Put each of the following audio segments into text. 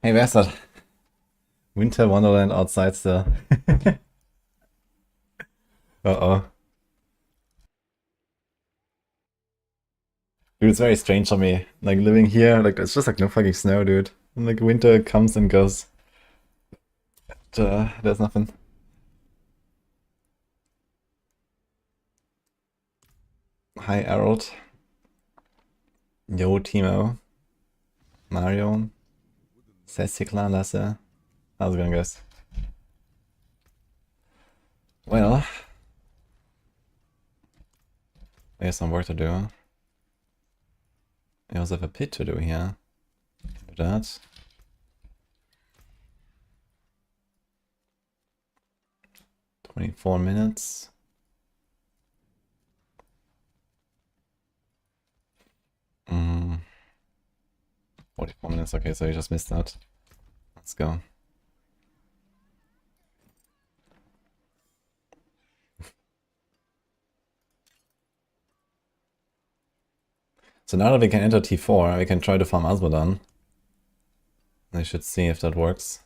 Hey, wer ist das? Winter Wonderland outside still. Uh-oh. Dude, it's very strange for me. Like, living here, like, it's just like no fucking snow, dude. And, like, winter comes and goes. But, there's nothing. Hi, Harold. Yo, Timo. Mario. Sessikla, Lasse. How's it going, guys? Well, we have some work to do. We also have a pit to do here. Do that. $24 minutes. 44 minutes, okay, so you just missed that. Let's go. So now that we can enter T4, we can try to farm Asmodan. I should see if that works.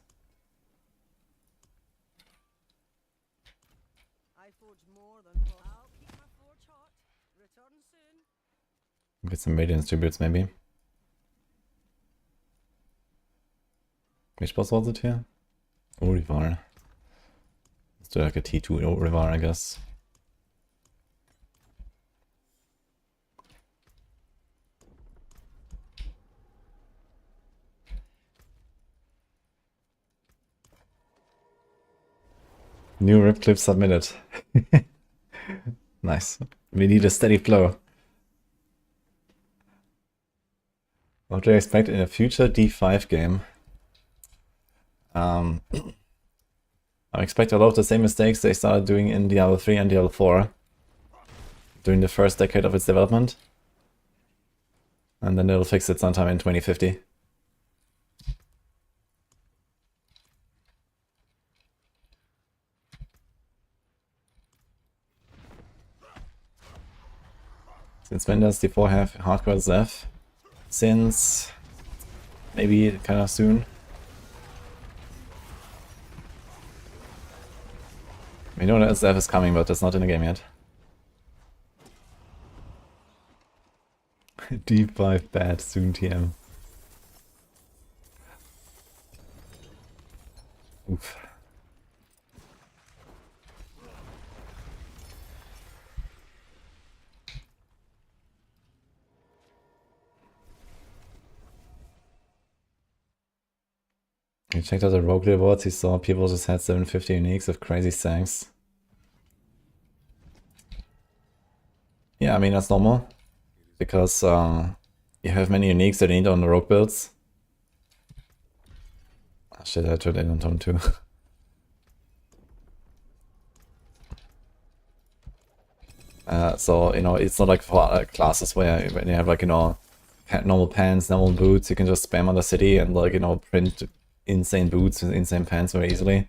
Get some Radiance Tributes maybe. Which boss was it here? Urivar. Let's do like a T2 Urivar, I guess. New rip clip submitted. Nice. We need a steady flow. What do you expect in a future D5 game? I expect a lot of the same mistakes they started doing in Diablo 3 and Diablo 4 during the first decade of its development. And then they'll fix it sometime in 2050. Since when does D4 have HCSSF? Since maybe kind of soon. We know that SF is coming, but it's not in the game yet. D5 bad, soon TM. Oof. He checked out the rogue rewards, he saw people just had 750 uniques of crazy sanks. Yeah, I mean, that's normal. Because you have many uniques that you need on the rogue builds. Oh, shit, I tried it on Tom too. So, you know, it's not like for classes where when you have like, you know, normal pants, normal boots, you can just spam on the city and like, you know, print insane boots and insane pants very easily.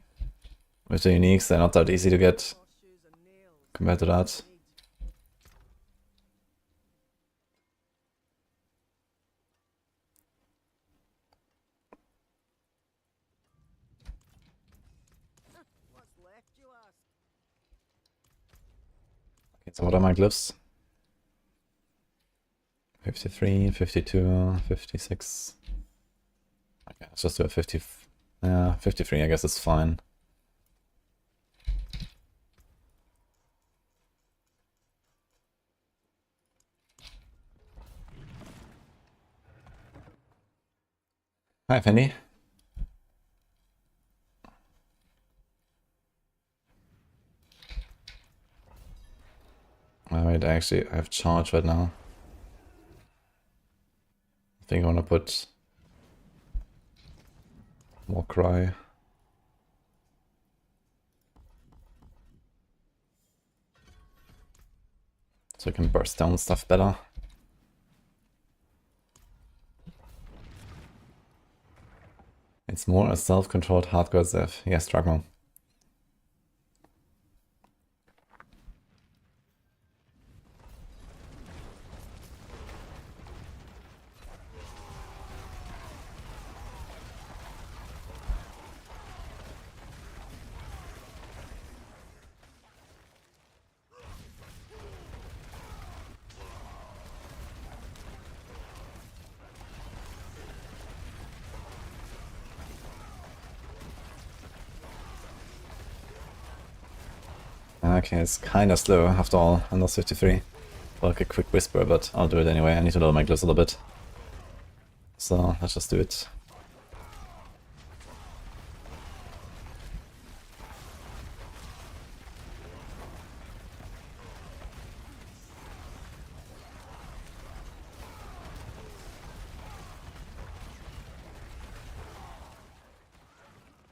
With the uniques, they're not that easy to get compared to that. Okay, so what are my glyphs? 53, 52, 56. Okay, let's just do a 50. 53, I guess it's fine. Hi, Fendi. Wait, I have charge right now. I think I want to put more cry. So I can burst down stuff better. It's more a self-controlled hardcore Zev. Yes, Dragmo. Okay, it's kinda slow after all, and lost 53. Like a quick whisper, but I'll do it anyway. I need to lower my glyphs a little bit. So let's just do it.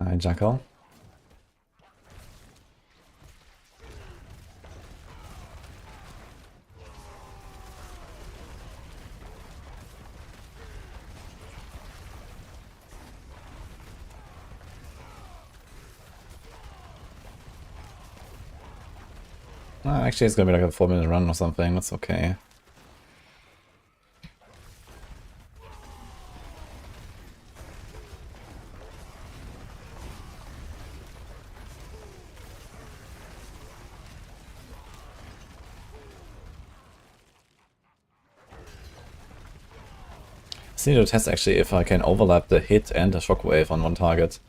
Alright, Jackal. Actually, it's gonna be like a 4-minute run or something. That's okay. I need to test actually if I can overlap the hit and the shockwave on one target.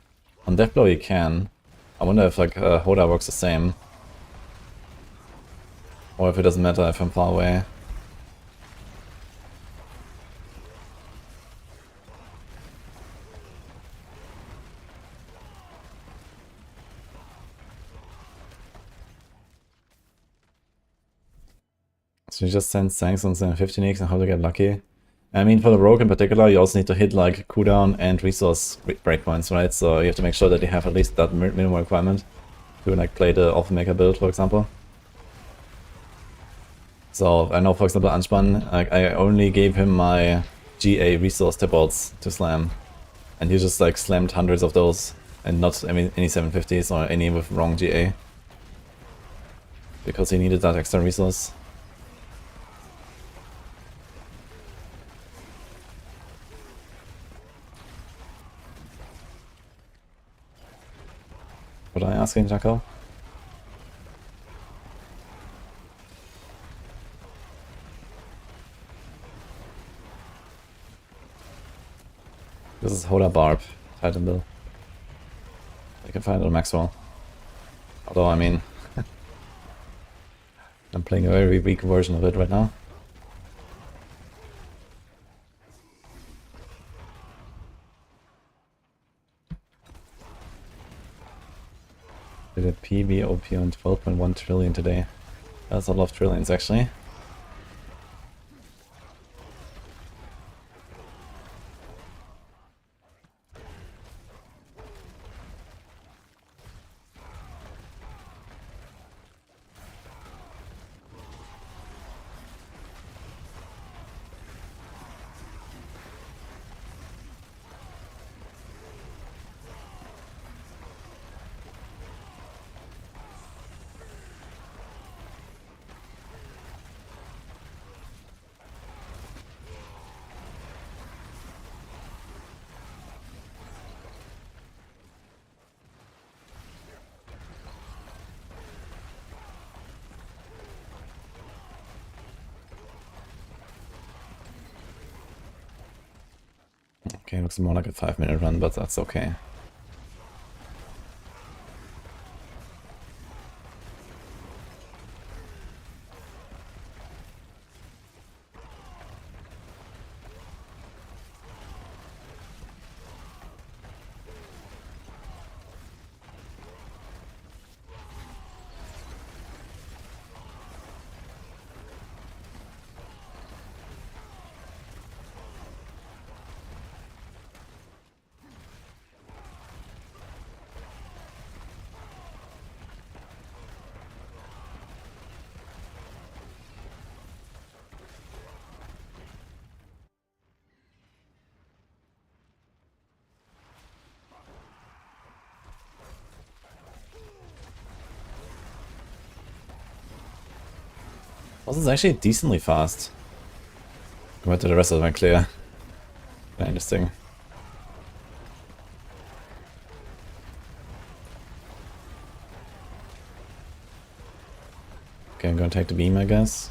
On Death Blow you can. I wonder if like Hoda works the same. Or if it doesn't matter if I'm far away. So you just send Sanks on 50 nicks and how to get lucky. I mean, for the rogue in particular, you also need to hit like cooldown and resource breakpoints, right? So you have to make sure that you have at least that minimum requirement to like play the Offer Maker build, for example. So I know, for example, Anspan, like, I only gave him my GA resource tipouts to slam, and he just like slammed hundreds of those, and not any 750s or any with wrong GA, because he needed that extra resource. What are you asking, Jackal? This is Hoda Barb, Titan build. I can find it on Maxroll. Although, I mean, I'm playing a very weak version of it right now. Did a PB OP on 12.1 trillion today. That's a lot of trillions actually. Okay, looks more like a 5-minute run, but that's okay. This is actually decently fast compared to the rest of my clear. Very interesting. Okay, I'm gonna take the beam, I guess.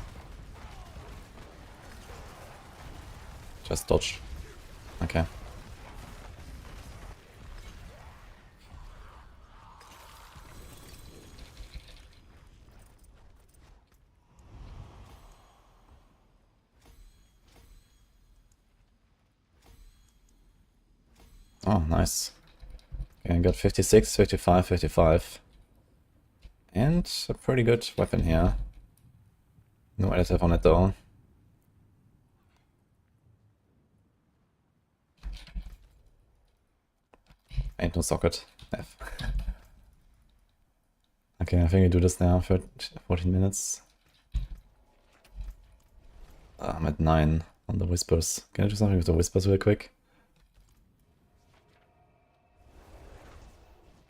Just dodge. Okay. Oh, nice. Okay, I got 56, 55, 55. And a pretty good weapon here. No additive on it though. Ain't no socket. F. Okay, I think we do this now for 14 minutes. I'm at 9 on the whispers. Can I do something with the whispers real quick?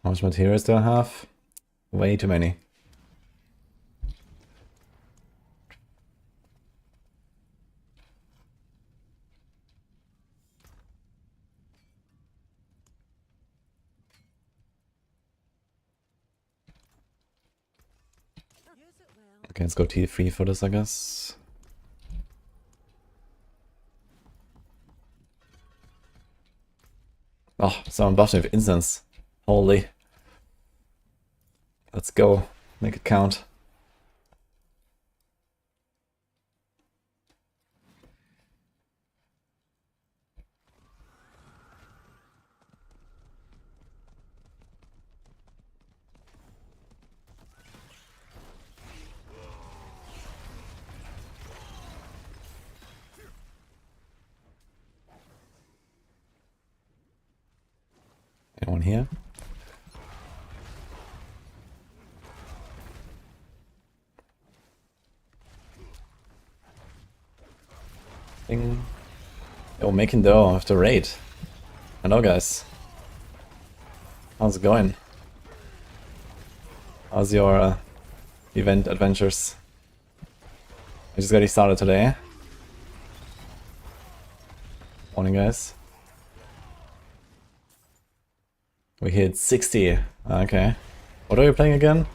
How much materials do I have? Way too many. Okay, let's go T3 for this, I guess. Oh, someone buffed me with incense. Holy. Let's go. Make it count. Anyone here? Ding. Oh, making dough after raid. Hello guys. How's it going? How's your event adventures? I just got started today. Morning guys. We hit 60. Okay. What are you playing again?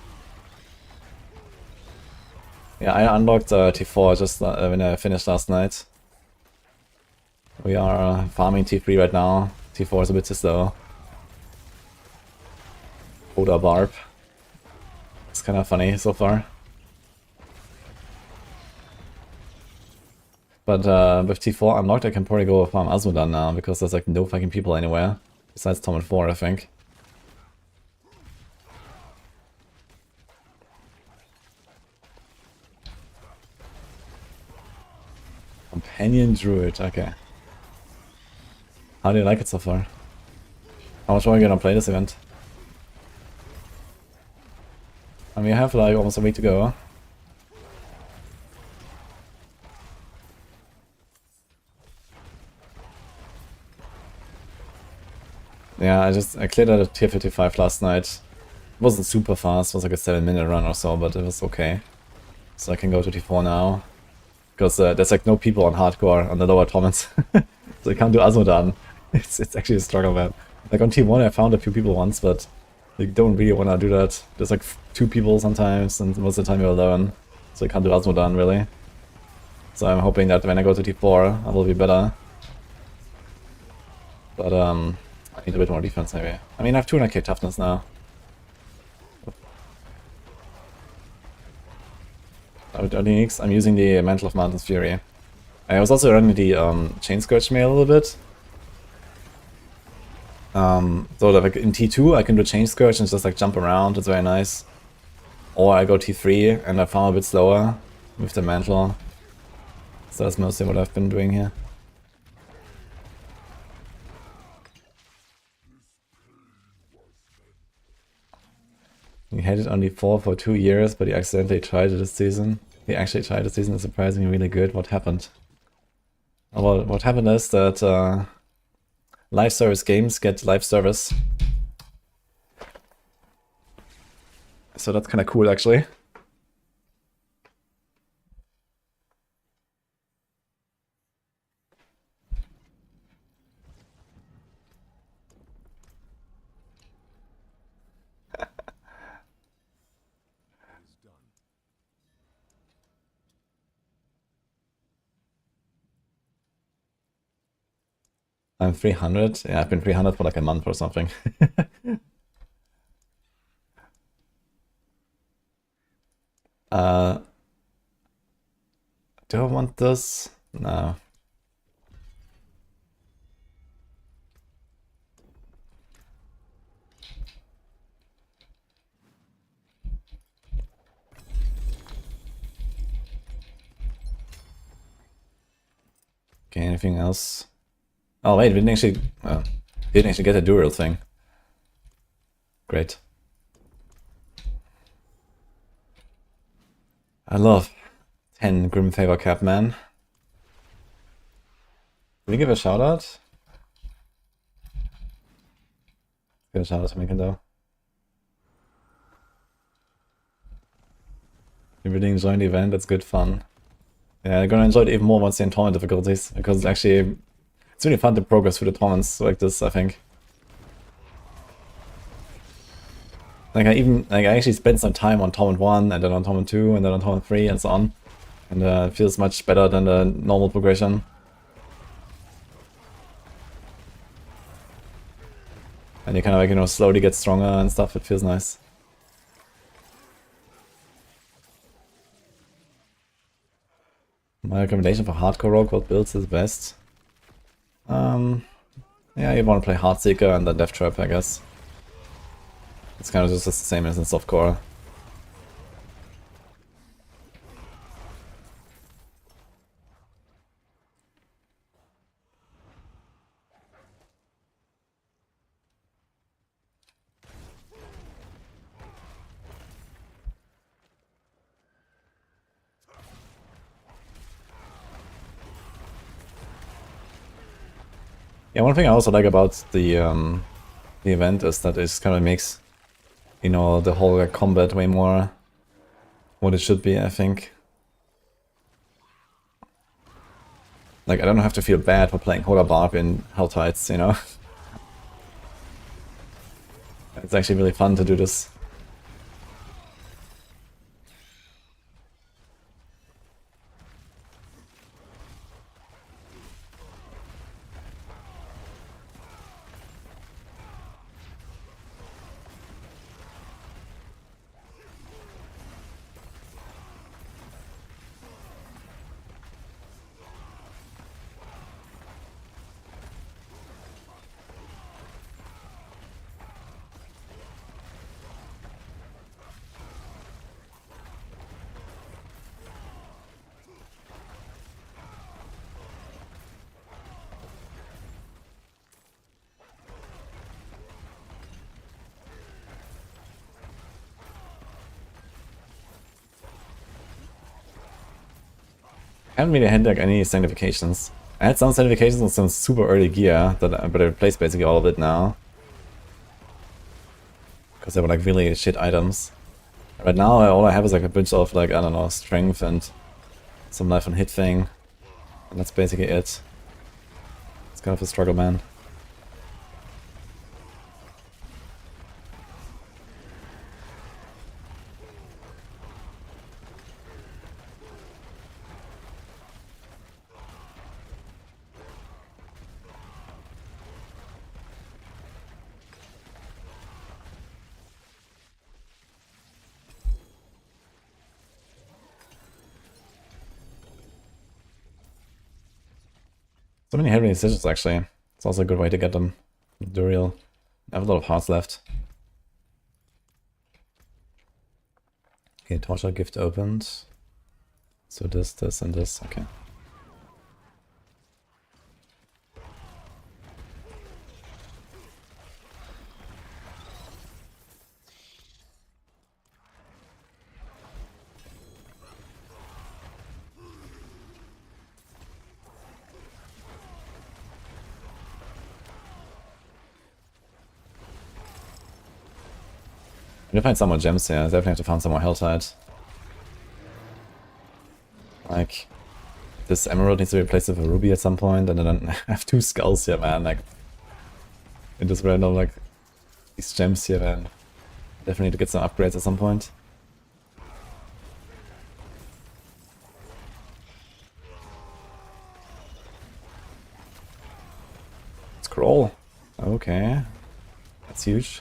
Yeah, I unlocked T4 just when I finished last night. We are farming T3 right now. T4 is a bit too slow. Oda Barb. It's kind of funny so far. But with T4 unlocked, I can probably go farm Azmodan now because there's like no fucking people anywhere. Besides Tom and 4, I think. Companion Druid, okay. How do you like it so far? How much more are you gonna play this event? I mean, I have like almost a week to go. Yeah, I cleared out a tier 55 last night. It wasn't super fast, it was like a 7-minute run or so, but it was okay. So I can go to T4 now. Because there's like no people on hardcore on the lower torments. So I can't do Azmodan. It's actually a struggle, man. Like on T1 I found a few people once, but they don't really want to do that. There's like 2 people sometimes, and most of the time you're alone. So I can't do Azmodan really. So I'm hoping that when I go to T4 I will be better. But I need a bit more defense maybe. I mean I have 200k toughness now. I'm using the Mantle of Mountain's Fury. I was also running the Chain Scourge mail a little bit. So like in T2 I can do Chain Scourge and just like jump around, it's very nice. Or I go T3 and I farm a bit slower with the Mantle. So that's mostly what I've been doing here. He had it only 4 for 2 years, but he accidentally tried it this season. He actually tried this season, it's surprisingly really good. What happened? Well, what happened is that live service games get live service. So that's kind of cool, actually. I'm 300. Yeah, I've been 300 for like a month or something. Do I want this? No. Okay, anything else? Oh wait, we didn't actually get a dual thing. Great. I love 10 Grim Favor Cap, man. Did we give a shout out? Give a shout out to Mikado. You really enjoying the event? That's good fun. Yeah, I'm gonna enjoy it even more once the tournament difficulties, because it's really fun to progress through the tournaments like this, I think. Like I actually spent some time on tournament 1, and then on tournament 2, and then on tournament 3, and so on. And it feels much better than the normal progression. And you kind of like, you know, slowly get stronger and stuff, it feels nice. My recommendation for hardcore rogue, what builds is best? Yeah, you want to play Heartseeker and then Death Trap, I guess. It's kind of just the same as in softcore. Yeah, one thing I also like about the event is that it kind of makes, you know, the whole like, combat way more what it should be, I think. Like, I don't have to feel bad for playing Barb in Hell Tides, you know? It's actually really fun to do this. I haven't really had like any sanctifications. I had some sanctifications on some super early gear, but I replaced basically all of it now. Because they were like really shit items. Right now all I have is like a bunch of like, I don't know, strength and some life and hit thing. And that's basically it. It's kind of a struggle, man. So many heavy decisions actually. It's also a good way to get them. Duriel. I have a lot of hearts left. Okay, torture gift opened. So this, and this, okay. I need to find some more gems here. I definitely have to find some more Helltide. Like, this emerald needs to be replaced with a ruby at some point, and then I have 2 skulls here, man. Like, it just random, like, these gems here, man. Definitely need to get some upgrades at some point. Scroll. Okay. That's huge.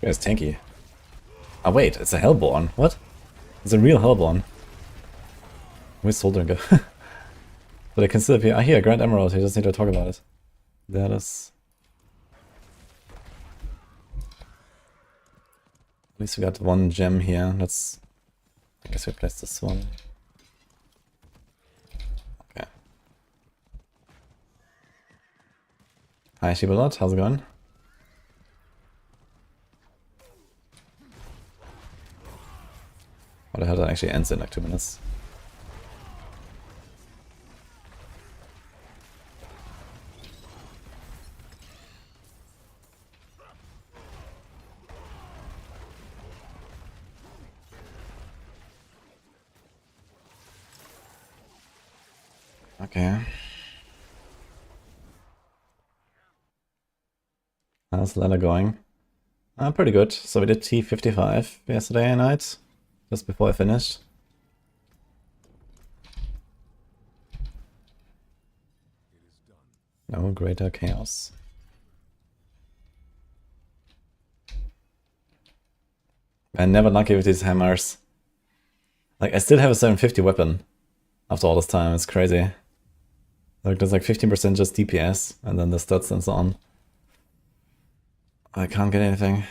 guy's tanky. Oh wait, it's a Hellborn. What? It's a real Hellborn. Where's Soldering go? But I can still appear. Ah, here, Grand Emerald. You just need to talk about it. That is... At least we got one gem here. Let's... I guess we place this one. Okay. Hi, Shibalot. How's it going? What the hell, that actually ends in like 2 minutes. Okay. How's the ladder going? Pretty good. So we did T55 yesterday night, just before I finished. No greater chaos. I'm never lucky with these hammers. Like, I still have a 750 weapon after all this time. It's crazy. Like, there's like 15% just DPS, and then the stats and so on. I can't get anything.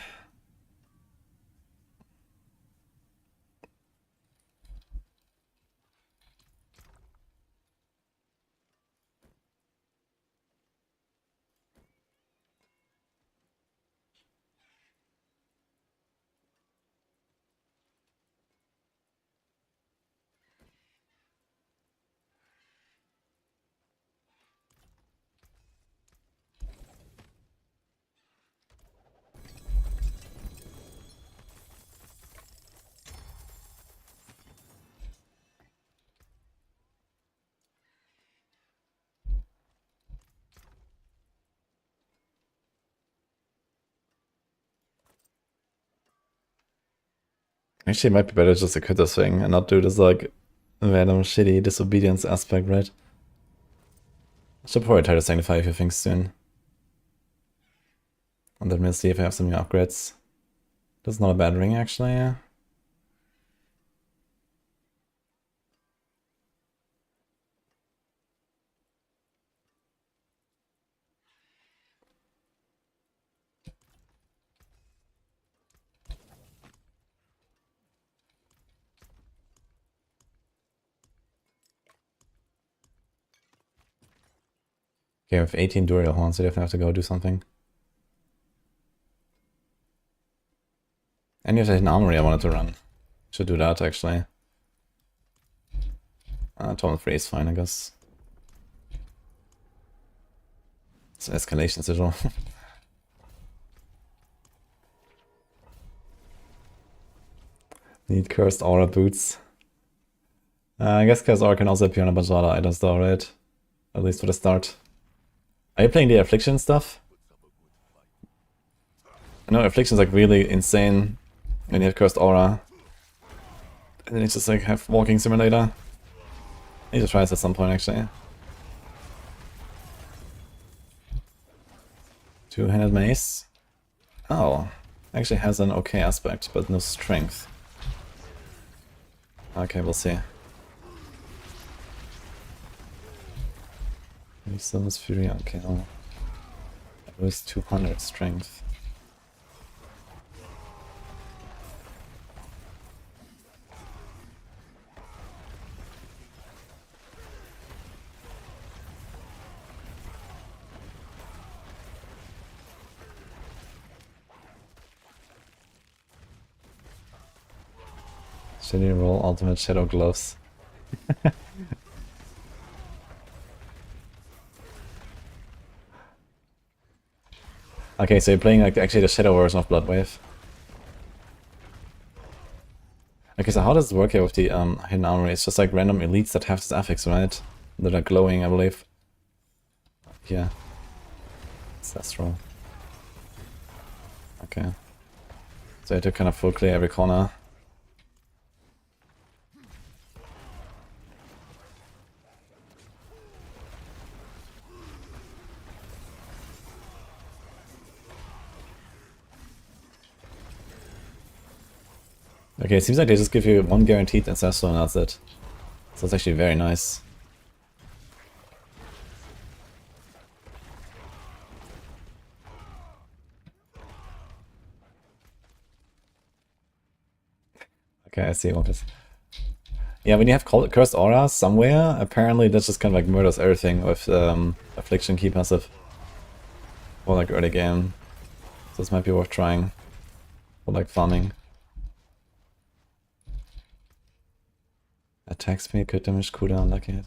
Actually, it might be better just to quit this thing and not do this, like, random shitty disobedience aspect, right? I should probably try to sanctify a few things soon. And then we'll see if I have some new upgrades. That's not a bad ring, actually, yeah. Okay, with 18 Duriel Horns, I definitely have to go do something. And if there's an armory I wanted to run. Should do that, actually. Torment 3 is fine, I guess. It's an escalation sigil. Need Cursed Aura boots. I guess Cursed Aura can also appear on a bunch of other items though, right? At least for the start. Are you playing the Affliction stuff? I know Affliction's like really insane when you have Cursed Aura. And then it's just like have Walking Simulator. I need to try this at some point actually. Two-handed mace. Oh, actually has an okay aspect, but no strength. Okay, we'll see. Wisdom's Fury, okay. Oh. It was 200 strength. Shady roll ultimate shadow gloves. Okay, so you're playing like actually the shadow version of Bloodwave. Okay, so how does it work here with the hidden armory? It's just like random elites that have this affix, right? That are glowing, I believe. Yeah. Ancestral. Okay. So I have to kind of full clear every corner. Okay, it seems like they just give you one guaranteed ancestral and that's it. So it's actually very nice. Okay, I see what this. Yeah, when you have cursed auras somewhere, apparently that just kind of like murders everything with affliction key passive. Or like early game. So this might be worth trying. Or like farming. Attack speed, crit damage, cooldown, lucky.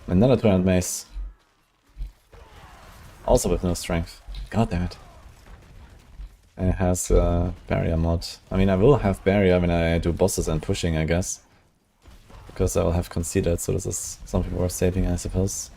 Another 200 mace. Also with no strength. God damn it. And it has barrier mod. I mean, I will have barrier when I do bosses and pushing, I guess. Because I will have conceded, so this is something worth saving, I suppose.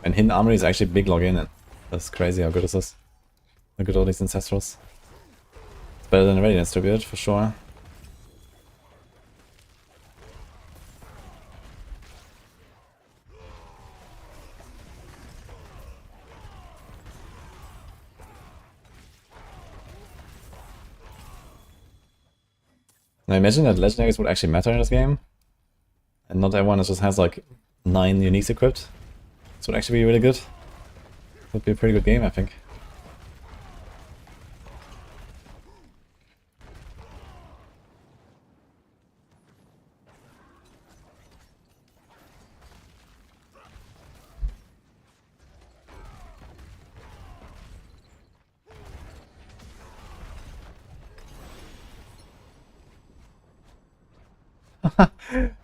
And hidden armory is actually big login. That's crazy how good this is. Look at all these ancestrals. It's better than Radiance Tribute, for sure. Now imagine that legendaries would actually matter in this game. And not everyone just has like 9 uniques equipped. This would actually be really good. Would be a pretty good game, I think.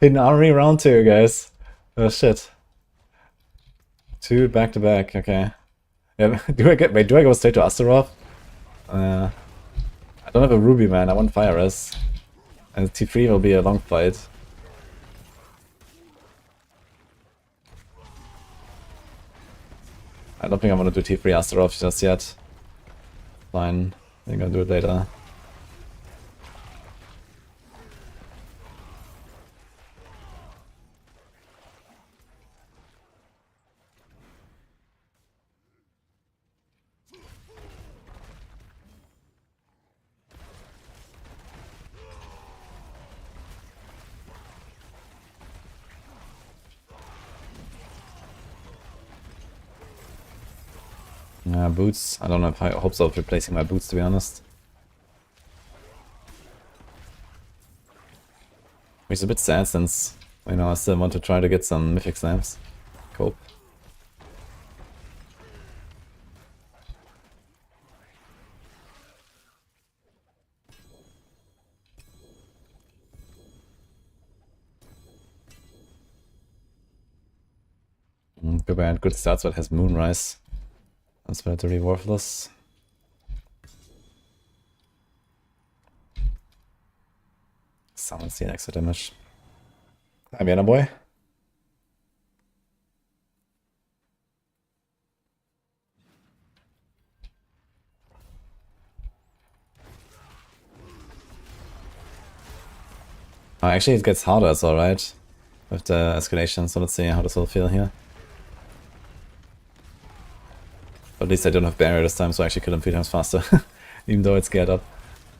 Hidden armory round 2, guys. Oh shit. 2 back to back, okay. Yeah, do I go straight to Astaroth? I don't have a Ruby, man, I want Fire Res. And T3 will be a long fight. I don't think I'm gonna do T3 Astaroth just yet. Fine, I'm gonna do it later. Boots. I don't know if I hope so of replacing my boots, to be honest. Which is a bit sad since, you know, I still want to try to get some mythic slams. Cope. Too bad. Good starts, but has Moonrise. That's relatively worthless. Someone's the extra damage. I'm Vienna boy. Oh, actually, it gets harder, it's alright. With the escalation, so let's see how this will feel here. But at least I don't have barrier this time, so I actually kill him 3 times faster. Even though it's geared up.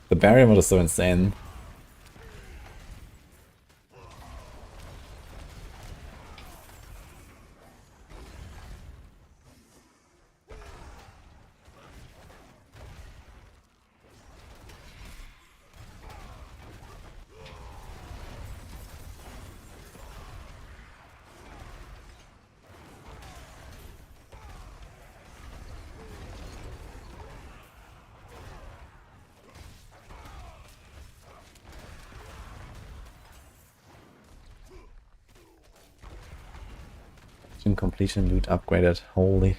The barrier mode is so insane. Completion loot upgraded, holy.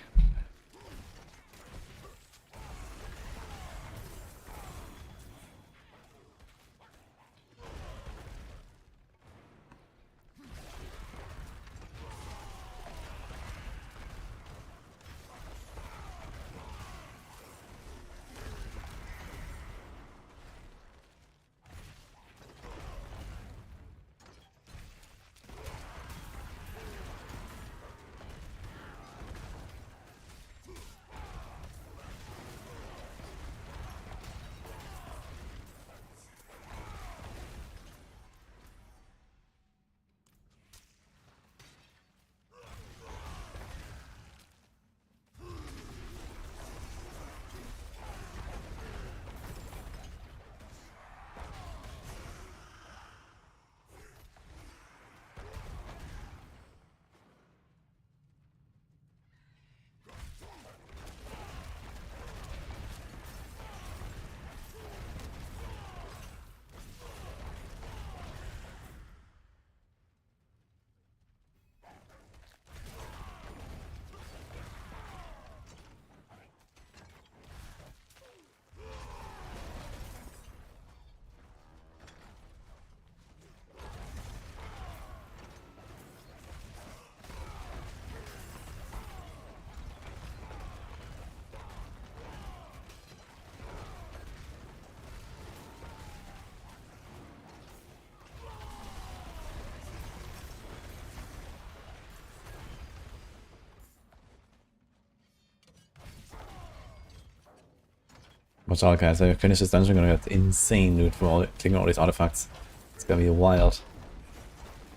Watch out, guys. When we finish this dungeon, we're gonna get insane loot from clicking all these artifacts. It's gonna be wild.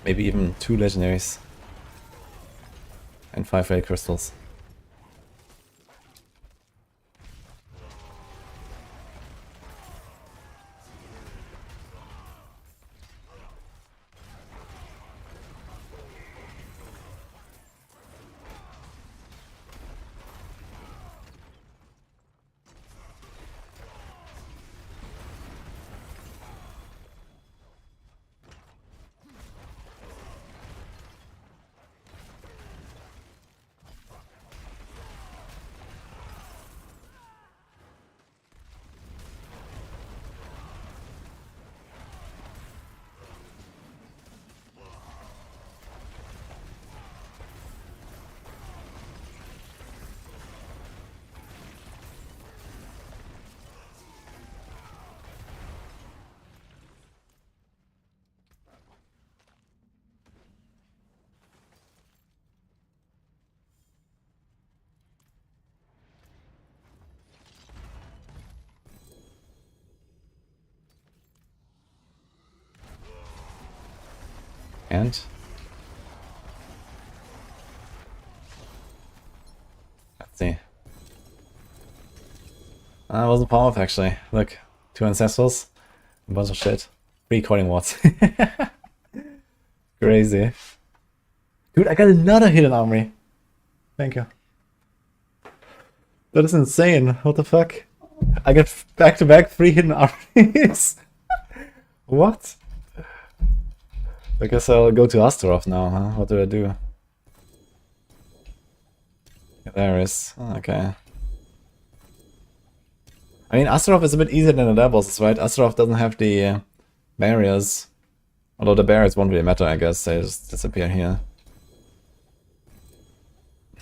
Maybe even 2 legendaries. And 5 red crystals. And let's see. I wasn't power off actually. Look, 2 ancestrals, a bunch of shit. 3 coiling watts. Crazy. Dude, I got another hidden armory. Thank you. That is insane. What the fuck? I get back to back 3 hidden armories. What? I guess I'll go to Astaroth now, huh? What do I do? Yeah, there is. Okay. I mean, Astaroth is a bit easier than the other bosses, right? Astaroth doesn't have the barriers. Although the barriers won't really matter, I guess. They just disappear here.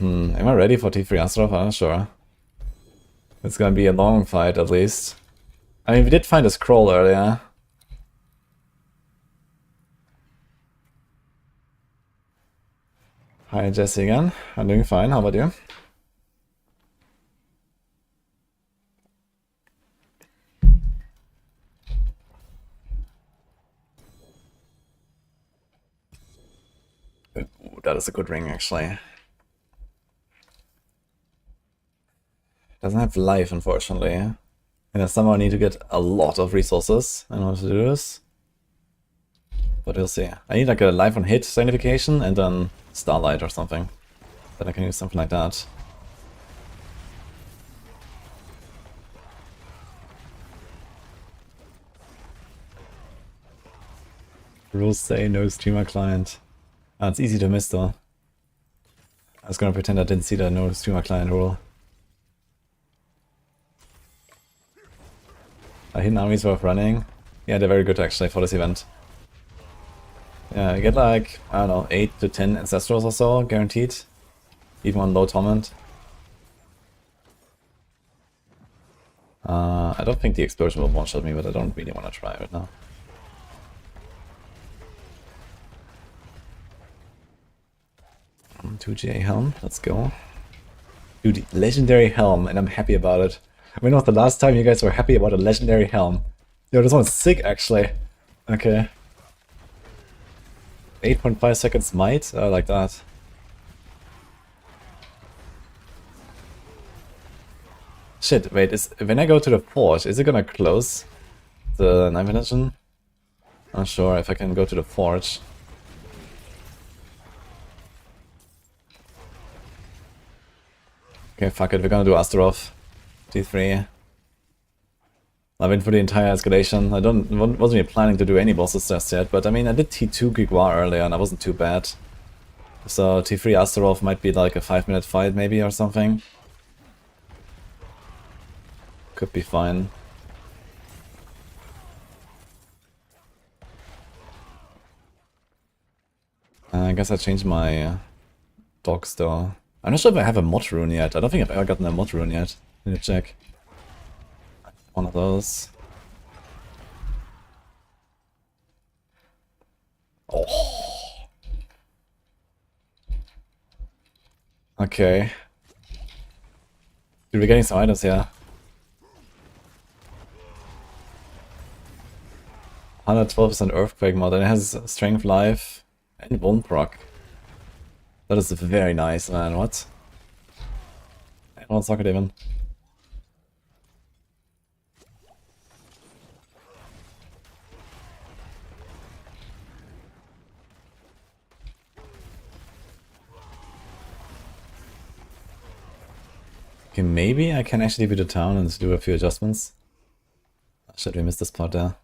Am I ready for T3 Astaroth? I'm not sure. It's gonna be a long fight, at least. I mean, we did find a scroll earlier. Hi, Jesse again. I'm doing fine. How about you? Ooh, that is a good ring, actually. Doesn't have life, unfortunately. And I somehow need to get a lot of resources in order to do this. But we'll see. I need like a life on hit signification and then Starlight or something. Then I can use something like that. Rules say no streamer client. Ah, it's easy to miss though. I was gonna pretend I didn't see the no streamer client rule. Hidden armies worth running. Yeah, they're very good actually for this event. Yeah, I get like, I don't know, 8 to 10 ancestrals or so, guaranteed. Even on low torment. I don't think the explosion will one-shot me, but I don't really want to try right now. $2GA helm, let's go. Dude, legendary helm, and I'm happy about it. When was the last time you guys were happy about a legendary helm? Yo, this one's sick actually. Okay. 8.5 seconds might? I like that. Shit, wait, when I go to the forge, is it gonna close the night vision? I'm not sure if I can go to the forge. Okay, fuck it, we're gonna do Astaroth. T3. I've been for the entire escalation. I wasn't even planning to do any bosses just yet, but I mean, I did T2 Grégoire earlier and I wasn't too bad. So T3 Astaroth might be like a 5-minute fight maybe or something. Could be fine. I guess I changed my dogs though. I'm not sure if I have a mod rune yet. I don't think I've ever gotten a mod rune yet. Let me check. One of those. Oh. Okay. Dude, we're getting some items here. 112% Earthquake mod, and it has Strength, Life, and Bone proc. That is very nice, man. What? I don't suck it even. Okay, maybe I can actually be the town and do a few adjustments. Shit, we missed this part there.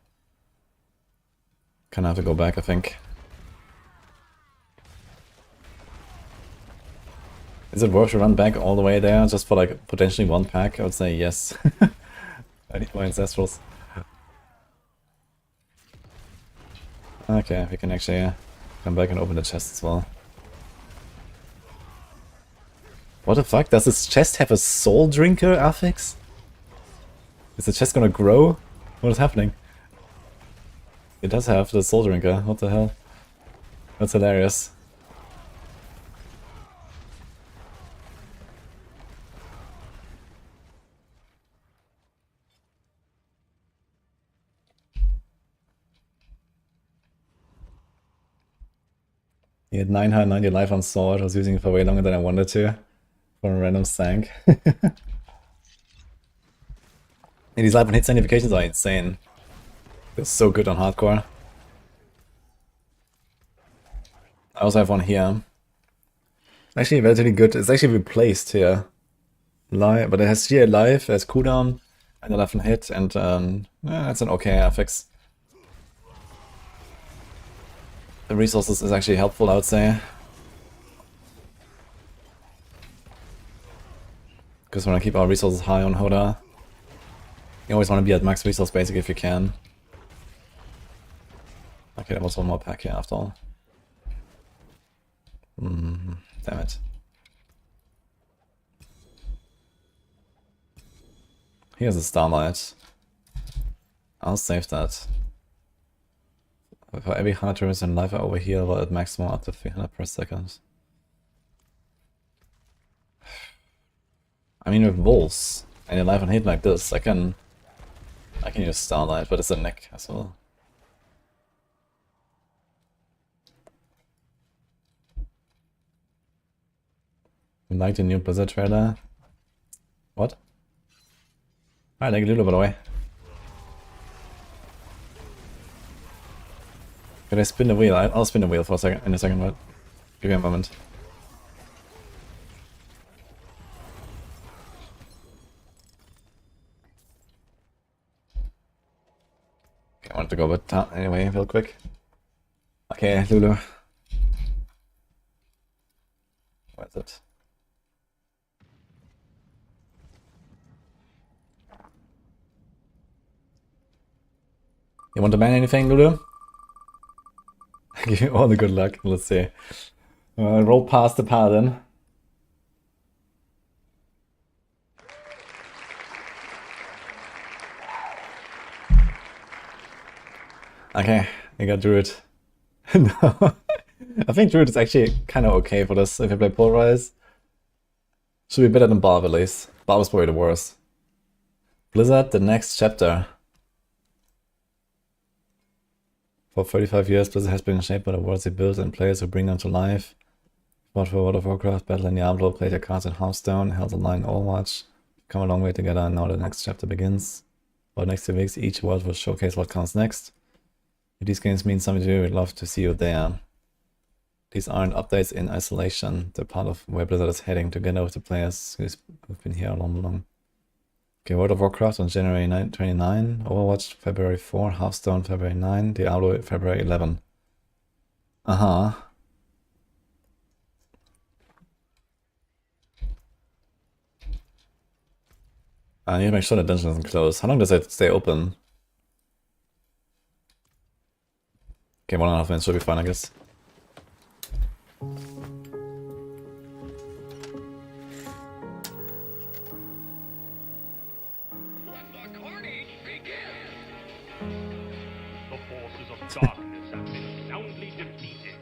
Kinda have to go back, I think. Is it worth to run back all the way there just for like potentially one pack? I would say yes. I need more Ancestrals. Okay, we can actually come back and open the chest as well. What the fuck? Does this chest have a soul drinker affix? Is the chest gonna grow? What is happening? It does have the soul drinker. What the hell? That's hilarious. He had 990 life on sword. I was using it for way longer than I wanted to. For a random sank. And these life and hit significations are insane. They're so good on hardcore. I also have one here. Actually relatively good. It's actually replaced here. Life, but it has sheer life, it has cooldown, and a life and hit, and it's an okay affix. The resources is actually helpful, I would say. Because we want to keep our resources high on Hoda. You always want to be at max resource basic if you can. Okay, there was one more pack here after all. Damn it. Here's a Starlight. I'll save that. For every 100 turns in life I overheal while at maximum up to 300 per second. I mean, with wolves and a life and hit like this, I can use Starlight, but it's a neck as well. You like the new Blizzard trailer? What? I like Lulu, by the way. Can I spin the wheel? I'll spin the wheel for a second, in a second, but give me a moment. Okay, I wanted to go with that anyway, real quick. Okay, Lulu. Where's it? You want to ban anything, Lulu? I give you all the good luck. Let's see. Roll past the Paladin. Okay, I got Druid. No. I think Druid is actually kind of okay for this if you play Polarize. Should be better than Barb at least. Barb is probably the worst. Blizzard, the next chapter. For 35 years, Blizzard has been shaped by the worlds they build and players who bring them to life. Fought for World of Warcraft, battled in Diablo, played their cards in Hearthstone, held the line in Overwatch. Come a long way together and now the next chapter begins. For the next 2 weeks, each world will showcase what comes next. If these games mean something to you, we'd love to see you there. These aren't updates in isolation. They're part of where Blizzard is heading together with the players who've been here all along. Okay, World of Warcraft on January 29, Overwatch February 4, Hearthstone February 9, Diablo February 11. Uh-huh. I need to make sure the dungeon doesn't close. How long does it stay open? Okay, 1.5 minutes should be fine, I guess. Darkness has been soundly defeated.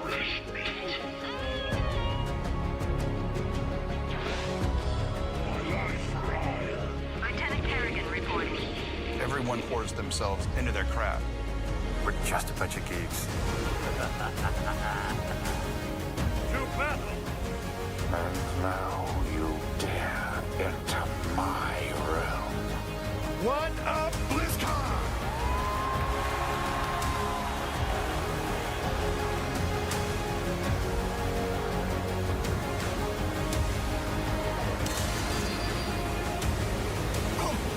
Fresh meat. forced themselves into their craft. We're just a bunch of geeks. To battle! And now you dare enter my realm. What up, BlizzCon?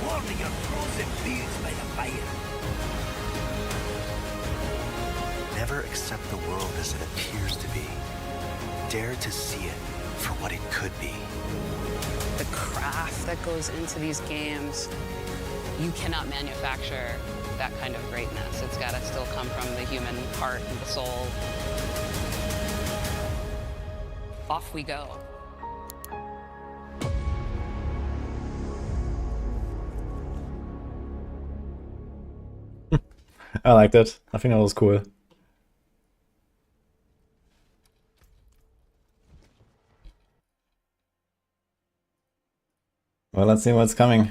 Warming your frozen fields by the fire. Never accept the world as it appears to be. Dare to see it for what it could be. The craft that goes into these games, you cannot manufacture that kind of greatness. It's got to still come from the human heart and the soul. Off we go. I liked it. I think that was cool. Well, let's see what's coming.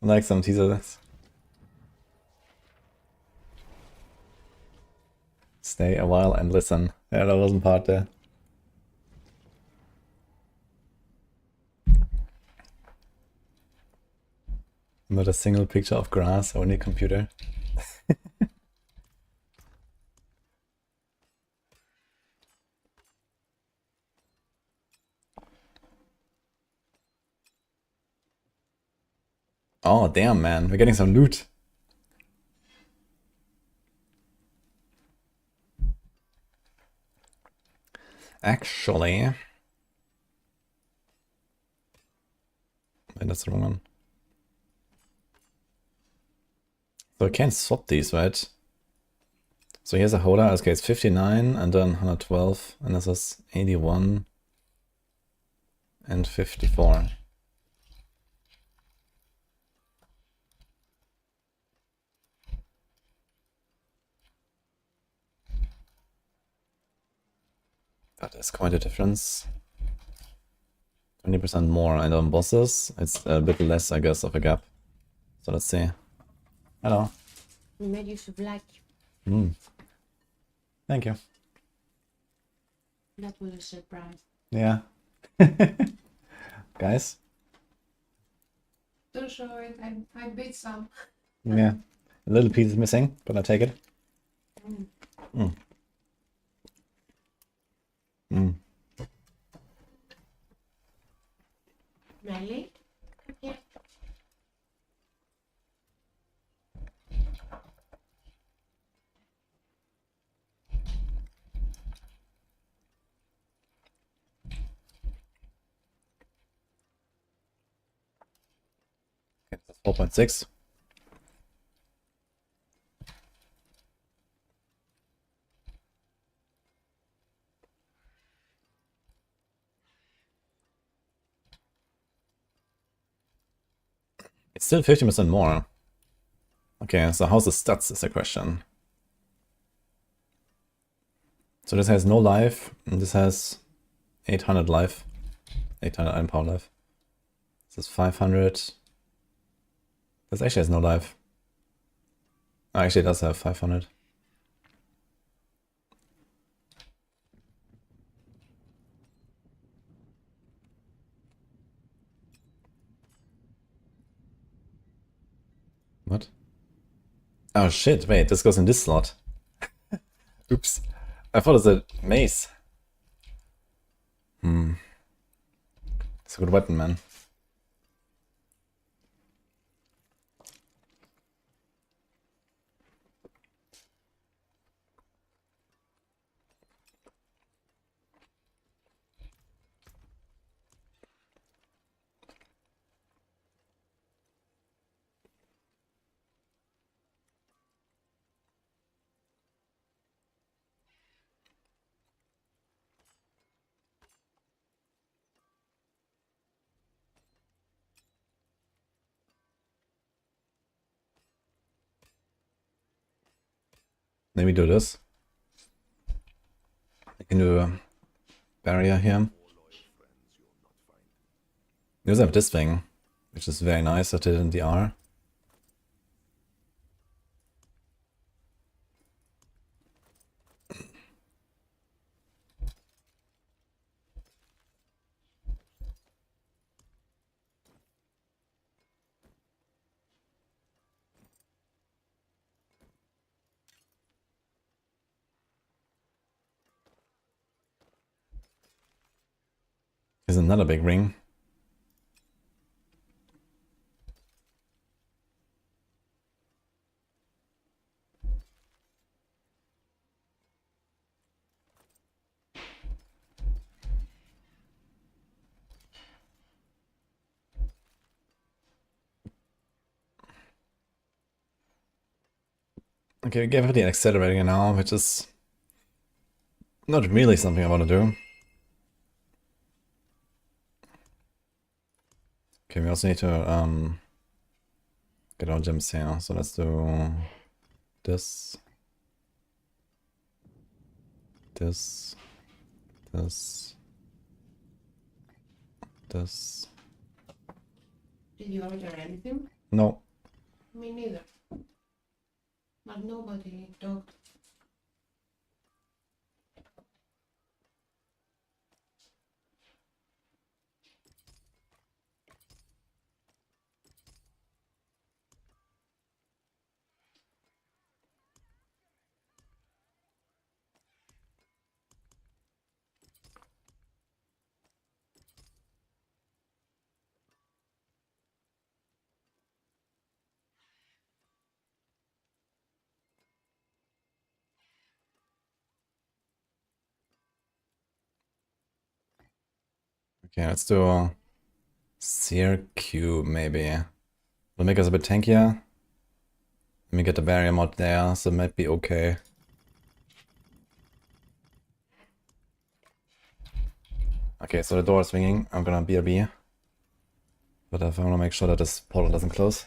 I like some teasers. Stay a while and listen. Yeah, that wasn't part there. Not a single picture of grass, only computer. Oh, damn, man. We're getting some loot. Actually... Wait, that's the wrong one. So I can't swap these, right? So here's a holder. Okay, it's 59 and then 112. And this is 81 and 54. That is quite a difference. 20% more, and on bosses, it's a bit less, I guess, of a gap. So let's see. Hello. We made use of black. Thank you. That was a surprise. Yeah. Guys? Don't show it. I bit some. Yeah. A little piece is missing, but I'll take it. Really? Yeah. Okay, that's 4.6. It's still 50% more. Okay, so how's the stats is the question. So this has no life, and this has 800 life. 800 iron power life. This is 500. This actually has no life. Oh, actually it does have 500. What? Oh shit, wait, this goes in this slot. Oops. I thought it was a mace. It's a good weapon, man. Maybe do this. I can do a barrier here. You also have this thing, which is very nice that it in the R. Here's another big ring. Okay, we gave her the accelerator now, which is not really something I want to do. Okay, we also need to get our gems here. So let's do this, this, this, this. Did you order anything? No. Me neither. But nobody talked. Okay, let's do Seer Cube maybe. Will make us a bit tankier. Let me get the barrier mod there, so it might be okay. Okay, so the door is swinging. I'm gonna BRB. But I want to make sure that this portal doesn't close.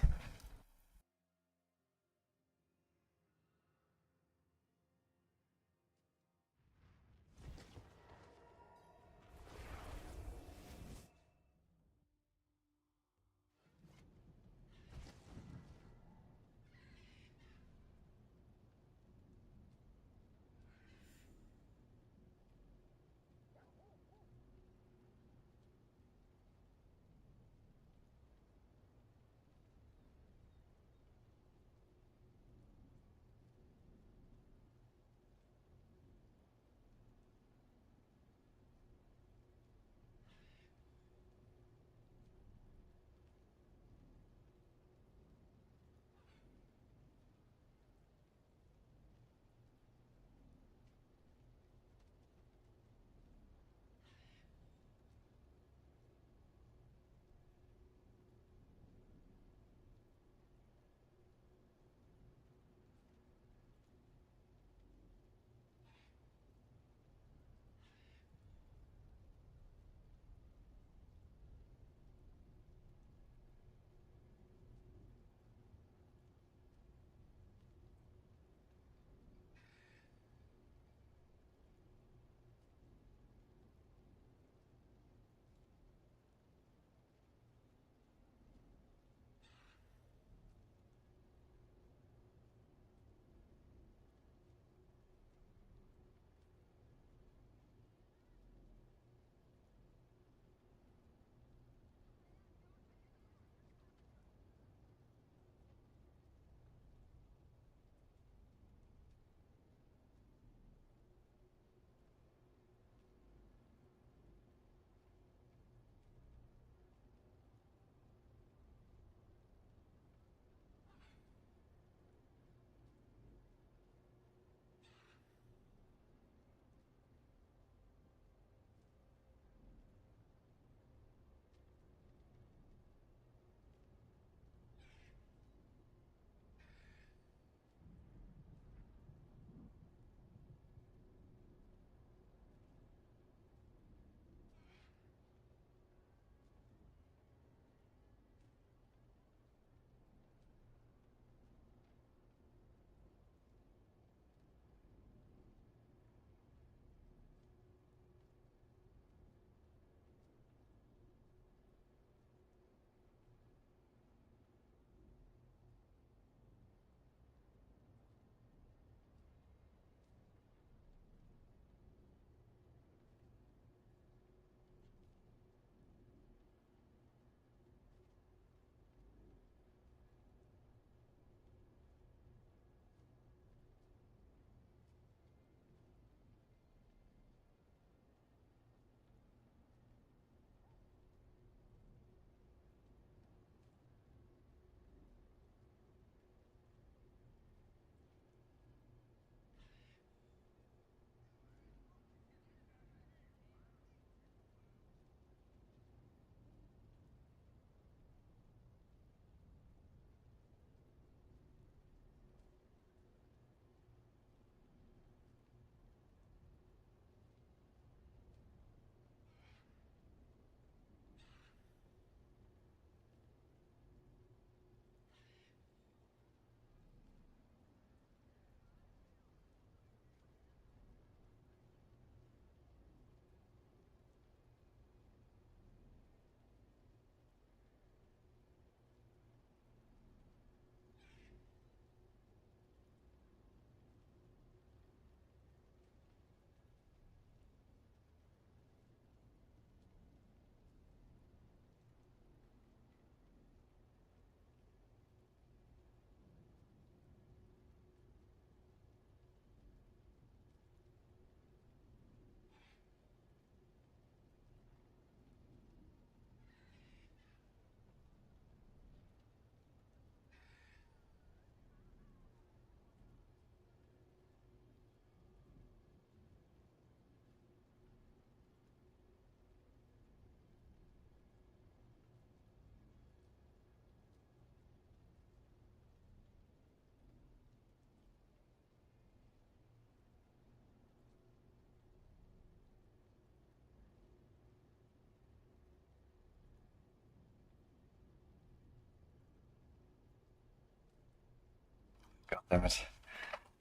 God damn it.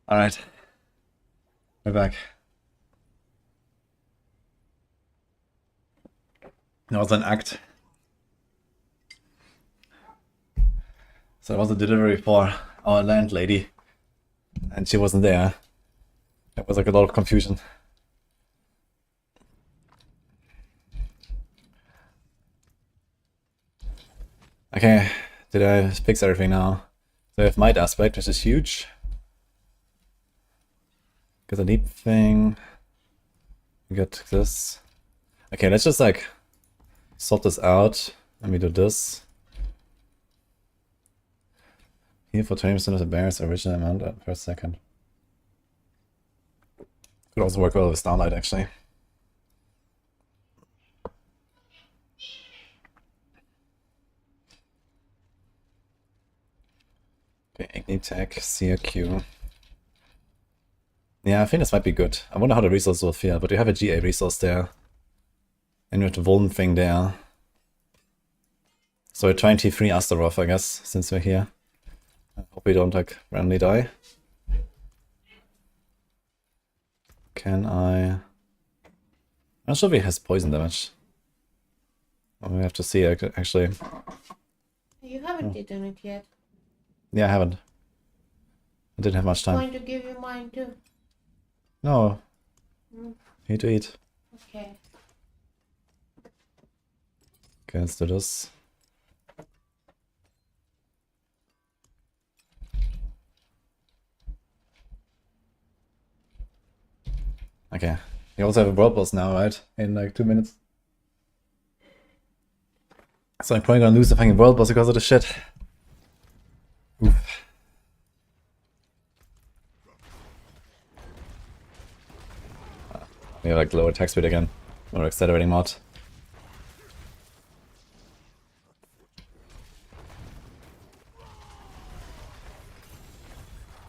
Alright. We're back. That was an act. So it was a delivery for our landlady. And she wasn't there. It was like a lot of confusion. Okay, did I fix everything now? So I have might aspect, which is huge. Got a leap thing. We got this. Okay, let's just like sort this out. Let me do this. Here for 20% of the bear's original amount per second. Could also work well with Starlight actually. Okay, Ignitech, CRQ. Yeah, I think this might be good. I wonder how the resources will feel, but you have a GA resource there. And you have the Vuln thing there. So we're trying T3 Astaroth, I guess, since we're here. I hope we don't like randomly die. Can I... I'm not sure if he has poison damage. Well, we have to see actually. You haven't eaten it yet. Yeah, I haven't. I didn't have much I'm time. going to give you mine too. No. Mm. Need to eat. Okay. Okay, let's do this. Okay. You also have a world boss now, right? In like 2 minutes. So I'm probably gonna lose the fucking world boss because of the shit. Oof. We have like low attack speed again. Or accelerating mod.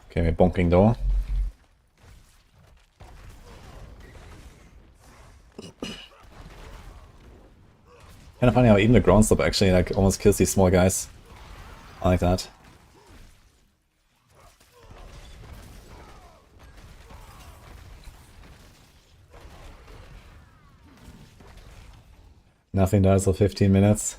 Okay, we're bonking though. Kind of funny how even the ground stop actually like almost kills these small guys. I like that. Nothing dies for 15 minutes.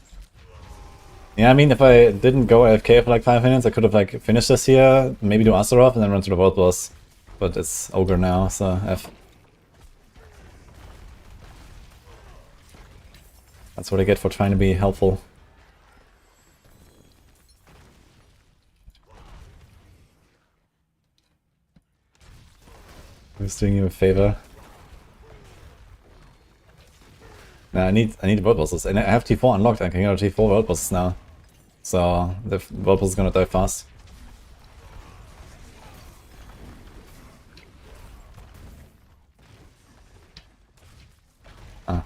Yeah, I mean, if I didn't go AFK for like 5 minutes, I could have like finished this here, maybe do Astaroth and then run to the world boss. But it's Ogre now, so F. That's what I get for trying to be helpful. Who's doing you a favor? Nah, I need world bosses, and I have T4 unlocked. I can get T4 world bosses now, so the world boss is gonna die fast. Ah.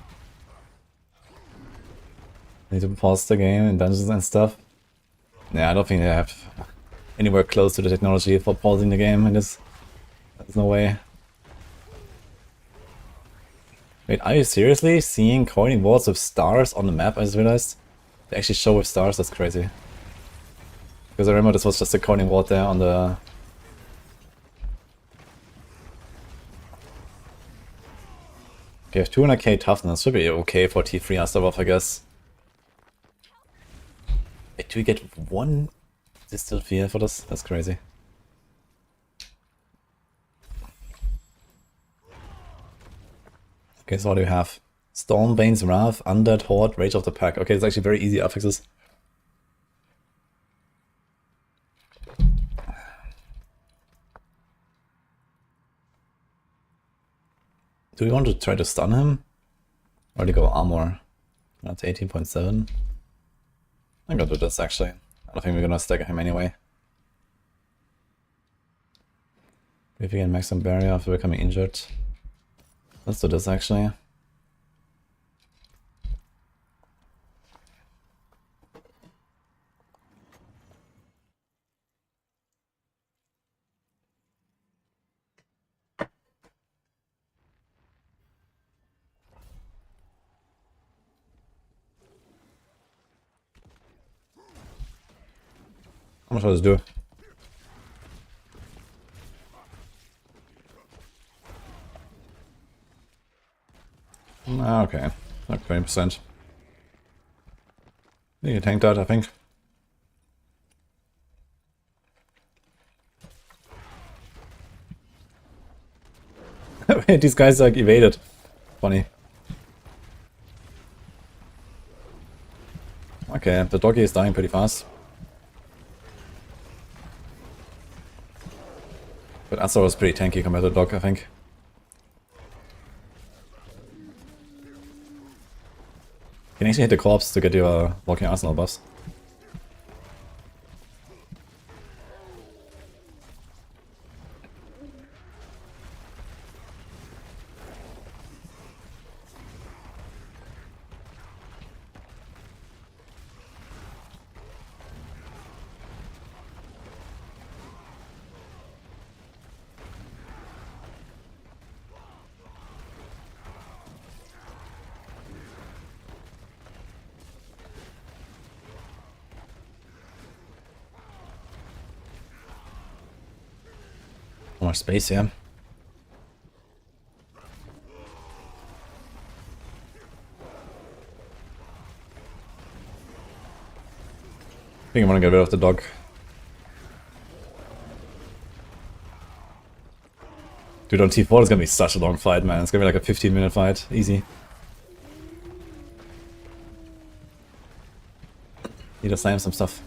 Need to pause the game in dungeons and stuff. Yeah, I don't think they have anywhere close to the technology for pausing the game in this. There's no way. Wait, are you seriously seeing coining walls with stars on the map? I just realized. They actually show with stars, that's crazy. Because I remember this was just a coining wall there on the... Okay, 200k toughness should be okay for T3 Astaroth, I guess. Wait, do we get 1 distilled fear for this? That's crazy. Okay, so what do we have? Stormbane's Wrath, Undead Horde, Rage of the Pack. Okay, it's actually very easy affixes. Do we want to try to stun him? Or do we go armor? That's 18.7. I'm gonna do this actually. I don't think we're gonna stagger him anyway. If we can max some barrier after becoming injured. Let's do this actually. How much does this do? Okay, like 20%. You can tank that, I think. Wait, these guys like evaded. Funny. Okay, the doggy is dying pretty fast. But Azor was pretty tanky compared to the dog, I think. You can actually hit the corpse to get your walking arsenal buffs. More space, yeah. I think I want to get rid of the dog. Dude, on T4 it's gonna be such a long fight, man. It's gonna be like a 15-minute fight. Easy. Need to slam some stuff.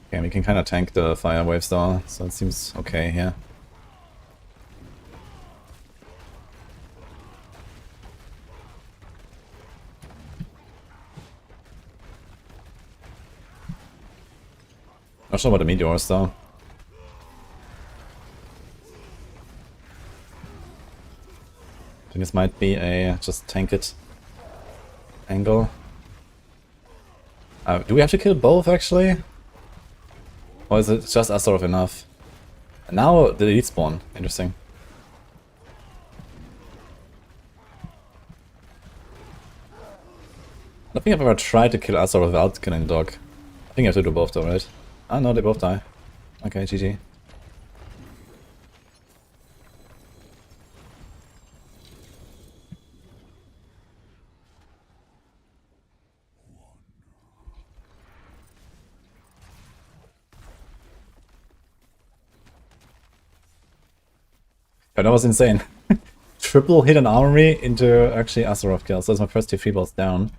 Okay, we can kind of tank the fire waves though, so it seems okay here. Not sure about the meteors though. I think this might be a just tank it angle. Do we have to kill both actually? Or is it just us sort of enough? And now the elite spawn. Interesting. I don't think I've ever tried to kill Azor without killing the dog. I think I have to do both though, right? Ah no, they both die. Okay, GG. Yeah, that was insane. Triple hit an armory into actually Azeroth kills. So that's my first 2 free balls down.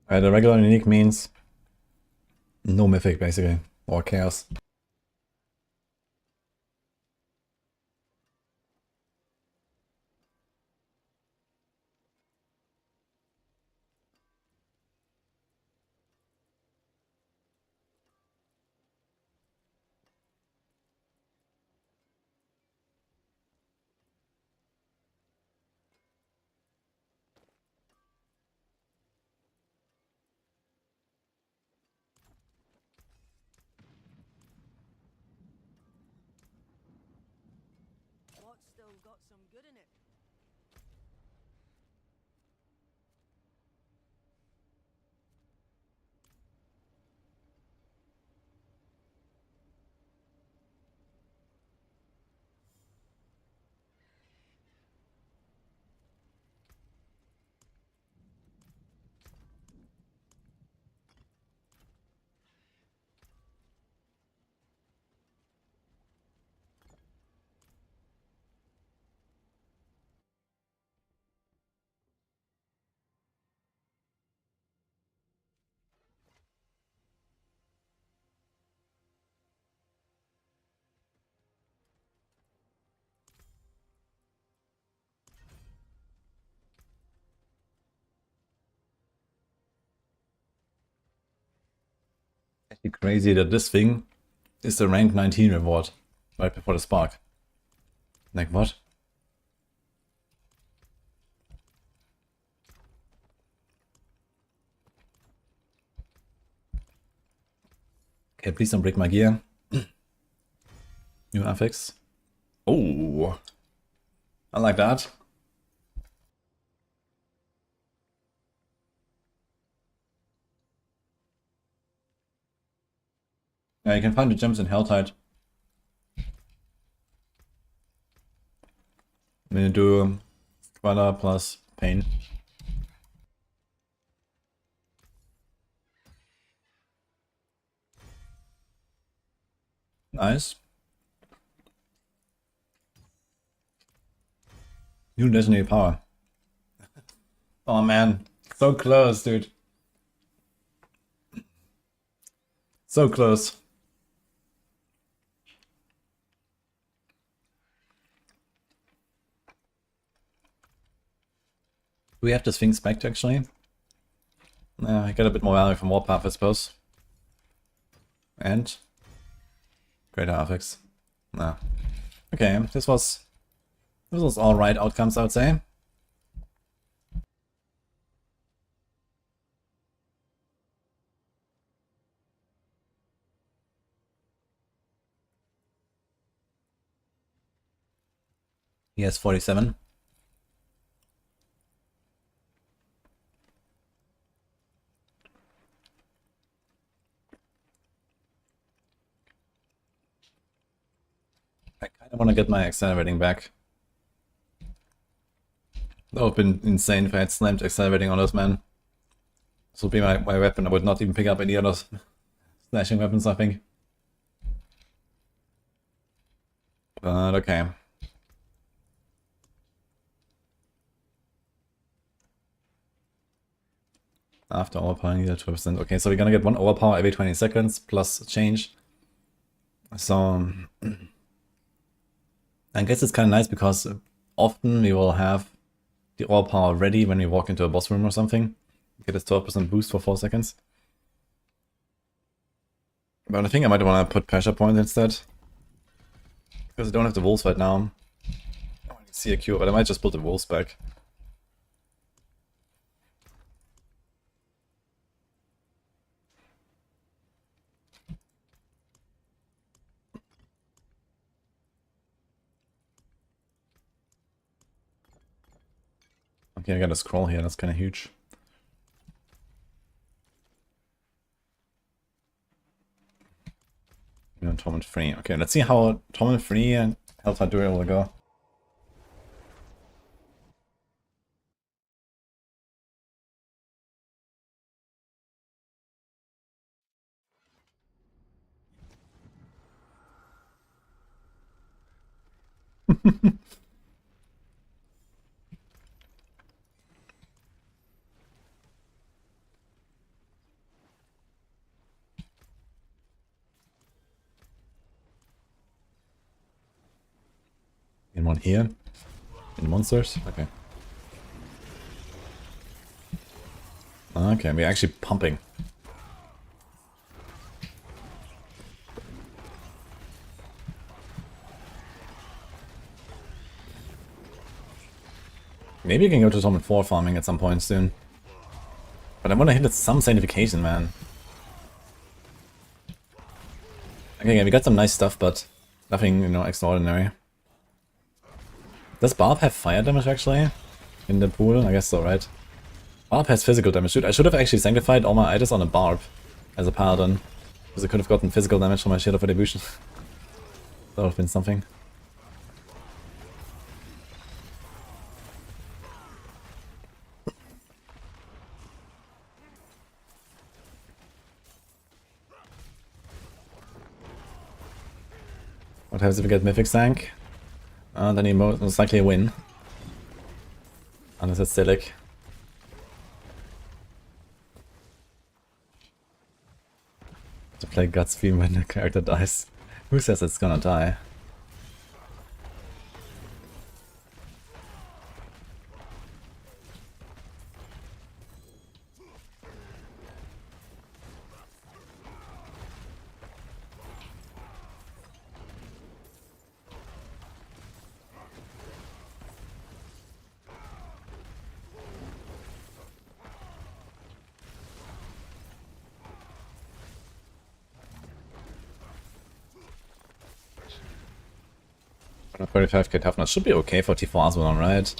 The regular and unique means no mythic basically, or chaos. What's still got some good in it? actually crazy that this thing is the rank 19 reward right before the spark. Like what? Okay, please don't break my gear. New affix. Oh, I like that. Yeah, you can find the gems in Helltide. When you do Squalor plus Pain. Nice. New legendary power. Oh man, so close, dude. So close. Do we have the Sphinx back actually? I get a bit more value from Warpath, I suppose. And greater affix. No. Okay, this was alright outcomes, I would say. He has 47. I kind of want to get my accelerating back. That would have been insane if I had slammed accelerating on those men. This would be my weapon. I would not even pick up any other slashing weapons, I think. But okay. After overpowering, you 12%. Okay, so we're gonna get one overpower every 20 seconds plus change. So I guess it's kind of nice because often we will have the overpower ready when we walk into a boss room or something. Get a 12% boost for 4 seconds. But I think I might want to put pressure point instead. Because I don't have the wolves right now. I want to see a cure, but I might just put the wolves back. Okay, I got a scroll here, that's kind of huge. And Torment 3. Okay, let's see how Torment 3 and Hellfire Duel will go. In one here. In monsters? Okay. Okay, we're actually pumping. Maybe you can go to Torment 4 farming at some point soon. But I want to hit some sanctification, man. Okay, yeah, we got some nice stuff, but nothing, you know, extraordinary. Does Barb have fire damage actually? In the pool? I guess so, right? Barb has physical damage. Dude, I should have actually sanctified all my items on a Barb as a Paladin. Because I could have gotten physical damage from my Shield of Retribution. That would have been something. What happens if we get Mythic Sank? Then he most likely win. Unless it's Silic. To play Guts Theme when the character dies. Who says it's gonna die? 35k toughness should be okay for T4 as well, right?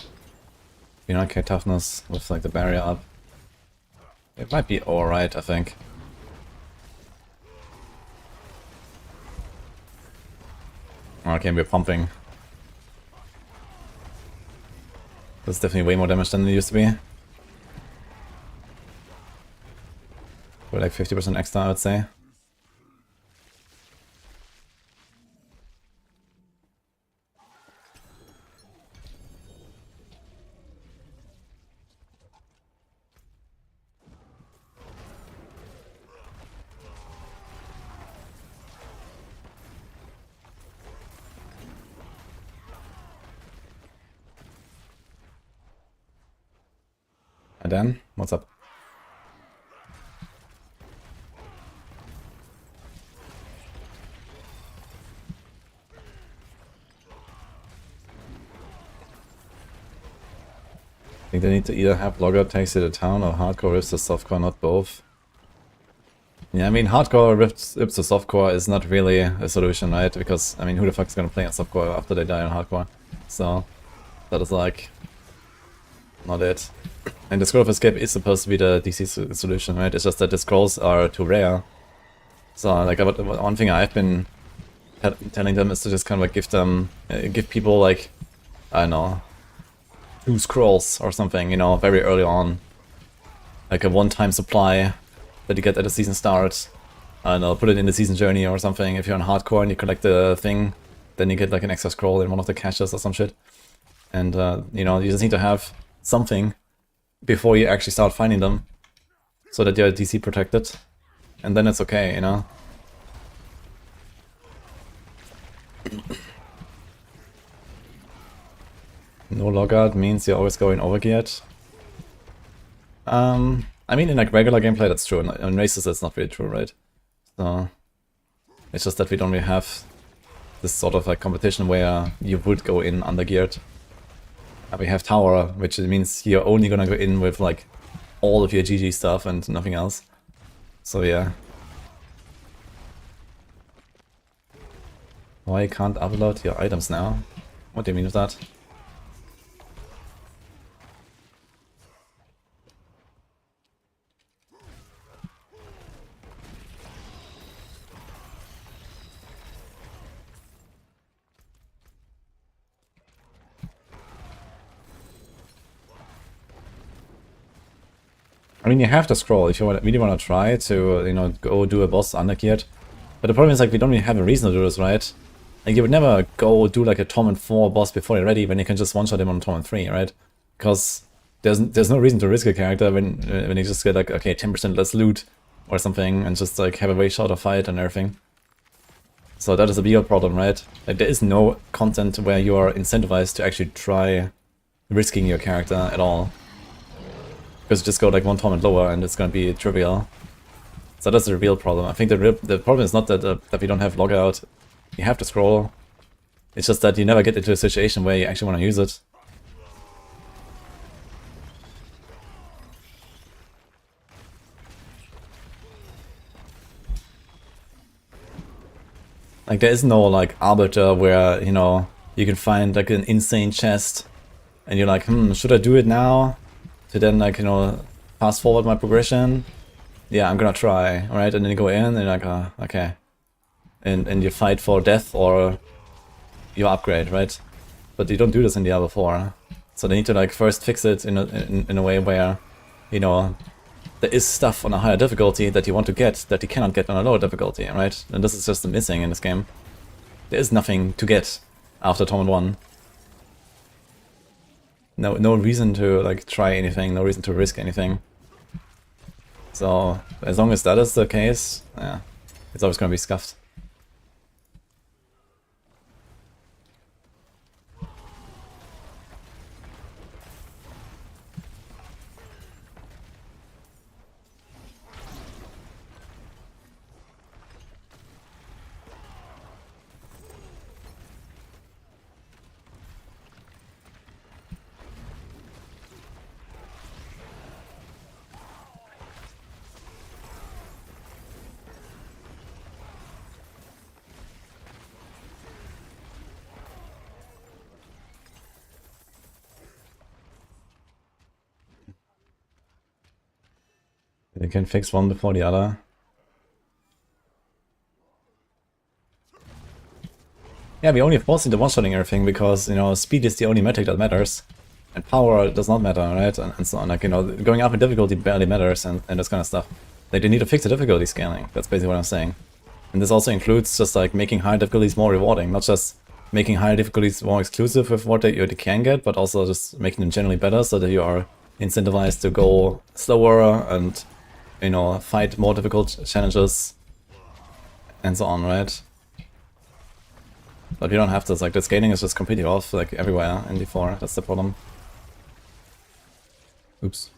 9k toughness with like the barrier up. It might be alright, I think. Okay, we're pumping. That's definitely way more damage than it used to be. We're like 50% extra, I would say. And then, what's up? I think they need to either have Logger takes it to town or Hardcore rips the softcore, not both. Yeah, I mean, Hardcore rips the softcore is not really a solution, right? Because, I mean, who the fuck is gonna play on softcore after they die on Hardcore? So, that is like, not it. And the Scroll of Escape is supposed to be the DC solution, right? It's just that the scrolls are too rare. So, like, one thing I've been telling them is to just kind of like give people like, I don't know, 2 scrolls or something, you know, very early on. Like a one-time supply that you get at the season start. I don't know, put it in the season journey or something. If you're on Hardcore and you collect the thing, then you get like an extra scroll in one of the caches or some shit. And, you know, you just need to have something before you actually start finding them, so that you're DC protected, and then it's okay, you know? No logart means you're always going overgeared. I mean, in like regular gameplay that's true, and in races that's not really true, right? So, it's just that we don't really have this sort of like competition where you would go in undergeared. We have Tower, which means you're only gonna go in with like all of your GG stuff and nothing else. So yeah. Why can't upload your items now? What do you mean with that? I mean, you have to scroll if you really want to try to, you know, go do a boss undergeared. But the problem is, like, we don't really have a reason to do this, right? Like, you would never go do, like, a Torment 4 boss before you're ready when you can just one-shot him on Torment 3, right? Because there's no reason to risk a character when you just get, like, okay, 10% less loot or something and just, like, have a way shorter fight and everything. So that is a bigger problem, right? Like, there is no content where you are incentivized to actually try risking your character at all. Because you just go like one torment lower and it's gonna be trivial. So that's the real problem. I think the problem is not that that we don't have logout. You have to scroll. It's just that you never get into a situation where you actually want to use it. Like, there is no like arbiter where, you know, you can find like an insane chest and you're like, should I do it now? To then, like, you know, fast forward my progression. Yeah, I'm gonna try, alright? And then you go in and you're like, okay. And you fight for death or you upgrade, right? But you don't do this in Diablo 4. So they need to, like, first fix it in a way where, you know, there is stuff on a higher difficulty that you want to get that you cannot get on a lower difficulty, right? And this is just the missing in this game. There is nothing to get after Torment 1. No reason to like try anything, no reason to risk anything. So as long as that is the case, yeah, it's always gonna be scuffed. You can fix one before the other. Yeah, we only forcing the one-shotting everything because, you know, speed is the only metric that matters. And power does not matter, right? And so on, like, you know, going up in difficulty barely matters and this kind of stuff. Like, they need to fix the difficulty scaling. That's basically what I'm saying. And this also includes just, like, making higher difficulties more rewarding. Not just making higher difficulties more exclusive with what you can get, but also just making them generally better so that you are incentivized to go slower and, you know, fight more difficult challenges and so on, right? But you don't have this, like, the scaling is just completely off, like, everywhere in D4, that's the problem. Oops.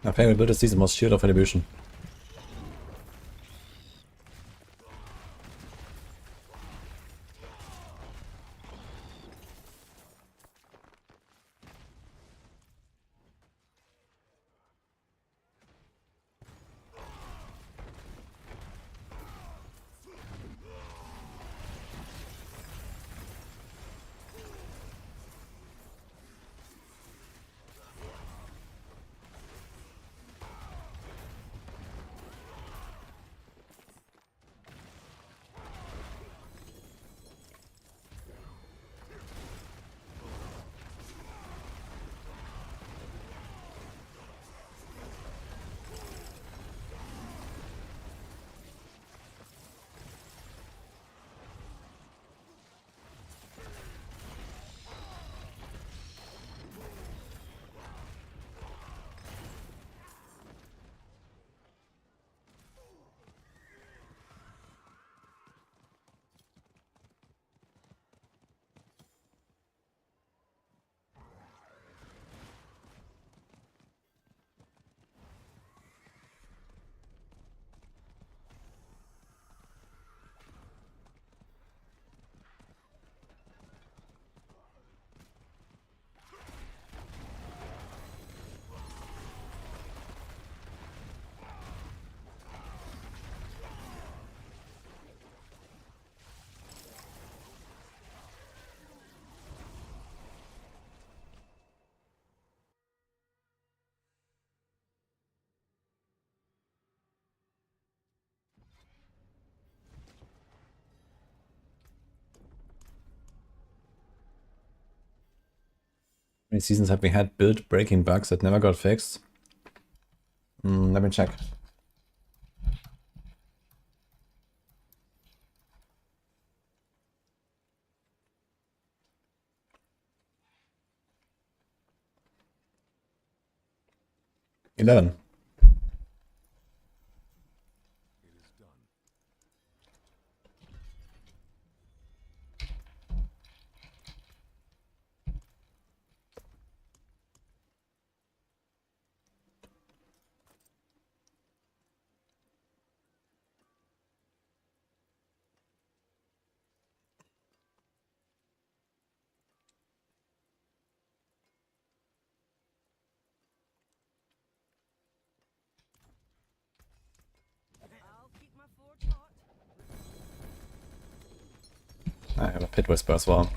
My favorite build this season was Shield of Retribution. How many seasons have we had build breaking bugs that never got fixed? Let me check. $11. I have a Pit Whisper as well.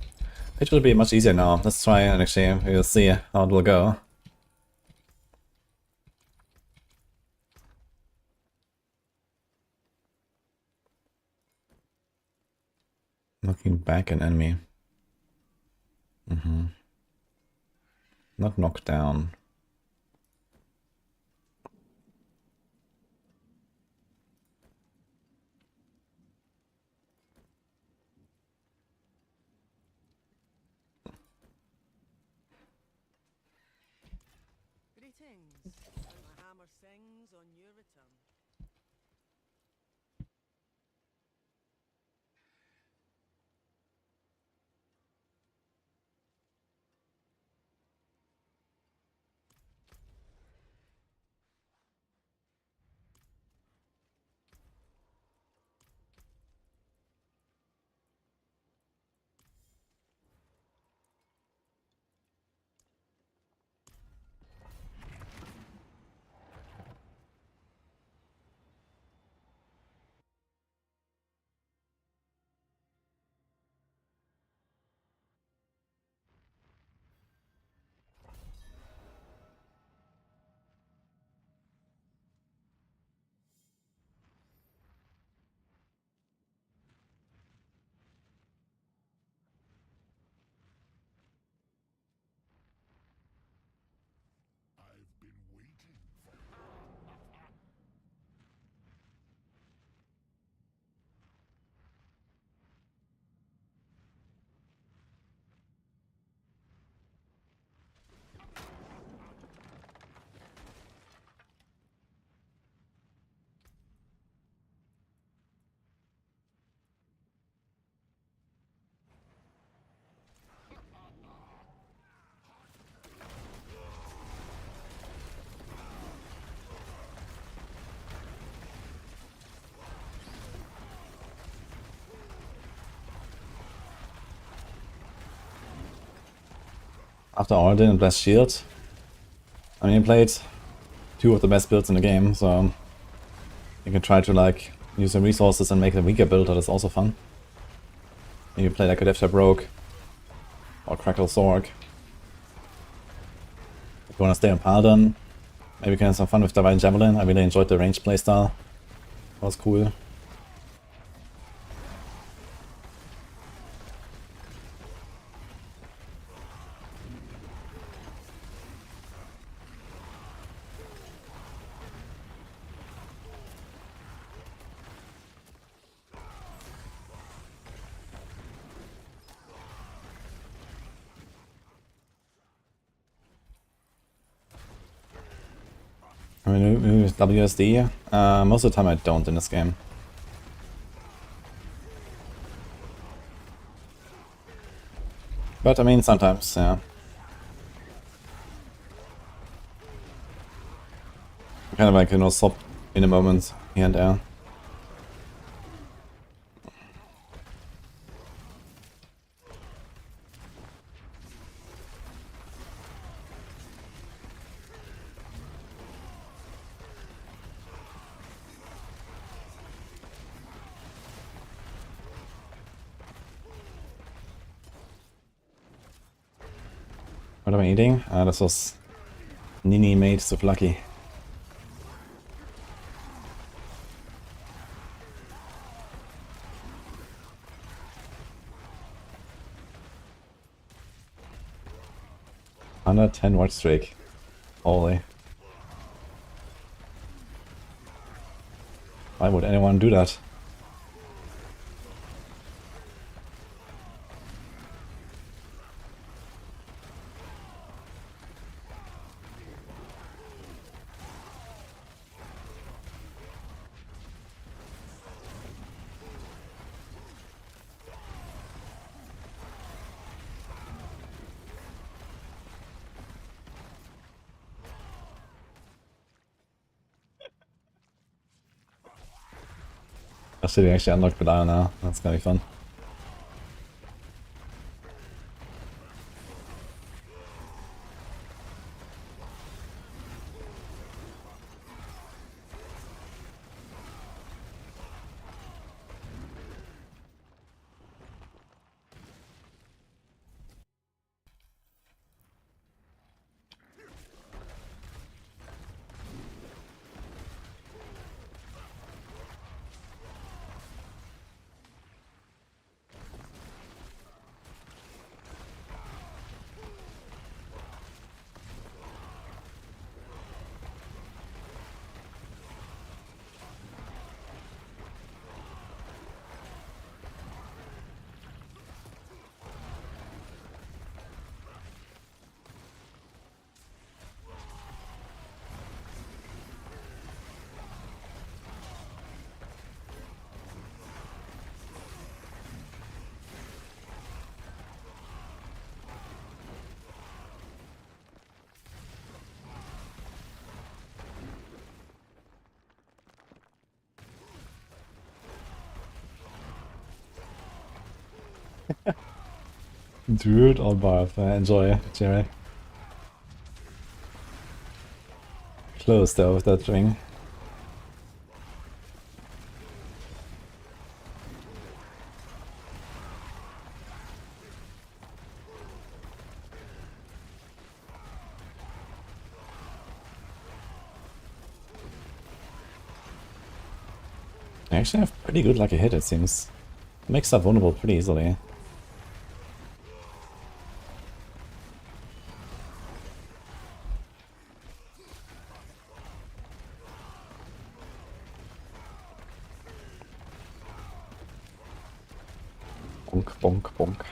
Pit will be much easier now. Let's try and actually we'll see how it will go. Knocking back an enemy. Not knocked down. Greetings. How my hammer sings on your return. After Origin and Blessed Shield. I mean, he played 2 of the best builds in the game, so you can try to like use the resources and make a weaker build. That is also fun. Maybe play like a Death Rogue or Crackle Sorg. If you want to stay on Paladin, maybe you can have some fun with Divine Javelin. I really enjoyed the ranged playstyle. That was cool. I mean, maybe with WSD. Most of the time I don't in this game. But I mean, sometimes, yeah. Kind of like, you know, swap in a moment here and there. What am I eating? This was Nini made souvlaki. Under 10 watch streak. Holy. Why would anyone do that? I should actually unlock Paladin now. That's gonna be fun. Dude or Barb, enjoy, Jerry. Close though with that ring. I actually have pretty good lucky hit, it seems. Makes stuff vulnerable pretty easily. Bonk, bonk, bonk.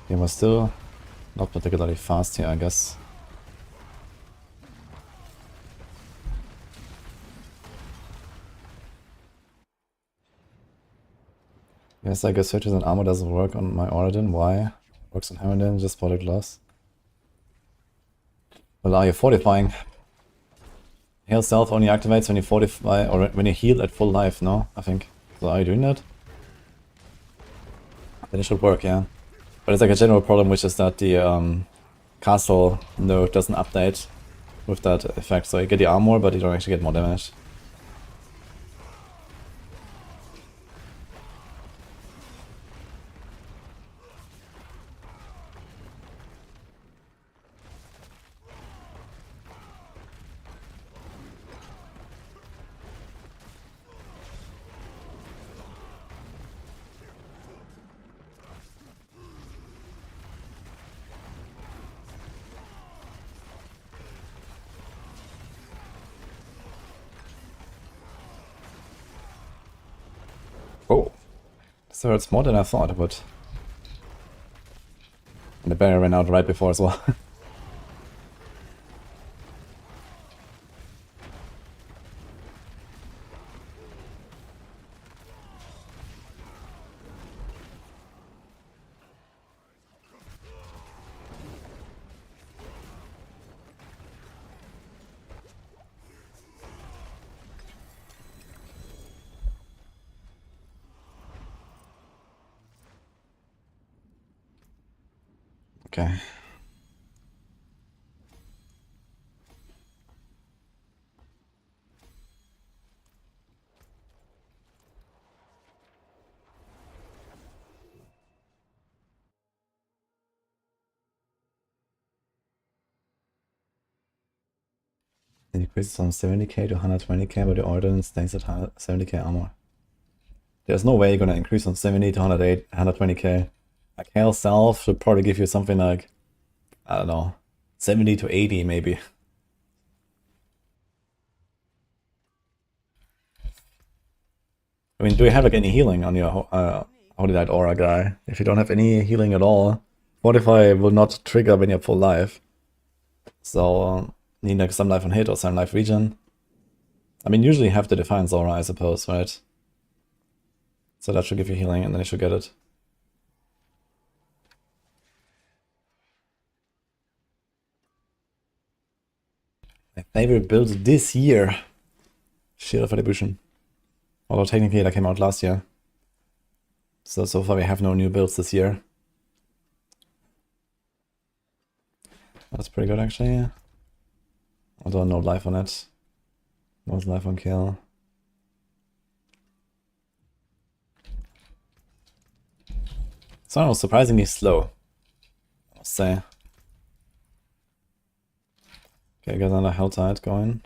He was still not particularly fast here, I guess. Yes, I guess 30% armor doesn't work on my Origin. Why? Works on Hammerden, just for the gloss. Well, are you fortifying? Heal self only activates when you fortify or when you heal at full life, no? I think. So are you doing that? Then it should work, yeah. But it's like a general problem, which is that the castle node doesn't update with that effect. So you get the armor, but you don't actually get more damage. Oh, so it's more than I thought it would. And the barrier ran out right before as well. Okay. It increases from 70k to 120k, but the ordnance stays at 70k armor. There's no way you're gonna increase from 70 to 120k. Like Hail Self should probably give you something like, I don't know, 70 to 80 maybe. I mean, do you have like any healing on your Holy Light Aura guy? If you don't have any healing at all, Fortify will not trigger when you're full life. So, need like some life on hit or some life regen. I mean, usually you have the Defiance Aura, I suppose, right? So that should give you healing and then you should get it. My favorite build this year. Shield of Attribution. Although technically that came out last year. So far we have no new builds this year. That's pretty good actually. Although no life on it. No life on kill. So it was surprisingly slow, I must say. Okay, got another Hell Tide going.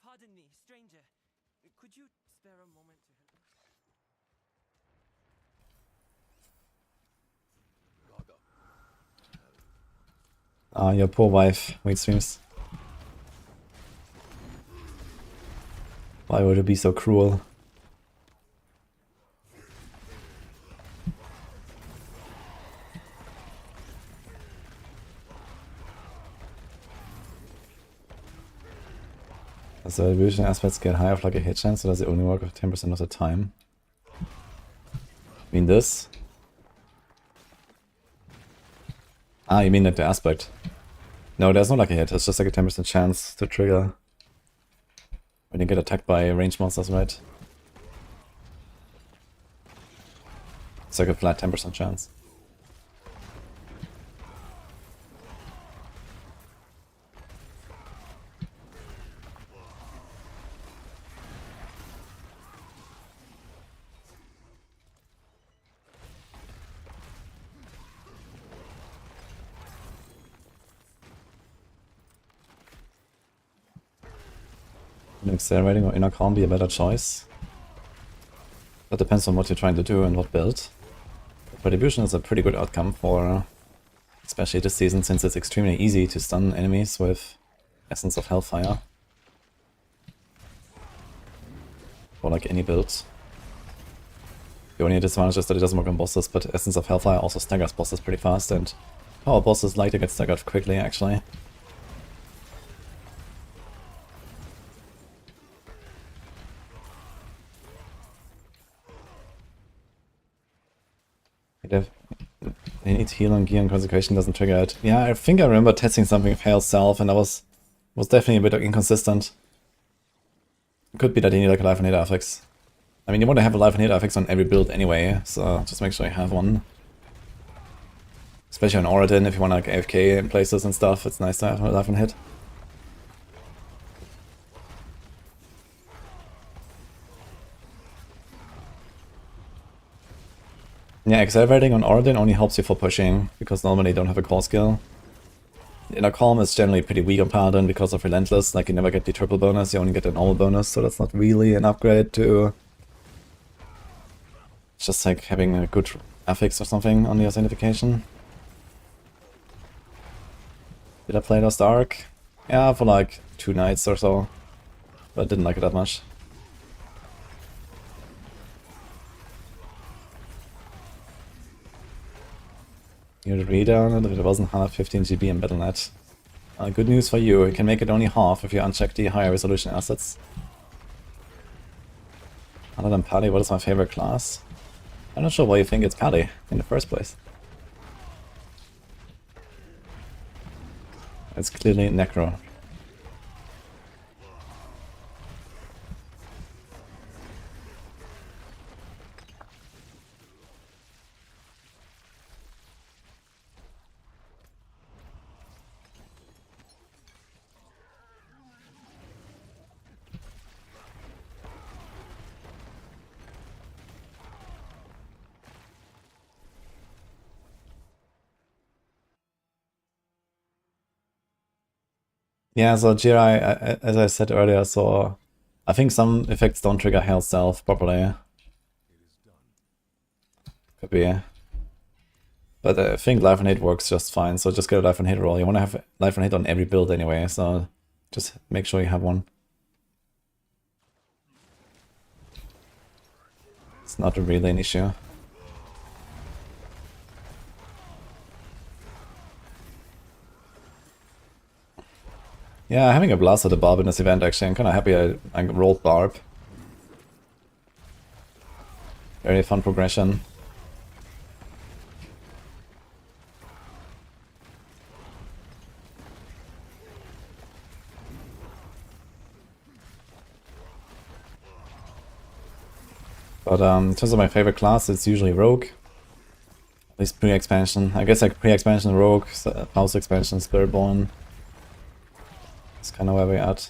Pardon me, stranger. Could you spare a moment to help us? Ah, your poor wife. Wait, streams. Why would it be so cruel? Does the illusion aspects get higher of like a hit chance, or does it only work with 10% of the time? I mean this? Ah, you mean like the aspect? No, there's no like a hit, it's just like a 10% chance to trigger when you get attacked by ranged monsters, right? It's like a flat 10% chance. Accelerating or inner calm be a better choice? That depends on what you're trying to do and what build. Retribution is a pretty good outcome for, especially this season, since it's extremely easy to stun enemies with Essence of Hellfire. Or like any build. The only disadvantage is that it doesn't work on bosses, but Essence of Hellfire also staggers bosses pretty fast, and power bosses like to get staggered quickly, actually. They need heal on gear and consecration doesn't trigger it. Yeah, I think I remember testing something with Hail Self, and I was definitely a bit inconsistent. Could be that you need like a life and hit affix. I mean, you want to have a life and hit affix on every build anyway, so just make sure you have one. Especially on Oradin, if you want like AFK in places and stuff, it's nice to have a life and hit. Yeah, accelerating on Oradin only helps you for pushing, because normally you don't have a core skill. Inner Calm is generally pretty weak on Paladin because of Relentless, like you never get the triple bonus, you only get the normal bonus, so that's not really an upgrade to... It's just like having a good affix or something on the identification. Did I play Lost Ark? Yeah, for like 2 nights or so, but I didn't like it that much. You read down, it wasn't half 15 GB in Battle.net. Good news for you, you can make it only half if you uncheck the higher resolution assets. Other than Pally, what is my favorite class? I'm not sure why you think it's Pally in the first place. It's clearly Necro. Yeah, so Jirai, as I said earlier, so I think some effects don't trigger Hail Self properly. Could be. But I think Life and Hit works just fine, so just get a Life and Hit roll. You want to have Life and Hit on every build anyway, so just make sure you have one. It's not really an issue. Yeah, having a blast at the Barb in this event, actually, I'm kind of happy I rolled Barb. Very fun progression. But in terms of my favorite class, it's usually Rogue. At least pre-expansion. I guess like pre-expansion Rogue, post-expansion Spiritborn. That's kind of where we're at.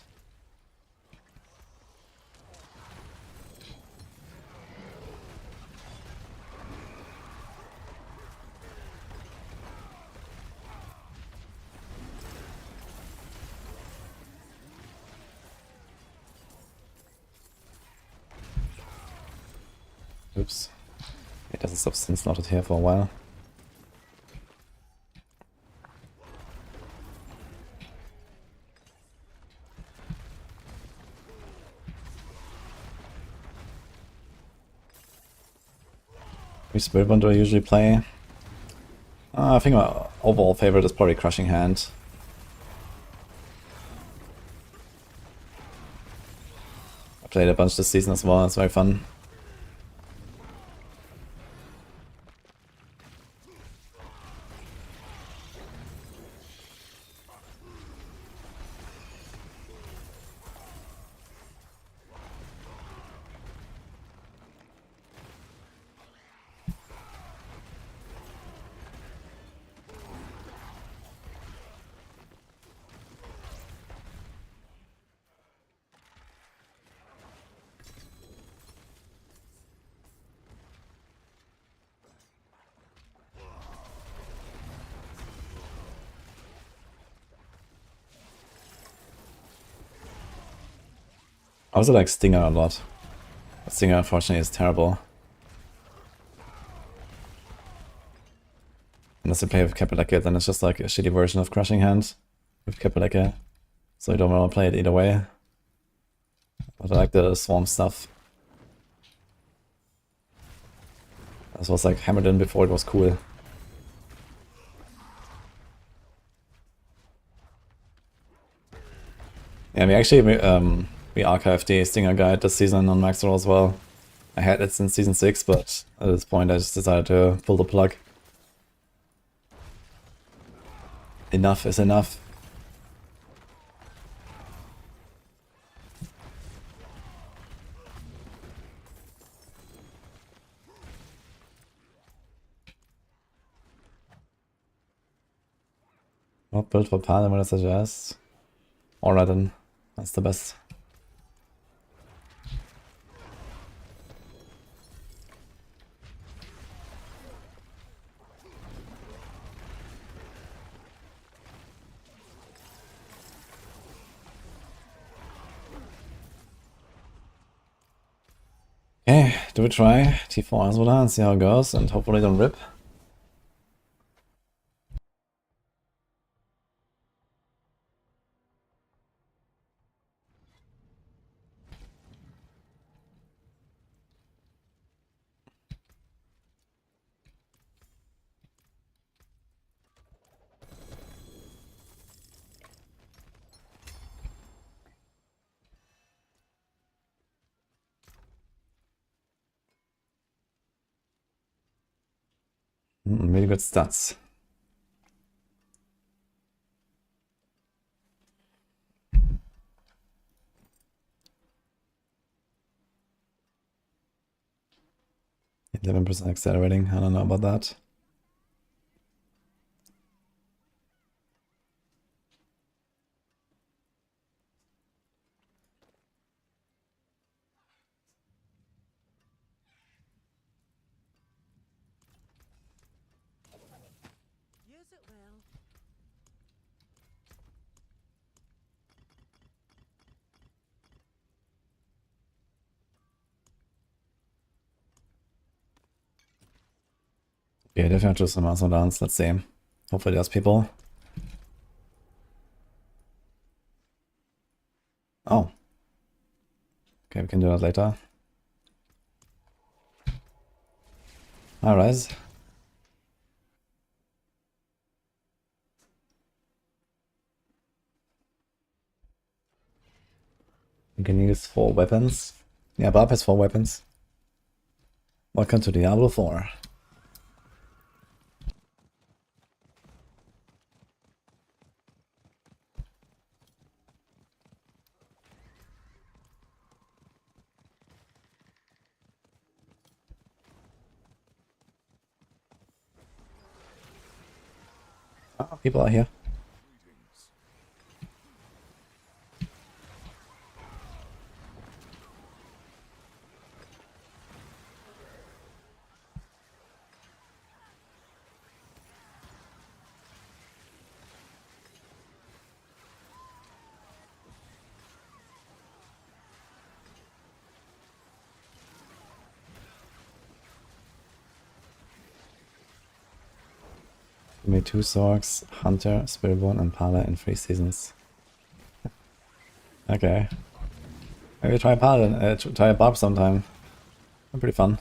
Oops. It doesn't stop since not here for a while. Which Spirit Bond do I usually play? I think my overall favorite is probably Crushing Hand. I played a bunch this season as well, it's very fun. I also like Stinger a lot. Stinger unfortunately is terrible. unless you play with Kapaleka, then it's just like a shitty version of Crushing Hand with Kapaleka. So you don't want to play it either way. But I like the Swarm stuff. This was like hammered in before it was cool. Yeah, we actually we archived the Stinger guide this season on Maxroll as well. I had it since season 6, but at this point I just decided to pull the plug. Enough is enough. What build for Paladin would I suggest? Alright then, that's the best. Okay, do we try T4 Azula and see how it goes and hopefully don't rip? Really good stats. %11% accelerating, I don't know about that. Use it well. Yeah, definitely have to do some muscle dance, let's see. Hopefully there's people. Oh. Okay, we can do that later. Alright. You can use 4 weapons. Yeah, Barb has 4 weapons. Welcome to Diablo 4. Oh, people are here. You made 2 Zorks, Hunter, Spiritborn, and Paladin in 3 seasons. Okay. Maybe try Paladin, try a Barb sometime. They're pretty fun.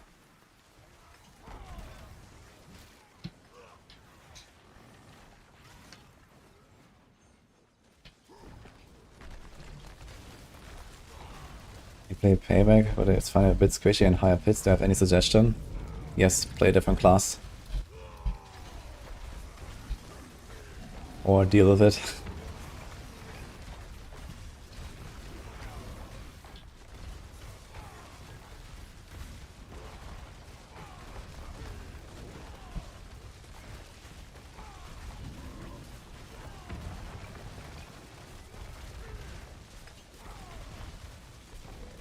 You play Payback, but it's finding a bit squishy and higher pits. Do you have any suggestion? Yes, play a different class. Or deal with it.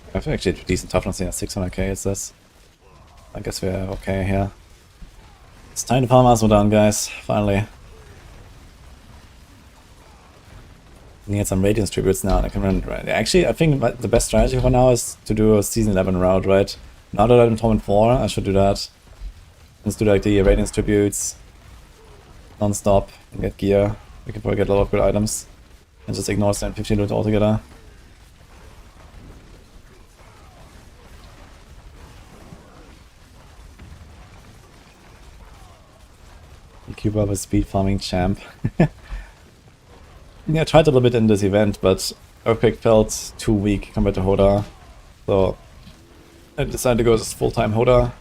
I have actually decent toughness here, 600k is this. I guess we're okay here. It's time to farm Asmo down, guys, finally. We need some Radiance tributes now, and I can run right. Actually, I think the best strategy for now is to do a season 11 route, right? Now that I'm in Torment 4, I should do that. Let's do like the Radiance tributes. non-stop and get gear. We can probably get a lot of good items. And just ignore 750 loot altogether. Cuba was speed farming champ. Yeah, I tried a little bit in this event, but Earthquake felt too weak compared to Hoda. So I decided to go as full-time Hoda.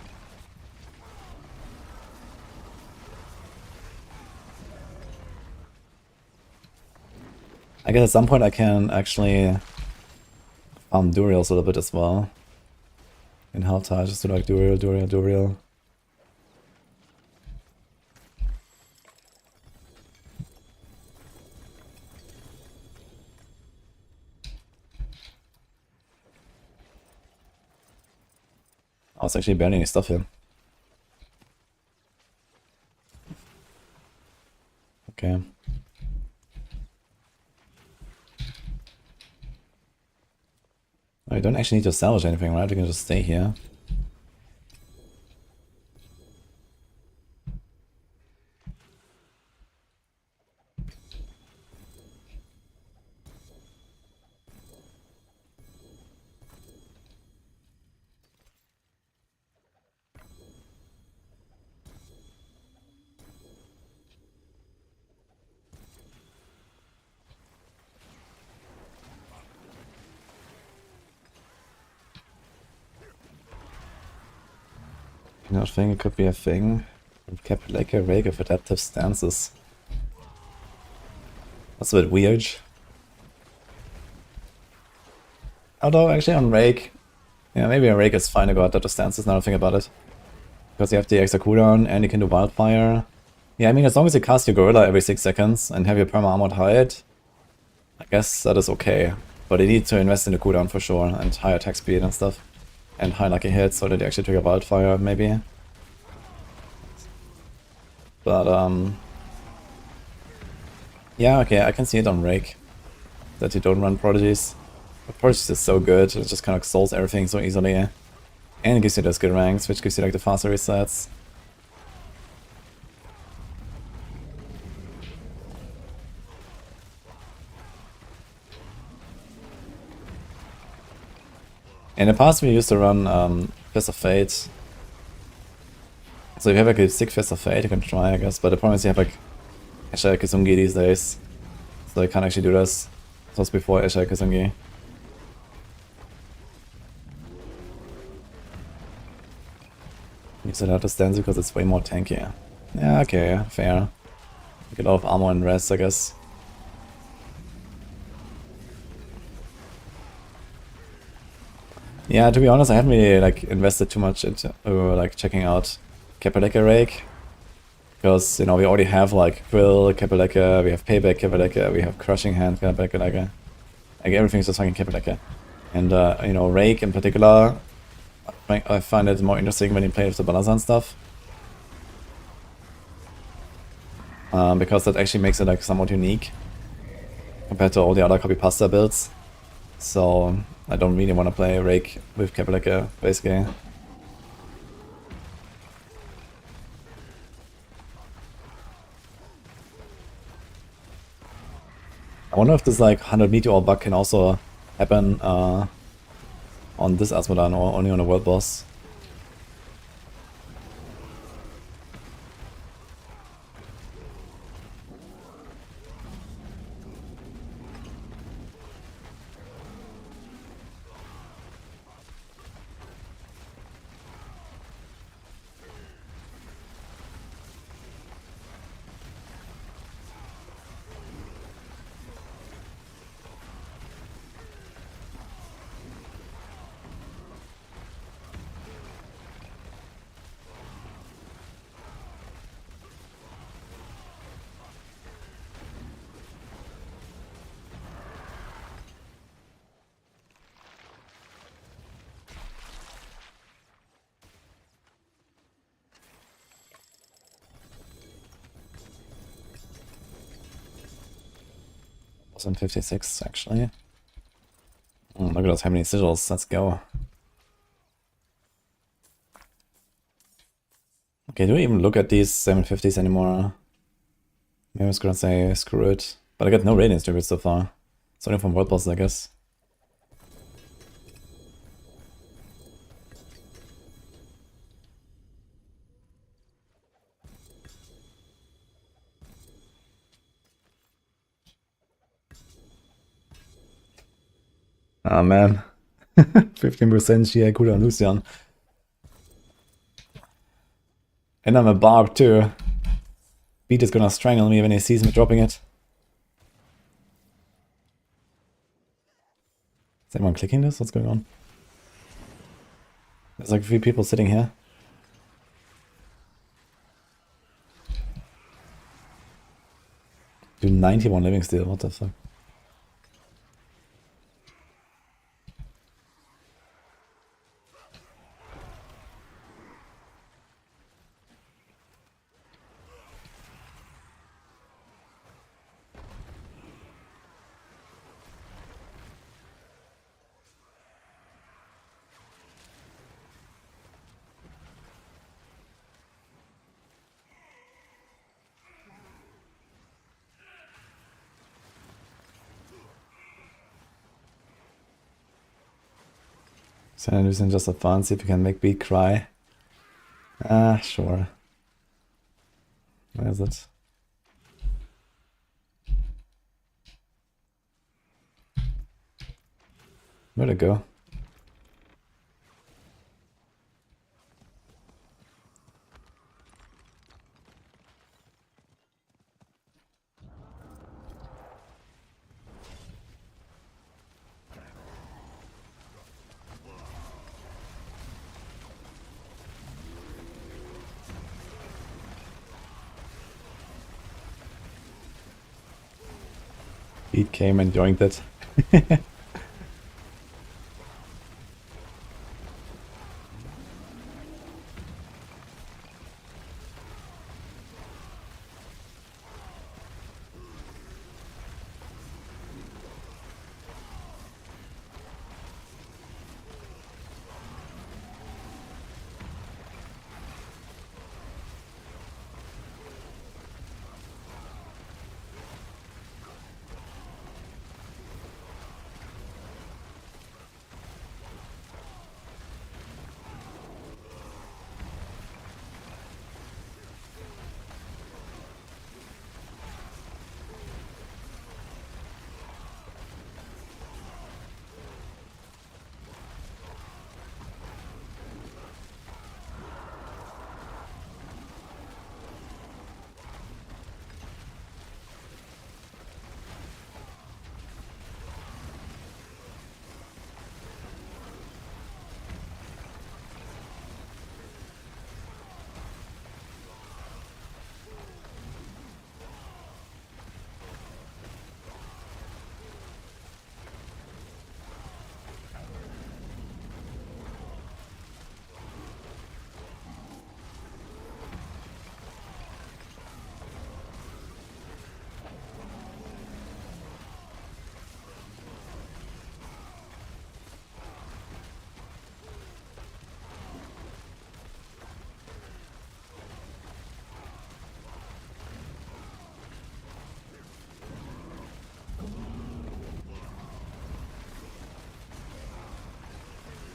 I guess at some point I can actually farm Duriels a little bit as well. In Halta, just do like Duriel. Oh, it's actually barely any stuff here. Okay. Oh, you don't actually need to salvage anything, right? You can just stay here. I think it could be a thing. Kept like a rake of adaptive stances. That's a bit weird. Although actually on rake, yeah, maybe a rake is fine to go adaptive stances now I think about it. Because you have the extra cooldown and you can do wildfire. Yeah, I mean as long as you cast your gorilla every 6 seconds and have your perma armored hide, I guess that is okay. But you need to invest in the cooldown for sure and high attack speed and stuff. And high lucky hits so that you actually trigger wildfire maybe. But yeah, okay, I can see it on Rake. That you don't run Prodigies. But Prodigies is so good, it just kind of solves everything so easily. And it gives you those good ranks, which gives you like the faster resets. In the past we used to run Fist of Fate. So if you have like a sick Fist of Fate, you can try I guess, but the problem is you have like Esha Kizungi these days. So I can't actually do this. This was before Esha Kizungi. Use it out to stand because it's way more tanky. Yeah, okay, fair. Get a lot of armor and rest, I guess. Yeah, to be honest, I haven't really like invested too much into like checking out Kapaleka Rake. Because, you know, we already have like Quill, Kapaleka, we have Payback Kapaleka, we have Crushing Hand Kapaleka. Like everything's just fucking Kapaleka. And, you know, Rake in particular, I find it more interesting when you play with the Balazan stuff. Because that actually makes it like somewhat unique compared to all the other copy pasta builds. So I don't really want to play Rake with Kapaleka, basically. I wonder if this like 100 meteor bug can also happen on this Asmodan or only on a world boss. And 56 actually. Look at those, how many sigils, let's go. Okay, do we even look at these 750s anymore? Maybe I was gonna say screw it. But I got no radiance tributes so far. It's only from world bosses, I guess. Ah man. 15% GA cooldown Lucian. And I'm a Barb too. Beat is gonna strangle me when he sees me dropping it. Is anyone clicking this? What's going on? There's like a few people sitting here. Do 91 living still, what the fuck? So I'm using just a fun, see if we can make Beat cry. Ah, sure. Where is it? Where'd it go? Beat came and joined it.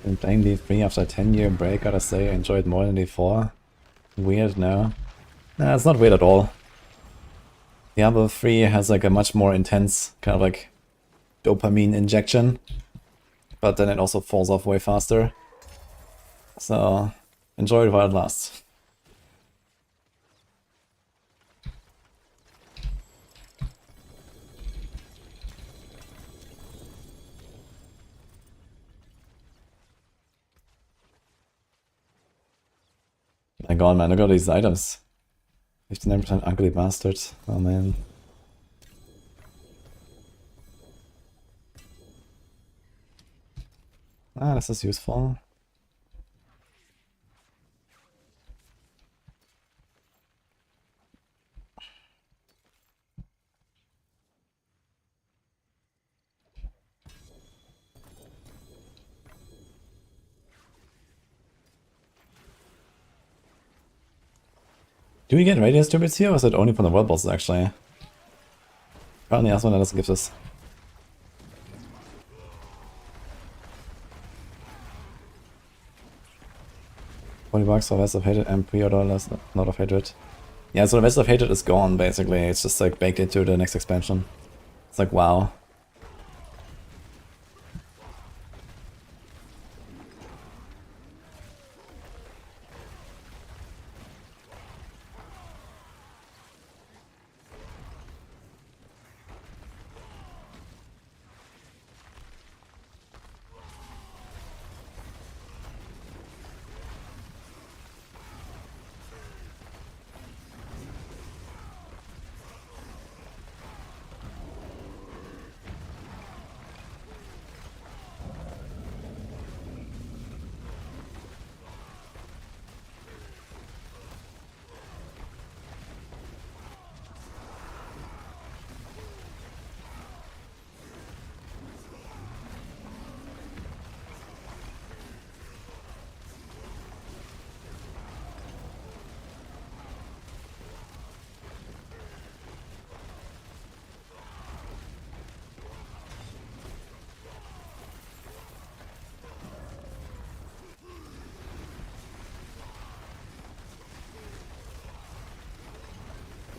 Been playing D3 after a 10-year break, gotta say, I enjoyed more than D4. Weird, no? Nah, it's not weird at all. Diablo 3 has like a much more intense kind of like dopamine injection, but then it also falls off way faster. So, enjoy it while it lasts. My god, man, look at these items. 59% ugly bastards. Oh man. Ah, this is useful. Do we get radius tributes here, or is it only from the world bosses actually? Apparently Asmodee doesn't give this. $40 for West of Hatred and pre-order less not of Hatred. Yeah, so the West of Hatred is gone basically. It's just like baked into the next expansion. It's like wow.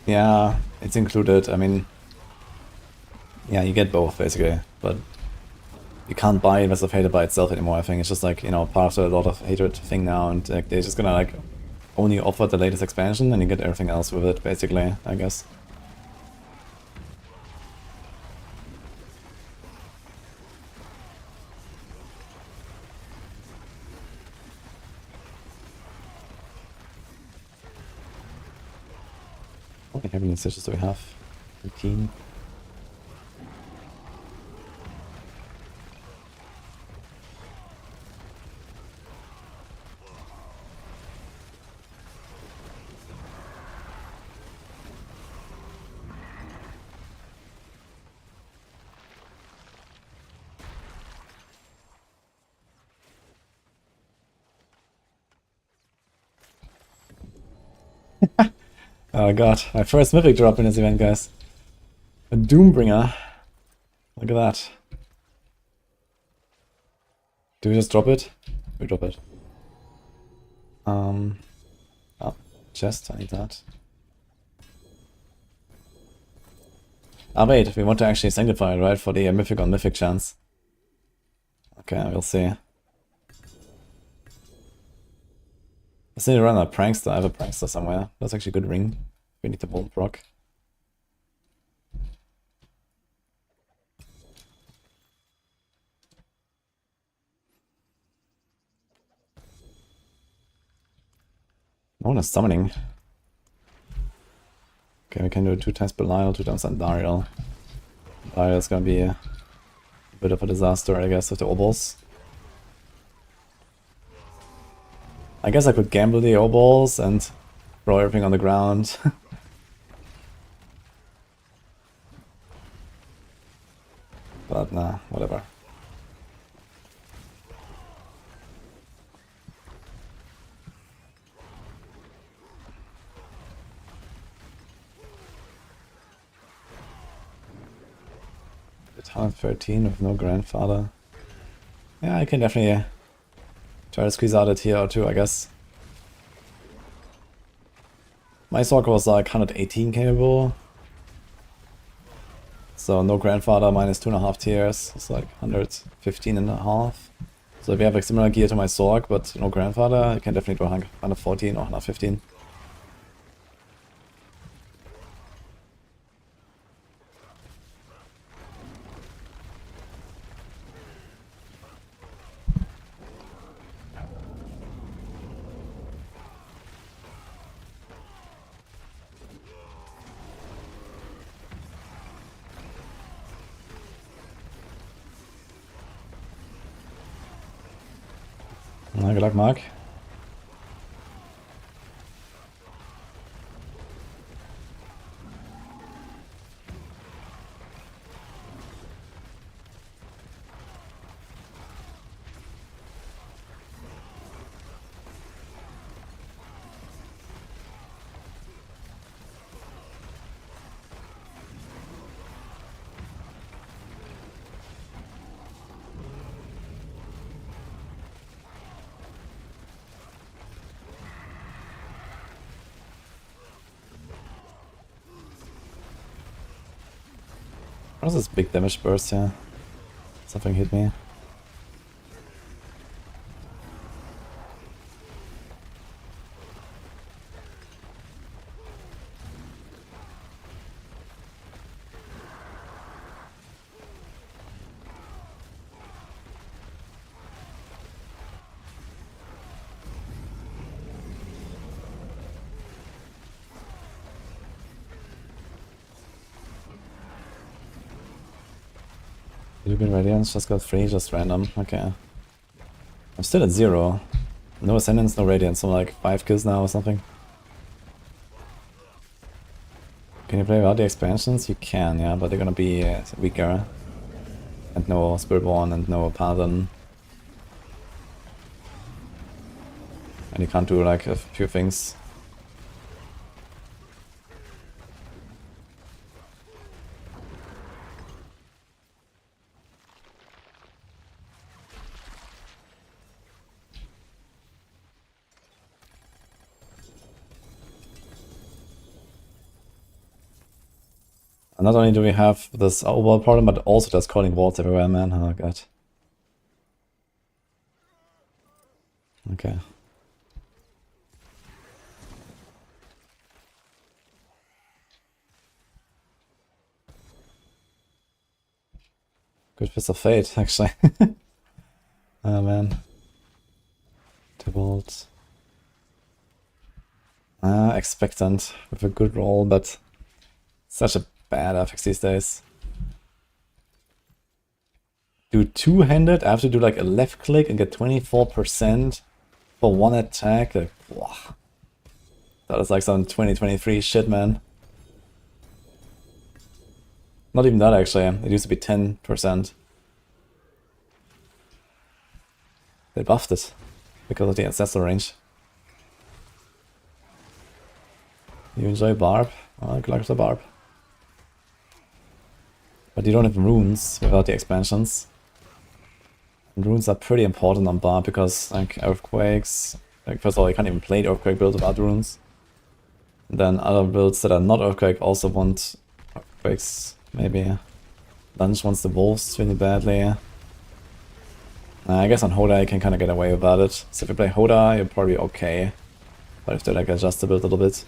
Yeah, it's included. I mean, yeah, you get both basically, but you can't buy West of Hatred by itself anymore. I think it's just like, you know, part of the Lord of Hatred thing now, and like, they're just gonna like only offer the latest expansion, and you get everything else with it, basically, I guess. How many decisions do we have? 13. Oh god, my first mythic drop in this event, guys. A Doombringer. Look at that. Do we just drop it? We drop it. Oh, chest, I need that. Ah wait, we want to actually sanctify it, right? For the mythic on mythic chance. Okay, we'll see. I still need to run a prankster. I have a prankster somewhere. That's actually a good ring. We need the bolt proc. No one is summoning. Okay, we can do 2 times Belial, 2 times Andariel. Andariel's gonna be a bit of a disaster, I guess, with the Obols. I guess I could gamble the Obols and throw everything on the ground. But nah, whatever. The town 13 with no grandfather. Yeah, I can definitely try to squeeze out a tier or 2, I guess. My Sork was like 118 capable. So no grandfather minus 2.5 tiers. It's like 115.5. So if you have like similar gear to my Sork, but no grandfather, you can definitely do 114 or 115. Good luck, Mark. What was this big damage burst here? Something hit me. Illusion Radiance just got 3, just random. Okay. I'm still at 0. No Ascendance, no Radiance, so like 5 kills now or something. Can you play without the expansions? You can, yeah, but they're gonna be weaker. And no Spiritborn and no Paladin. And you can't do like a few things. And not only do we have this overall problem, but also there's calling walls everywhere, man. Oh god. Okay. Good Fist of Fate, actually. Oh man. Tybalt. Expectant with a good roll, but such a bad affix these days. Do two-handed, I have to do like a left click and get 24% for one attack. Like, wow. That is like some 2023 shit, man. Not even that actually, it used to be 10%. They buffed it because of the ancestral range. You enjoy Barb? Oh, good luck with the Barb. But you don't have runes without the expansions. And runes are pretty important on Barb because like earthquakes, like first of all you can't even play the earthquake build without runes. And then other builds that are not earthquake also want earthquakes, maybe. Lunge wants the wolves really badly. I guess on Hoda you can kind of get away without it. So if you play Hoda, you're probably okay. But if they like adjust the build a little bit.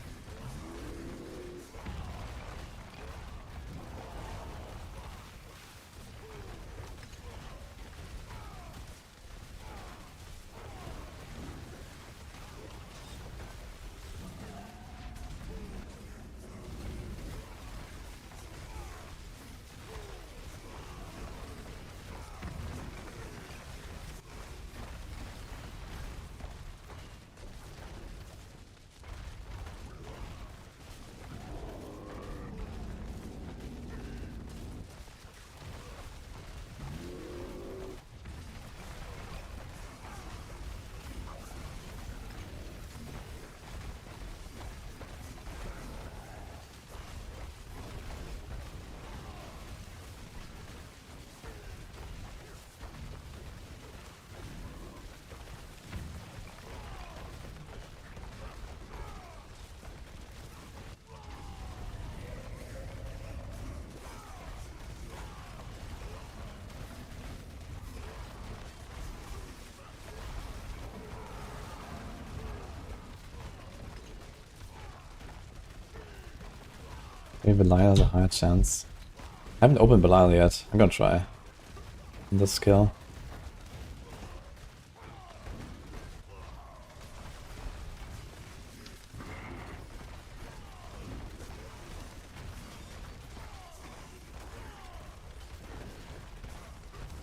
Maybe Belial has a higher chance. I haven't opened Belial yet. I'm gonna try. This skill.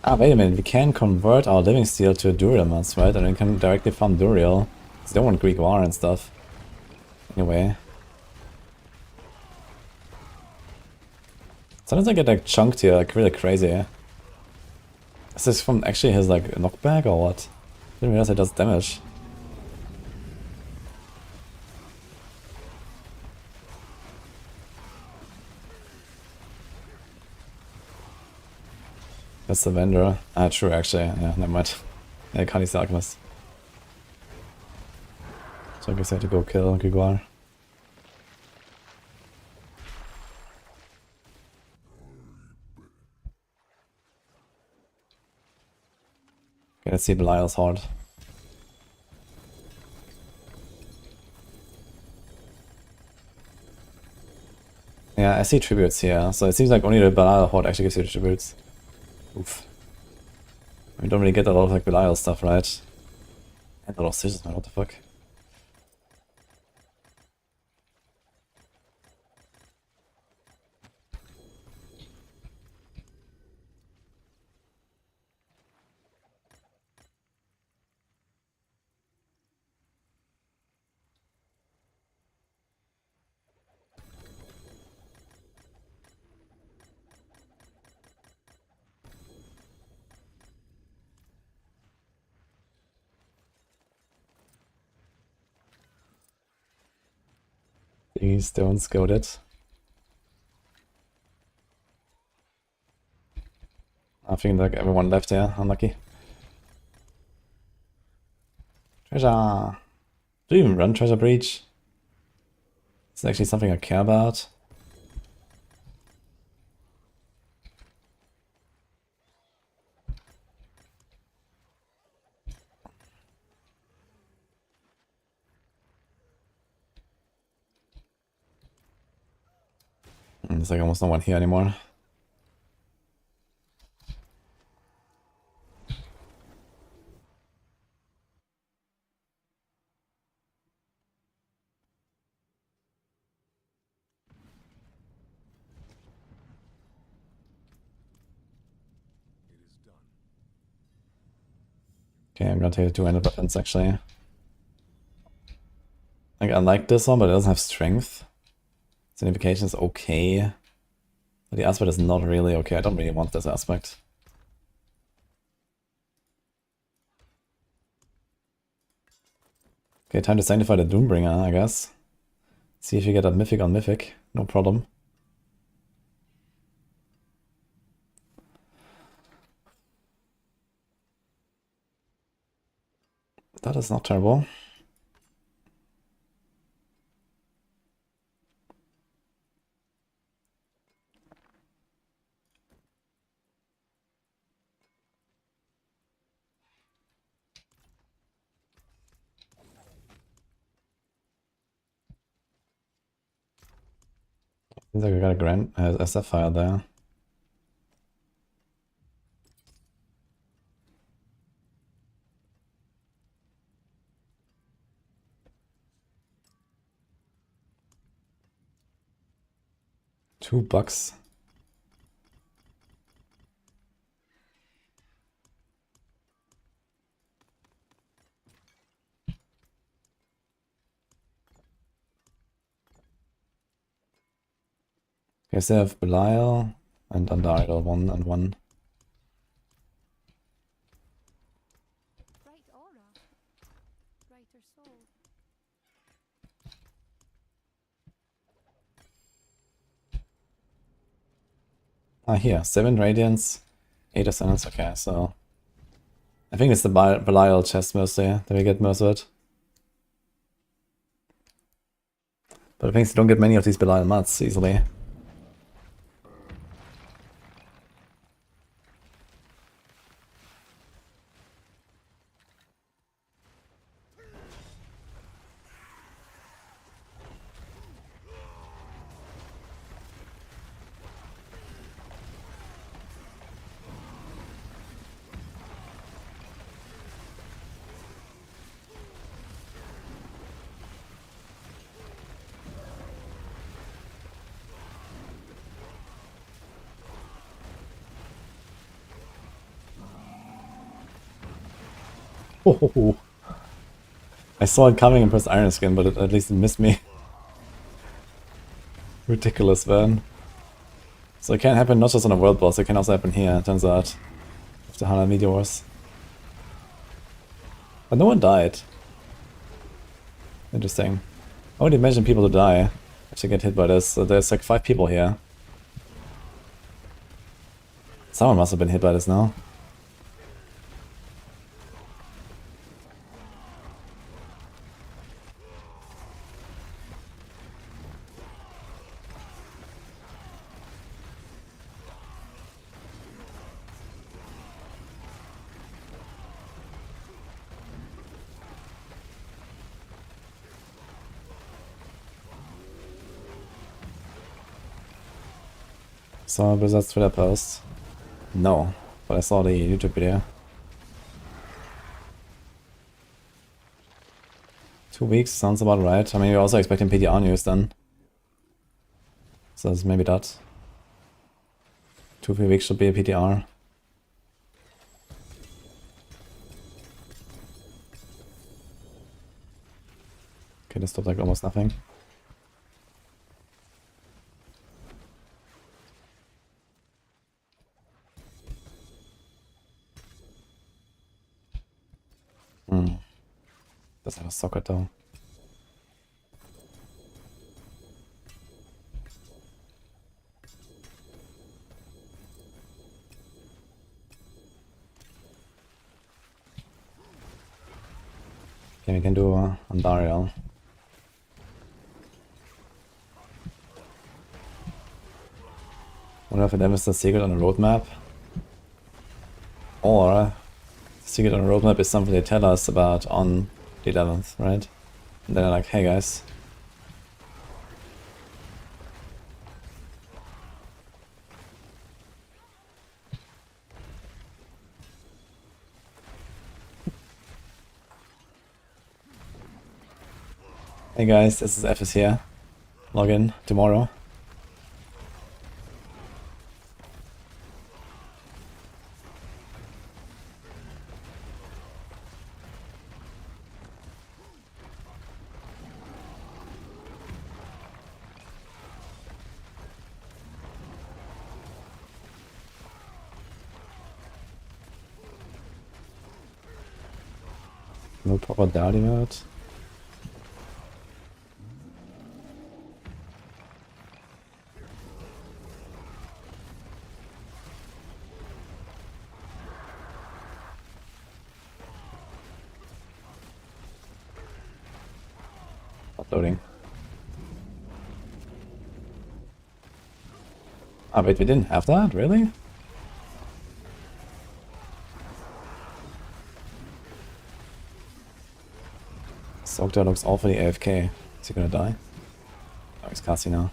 Ah, wait a minute. We can convert our Living Steel to a Durielmas, right? And we can directly farm Duriel. Because they don't want Greek War and stuff. Anyway. Sometimes I get like chunked here, like really crazy. Is this from actually his like knockback or what? Didn't realize it does damage. That's the vendor. Ah, true actually. Yeah, never mind. Yeah, can't use the Alchemist. So I guess I have to go kill Giguar. Okay, let's see Belial's Horde. Yeah, I see tributes here, so it seems like only the Belial Horde actually gives you the tributes. Oof. We don't really get a lot of like Belial stuff, right? And a lot of scissors, man, what the fuck? Please don't scold it. I think like everyone left here, unlucky. Treasure! Do you even run Treasure Breach? It's actually something I care about. There's like almost no one here anymore. Okay, I'm gonna take the 200 weapons actually. Like, I like this one, but it doesn't have strength. Signification is okay. But the aspect is not really okay. I don't really want this aspect. Okay, time to sanctify the Doombringer, I guess. See if you get a mythic on mythic. No problem. That is not terrible. Seems like we got a grand SF file there. $2. Okay, so I have Belial and Under-Idol, 1 and 1. Bright aura. Brighter soul. Ah, here, 7 Radiance, 8 Ascendants, okay, so... I think it's the Belial chest mostly that we get most of it. But I think you don't get many of these Belial mats easily. Oh, I saw it coming and pressed Iron Skin, but at least it missed me. Ridiculous, man. So it can happen not just on a world boss, it can also happen here, it turns out. With the 100 meteors. But no one died. Interesting. I would imagine people to die if they get hit by this. So there's like 5 people here. Someone must have been hit by this now. Saw Blizzard's Twitter post. No, but I saw the YouTube video. 2 weeks sounds about right. I mean, we're also expecting PTR news then. So it's maybe that. 2-3 weeks should be a PTR. Okay, this looks like almost nothing. Doesn't have a socket though. Okay, we can do on Dariel. Wonder if it ever the secret on the roadmap. Or the secret on the roadmap is something they tell us about on the 11th, right? And then they're like, hey guys. Hey guys, this is FS here. Log in tomorrow. No proper Dali mode. Loading. Ah, wait, we didn't have that? Really? Sogda looks awfully AFK. Is he gonna die? Oh, he's Cassie now.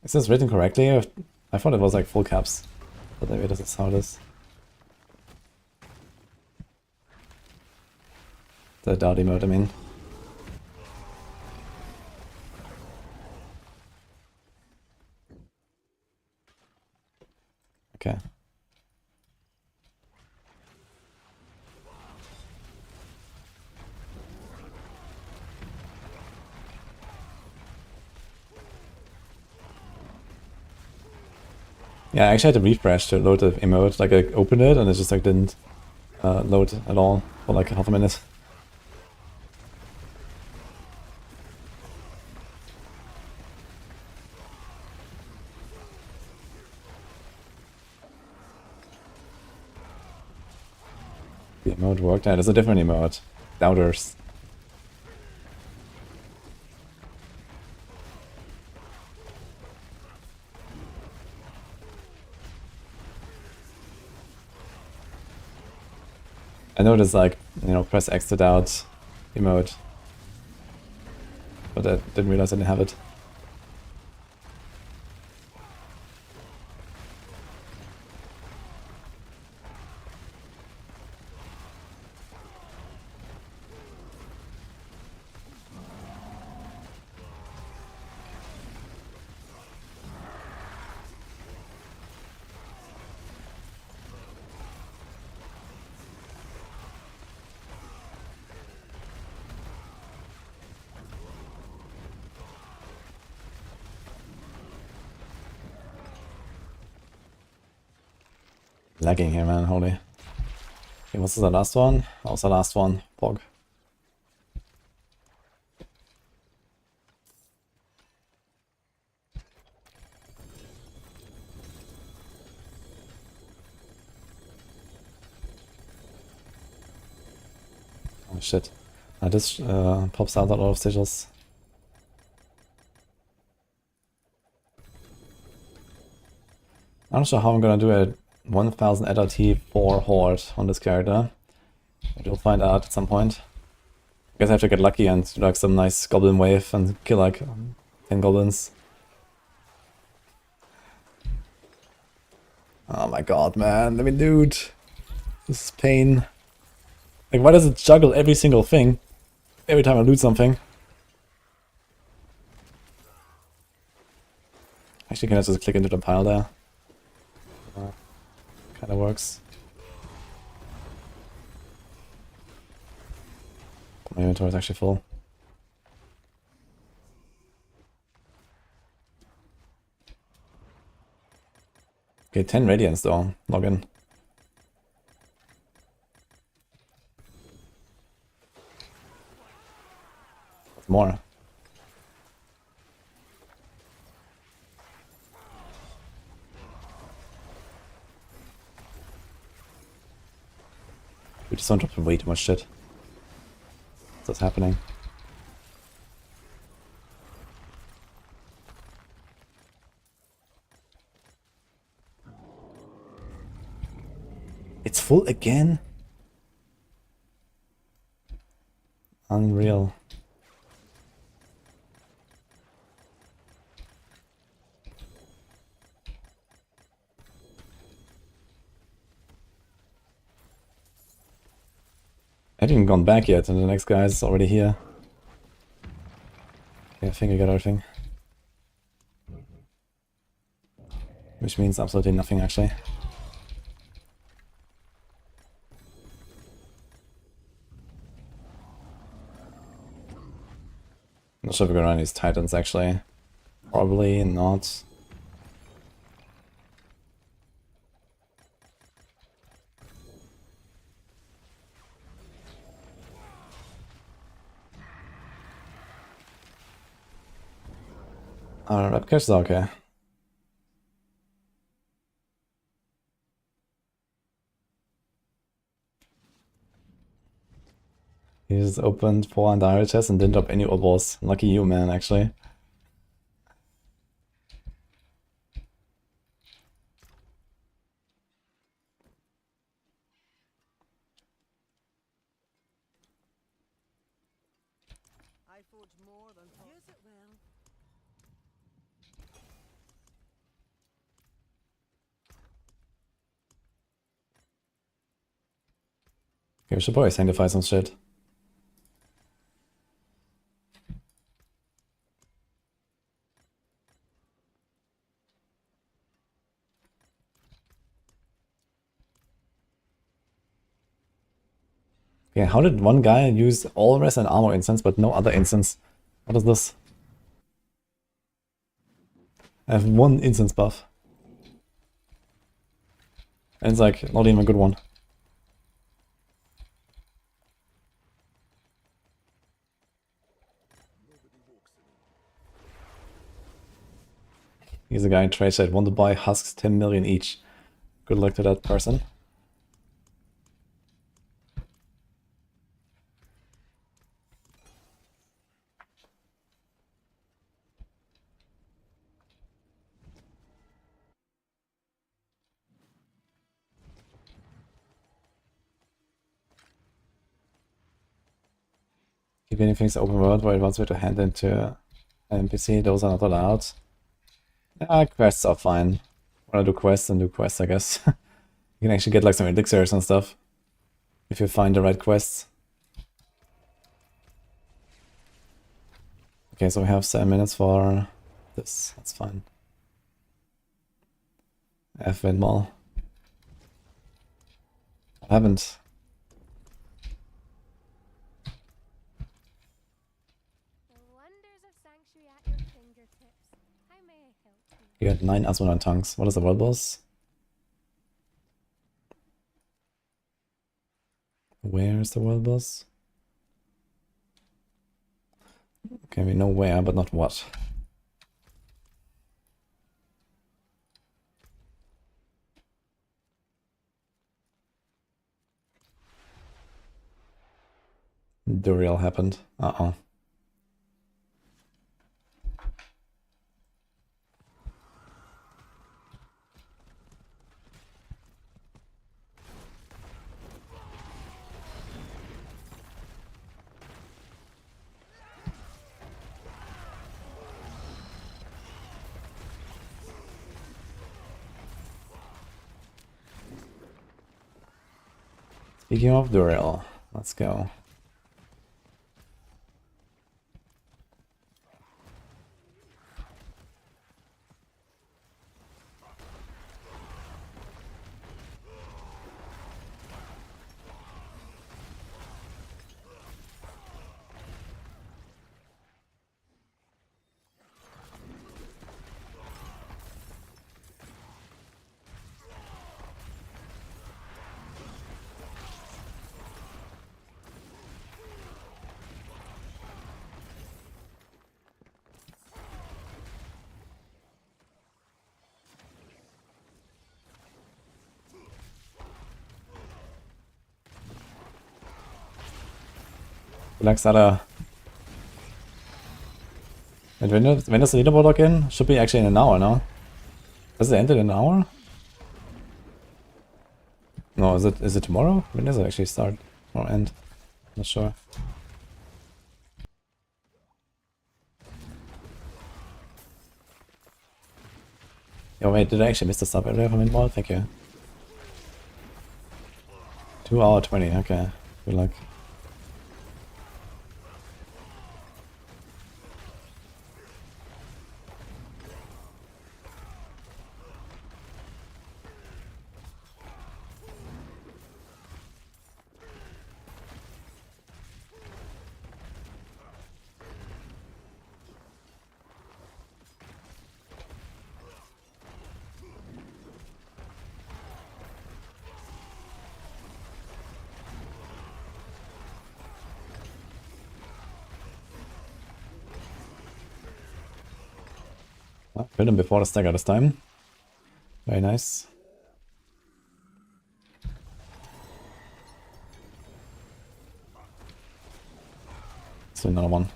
Is this written correctly? I thought it was like full caps. But maybe this is how it is. The Dowdy mode, I mean. Okay. Yeah, I actually had to refresh to load the emote. Like, I opened it and it just like didn't load at all for like half a minute. The emote worked. Yeah, there's a different emote. Doubters. I know there's like, you know, press X to doubt emote. But I didn't realize I didn't have it. Lagging here, man, holy. Okay, what's the last one? That was the last one. Pog. Oh shit. This pops out a lot of sigils. I'm not sure how I'm gonna do it. 1000 LRT for Horde on this character. But you'll find out at some point. guess I have to get lucky and do like some nice goblin wave and kill like 10 goblins. Oh my god, man. I mean, dude. This is pain. Like, why does it juggle every single thing? Every time I loot something. Actually, can I just click into the pile there? Kinda works. My inventory is actually full. Okay, 10 radiance though. Login. More. We just don't drop way too much shit. What's happening? It's full again? Unreal. I haven't even gone back yet, and the next guy is already here. Okay, I think I got everything. Which means absolutely nothing, actually. Not sure if we're gonna run these titans, actually. Probably not. Red cache is okay. He just opened 4 undirect chests and didn't drop any orbos. Lucky you, man, actually. I forge more than use it well. Okay, we should probably sanctify some shit. Okay, how did one guy use all rest and armor instance but no other instance? What is this? I have one instance buff. And it's like not even a good one. He's a guy in trade chat, want to buy husks 10 million each. Good luck to that person. Keep anything open world where it wants me to hand into an NPC, those are not allowed. Quests are fine. Wanna do quests and do quests, I guess. You can actually get like some elixirs and stuff. If you find the right quests. Okay, so we have 7 minutes for this. That's fine. F windmill. I haven't. The wonders of Sanctuary at your fingertips. How may I help you? You got 9 Asmonite tongues. What is the world boss? Where is the world boss? Okay, we know where, but not what. Duriel happened. Uh-oh. Speaking of Duriel, let's go. Relax, Alter. And when does the leaderboard log in? Should be actually in an hour, no? Does it end in an hour? No, is it tomorrow? When does it actually start or end? Not sure. Oh wait, did I actually miss the sub area from Inball? Thank you. 2 hour 20, okay. Good luck. Well, killed him before the stagger this time. Very nice. So another one.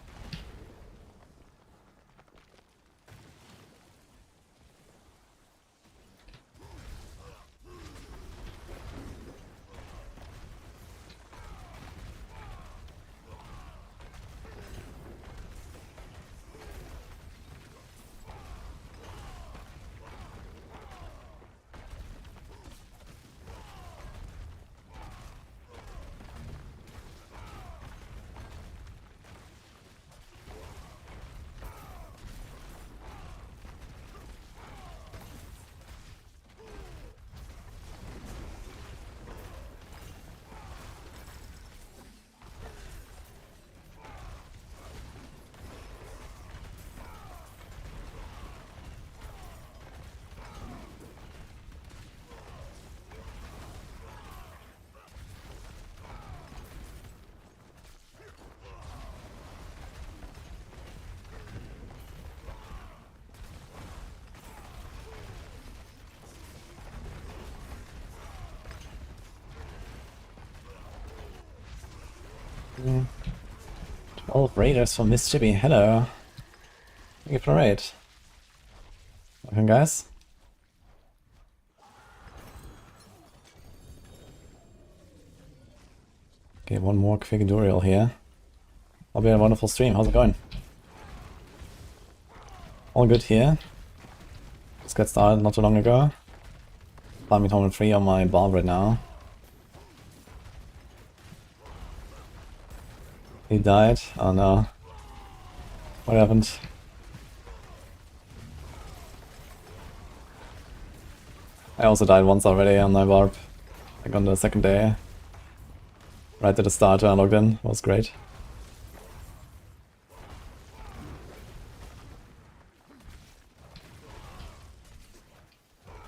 Mm. 12 Raiders for Miss Chippy, hello. Thank you for the raid. Welcome guys. Okay, one more quick tutorial here. I'll be a wonderful stream, how's it going? All good here. Just got started not too long ago. Farming Tournament 3 on my Barb right now. He died? Oh no. What happened? I also died once already on my Barb. Like on the second day. Right at the start when I logged in. It was great.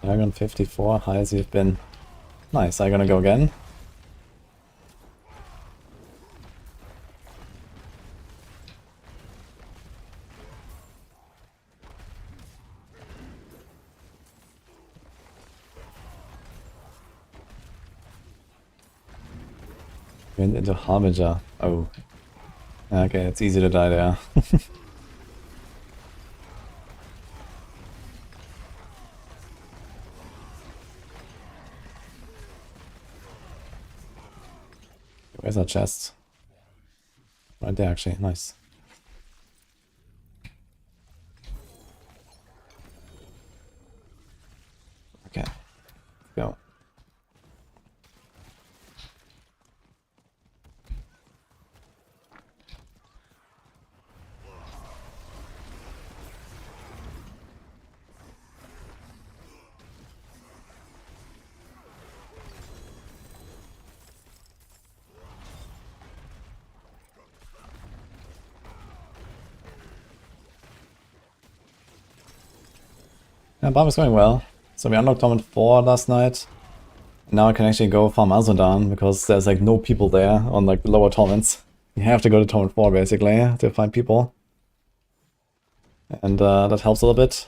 Dragon 54, high as you've been. Nice, are you gonna go again? Went into Harbinger. Oh. Okay, it's easy to die there. Where's our chest? Right there actually, nice. Okay, go. Yeah, Barb is going well. So we unlocked Torment 4 last night. Now I can actually go farm Azodan because there's like no people there on like the lower torments. You have to go to Torment 4 basically to find people. And that helps a little bit.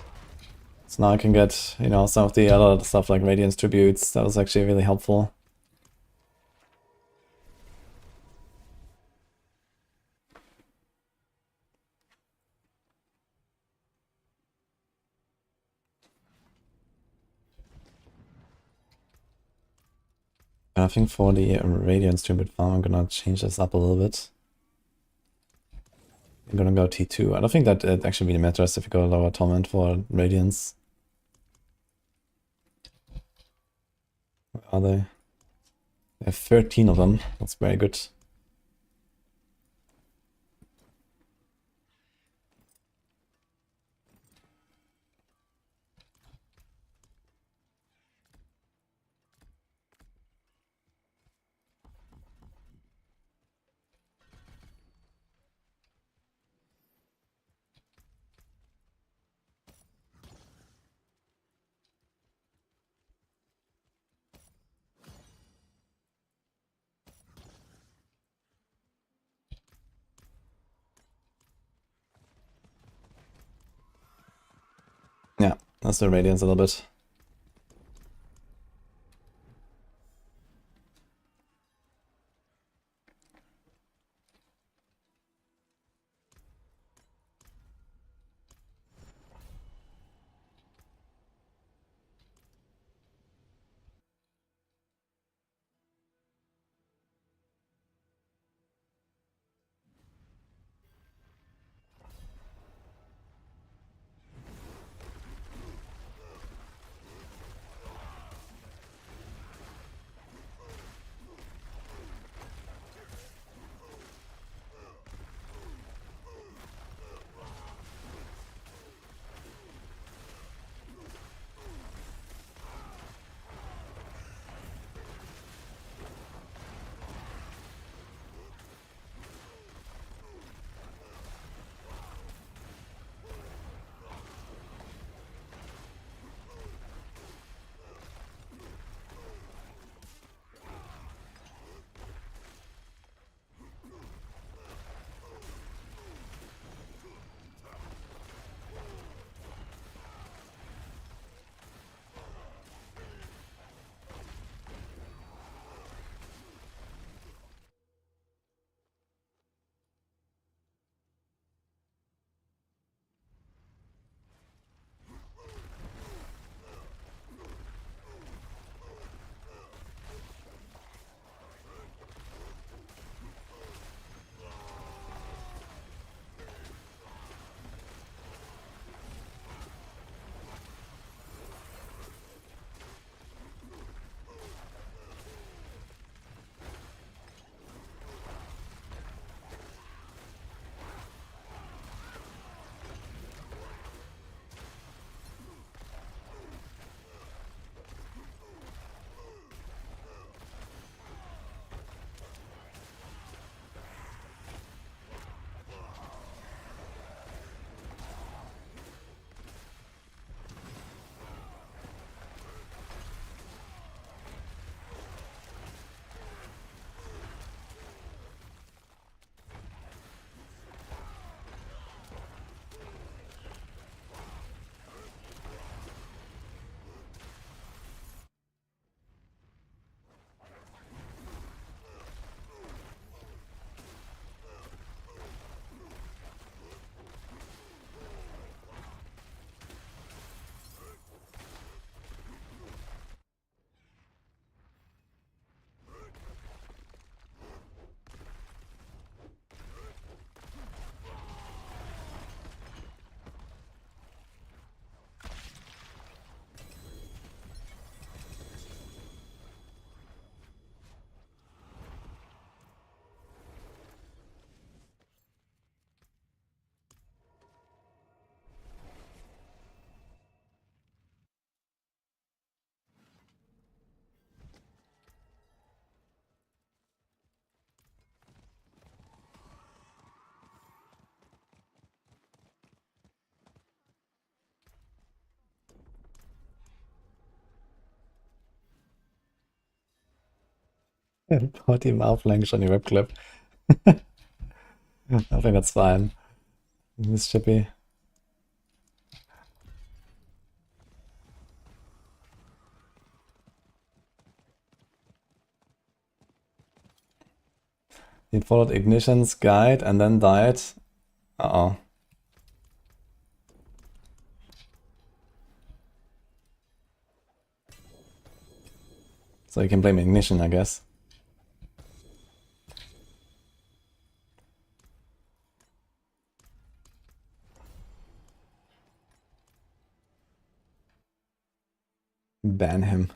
So now I can get, you know, some of the other stuff like Radiance Tributes. That was actually really helpful. I think for the Radiance Tribute farm I'm gonna change this up a little bit. I'm gonna go T2. I don't think that it actually really matters if you go lower torment for Radiance. Where are they? They have 13 of them. That's very good. Yeah, that's the Radiance a little bit. Potty mouth language on your web clip. I think that's fine. This should be. He followed Ignition's guide and then died. Uh-oh. So you can blame Ignition, I guess. Ban him.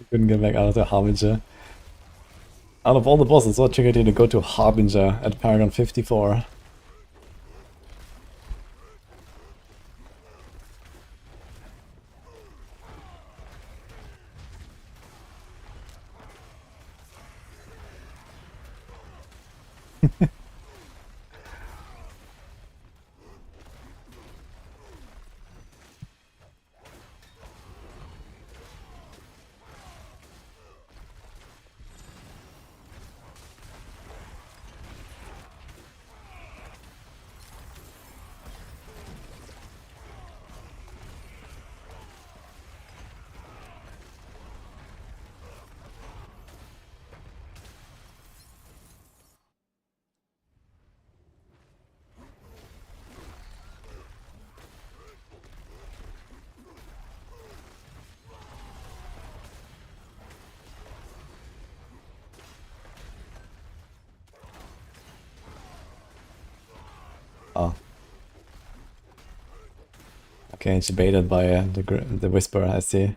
Couldn't get back out of the Harbinger. Out of all the bosses, what triggered you to go to Harbinger at Paragon 54? Oh. Okay, she baited by the Whisperer, I see.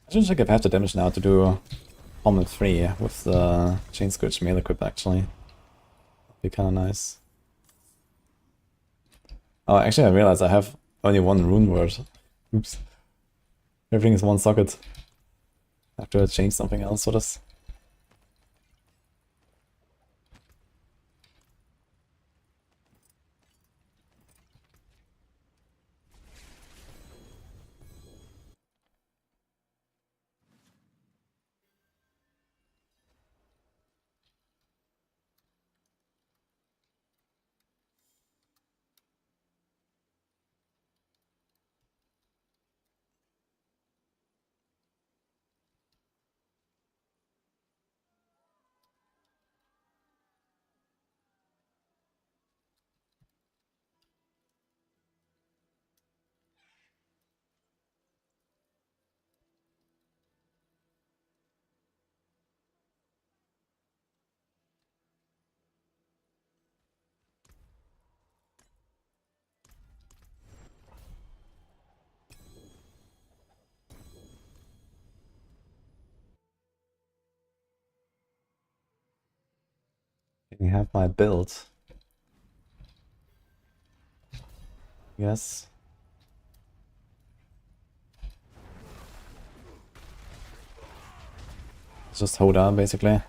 I should check if I have the damage now to do Pommel 3 with the Chain Scourge melee equip actually. Be kinda nice. Oh, actually I realized I have only one rune word. Oops. Everything is one socket. I have to change something else for this. Can you have my build? Yes. It's just Hoda basically.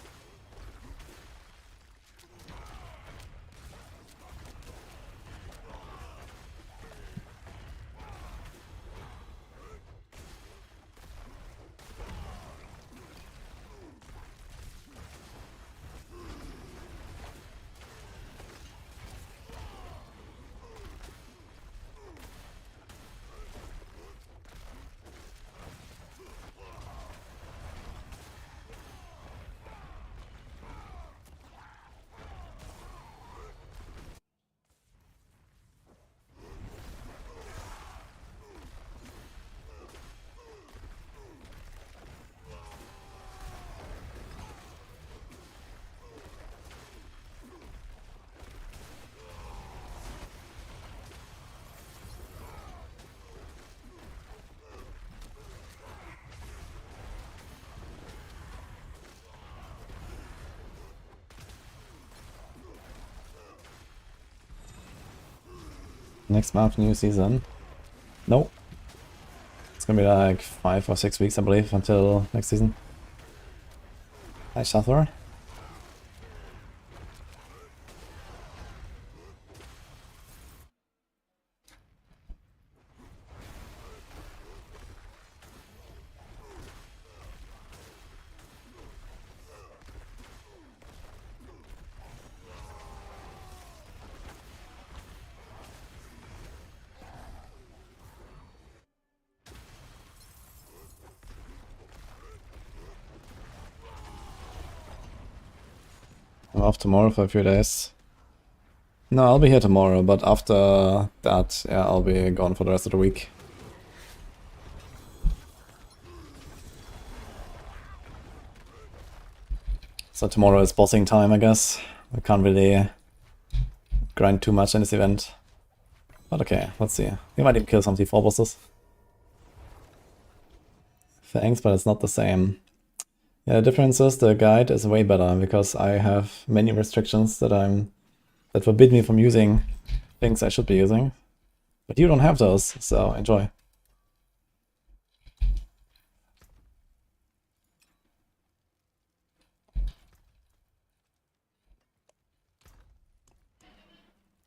Next month, new season. No. It's gonna be like 5 or 6 weeks, I believe, until next season. Hi, Shathor. I'm off tomorrow for a few days. No, I'll be here tomorrow, but after that, yeah, I'll be gone for the rest of the week. So tomorrow is bossing time, I guess. I can't really grind too much in this event. But okay, let's see. We might even kill some T4 bosses. Thanks, but it's not the same. Yeah, the difference is the guide is way better because I have many restrictions that forbid me from using things I should be using. But you don't have those, so enjoy.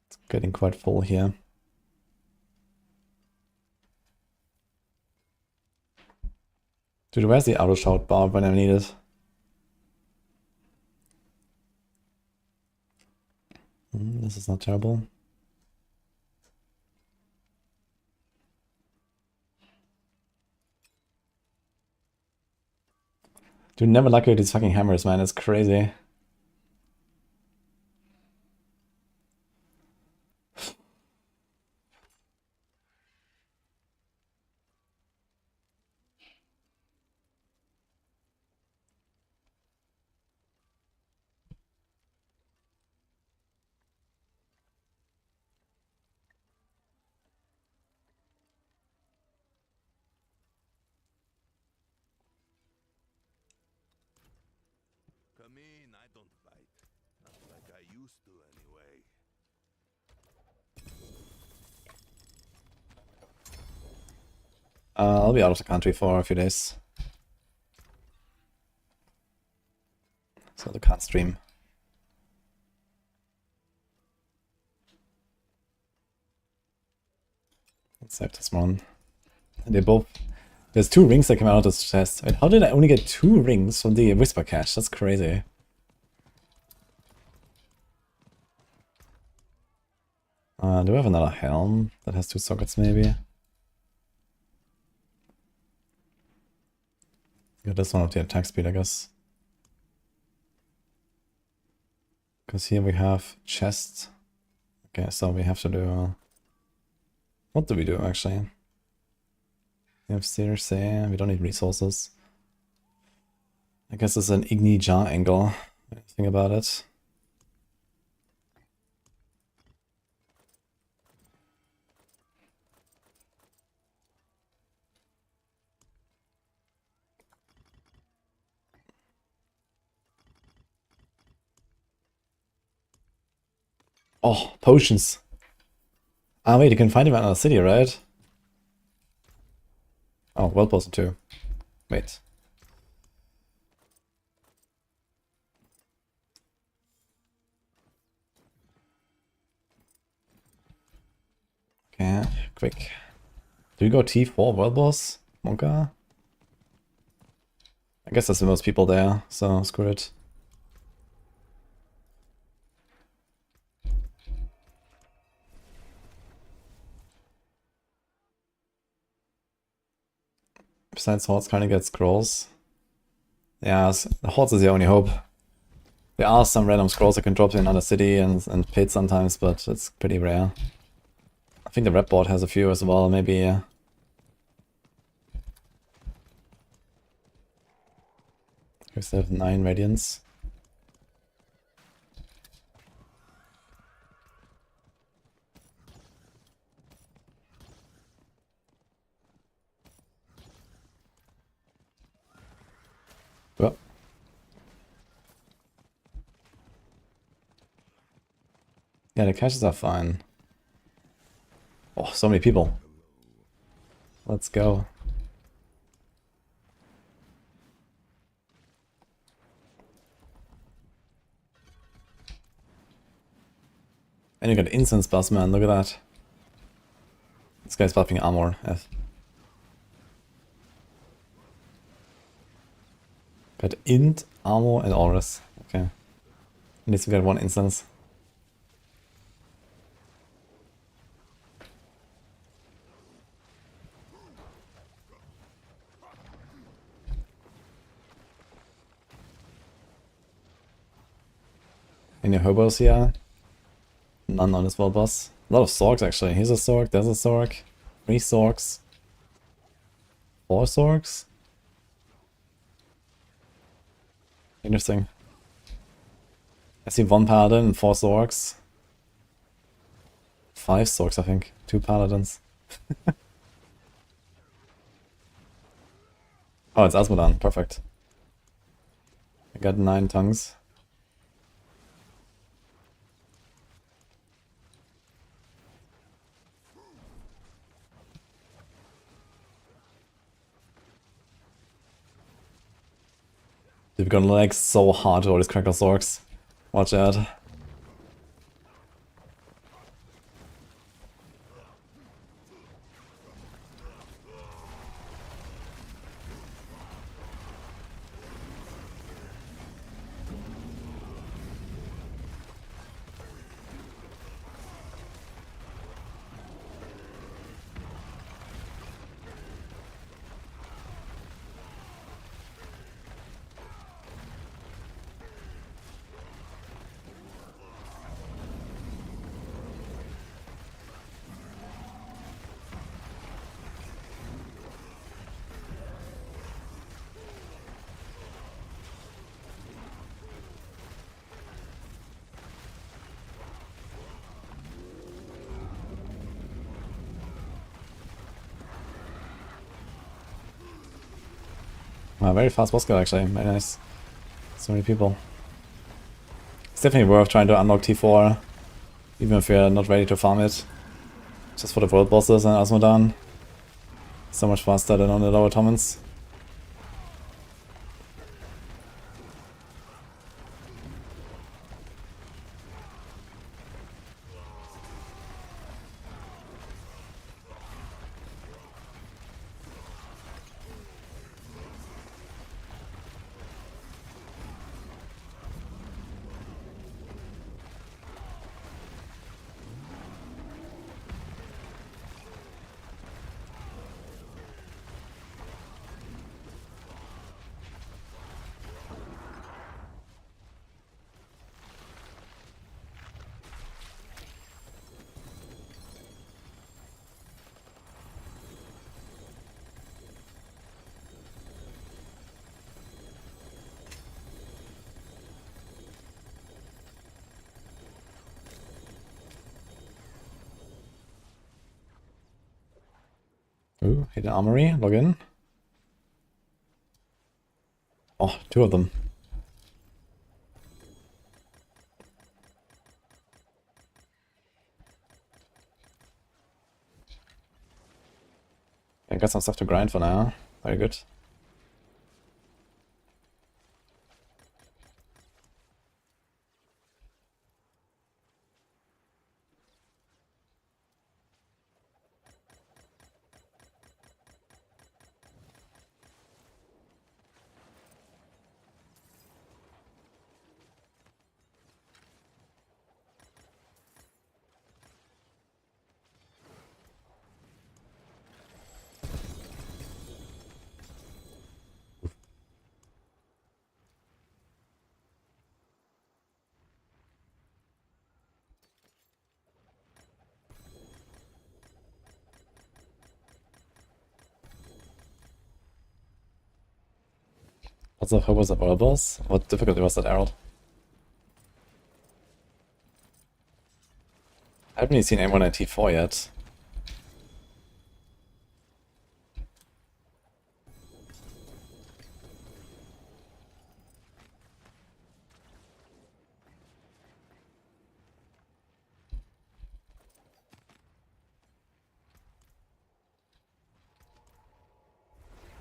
It's getting quite full here. Dude, where's the auto shout Barb when I need it? This is not terrible. Dude, never lucky with these fucking hammers, man. It's crazy. Come in, I don't bite. Not like I used to anyway. I'll be out of the country for a few days. So I can't stream. Let's save this one. And they both... There's 2 rings that came out of this chest. Wait, how did I only get 2 rings from the Whisper Cache? That's crazy. Do we have another helm that has 2 sockets maybe? Got this one with the attack speed, I guess. Because here we have chest. Okay, so we have to do... what do we do actually? We have stairs there, we don't need resources. I guess it's an Igni jar angle. Think about it. Oh, potions. Ah, wait, you can find him in another city, right? Oh, well posted too. Wait. Okay, quick. Do we go T4 World Boss? Monka? I guess that's the most people there, so screw it. Besides Hordes, kind of get scrolls. Yeah, the Hordes is the only hope. There are some random scrolls that can drop in another city and pit sometimes, but it's pretty rare. I think the rep board has a few as well, maybe. We still have 9 radiants. Well. Yeah, the caches are fine. Oh, so many people. Let's go. And you got incense buzz, man, look at that. This guy's buffing armor. F. Got int, armor, and auras. Okay. At least we got 1 instance. Any hobos here? None on this world boss. A lot of Sorks actually. Here's a Sork, there's a Sork. 3 Sorks. 4 Sorks? Interesting. I see 1 Paladin and 4 Sorks. 5 Sorks, I think. 2 Paladins. Oh, it's Asmodan. Perfect. I got 9 tongues. They're gonna lag so hard to all these crackle Sorks. Watch out. Wow, very fast boss kill actually, very nice. So many people. definitely worth trying to unlock T4, even if you're not ready to farm it. Just for the world bosses and Asmodan. So much faster than on the lower Tommins. Ooh, hidden armory, log in. Oh, 2 of them. I got some stuff to grind for now. Very good. What's the purpose of our boss? What difficulty was that, Herald? I haven't really seen anyone at T4 yet.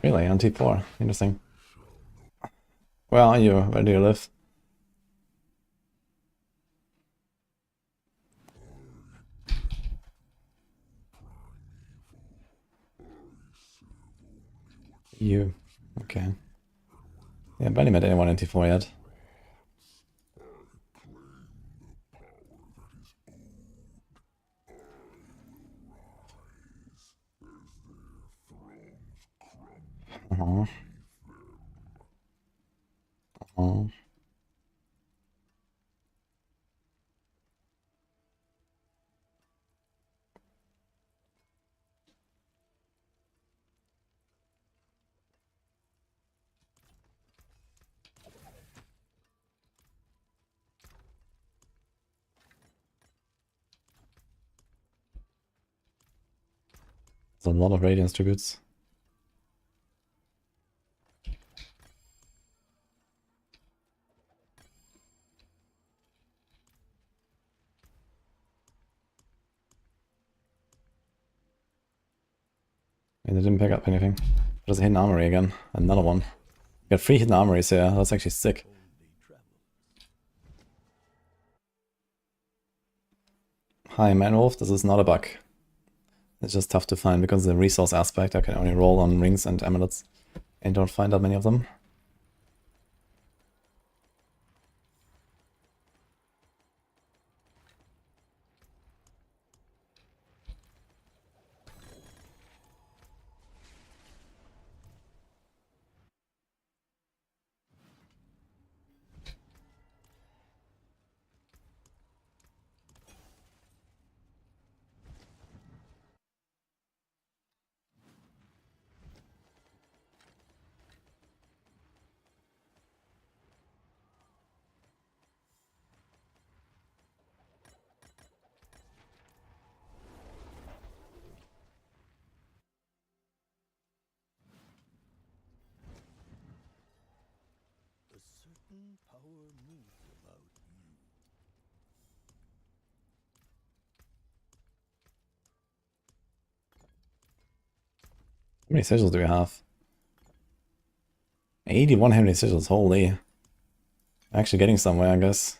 Really, on T4. Interesting. Where are you? Where do you live? You. Okay. Yeah, barely met anyone in T4 yet. Uh-huh. Uh-huh. There's a lot of Radiance tributes. And they didn't pick up anything. There's a hidden armory again. Another one. Got 3 hidden armories here. That's actually sick. Hi, Manwolf. This is not a bug. It's just tough to find because of the resource aspect. I can only roll on rings and amulets and don't find that many of them. A certain power moves about you. How many sigils do we have? 81 heavy sigils, holy. Actually getting somewhere, I guess.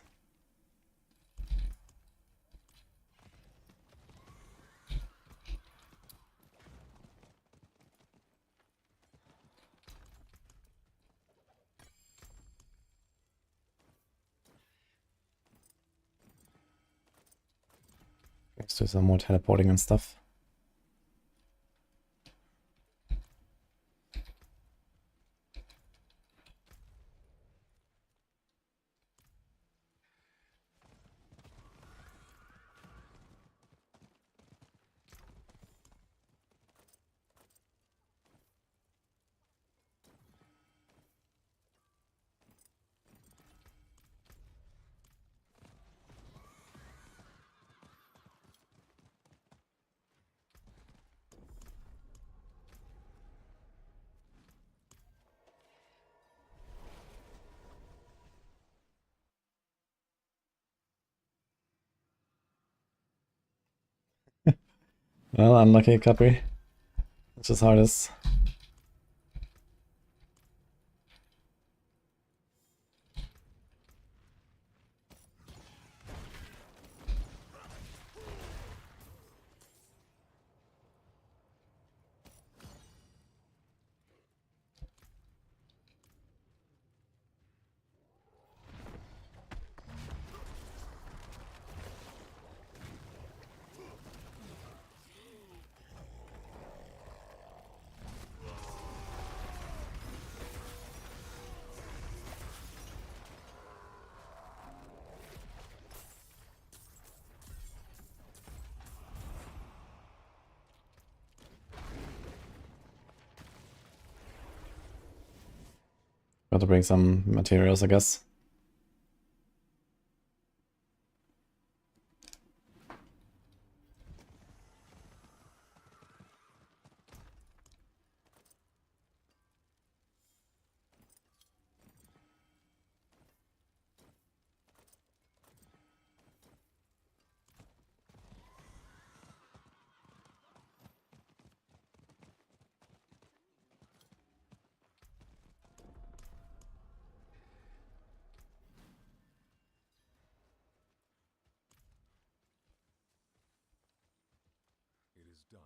Let's do some more teleporting and stuff. Well, unlucky, Capri. It's just how it is. Got to bring some materials, I guess. It is done.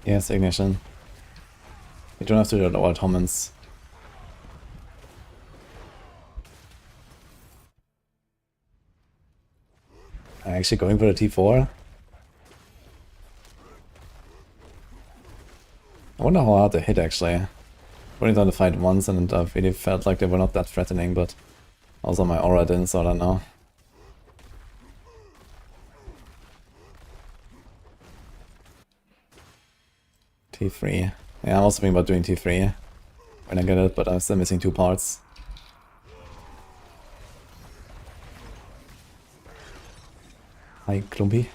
Yes, ignition. You don't have to do it all Tomans. I'm actually going for the T4. wonder how hard they hit actually. Only done the fight once and I really felt like they were not that threatening, but also my aura didn't, so I don't know. T3. Yeah, I'm also thinking about doing T3 when I get it, but I'm still missing 2 parts. Hi, Klumpy.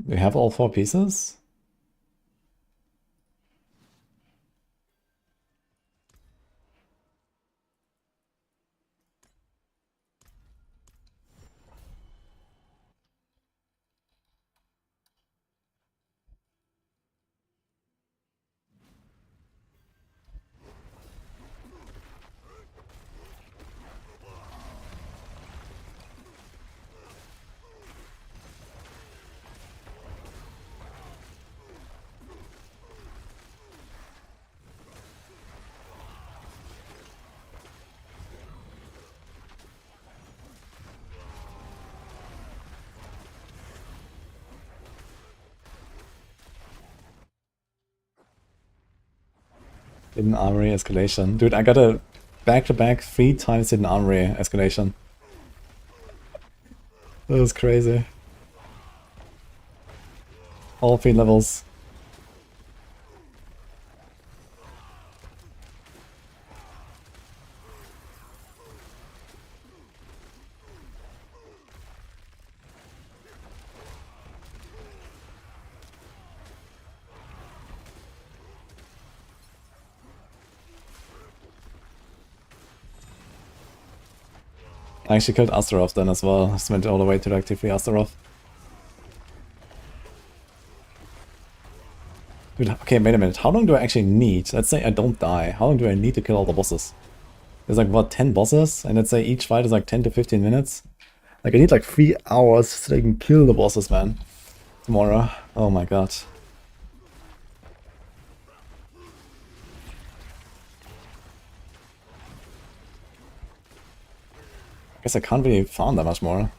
Do we have all 4 pieces? Hidden Armory escalation. Dude, I got a back-to-back 3 times Hidden Armory escalation. That was crazy. All 3 levels. I actually killed Astaroth then as well. Just went all the way to like T3 Astaroth. Dude, okay, wait a minute. How long do I actually need? Let's say I don't die. How long do I need to kill all the bosses? There's like, what, 10 bosses? And let's say each fight is like 10 to 15 minutes? Like, I need like 3 hours so I can kill the bosses, man. Tomorrow. Oh my god. I guess I can't really farm that much more.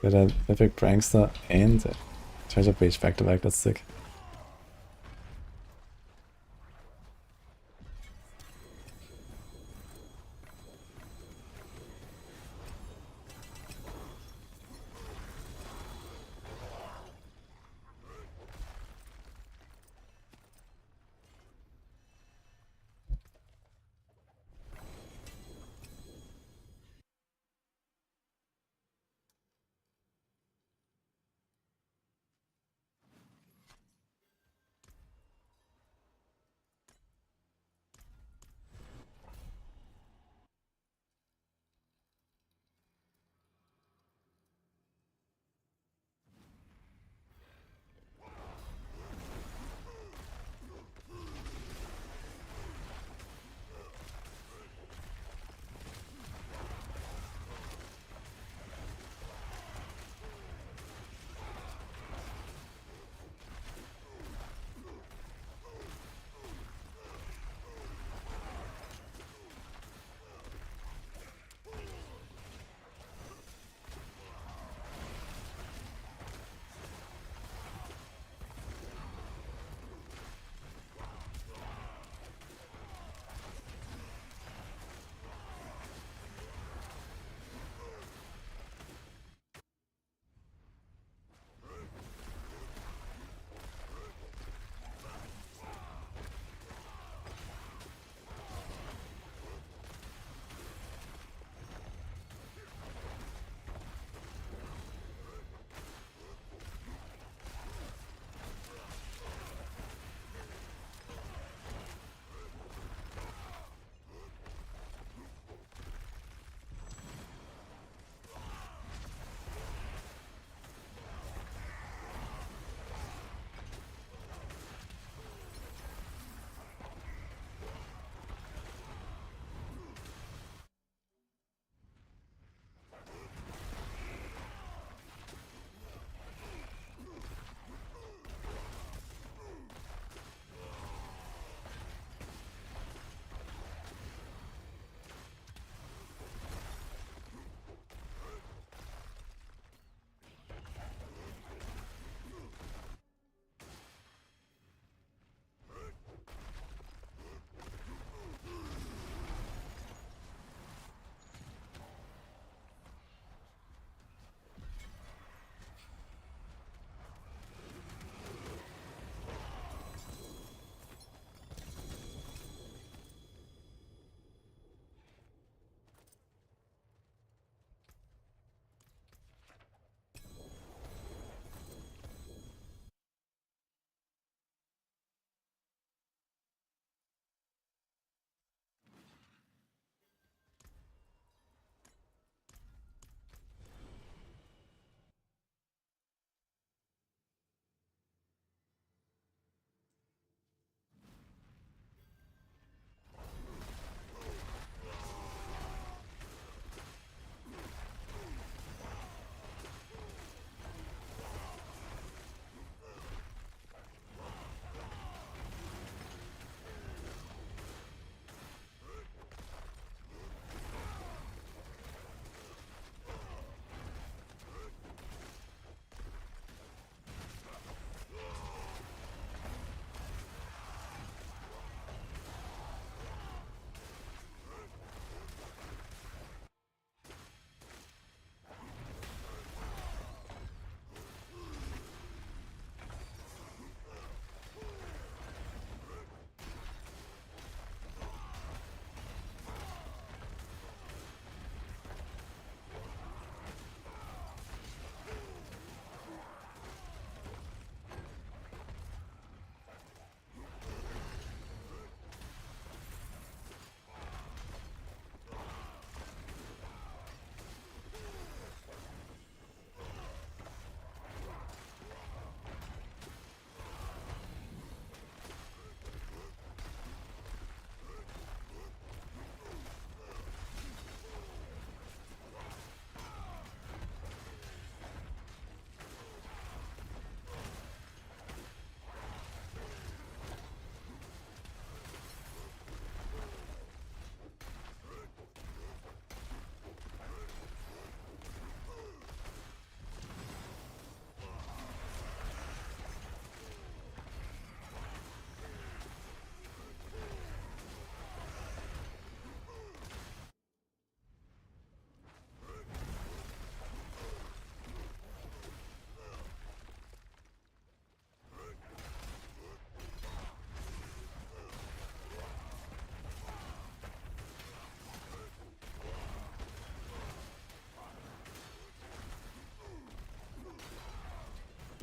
Get a epic prankster and a treasure page back to back, that's sick.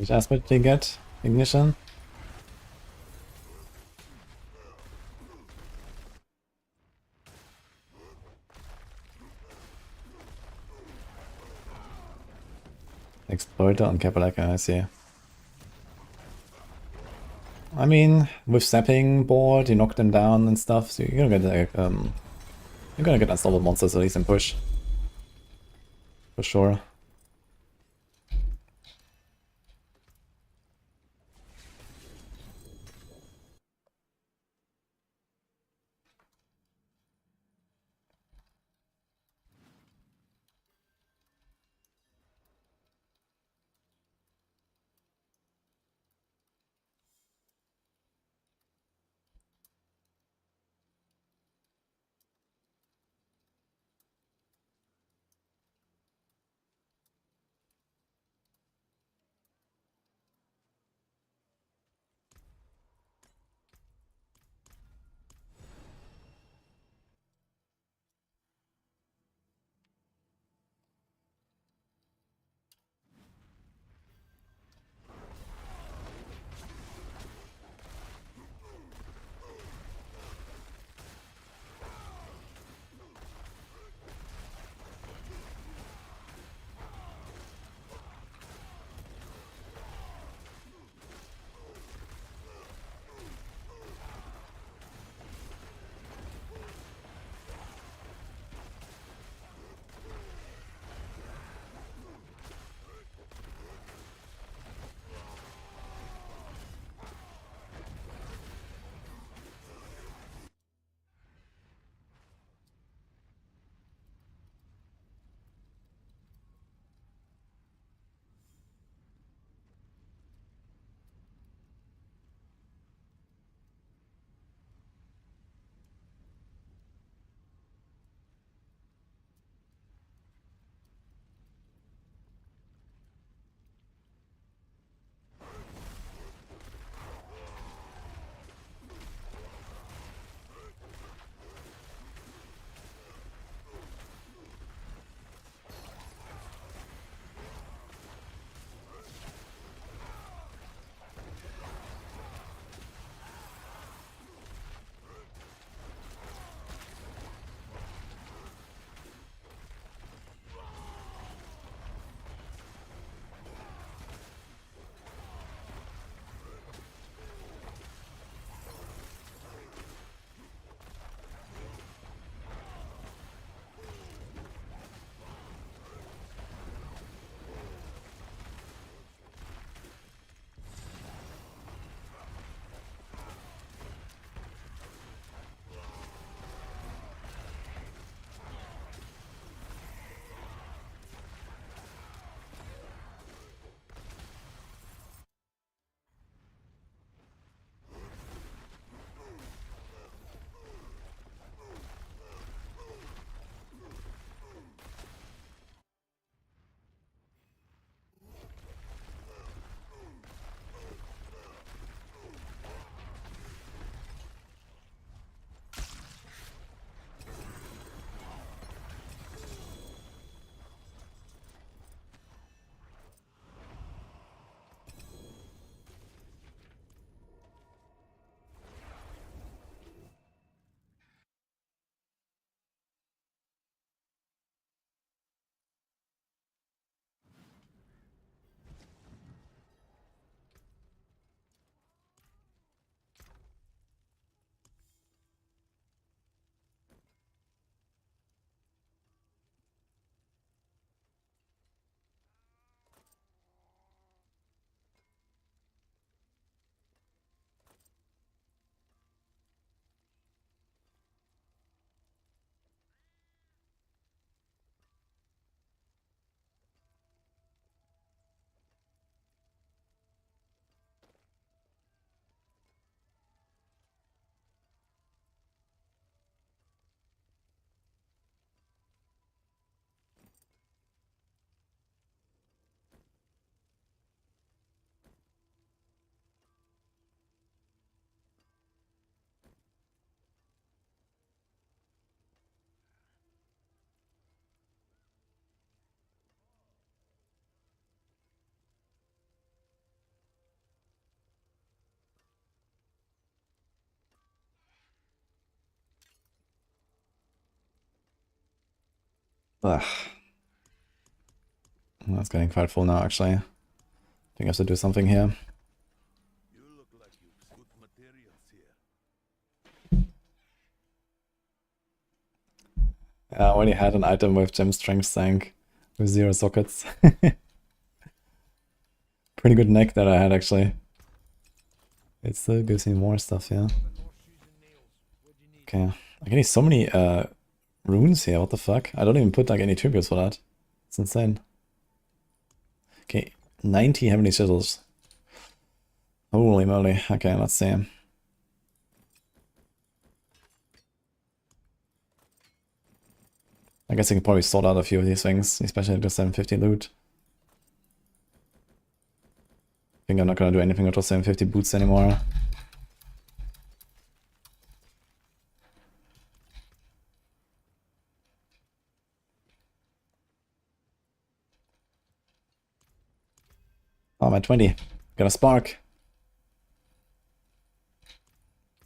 Which aspect did they get? Ignition? Exploiter on Capelaka, I see. I mean, with sapping board, you knock them down and stuff, so you're gonna get you're gonna get unstoppable monsters at least in push. For sure. Ugh. That's getting quite full now, actually. I think I have to do something here. You look like you've good materials here. I already had an item with gem strength sank with 0 sockets. Pretty good neck that I had, actually. It still gives me more stuff, yeah. Okay, I'm getting so many runes here, what the fuck? I don't even put like any tributes for that. It's insane. Okay, 90 heavenly chisels. Holy moly. Okay, let's see. I guess I can probably sort out a few of these things, especially the 750 loot. I think I'm not gonna do anything with those 750 boots anymore. Oh, I'm at 20. Got a spark.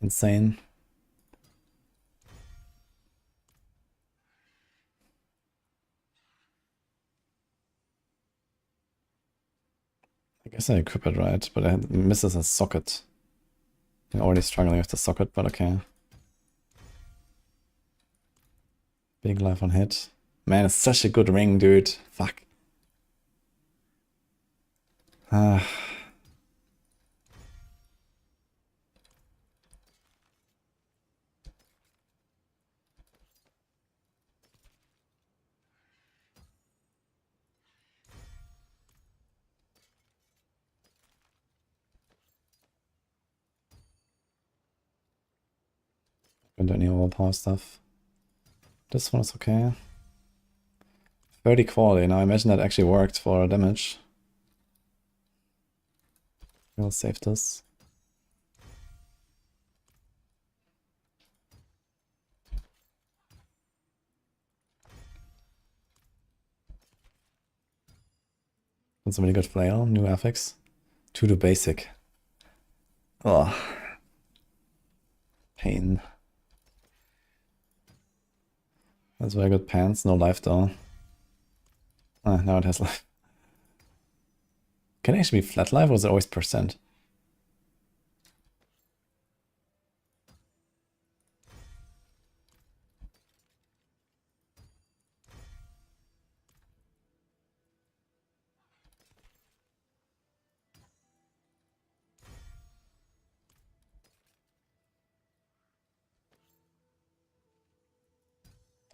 Insane. I guess I equip it right, but it misses a socket. I'm already struggling with the socket, but okay. Big life on hit. Man, it's such a good ring, dude. Fuck. Ah. Don't do any overpower stuff. This one is okay. 30 quality. Now I imagine that actually worked for damage. We'll save this. That's a really good flail. New affix. 2 to basic. Oh. Pain. That's very good pants. No life though. Ah, now it has life. Can it actually be flat life or is it always percent?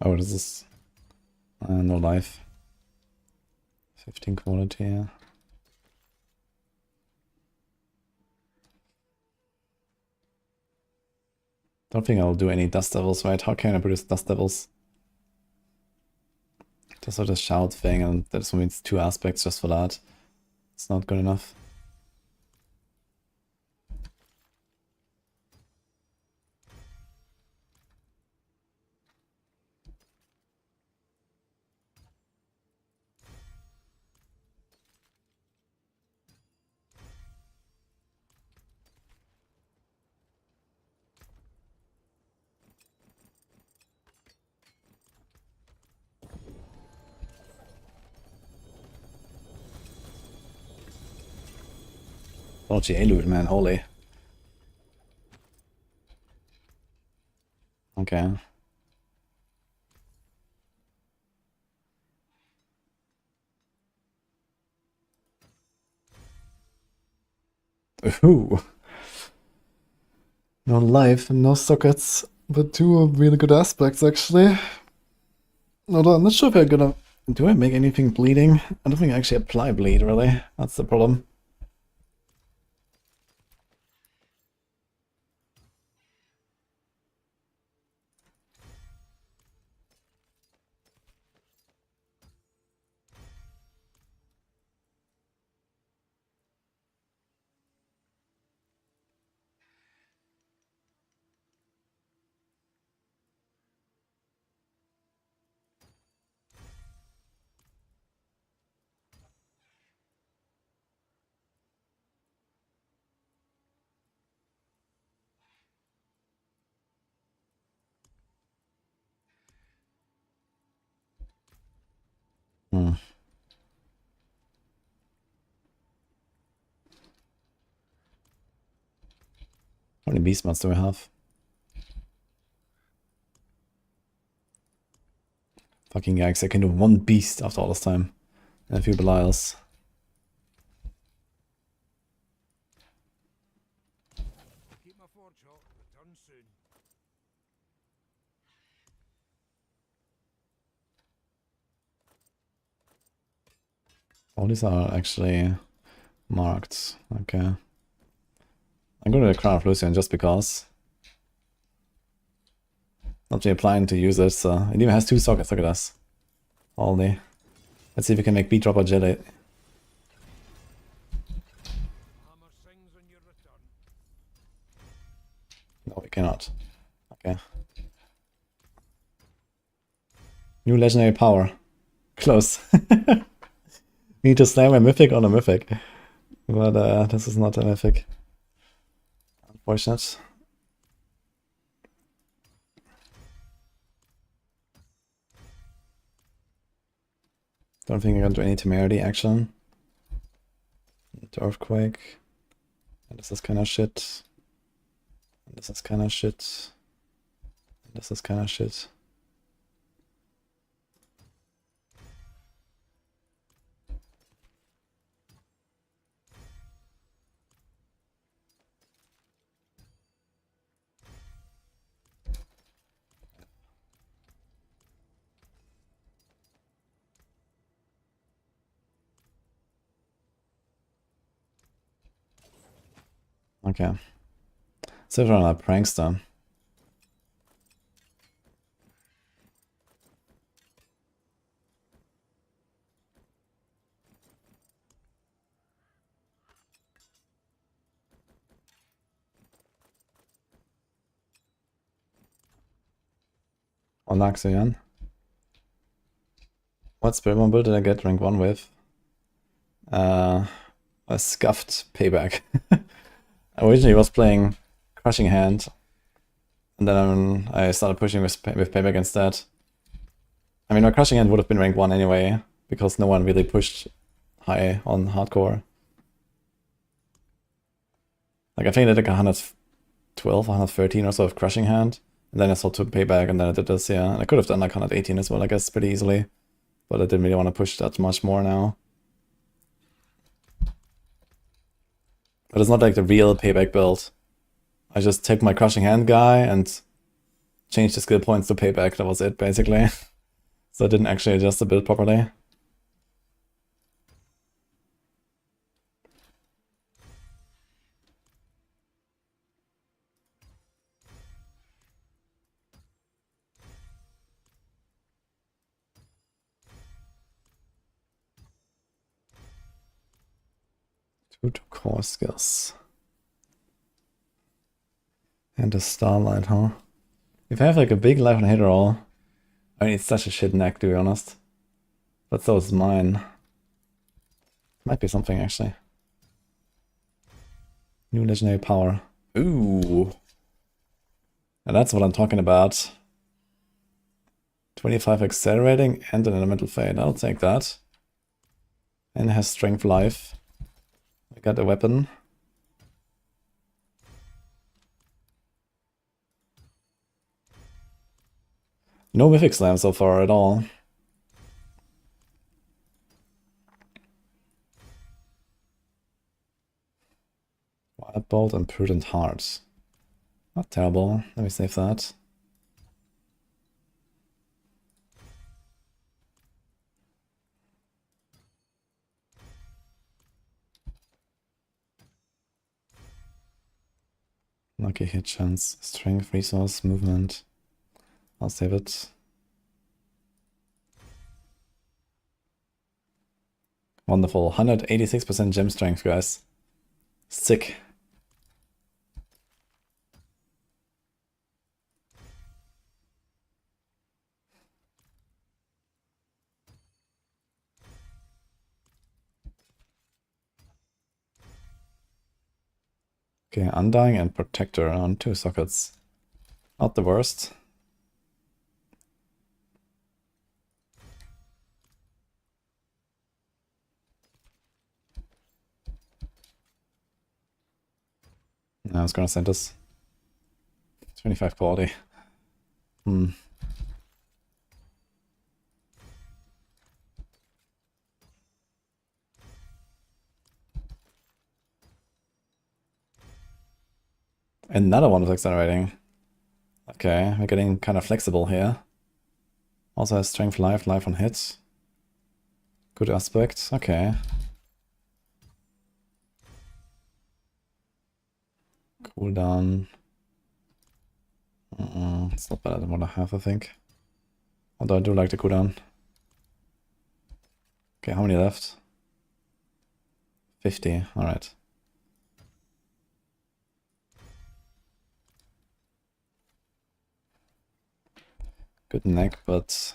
Oh, this is no life. 15 quality, yeah. Don't think I'll do any dust devils, right? How can I produce dust devils? Just sort of shout thing, and that just means 2 aspects just for that. It's not good enough. Oh, GA loot, man, holy. Okay. Ooh. No life and no sockets, but 2 really good aspects actually. Although I'm not sure if I'm gonna... Do I make anything bleeding? I don't think I actually apply bleed, really. That's the problem. How many beast mods do we have? Fucking yikes, I can do one beast after all this time. And a few Belials. Keep my forge hot. Return soon. All these are actually marked. Okay. I'm going to the Crown of Lucian just because. Not really planning to use it, so it even has 2 sockets, look at this. All day. Let's see if we can make beat drop agility. Hammer sings on your return. No, we cannot. Okay. New legendary power. Close. Need to slam a mythic on a mythic. But this is not a mythic. Unfortunate. Don't think I'm gonna do any temerity action. The earthquake. And this is kinda shit. And this is kinda shit. And this is kinda shit. Okay. So we're on a prankster. On Naxian. What spirit mobile did I get rank 1 with? A scuffed payback. I originally was playing Crushing Hand, and then I started pushing with payback instead. I mean, my Crushing Hand would have been rank 1 anyway, because no one really pushed high on hardcore. Like, I think I did like 112, 113 or so of Crushing Hand, and then I saw 2 payback, and then I did this, yeah. And I could have done like 118 as well, I guess, pretty easily. But I didn't really want to push that much more now. But it's not like the real payback build. I just took my Crushing Hand guy and changed the skill points to payback, that was it, basically. So I didn't actually adjust the build properly. Two core skills. And a Starlight, huh? If I have like a big life on hit roll, I mean, it's such a shit neck, to be honest. But so is mine. Might be something, actually. New legendary power. Ooh. And that's what I'm talking about. 25 accelerating and an elemental fade. I'll take that. And it has strength life. I got a weapon. No mythic slam so far at all. Wild Bolt and Prudent Heart. Not terrible. Let me save that. Lucky hit chance. Strength, resource, movement. I'll save it. Wonderful. 186% gem strength, guys. Sick. Okay, Undying and Protector on 2 sockets. Not the worst. I was gonna send this. 25 quality. Hmm. Another one with accelerating. Okay, we're getting kind of flexible here. Also has strength, life on hit. Good aspect. Okay. Cooldown. It's not better than what I have, I think. Although I do like the cooldown. Okay, how many left? 50. Alright. Good neck, but...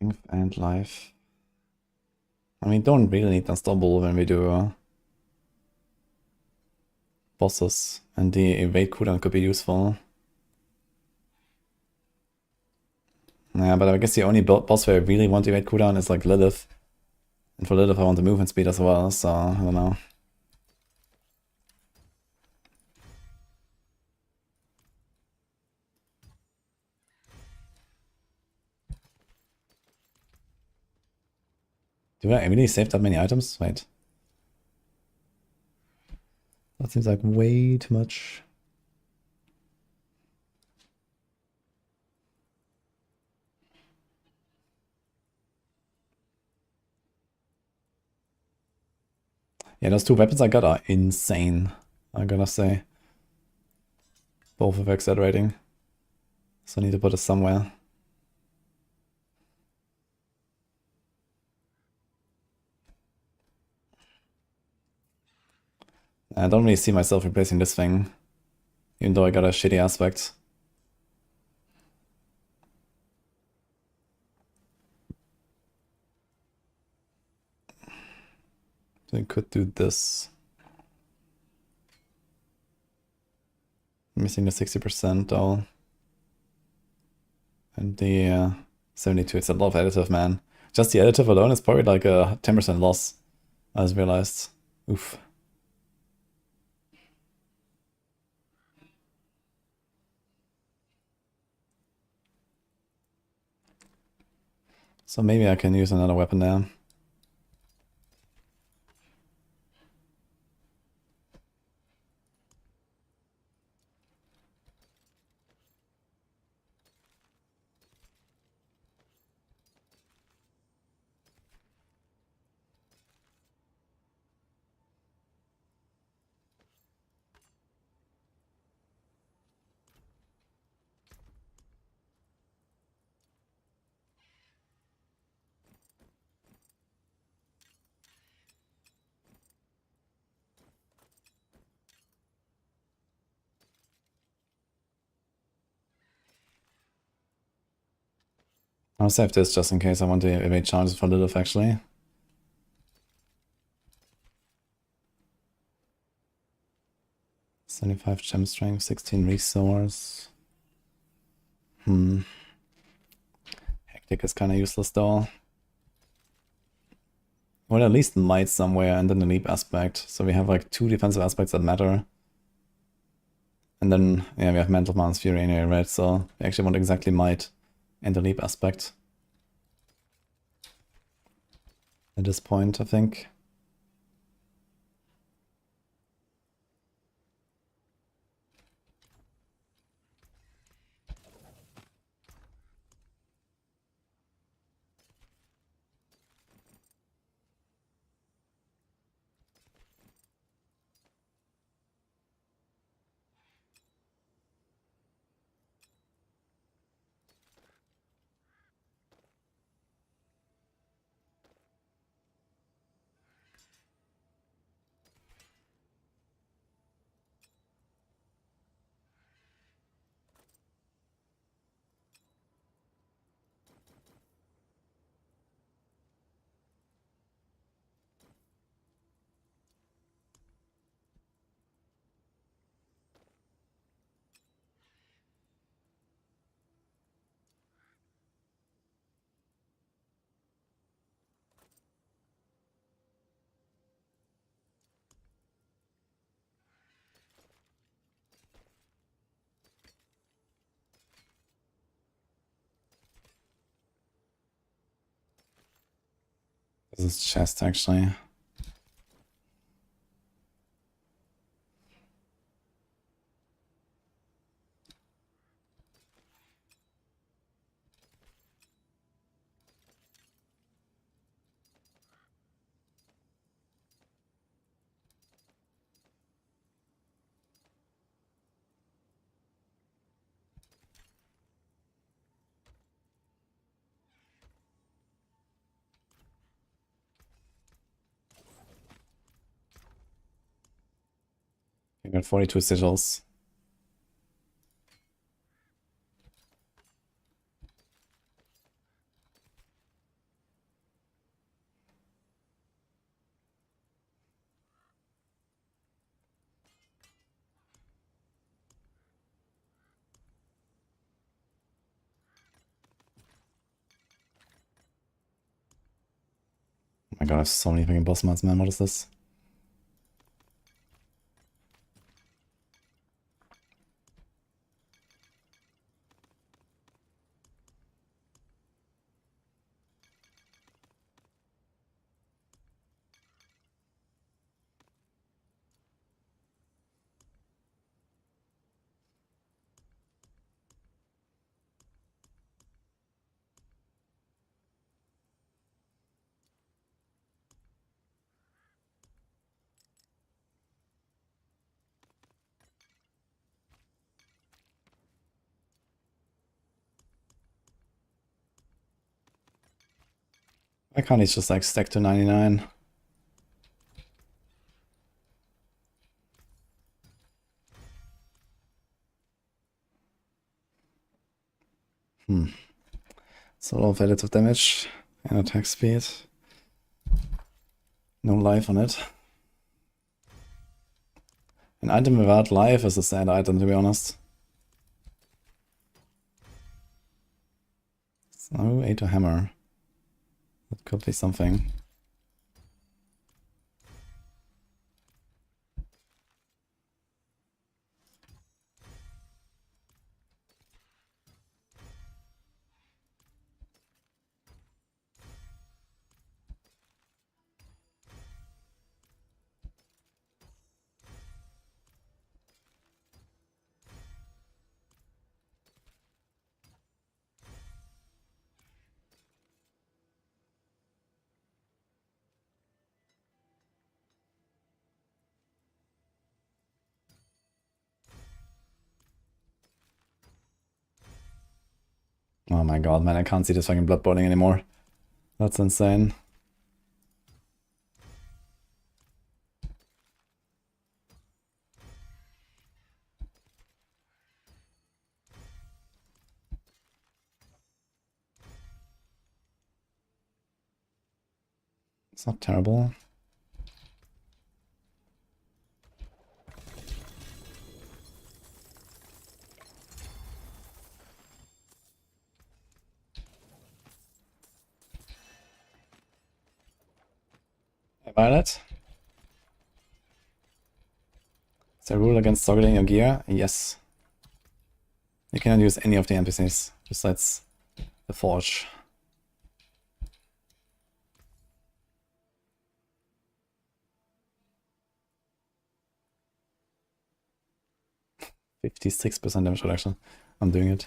strength and life. I mean, don't really need Unstoppable when we do bosses, and the evade cooldown could be useful. Yeah, but I guess the only boss where I really want to evade cooldown is like Lilith. And for Lilith I want the movement speed as well, so I don't know. Do I really save that many items? Wait. That seems like way too much. Yeah, those two weapons I got are insane, I gotta say. Both of accelerating. So I need to put it somewhere. I don't really see myself replacing this thing, even though I got a shitty aspect. So I could do this. Missing the 60% though. And the 72, it's a lot of additive, man. Just the additive alone is probably like a 10% loss, I just realized. Oof. So maybe I can use another weapon there. I'll save this just in case I want to evade charges for Lilith actually. $75 gem strength, 16 resource. Hectic is kinda useless though. Well, at least might somewhere, and then the leap aspect. So we have like 2 defensive aspects that matter. And then, yeah, we have Mental Man's Fury anyway, right? So we actually want exactly might and the leap aspect. At this point, I think. This is chest actually. I got 42 sigils. Oh my god, I have so many fucking boss mods, man. What is this? Why can't he just like stack to 99? So low relative damage and attack speed. No life on it. An item without life is a sad item, to be honest. So, 8 to hammer. That could be something. Oh my god, man, I can't see this fucking blood boiling anymore. That's insane. It's not terrible. Violet? Is there a rule against toggling your gear? Yes. You cannot use any of the NPCs besides the Forge. %56% damage reduction. I'm doing it.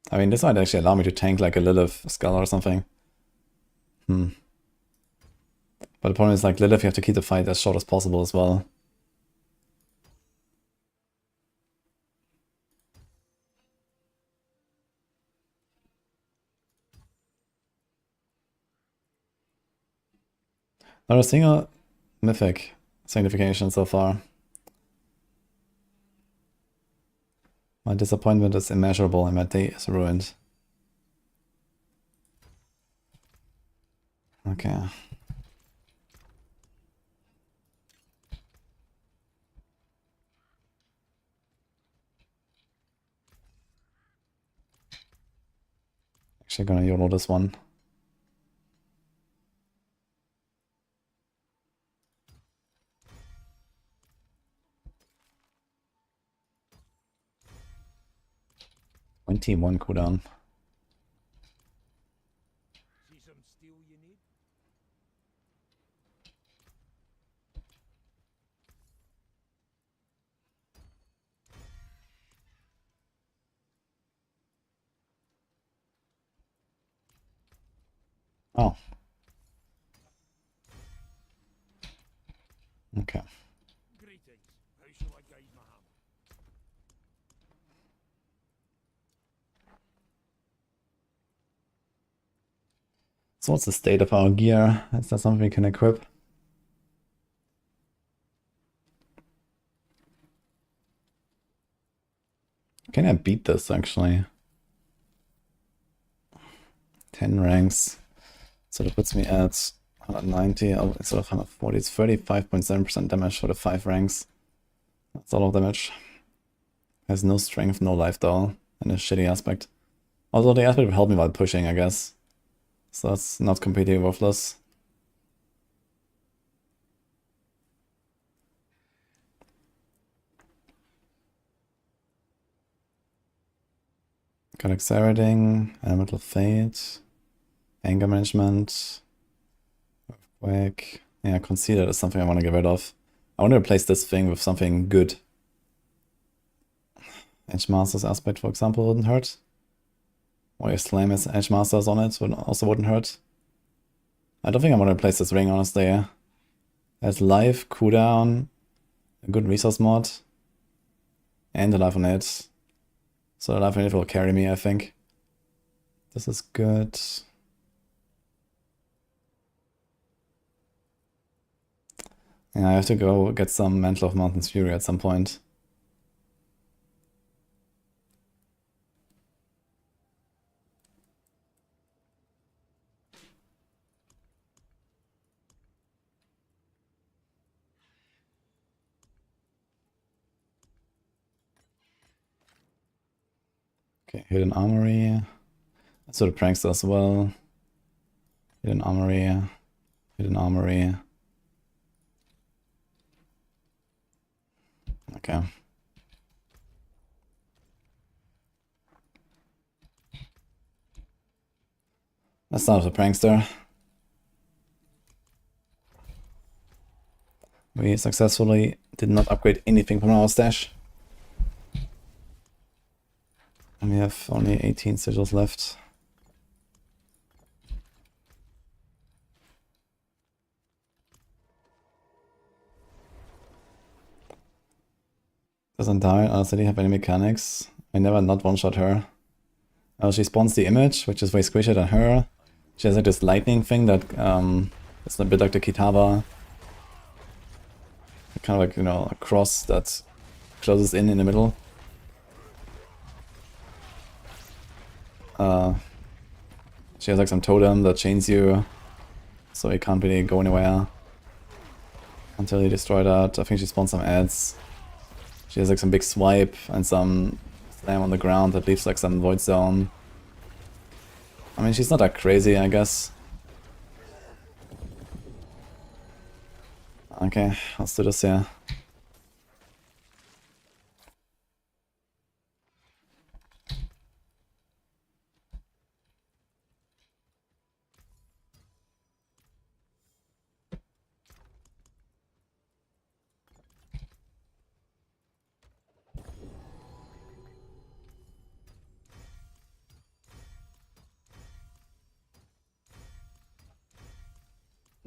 I mean, this might actually allow me to tank like a Lilith skull or something. But the problem is, like, Lilith, you have to keep the fight as short as possible as well. Not a single mythic signification so far. My disappointment is immeasurable and my day is ruined. Okay. Actually gonna YOLO this one. 21 cooldown. See some steel you need? Oh. Okay. Greetings. How shall I guide my hammer? So what's the state of our gear? Is that something we can equip? Can I beat this actually? 10 ranks. So that puts me at 190 instead of 140. It's 35.7% damage for the 5 ranks. That's a lot of damage. Has no strength, no life though, and a shitty aspect. Although the aspect will help me while pushing, I guess. So that's not completely worthless. Got Exile, Elemental Fate, Anger Management, Earthquake. Yeah, Concealer is something I want to get rid of. I want to replace this thing with something good. Edge Master's aspect, for example, wouldn't hurt. Or if Slam has Edge Masters on it, also wouldn't hurt. I don't think I want to replace this ring, honestly. There's life, cooldown, a good resource mod, and a life on it. So the life on it will carry me, I think. This is good. Yeah, I have to go get some Mantle of Mountain's Fury at some point. Okay, Hidden Armory. That's sort of Prankster as well. Hidden Armory. Hidden Armory. Okay. Let's start with the Prankster. We successfully did not upgrade anything from our stash. And we have only 18 sigils left. Doesn't die, honestly have any mechanics. I never not one-shot her. She spawns the image, which is way squishier than her. She has like this lightning thing that it's a bit like the Kitava. Kind of like, you know, a cross that closes in the middle. She has like some totem that chains you, so you can't really go anywhere until you destroy that. I think she spawns some ads. She has like some big swipe and some slam on the ground that leaves like some void zone. I mean, she's not that crazy, I guess. Okay, let's do this here.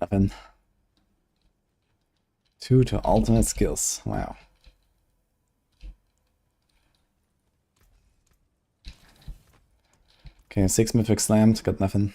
Nothing. 2 to ultimate skills. Wow. Okay, 6 mythic slammed, got nothing.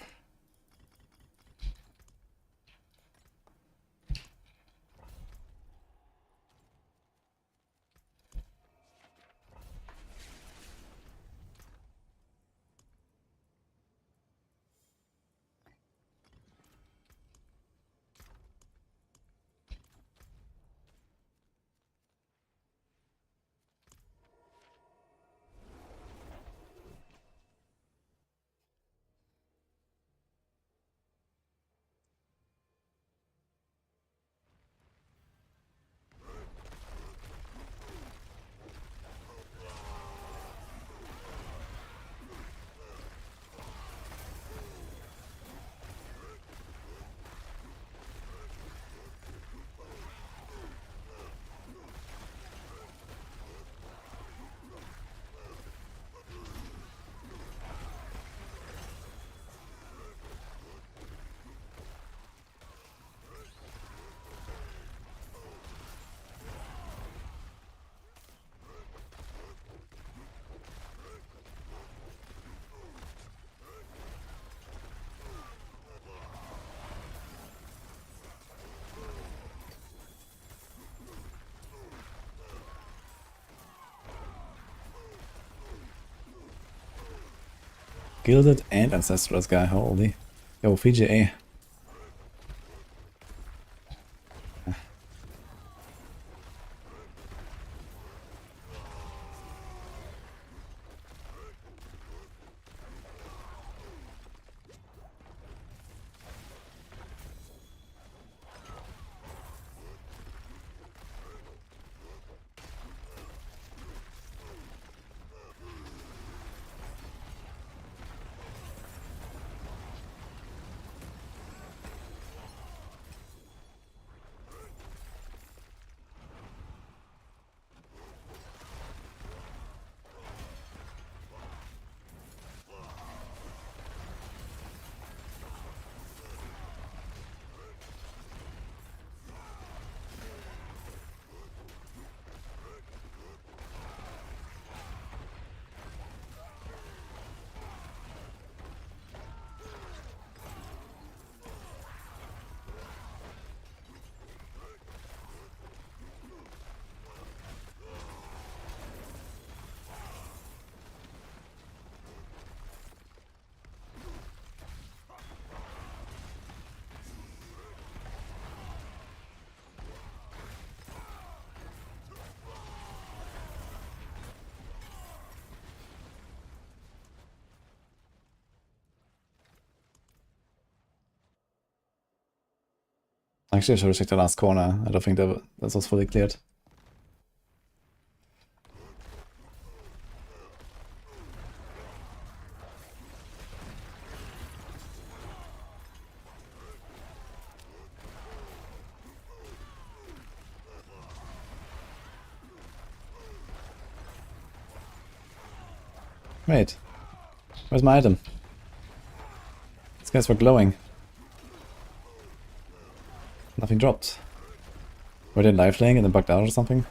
Gilded and Ancestrals guy, holy. Yo, VGA. Actually, I should have checked the last corner. I don't think that was fully cleared. Wait. Where's my item? These guys were glowing. Nothing dropped. Were they lifelink and then bugged out or something?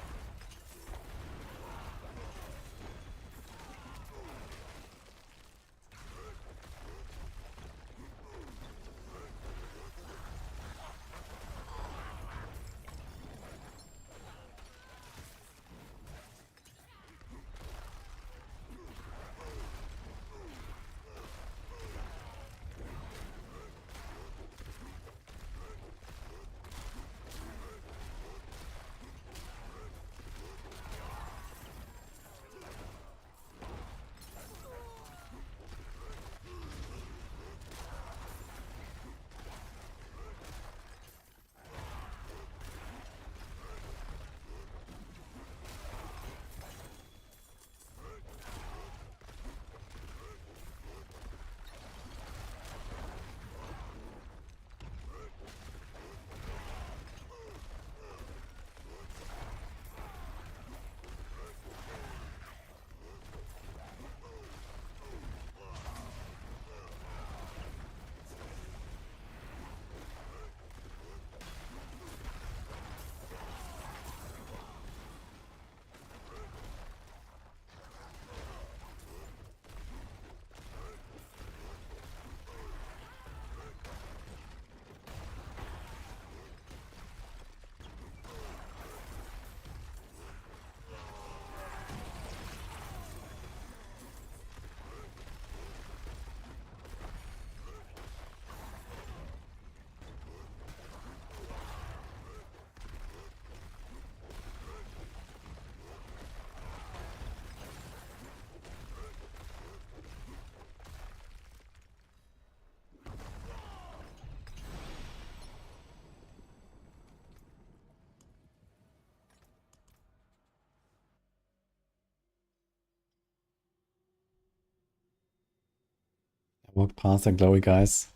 Walked past the glowy guys.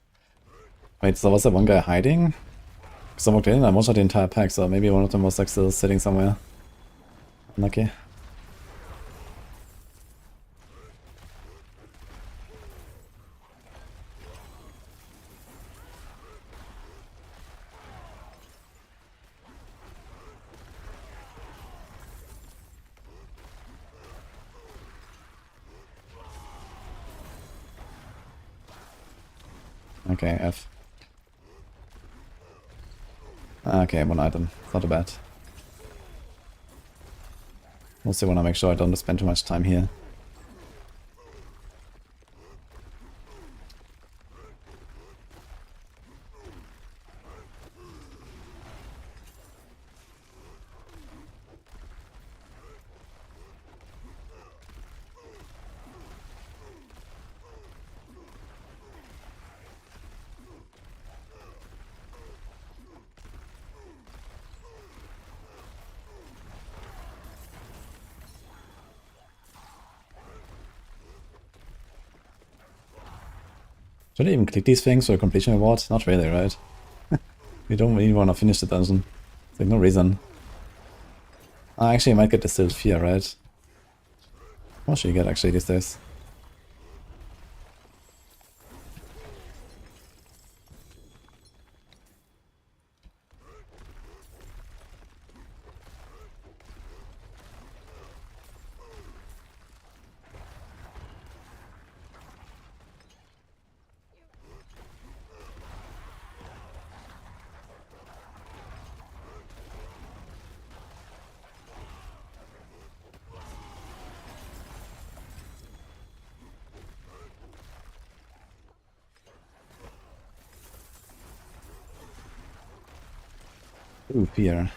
Wait, so was that one guy hiding? Because I walked in and I watched the entire pack, so maybe one of them was like still sitting somewhere. Unlucky. Okay, F. Okay, one item. Not too bad. Also want to make sure I don't spend too much time here. Should I even click these things for a completion reward? Not really, right? We don't really want to finish the dungeon. There's like no reason. Actually, I might get distilled fear, right? What should you get actually these days? Ooh, fear.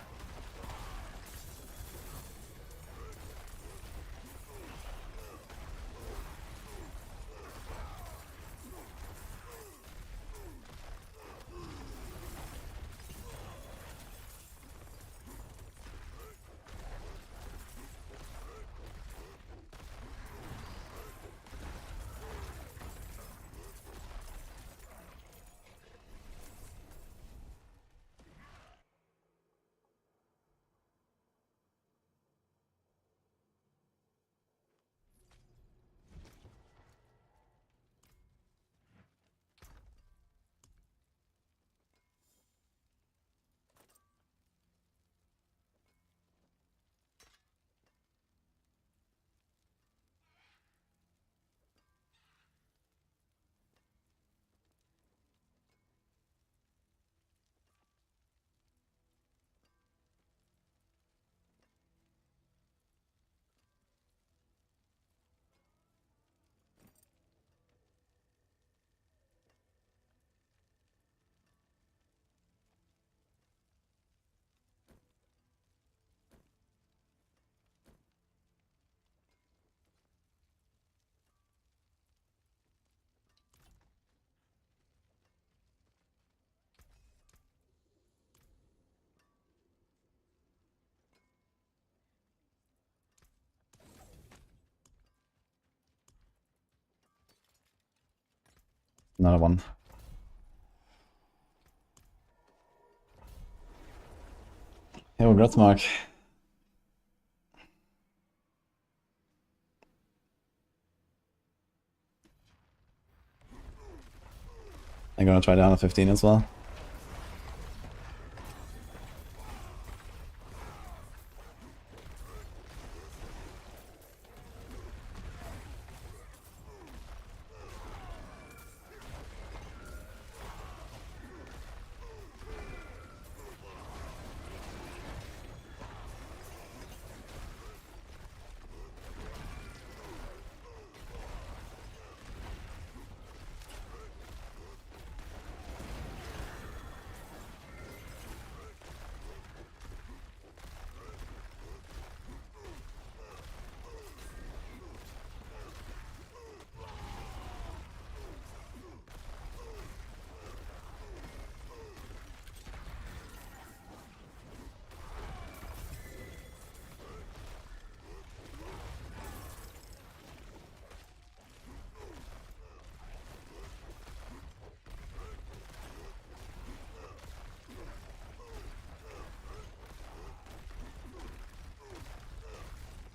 Another one. Hey, congrats, Mark. I'm gonna try down a 15 as well.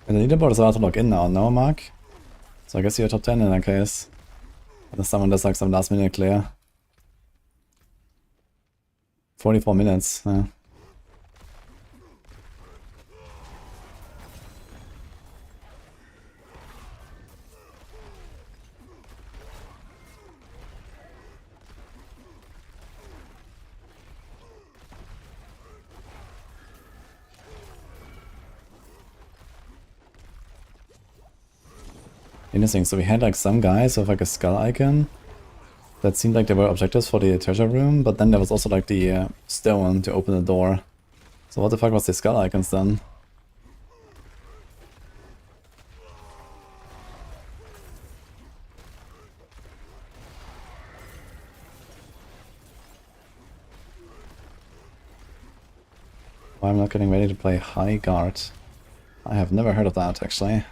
And the leaderboard is allowed to log in now, no, Mark? So I guess you're top 10 in that case. Unless someone does like some last minute clear. 44 minutes, yeah. Interesting, so we had like some guys with like a skull icon that seemed like they were objectives for the treasure room, but then there was also like the stone to open the door. So what the fuck was the skull icons then? Why I'm not getting ready to play High Guard? I have never heard of that actually.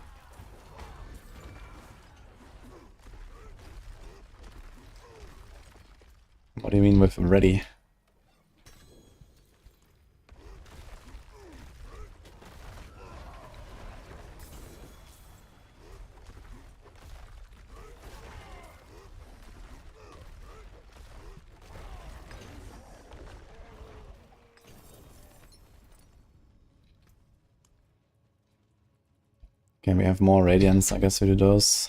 do you mean with ready? Okay, we have more radiance. I guess we do those.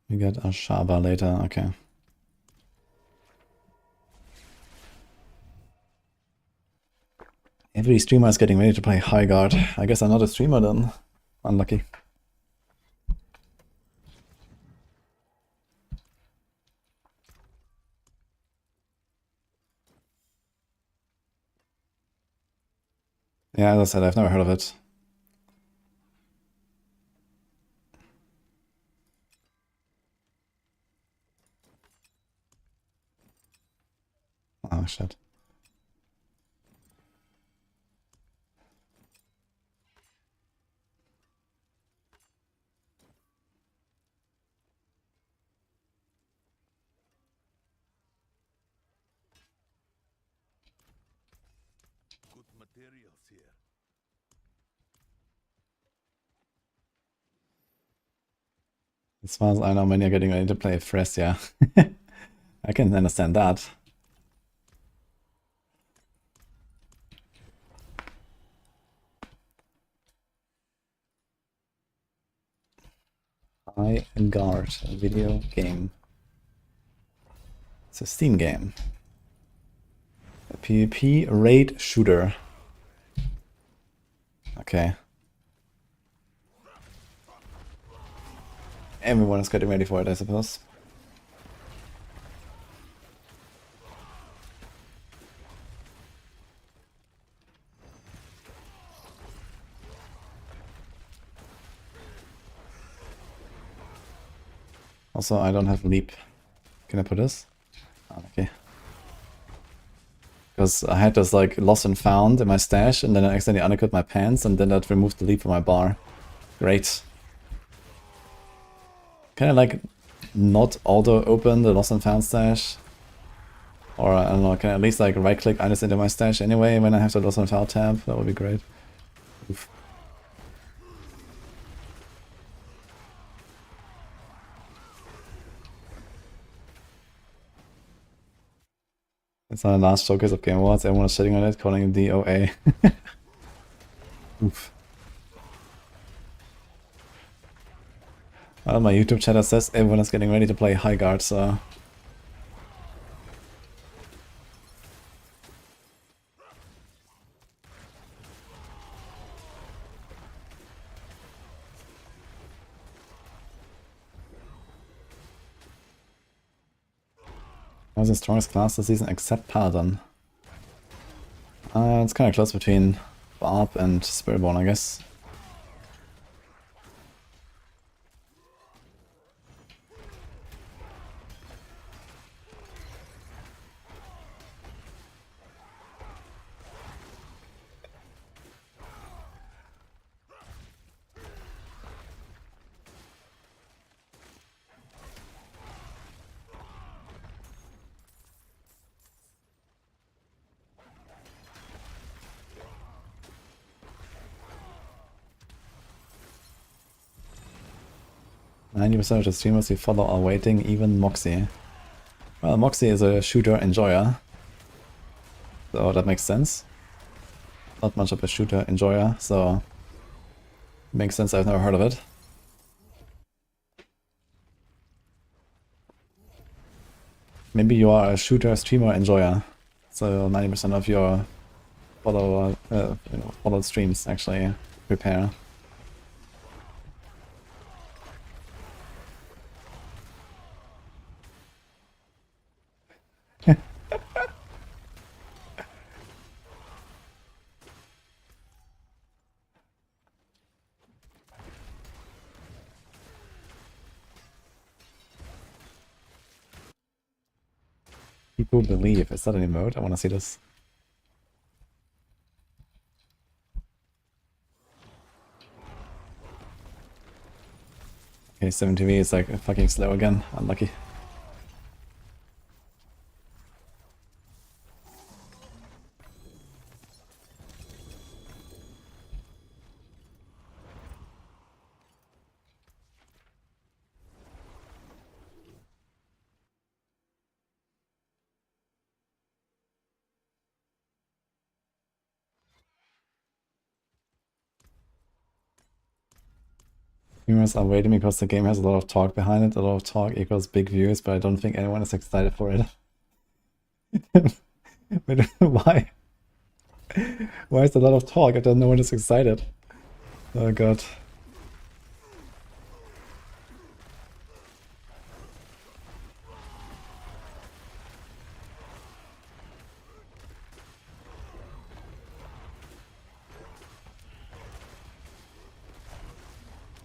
We get a Shaba later. Okay. Every streamer is getting ready to play High Guard. I guess I'm not a streamer then. Unlucky. Yeah, as I said, I've never heard of it. Oh shit. Good materials here. As far as I know, when you're getting ready to play Fresh, yeah. I can understand that. High Guard, a video game. It's a Steam game. A PvP raid shooter. Okay. Everyone is getting ready for it, I suppose. Also, I don't have leap. Can I put this? Oh, okay. Because I had this like lost and found in my stash, and then I accidentally undercut my pants, and then that removed the leap from my bar. Great. Can I like not auto open the lost and found stash? Or I don't know, can I at least like right click items into my stash anyway when I have the lost and found tab? That would be great. Oof. It's not the last showcase of Game Awards. Everyone is sitting on it, calling it DOA. Oof. Well, my YouTube chat says everyone is getting ready to play High Guard, so... What's the strongest class this season except Paladin? It's kind of close between Barb and Spiritborn, I guess. % of the streamers we follow are waiting, even Moxie. Well, Moxie is a shooter enjoyer, so that makes sense. Not much of a shooter enjoyer, so makes sense. I've never heard of it. Maybe you are a shooter streamer enjoyer, so 90% of your followed streams actually prepare. People believe. Is that an emote? I want to see this. Okay, 7TV is like fucking slow again. Unlucky. Viewers are waiting because the game has a lot of talk behind it. A lot of talk equals big views, but I don't think anyone is excited for it. But why? Why is there a lot of talk if no one is excited? Oh god.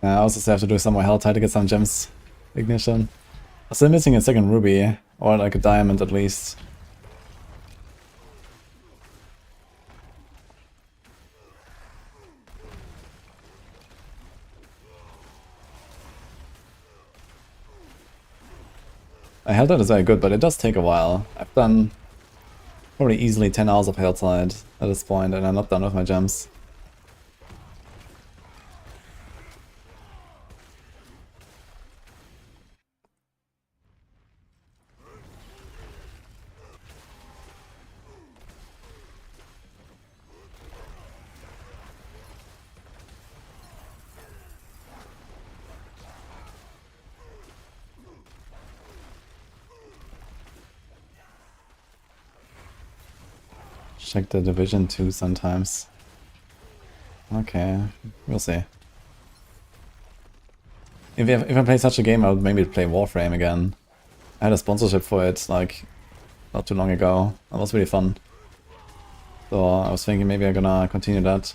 I also still have to do some more Helltide to get some gems ignition. I'm still missing a second ruby, or like a diamond at least. Helltide is very good, but it does take a while. I've done probably easily 10 hours of Helltide at this point, and I'm not done with my gems. Check the division too sometimes. Okay, we'll see. If I play such a game, I would maybe play Warframe again. I had a sponsorship for it, like, not too long ago. That was really fun. So I was thinking maybe I'm gonna continue that.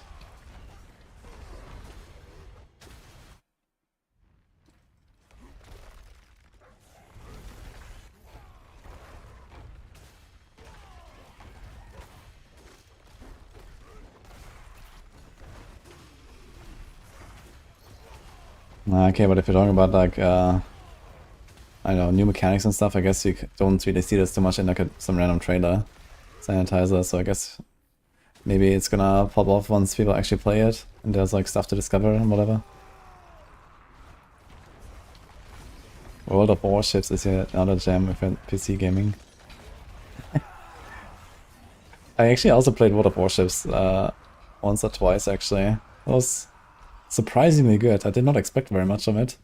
Okay, but if you're talking about like, I don't know, new mechanics and stuff, I guess you don't really see this too much in like some random trailer sanitizer, so I guess maybe it's gonna pop off once people actually play it, and there's like stuff to discover and whatever. World of Warships is another gem if you're PC gaming. I actually also played World of Warships once or twice actually. It was surprisingly good. I did not expect very much of it.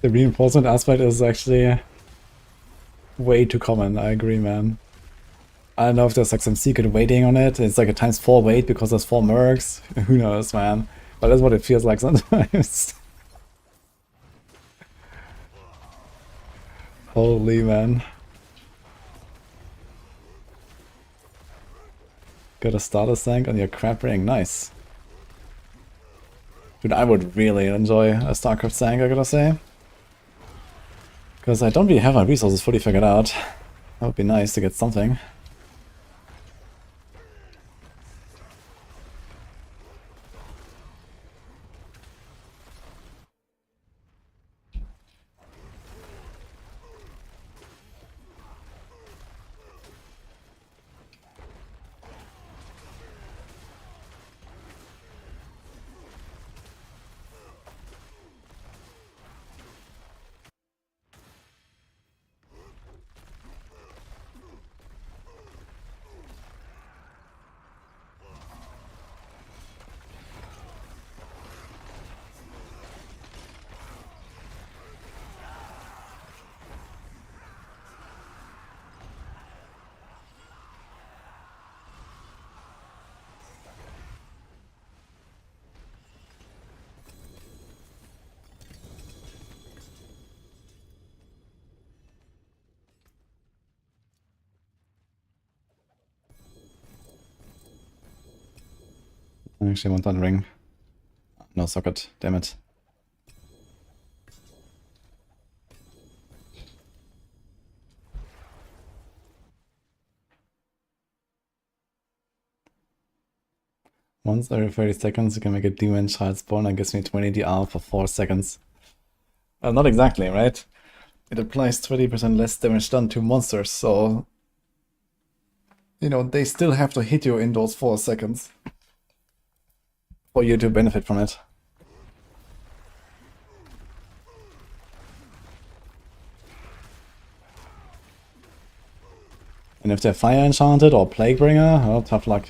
The reinforcement aspect is actually way too common, I agree, man. I don't know if there's like some secret weighting on it. It's like a ×4 weight because there's 4 mercs. Who knows, man. But that's what it feels like sometimes. Holy man. Got a starter tank on your crab ring, nice. Dude, I would really enjoy a StarCraft tank, I gotta say. Because I don't really have my resources fully figured out. That would be nice to get something. I actually want that ring. No socket, damn it. Once every 30 seconds you can make a demon child spawn and gives me 20 DR for 4 seconds. Well, not exactly, right? It applies 20% less damage done to monsters, so... You know, they still have to hit you in those 4 seconds. For you to benefit from it. And if they're fire enchanted or plague bringer, oh, tough luck.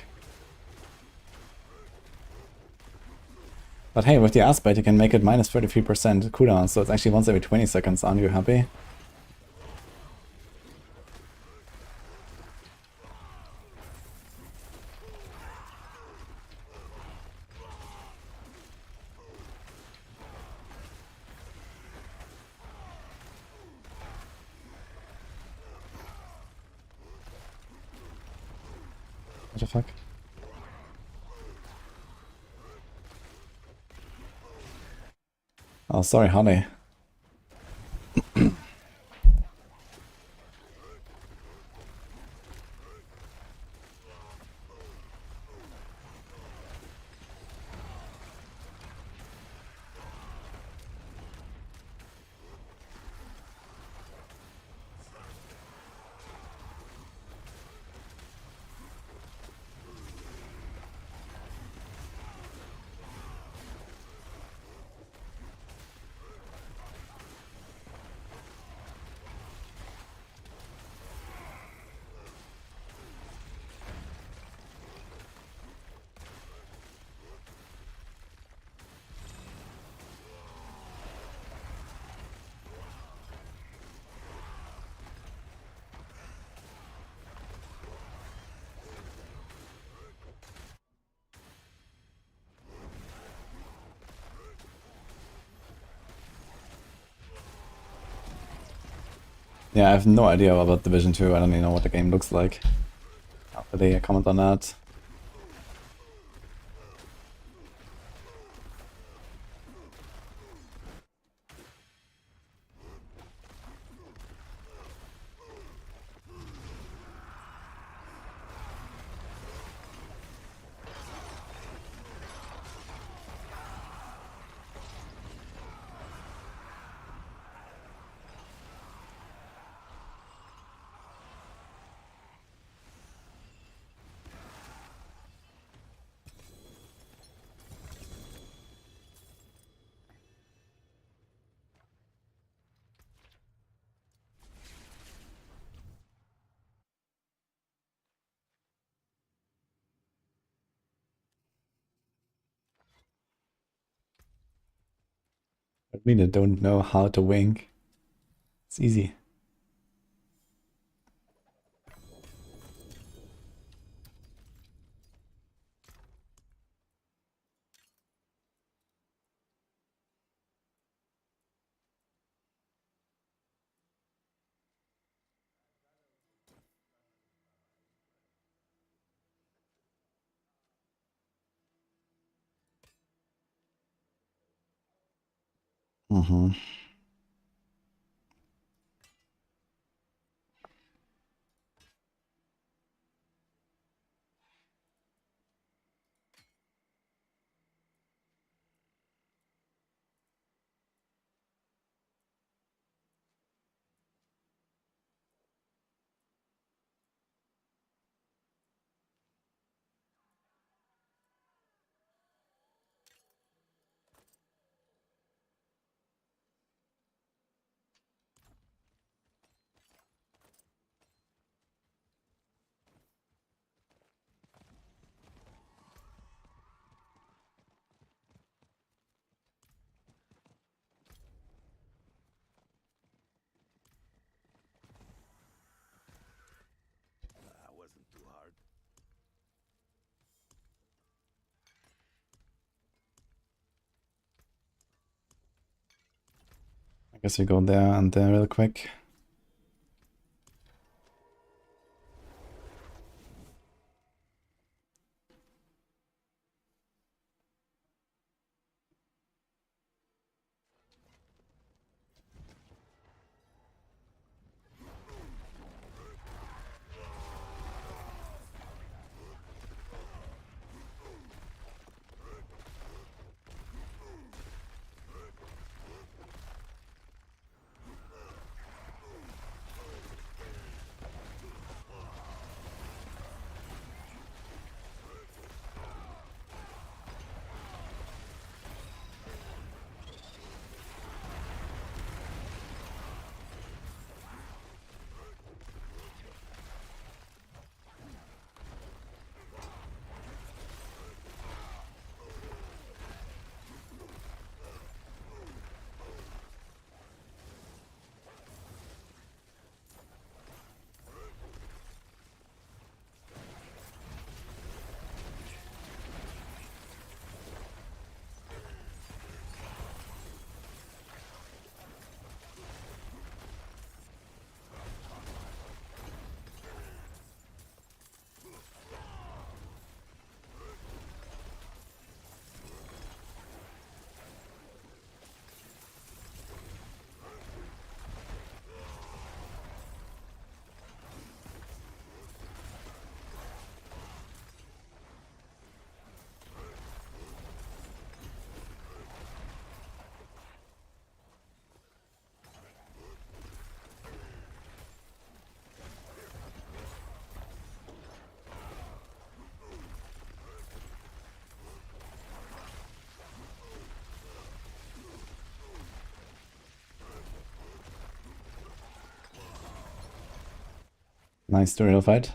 But hey, with the aspect you can make it minus 33% cooldown, so it's actually once every 20 seconds, aren't you happy? What the fuck? Oh, sorry, honey. Yeah, I have no idea about Division 2. I don't even know what the game looks like. How could they comment on that? I really don't know how to wink. It's easy. Mm-hmm. That wasn't too hard. I guess we go there and there real quick. Nice tutorial fight.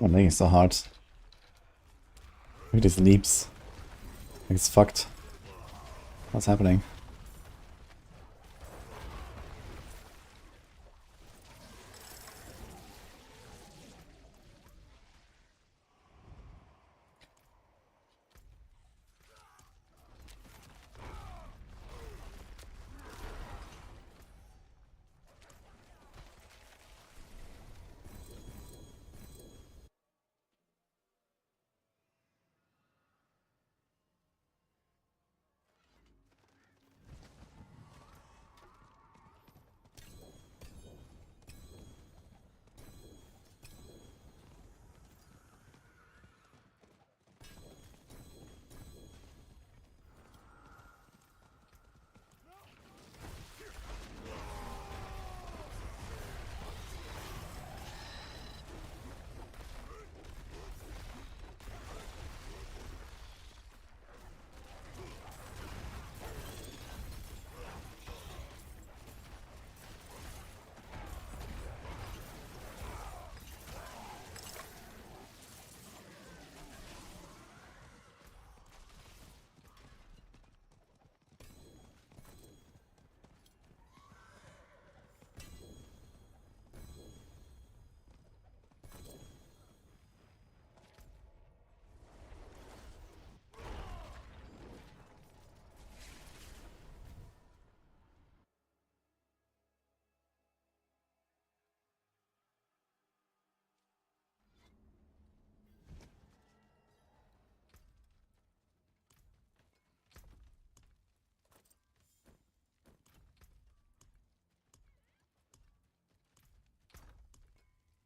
Oh, dang, it's so hard. Look at these leaps. Like it's fucked. What's happening?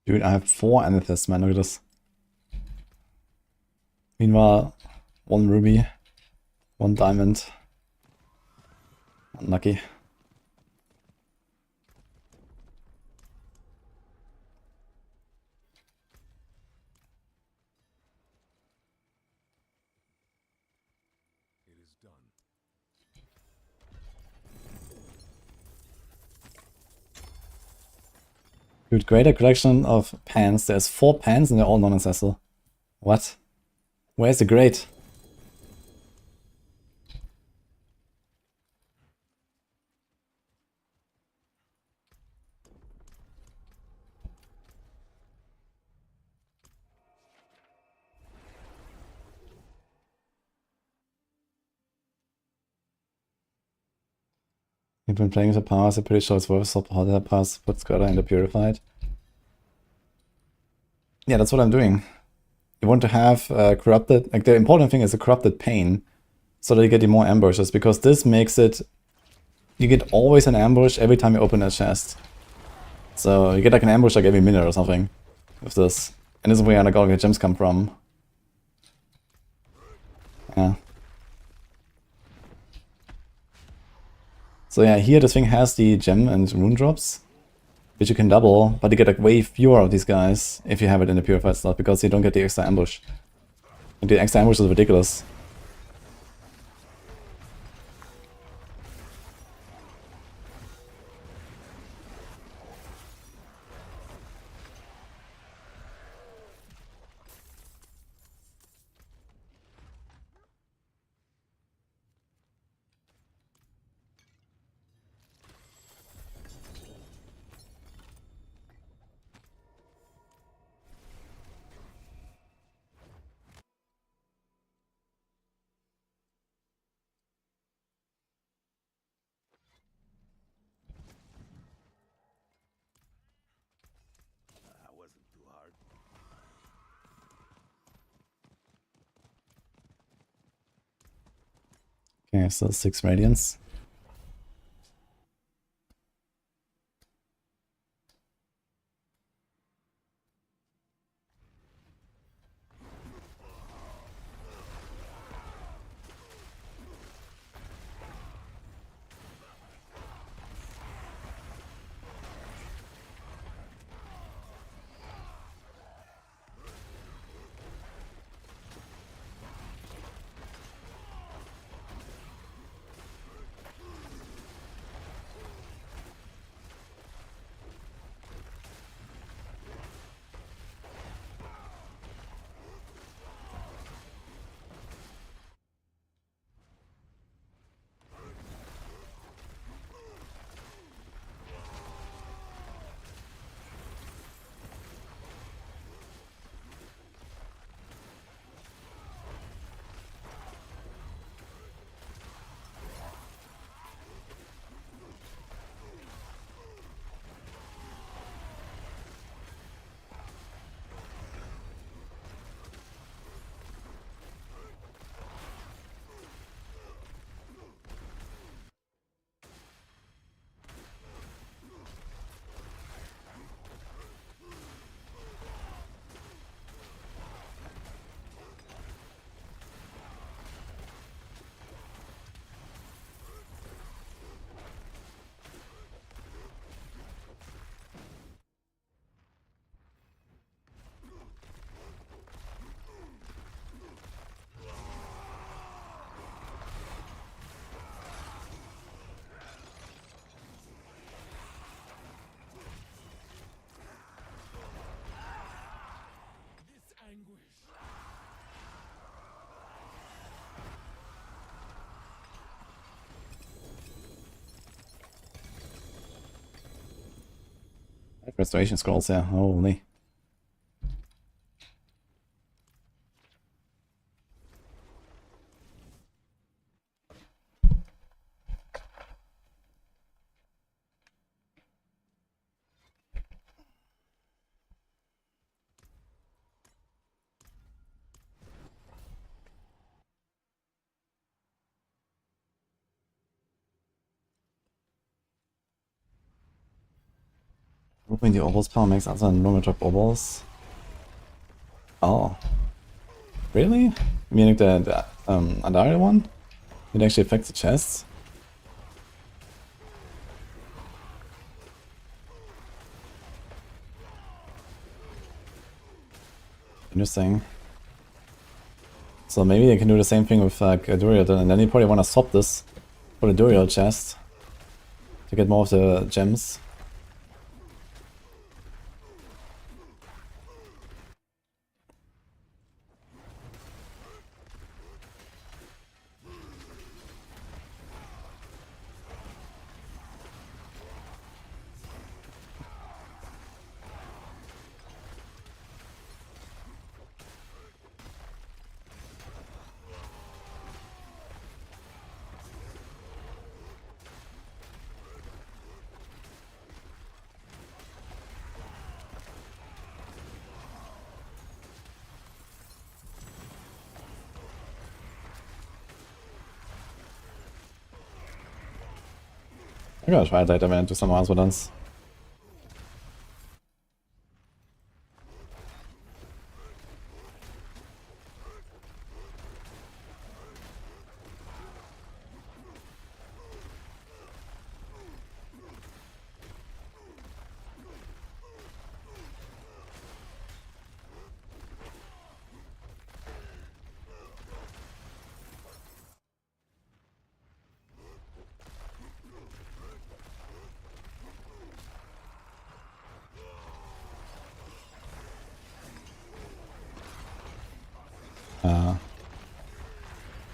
Dude, I have 4 amethysts, man. Look at this. Meanwhile, 1 ruby, 1 diamond. Unlucky. It is done. Dude, greater collection of pans. There's 4 pans and they're all non-accessible. What? Where's the grade? You've been playing the pass, I'm pretty sure it's worth swap how that pass put Skirter into Purified. Yeah, that's what I'm doing. You want to have corrupted, like the important thing is a corrupted pane, so that you get more ambushes, because this makes it you get always an ambush every time you open a chest. So you get like an ambush like every minute or something with this. And this is where like all your gems come from. Yeah. So yeah, here this thing has the gem and rune drops, which you can double, but you get like way fewer of these guys if you have it in the purified slot, because you don't get the extra ambush. And the extra ambush is ridiculous. That wasn't too hard. Okay, so 6 radiance. Restoration scrolls, yeah, holy. Removing the obols power makes other normal drop obols. Oh. Really? Meaning the Andari one? It actually affects the chests? Interesting. So maybe they can do the same thing with Duriel, and then you probably want to swap this for the Duriel chest to get more of the gems. I'm gonna try it later, man, do some answer dance.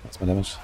That's my damage.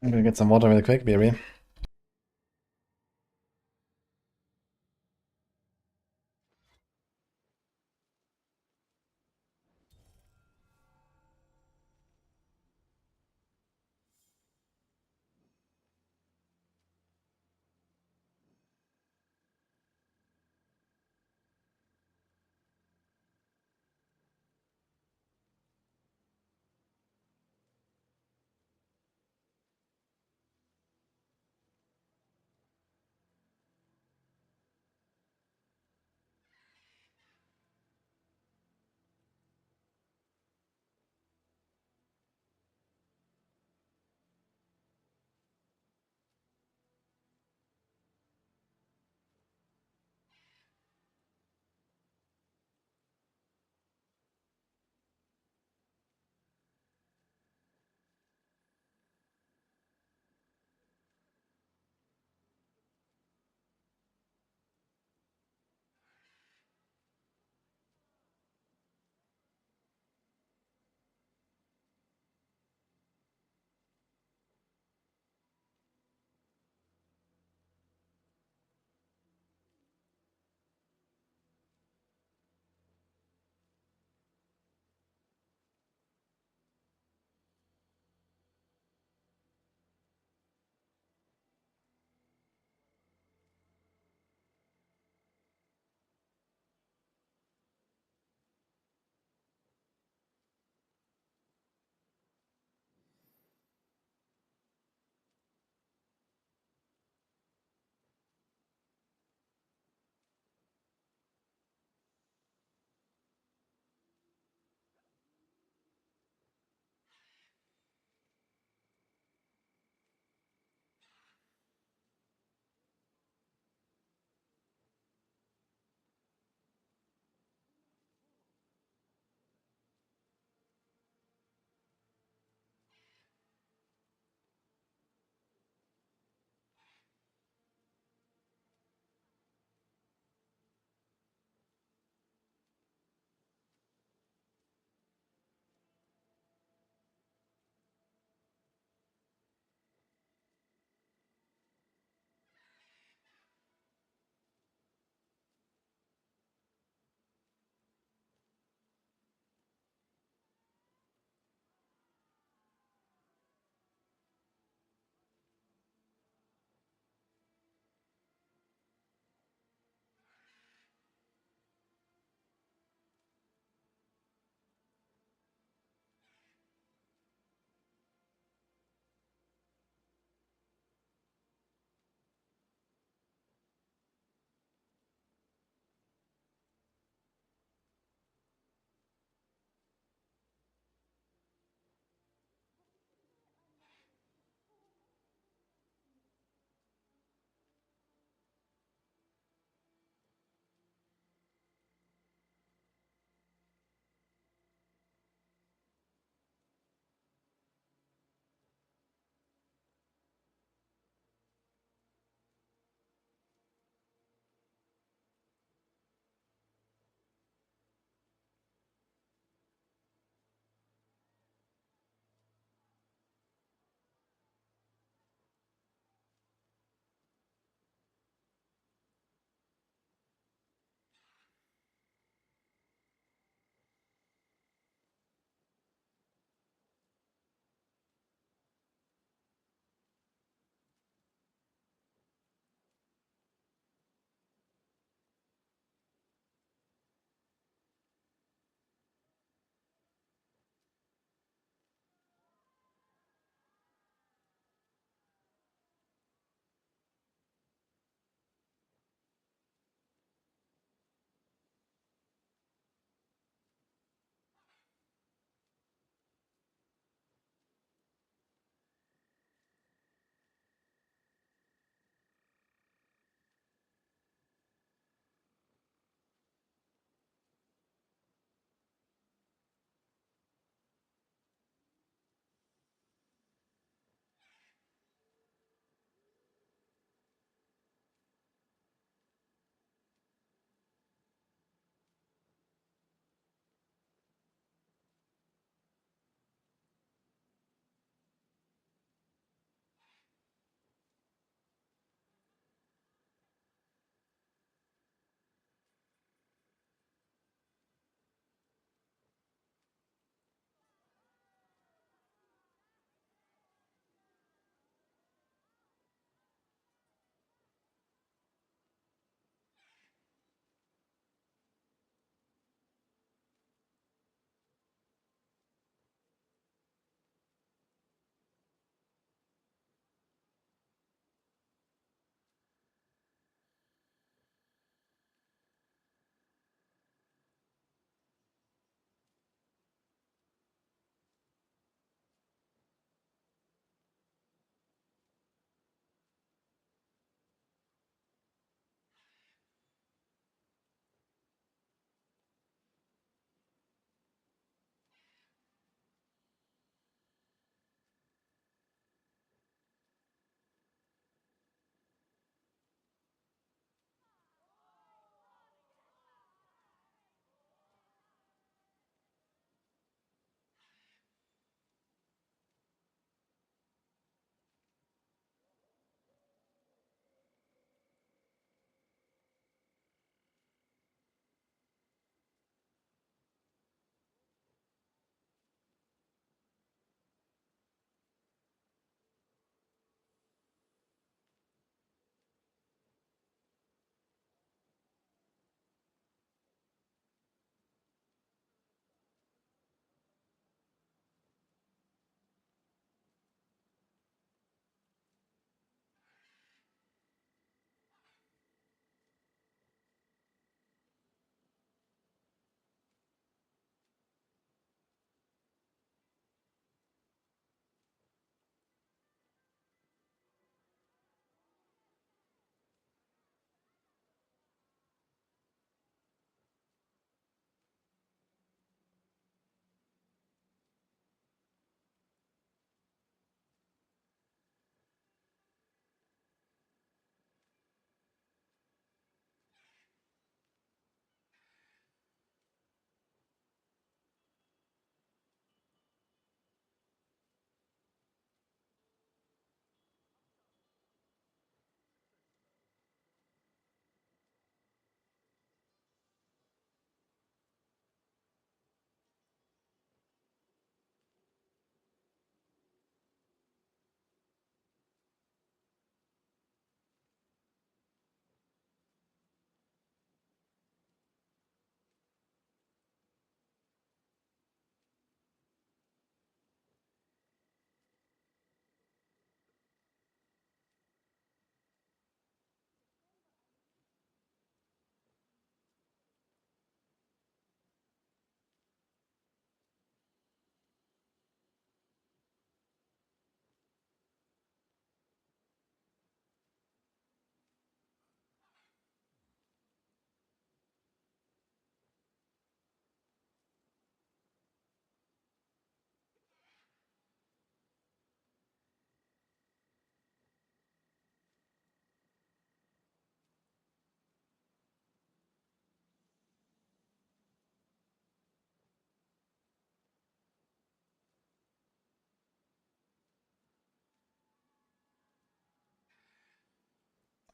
I'm gonna get some water really quick, baby.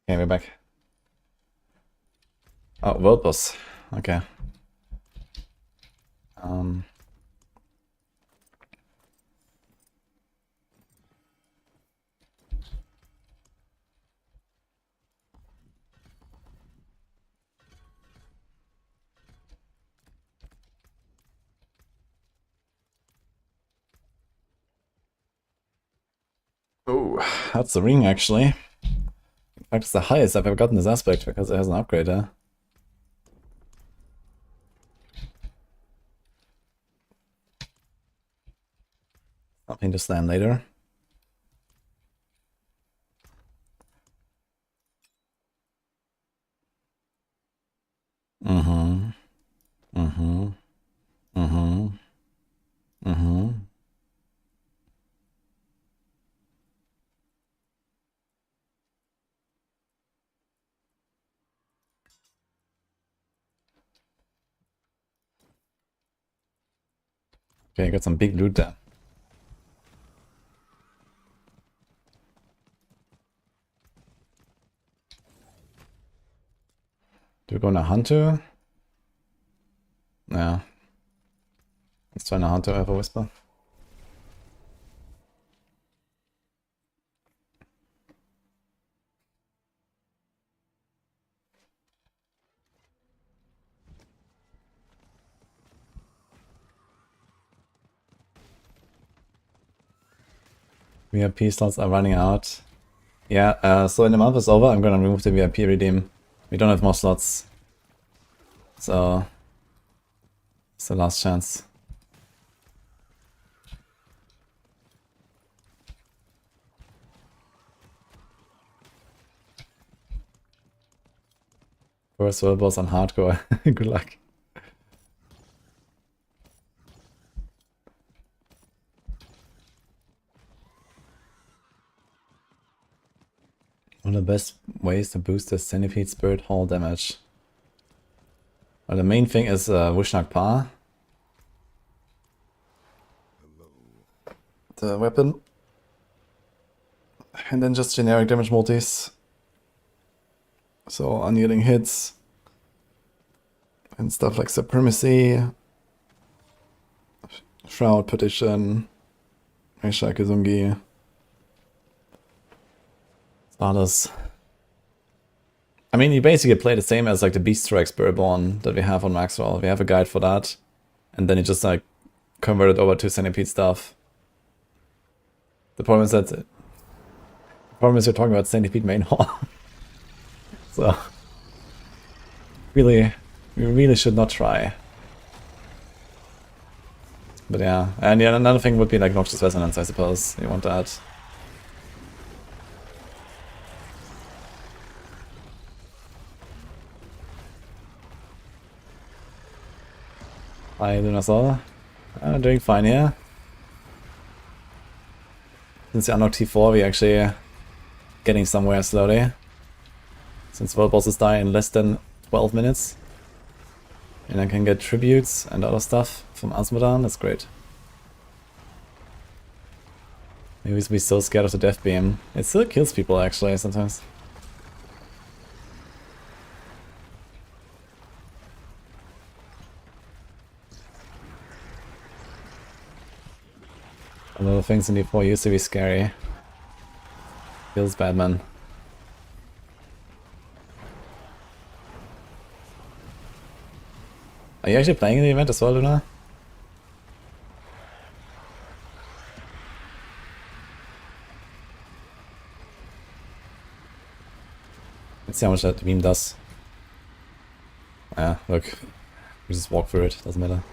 Okay, we're back. Oh, world boss. Okay. Oh, that's the ring actually. In fact, it's the highest I've ever gotten this aspect because it has an upgrade there. Something to slam later. Mm-hmm. Mm-hmm. Mm-hmm. Mm-hmm. Okay, got some big loot there. Do we go on a hunter? Yeah. Let's try a hunter over whisper. VIP slots are running out. Yeah, so when the month is over, I'm gonna remove the VIP redeem. We don't have more slots. So it's the last chance. First world boss on hardcore. Good luck. One of the best ways to boost the Centipede Spirit Hall damage. Well, the main thing is Wushnak Pa. The weapon. And then just generic damage multis. So unyielding hits. And stuff like Supremacy. Shroud, Petition. Aisha Kizungi. Starters. I mean, you basically play the same as like the Beast Strike Spiritborn that we have on Maxroll. We have a guide for that. And then you just like convert it over to Centipede stuff. The problem is that you're talking about Centipede main hall. So we really should not try. But yeah, and yeah, another thing would be like Noxious Resonance, I suppose. You want that. Hi, Lunasol. Doing fine here. Since we unlocked T4, we're actually getting somewhere slowly. Since world bosses die in less than 12 minutes. And I can get tributes and other stuff from Asmodan, that's great. Maybe we used to be so scared of the death beam. It still kills people actually sometimes. A lot of things in D4 used to be scary. Feels bad, man. Are you actually playing in the event as well, Luna? Let's see how much that beam does. Yeah, look. We just walk through it, doesn't matter.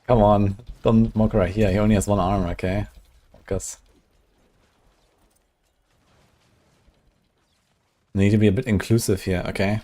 Come on, don't mock right here. He only has one arm, okay? Focus. Need to be a bit inclusive here, okay?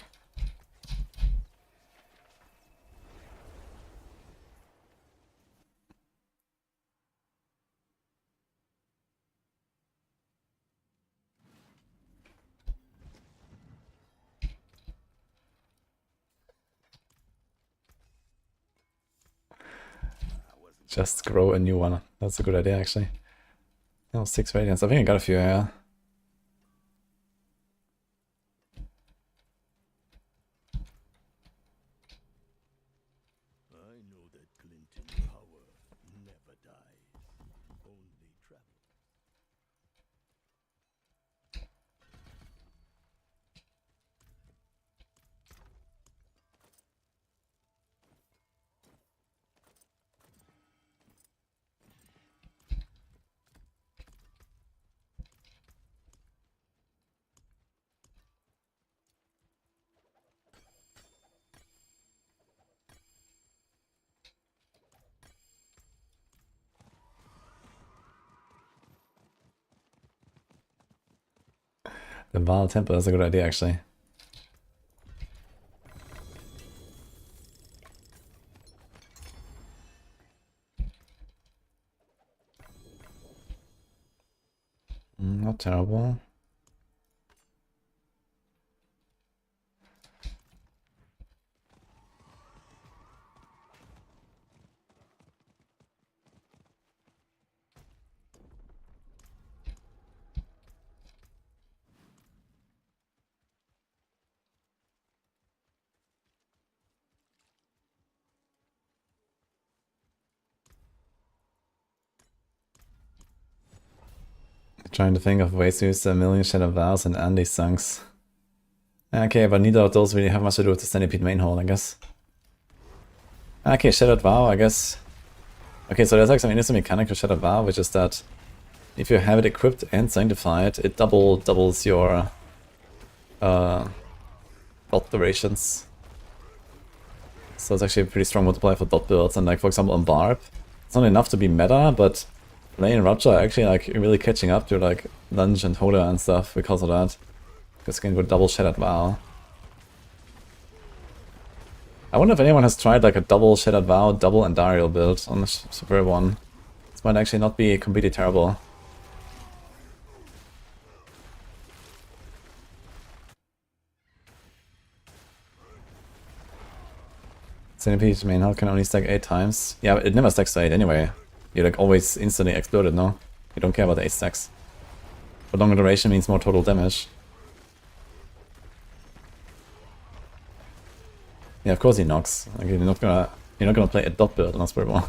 Just grow a new one. That's a good idea, actually. Oh, 6 radiance. I think I got a few here. I know that glint in power never dies, only travels. The Val Temple is a good idea, actually. Not terrible. Trying to think of ways to use a million Shadow Vows and Andy Sunks. Okay, but neither of those really have much to do with the Centipede main hole, I guess. Okay, Shadowed Vow, I guess. Okay, so there's like some innocent mechanic to Shadowed Vow, which is that if you have it equipped and sanctified, it doubles your dot durations. So it's actually a pretty strong multiplier for dot builds, and like for example on Barb, it's not enough to be meta, but Lane and Rupture are actually like really catching up to like Lunge and Hoda and stuff because of that. Because you can go double Shattered Vow. I wonder if anyone has tried like a double Shattered Vow, double Andariel build on the Superb one. This might actually not be completely terrible. Centipede main hull can only stack 8 times. Yeah, it never stacks to 8 anyway. You like always instantly exploded, no? You don't care about the 8 stacks. But longer duration means more total damage. Yeah, of course he knocks. Like, you're not gonna play a dot build on a Spirit Ball.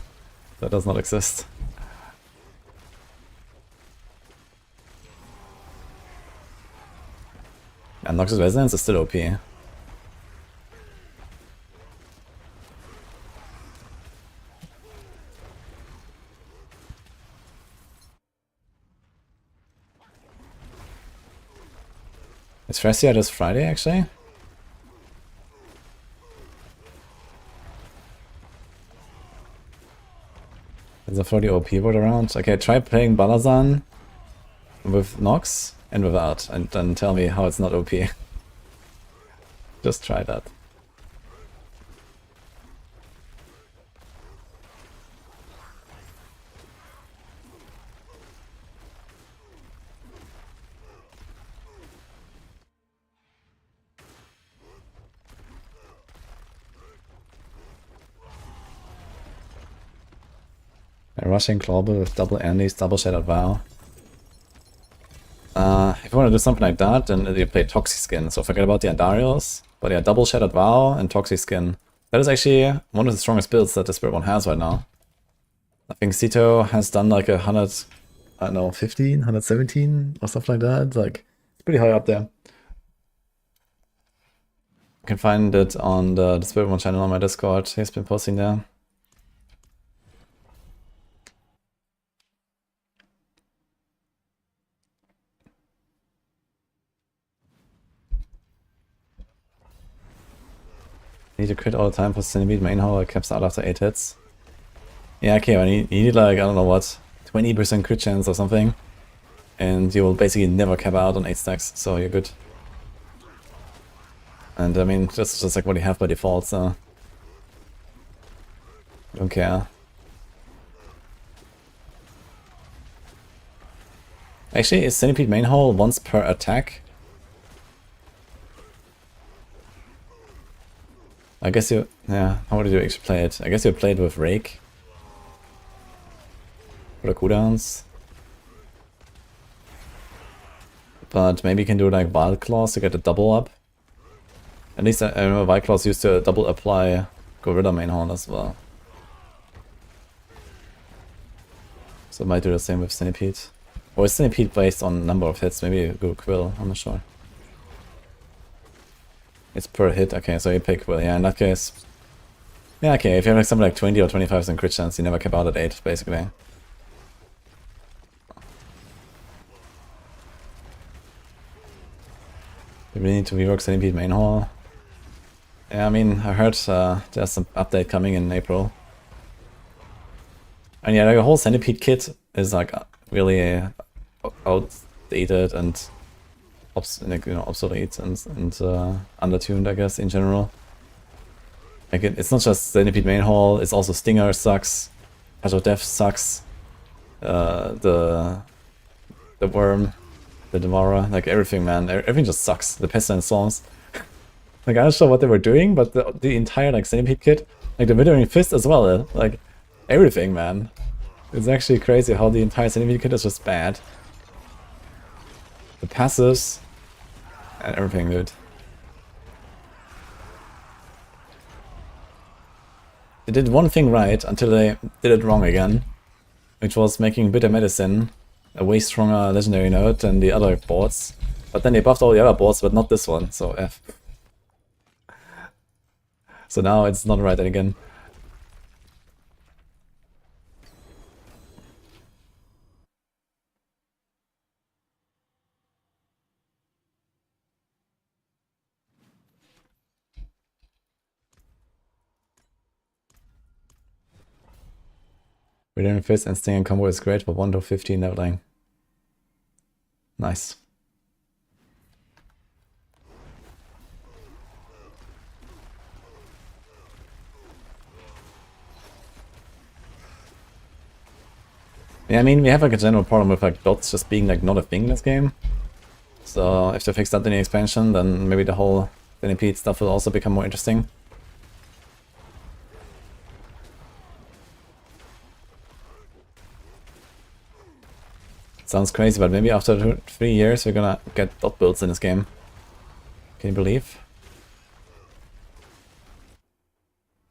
That does not exist. And Nox's Resonance is still OP. Is Fresia this Friday, actually? There's a 40 OP board around. Okay, try playing Balazan with Nox and without, and then tell me how it's not OP. Just try that. A rushing Clawball with double Andes, double Shattered Vow. If you want to do something like that, then you play Toxiskin. So forget about the Andariels. But yeah, double Shattered Vow and Toxiskin. That is actually one of the strongest builds that the Spirit one has right now. I think Sito has done like 100, I don't know, 15, 117 or stuff like that. Like, it's pretty high up there. You can find it on the Spirit one channel on my Discord. He's been posting there. Need to crit all the time for Centipede main hole, it caps out after 8 hits. Yeah, okay, but you need like, I don't know what, 20% crit chance or something. And you will basically never cap out on 8 stacks, so you're good. And I mean, that's just like what you have by default, so... Don't care. Actually, is Centipede main hole once per attack? I guess you... yeah, how would you actually play it? I guess you play it with Rake. for the cooldowns. But maybe you can do like Wild Claws to get a double up. At least I remember Wild Claws used to double apply Gorilla main horn as well. So I might do the same with Centipede. Or is Centipede based on number of hits? Maybe you go Quill, I'm not sure. It's per hit, okay, so you pick Quill. Yeah, in that case... Yeah, okay, if you have like something like 20 or 25% crit chance, you never cap out at 8, basically. We really need to rework Centipede main hall. Yeah, I mean, I heard there's some update coming in April. And yeah, like, the whole Centipede kit is like really outdated and obsolete and undertuned, I guess, in general. Like it's not just Centipede main hall, it's also Stinger sucks, Patch of Death sucks, the Worm, the Devourer, like everything, man, everything just sucks. The Pestilence Storms. Like, I'm not sure what they were doing, but the entire, like, Centipede kit, like, the Withering Fist as well, like, everything, man. It's actually crazy how the entire Centipede kit is just bad. The passives, and everything, dude. They did one thing right until they did it wrong again, which was making Bitter Medicine a way stronger legendary node than the other boards. But then they buffed all the other boards, but not this one, so F. So now it's not right again. Withering Fist and Stinger combo is great, but 1 to 15 leveling. Nice. Yeah, I mean, we have like a general problem with like dots just being like not a thing in this game. So if they fix that in the expansion, then maybe the whole Centipede stuff will also become more interesting. Sounds crazy, but maybe after 3 years we're gonna get dot builds in this game. Can you believe?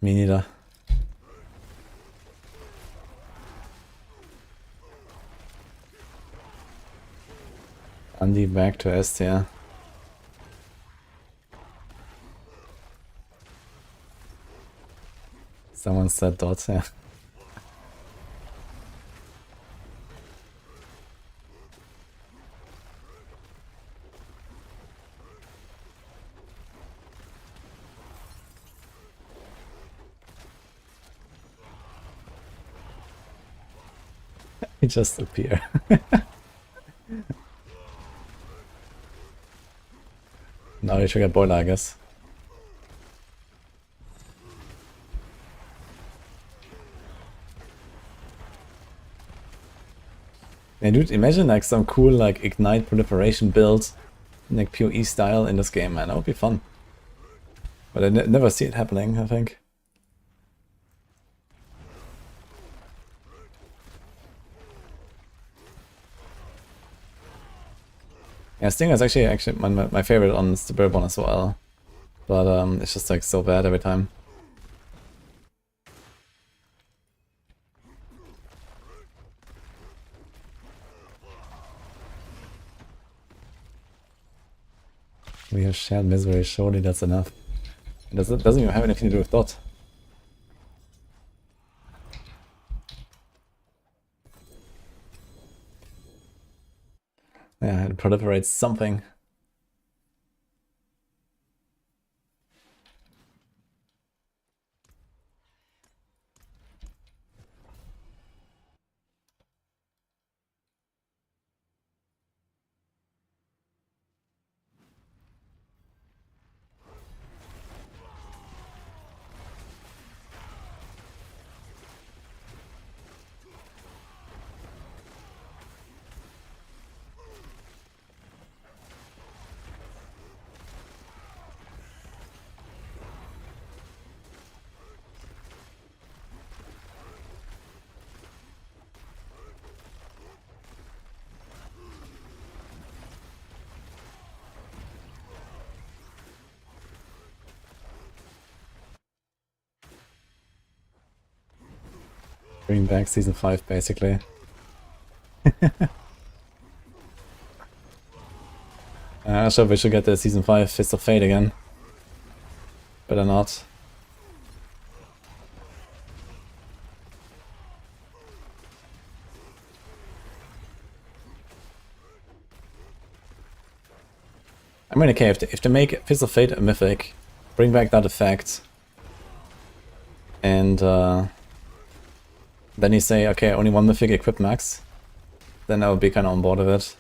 Me neither. Andy back to S tier. Someone said dots, yeah. He just appear. Now you trigger boiler, I guess. Yeah, dude, imagine like some cool like ignite proliferation build, like PoE style in this game, man. That would be fun. But I never see it happening, I think. Yeah, Stinger is actually my favorite on the Bourbon as well, but it's just like so bad every time. We have shared misery. Surely that's enough. It doesn't even have anything to do with dot. Yeah, it proliferates something. Bring back season 5 basically. So we should get the season 5 Fist of Fate again. Better not. I mean, okay, if they make Fist of Fate a mythic, bring back that effect, and then you say, okay, only one mythic equip max, then I would be kind of on board with it.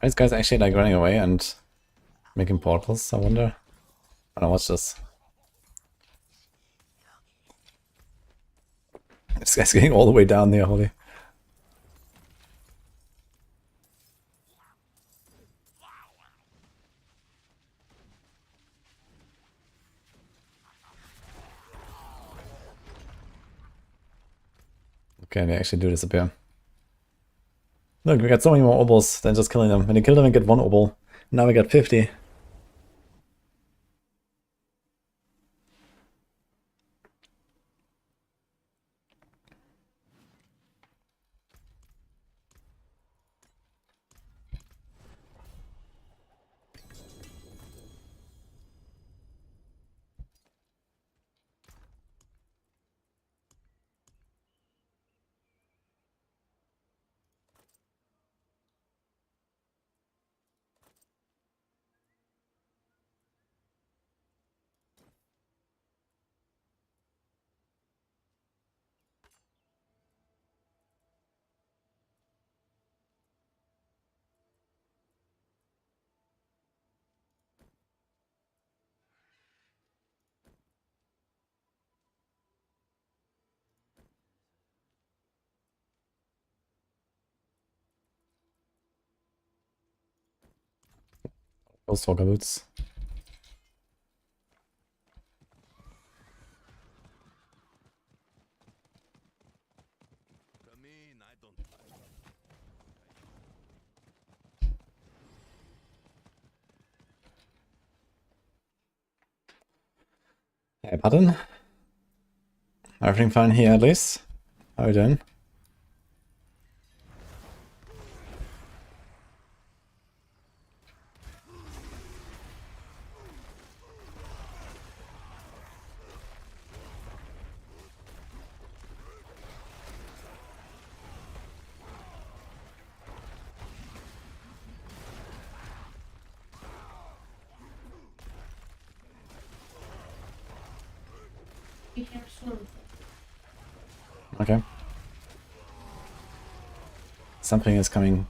Are these guys actually like running away and making portals, I wonder? I don't know, watch this. This guy's getting all the way down there, holy. Okay, they actually do disappear. Look, we got so many more obols than just killing them. When you kill them and get one obol, now we got 50. Those Stalker boots. Come in, I don't. Hey, Paladin. Everything fine here at least? How are you doing? Be here soon. Okay. Something is coming.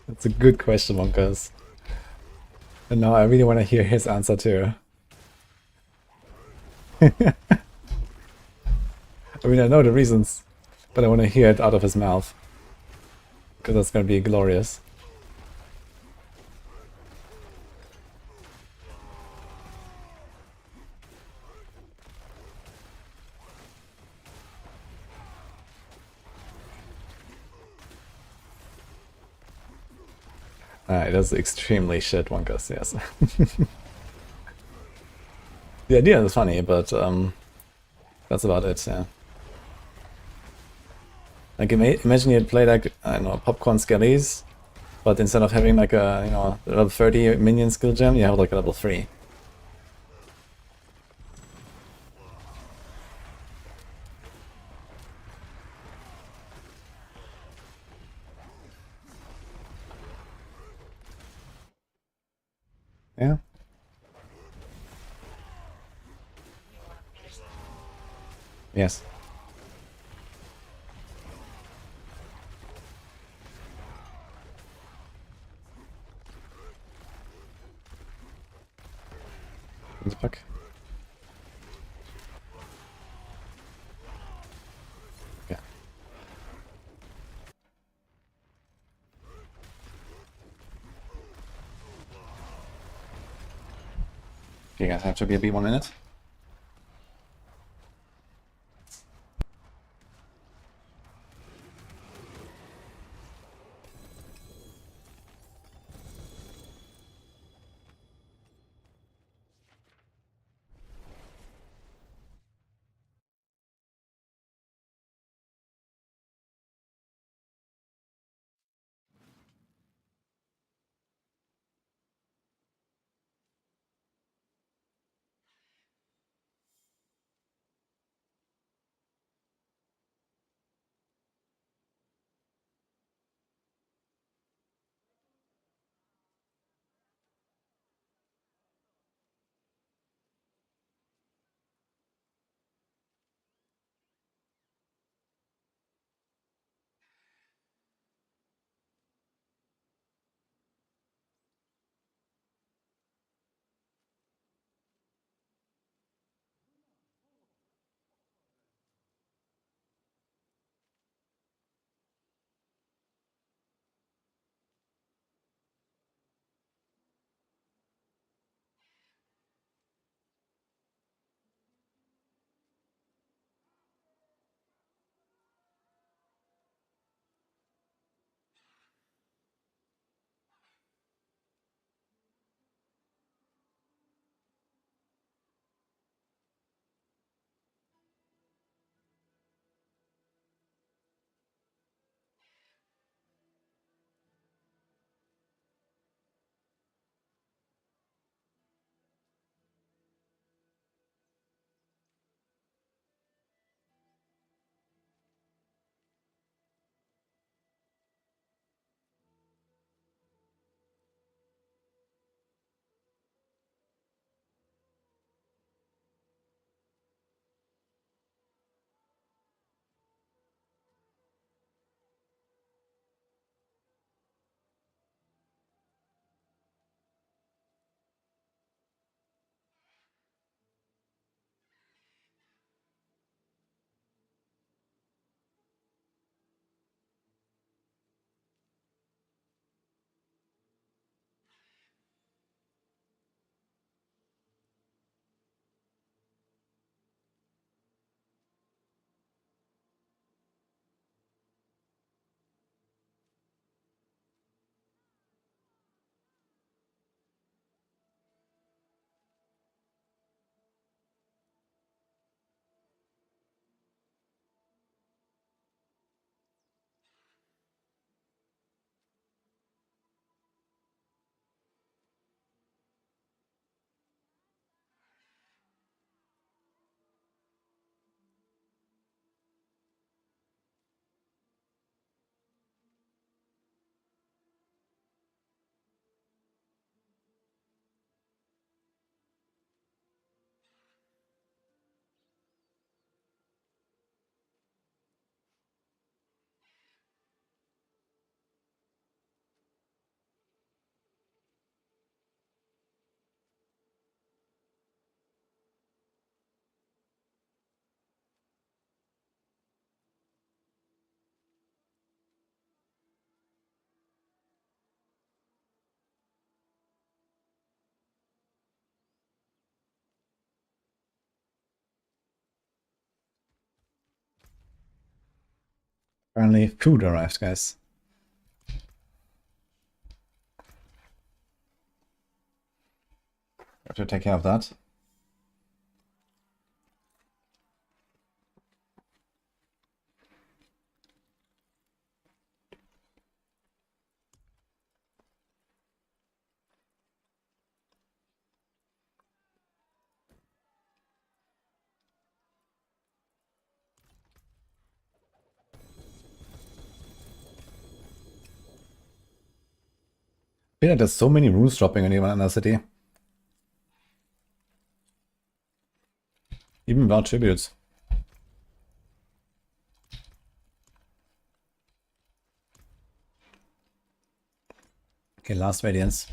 That's a good question, Monkas. And now I really want to hear his answer too. I mean, I know the reasons, but I want to hear it out of his mouth. Because that's going to be glorious. Alright, that's extremely shit, Wonkus, yes. The idea is funny, but that's about it, yeah. Like imagine you play like, I don't know, popcorn skellies, but instead of having like a, you know, level 30 minion skill gem, you have like a level 3. Yeah. Yes. What the fuck? Yeah. You guys have to be a B 1 minute. Apparently food arrived, guys. Have to take care of that. feel like there's so many runes dropping in even city. Even without tributes. Okay, last Radiance.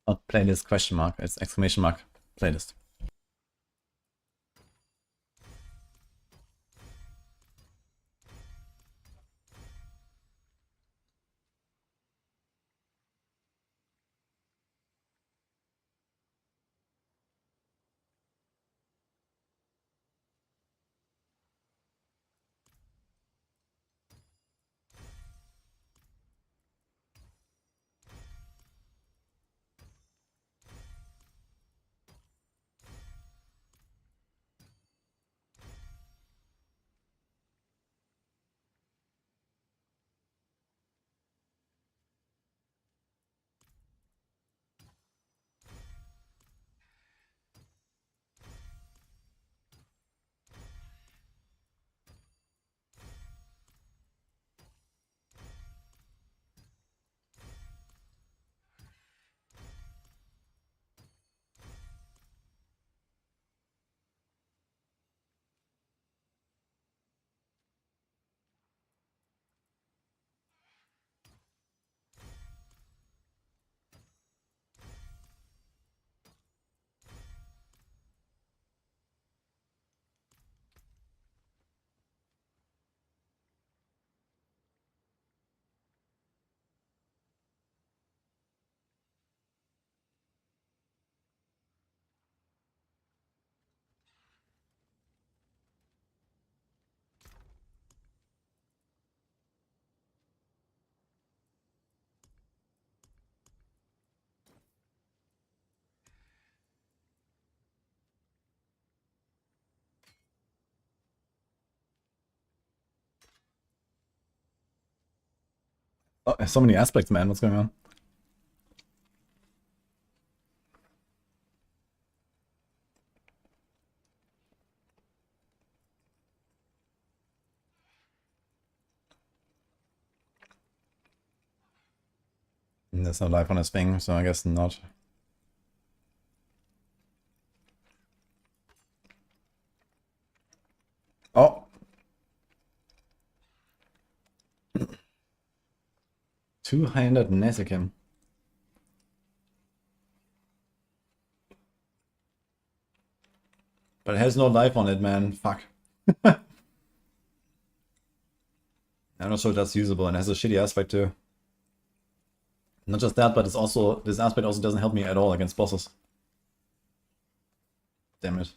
Oh, playlist question mark. It's exclamation mark. Playlist. Oh, so many aspects, man. What's going on? There's no life on his thing, so I guess not. Oh! Two-handed Nezikim. But it has no life on it, man. Fuck. I'm not sure that's usable, and it has a shitty aspect too. Not just that, but it's also, this aspect also doesn't help me at all against bosses. Damn it.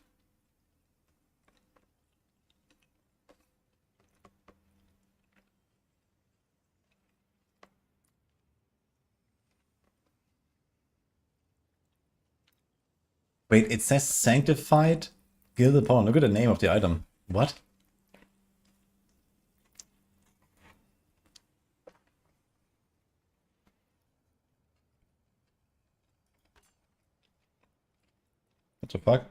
Wait, it says Sanctified Gilded Pawn. Look at the name of the item. What? What the fuck?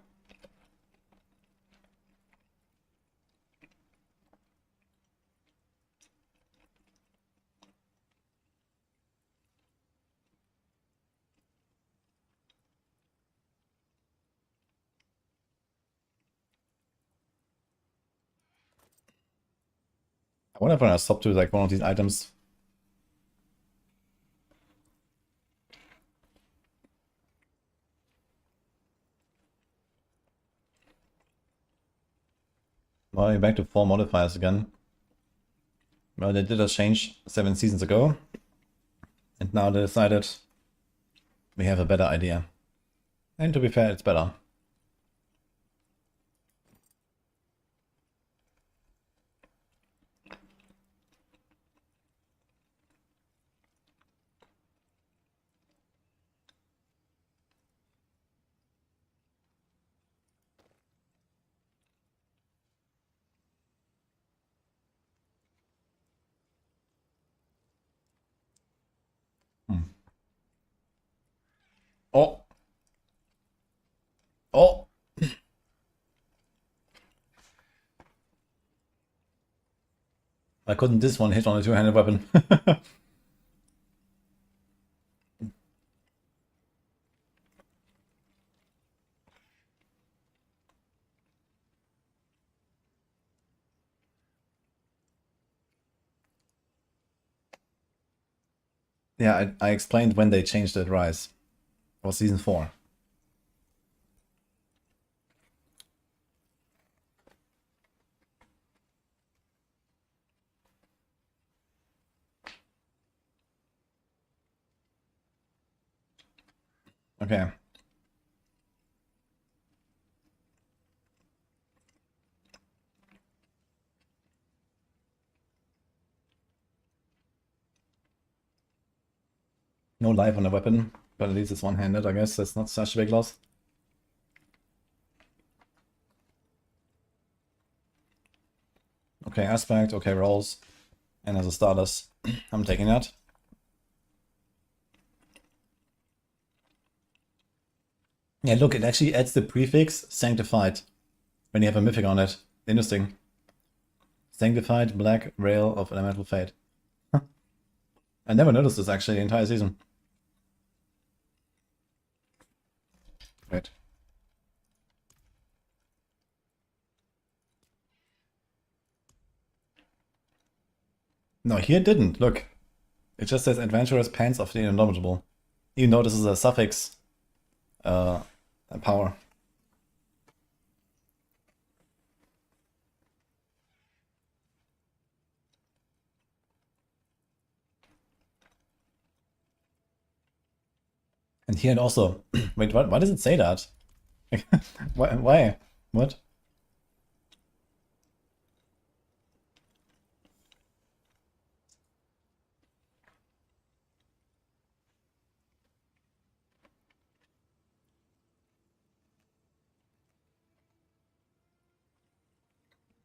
I wonder if I'm gonna stop to like one of these items. Well, you're back to 4 modifiers again. Well, they did a change 7 seasons ago. And now they decided we have a better idea. And to be fair, it's better. Oh! Oh! Why couldn't this one hit on a two-handed weapon? Yeah, I explained when they changed the rise. Or season 4. Okay. No life on the weapon, but at least it's one-handed, I guess. That's not such a big loss. Okay, aspect, okay, rolls. And as a status, I'm taking that. Yeah, look, it actually adds the prefix sanctified when you have a mythic on it. Interesting. Sanctified black rail of elemental fate. Huh. I never noticed this actually the entire season. Wait. No, here it didn't. Look. It just says adventurous pants of the indomitable. Even though this is a suffix power. And here it also... Wait, why does it say that? Why? What?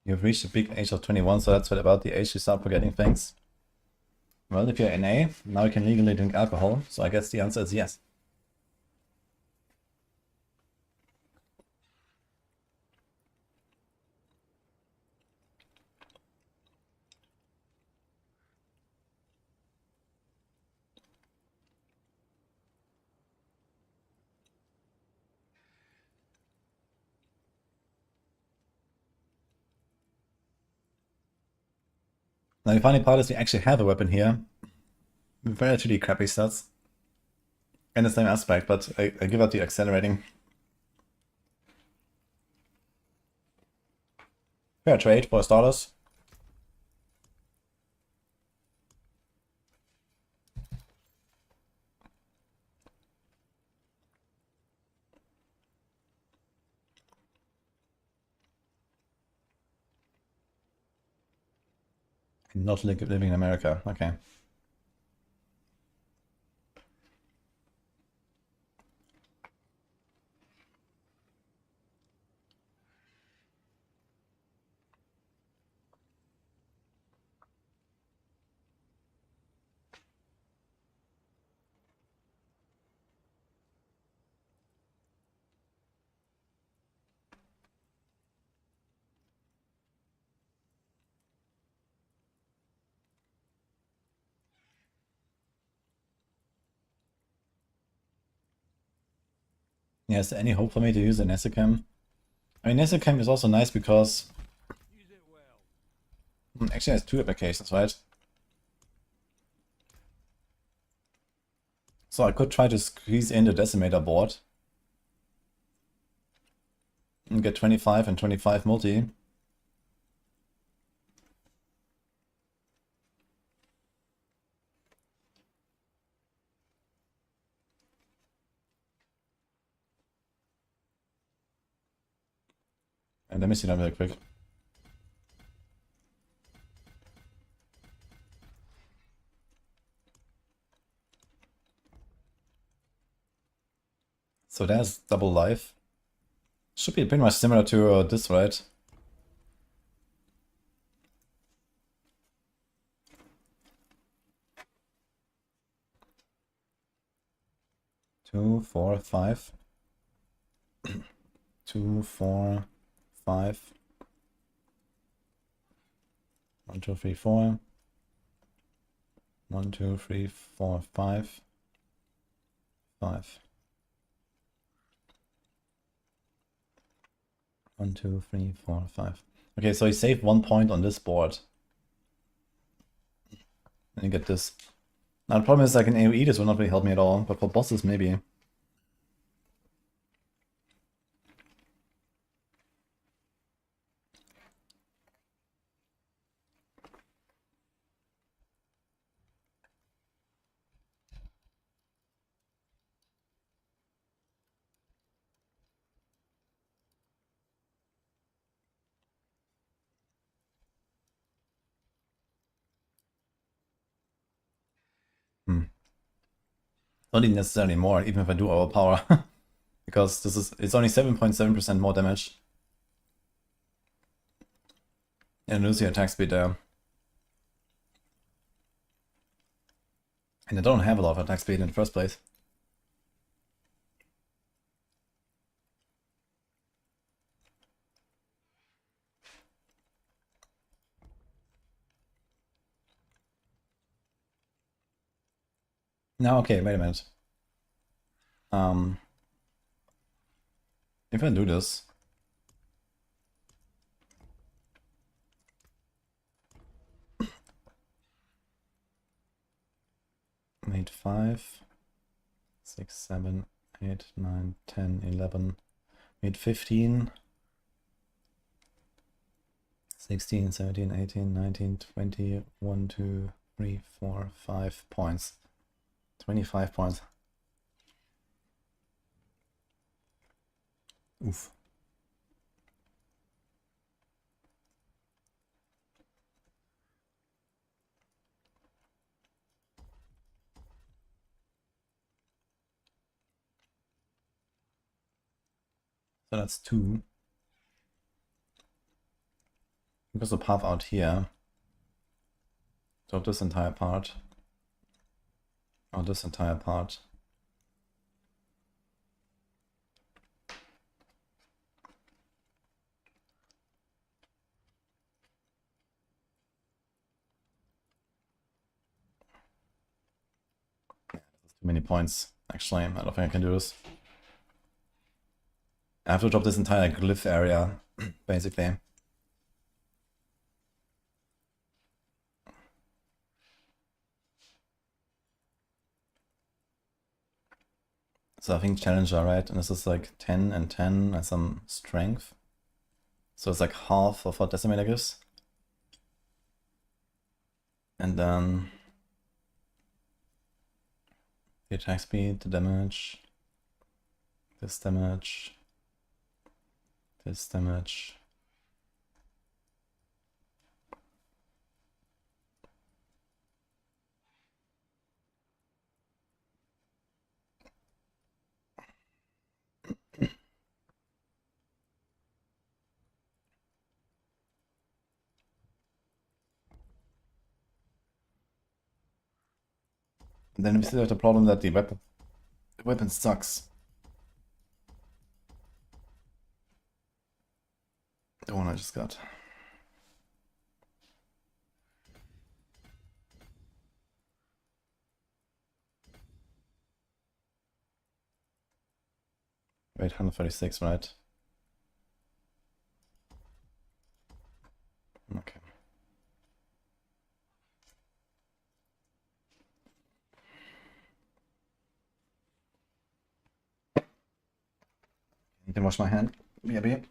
You've reached the big age of 21, so that's what about the age you start forgetting things. Well, if you're NA, now you can legally drink alcohol, so I guess the answer is yes. Now the funny part is we actually have a weapon here with relatively crappy stats and the same aspect, but I give out the accelerating. Fair trade for starters. Not living in America, okay. Yeah, is there any hope for me to use an Nesicam? I mean, Nesicam is also nice because... Actually, it has 2 applications, right? So I could try to squeeze in the Decimator board. And get 25 and 25 multi. And let me see that really quick. So there's double life. Should be pretty much similar to this, right? Two, 4, 5. 2, 4, 5. 1, 2, 3, 4. 1, 2, 3, 4, 5. 5. 1, 2, 3, 4, 5. Okay, so you save 1 point on this board. And you get this. Now the problem is like in AoE this will not really help me at all, but for bosses maybe. Not even necessarily more, even if I do overpower. Because it's only 7.7% more damage. And lose your attack speed there. And I don't have a lot of attack speed in the first place. Now, okay, wait a minute. If I do this, made 5, 6, 7, 8, 9, 10, 11, made 15, 16, 17, 18, 19, 20, 1, 2, 3, 4, 5 points. 25 points. Oof. So that's 2. Because the path out here. Drop this entire part. Or this entire part. Too many points. Actually, I don't think I can do this. I have to drop this entire glyph area, basically. So I think Challenger, right? And this is like 10 and 10 and some strength. So it's like half of what Decimator gives. And then the attack speed, the damage, this damage, this damage. And then we still have the problem that the weapon sucks. The one I just got. Wait, 136, right? Okay. Need to wash my hand. Maybe.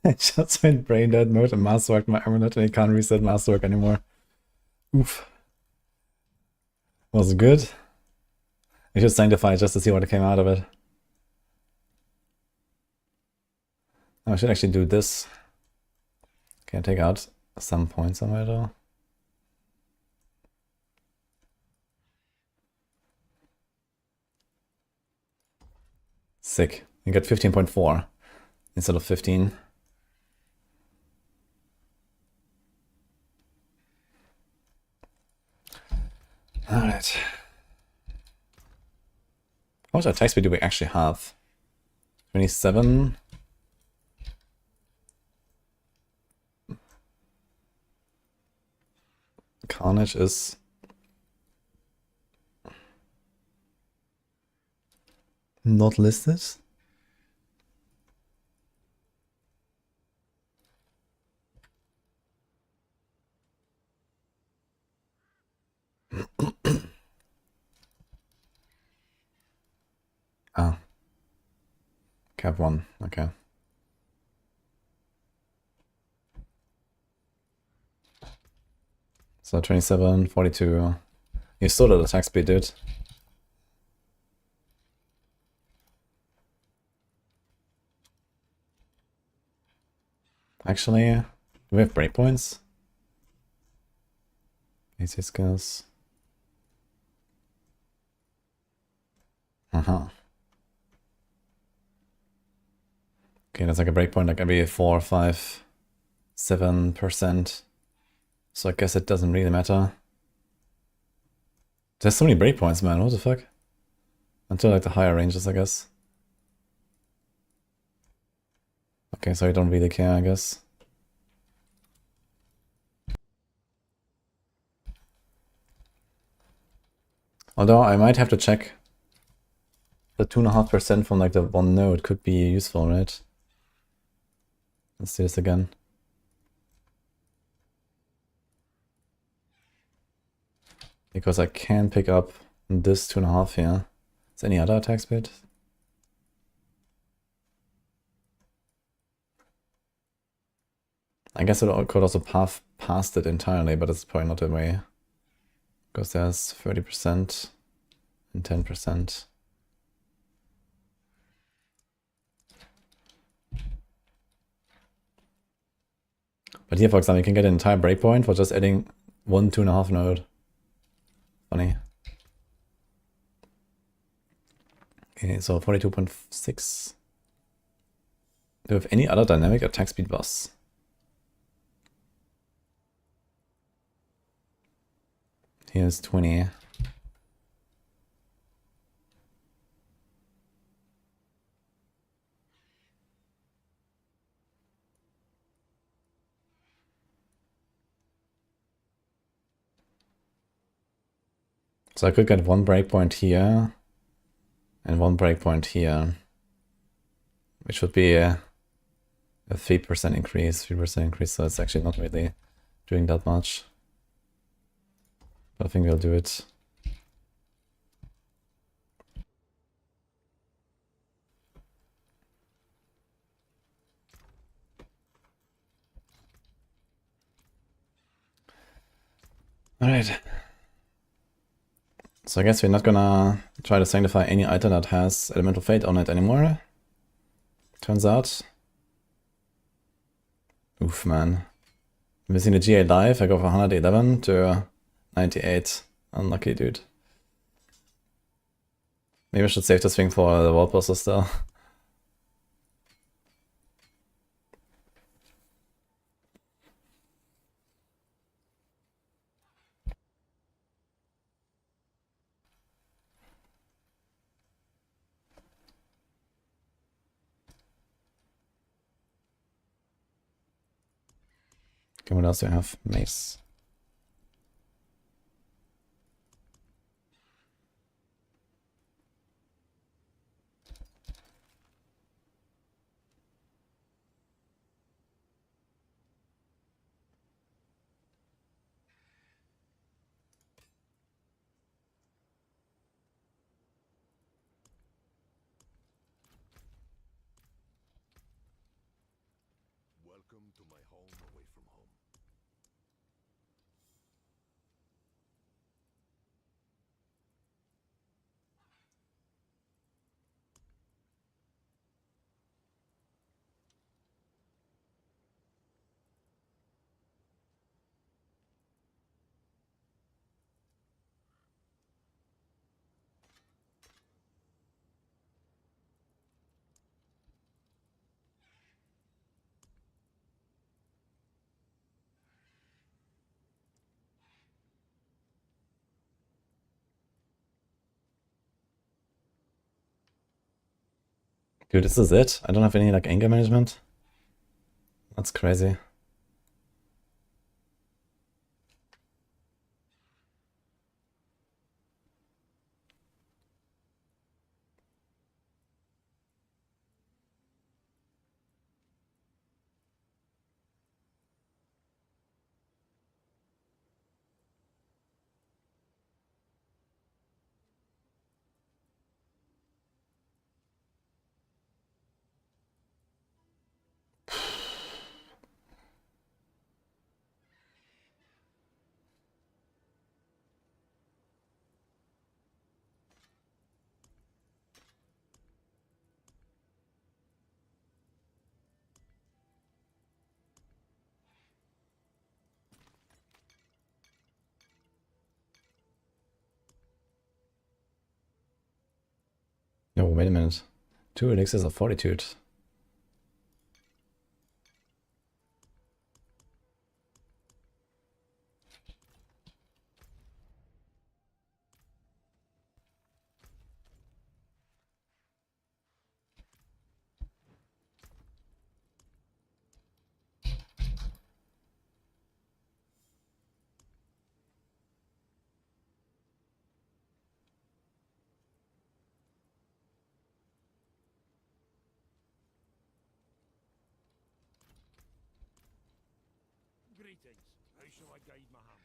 I just went brain dead mode and masterworked my amulet and I can't reset masterwork anymore. Oof. Was it good? I should sanctify it just to see what came out of it. I should actually do this. Can I take out some points somewhere though? Sick. You get 15.4 instead of 15. Alright. How much attack speed do we actually have? 27? Carnage is... not listed? Ah. Cap 1, okay. So 27, 42. You still did attack speed, dude. Actually, do we have breakpoints? AC skills. Uh-huh. Okay, that's like a breakpoint, like maybe 4, 5, 7%. So I guess it doesn't really matter. There's so many breakpoints, man. What the fuck? Until like the higher ranges, I guess. Okay, so I don't really care, I guess. Although I might have to check the 2.5% from like the one node could be useful, right? Let's do this again. Because I can pick up this 2.5 here. Is there any other attack speed? I guess it could also path past it entirely, but it's probably not the way. Because there's 30% and 10%. But here, for example, you can get an entire breakpoint for just adding 1 2.5 node. Funny. Okay, so 42.6. Do we have any other dynamic attack speed buffs? Here's 20. So I could get one breakpoint here and one breakpoint here, which would be a 3% increase, 3% increase, so it's actually not really doing that much. But I think we'll do it. Alright. So I guess we're not gonna try to sanctify any item that has Elemental Fate on it anymore. Turns out. Oof, man. Missing the GA live, I go from 111 to 98. Unlucky, dude. Maybe I should save this thing for the world bosses still. Okay, what else do I have? Mace. Welcome to my home away from home. Dude, this is it? I don't have any like anger management? That's crazy. No, wait a minute. 2 elixirs of fortitude. Greetings. How shall I guide my hand?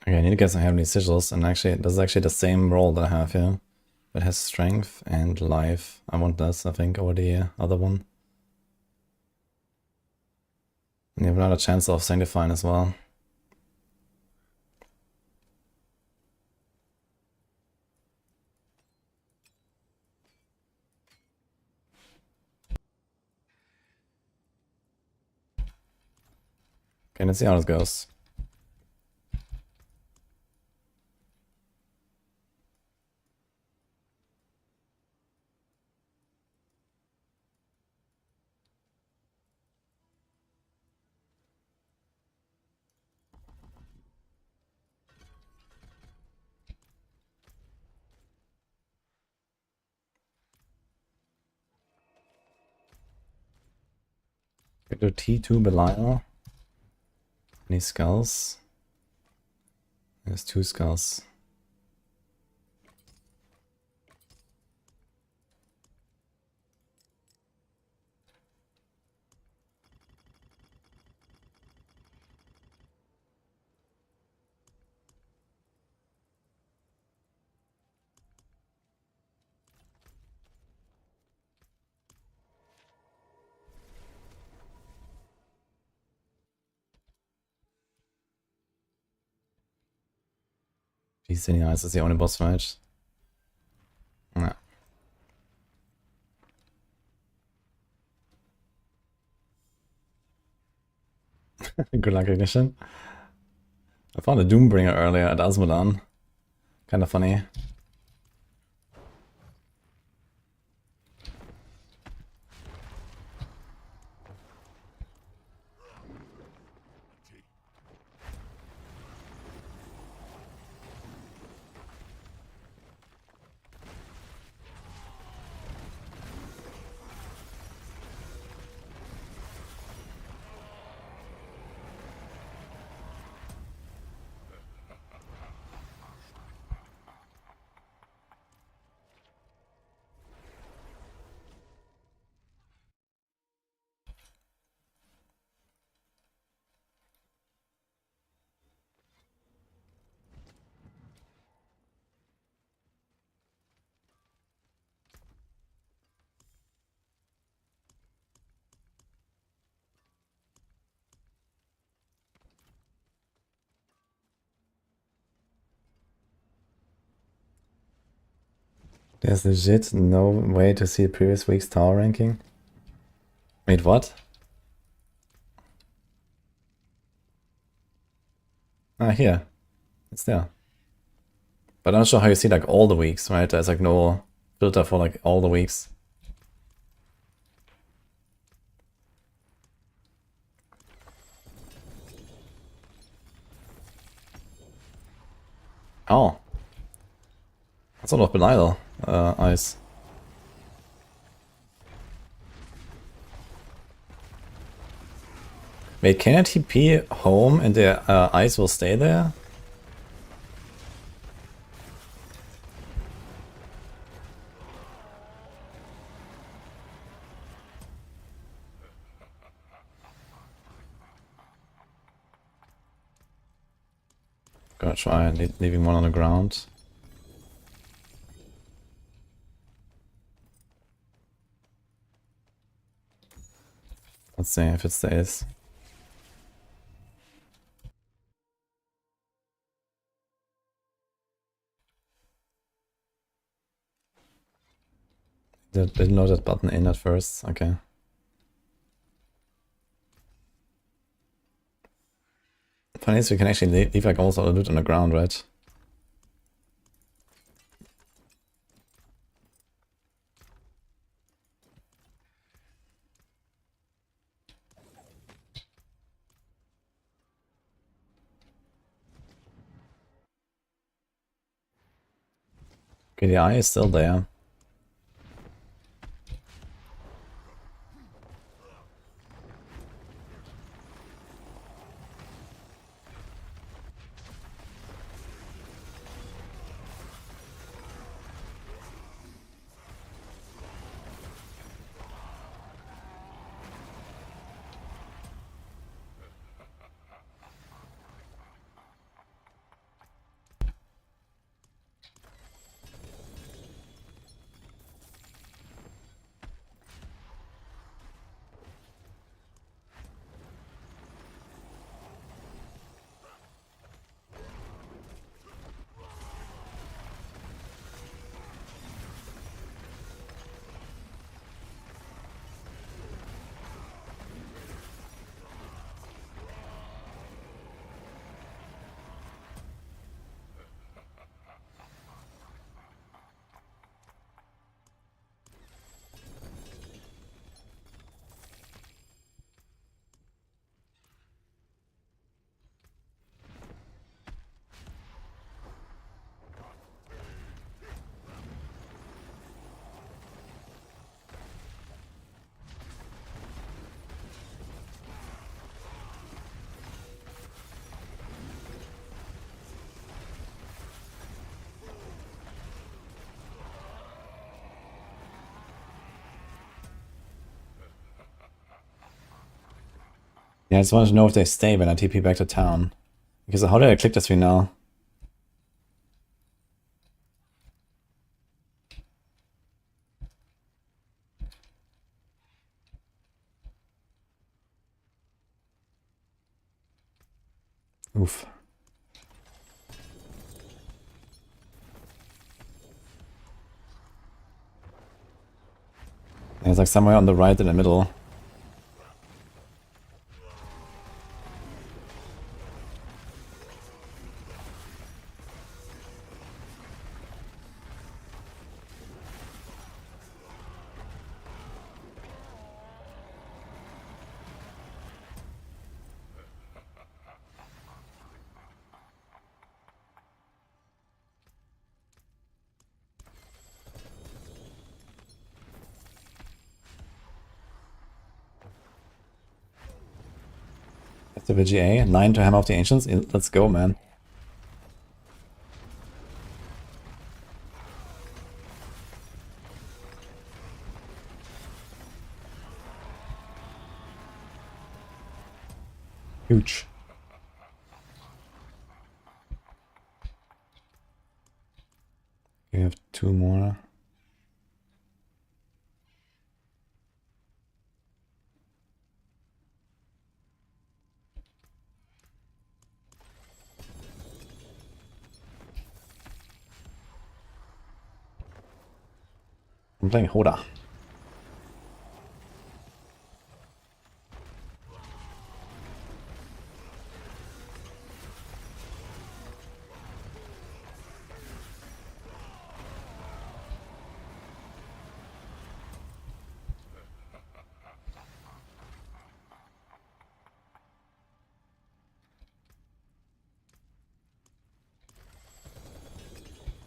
Okay, I need to get some heavenly sigils, and actually, this is actually the same roll that I have here. It has strength and life. I want this, I think, over the other one. And you have another chance of sanctifying as well. Okay, let's see how this goes. Victor T2 Belial. Any skulls? There's 2 skulls. Destiny Eyes is the only boss fight. Yeah. Good luck, Ignition. I found a Doombringer earlier at Asmodan. Kinda funny. There's legit no way to see the previous week's tower ranking. Wait, what? Ah, here. It's there. But I'm not sure how you see like all the weeks, right? There's like no filter for like all the weeks. Oh. That's a lot of Belial eyes. Wait, can I TP home and the eyes will stay there? Gonna try leaving one on the ground. Let's see if it stays. Didn't know that button in at first. Okay. Funny is we can actually leave like almost all the loot on the ground, right? Okay, the eye is still there. Yeah, I just wanted to know if they stay when I TP back to town. Because how did I click this thing now? Oof. Yeah, it's like somewhere on the right in the middle. That's the VGA. 9 to Hammer of the Ancients. Let's go, man. Huge. We have 2 more. I'm playing Hoda.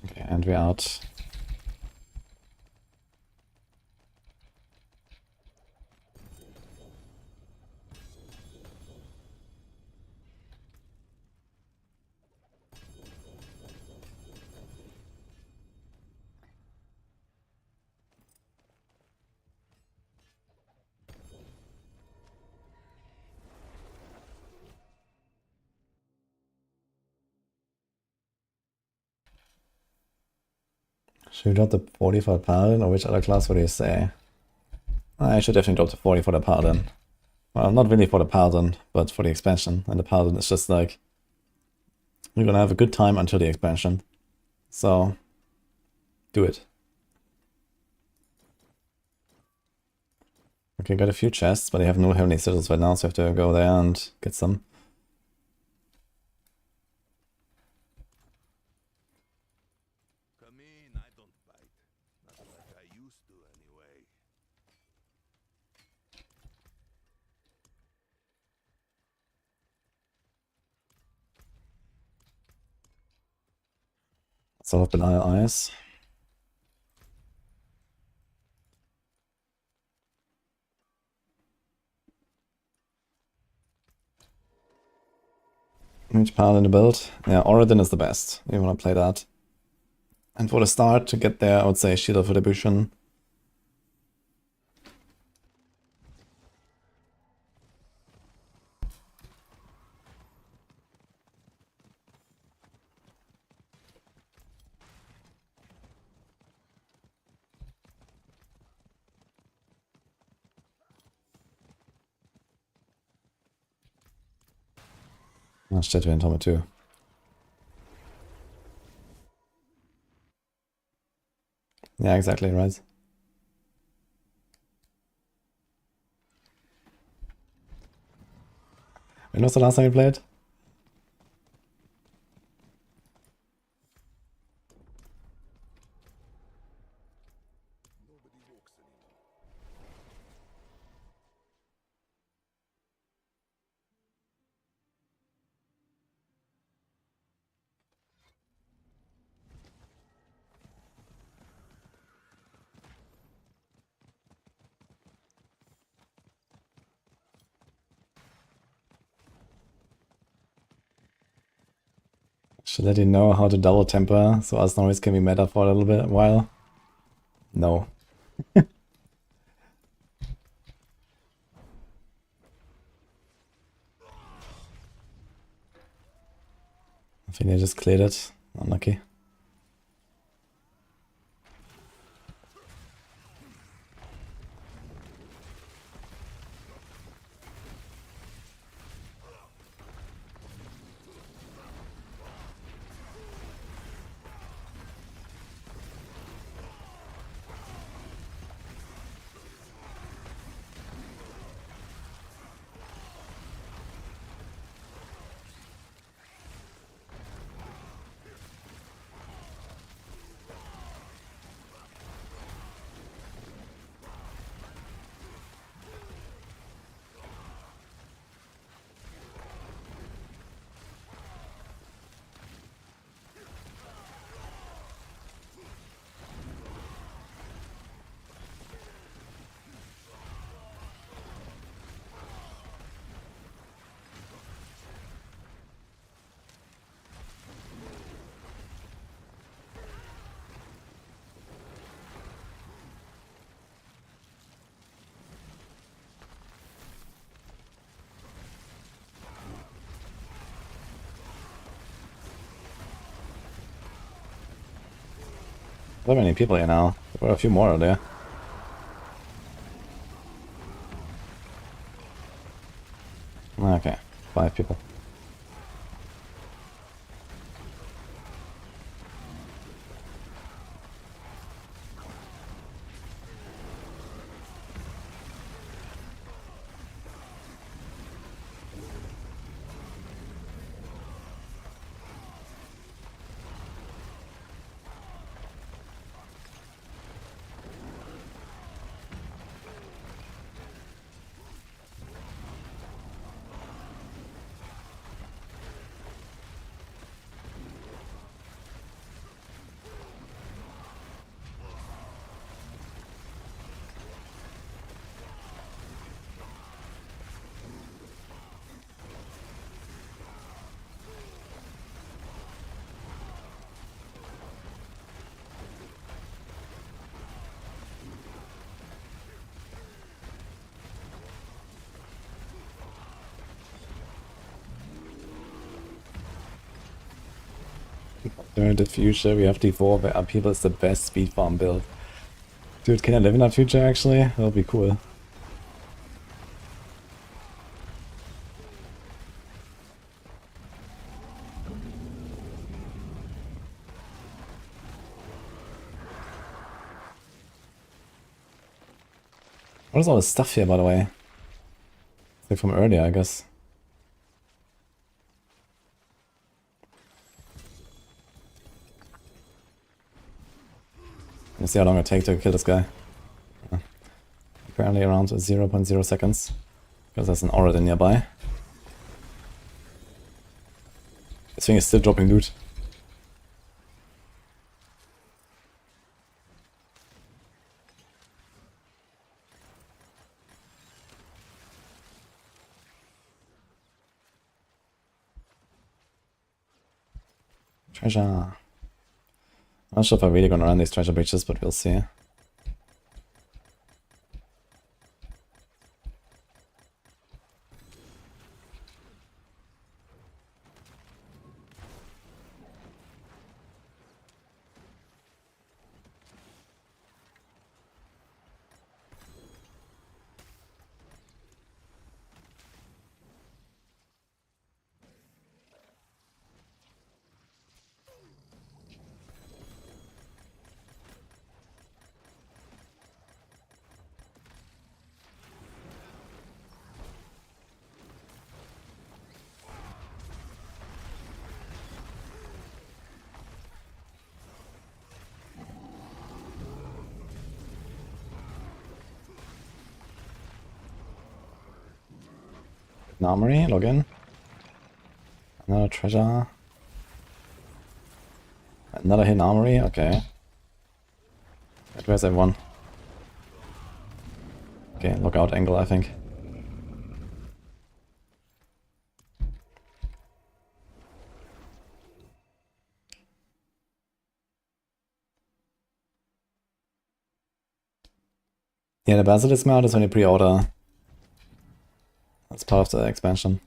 Okay, and we're out. Should we drop the 40 for the Paladin, or which other class would you say? I should definitely drop the 40 for the Paladin. Well, not really for the Paladin, but for the expansion. And the Paladin is just like, you're gonna have a good time until the expansion. So, do it. Okay, got a few chests, but I have no heavenly sigils right now, so I have to go there and get some. Come in, I don't bite. Not like I used to, anyway. So I've Belial Eyes. Which Paladin to build? Yeah, Oradin is the best. You wanna play that. And for the start, to get there, I would say Shield of Retribution. Oh, Statue and Toma too. Yeah, exactly, right. When was the last time you played? Should let you know how to double temper so us noise can be meta for a little bit while. No. I think they just cleared it. Unlucky. There are many people here now. There were a few more out there. Okay, 5 people. During the future, we have D4 where upheaval is the best speed farm build. Dude, can I live in that future actually? That would be cool. What is all this stuff here, by the way? It's like from earlier, I guess. Let's see how long it takes to kill this guy. Apparently around 0.0 seconds. Because there's an Oracle nearby. This thing is still dropping loot. Treasure. Not sure if I'm really gonna run these treasure breaches, but we'll see. An armory, log in. Another treasure. Another hidden armory, okay. Where's everyone? Okay, lookout angle, I think. Yeah, the Basilisk mount is only pre-order. That's part of the expansion.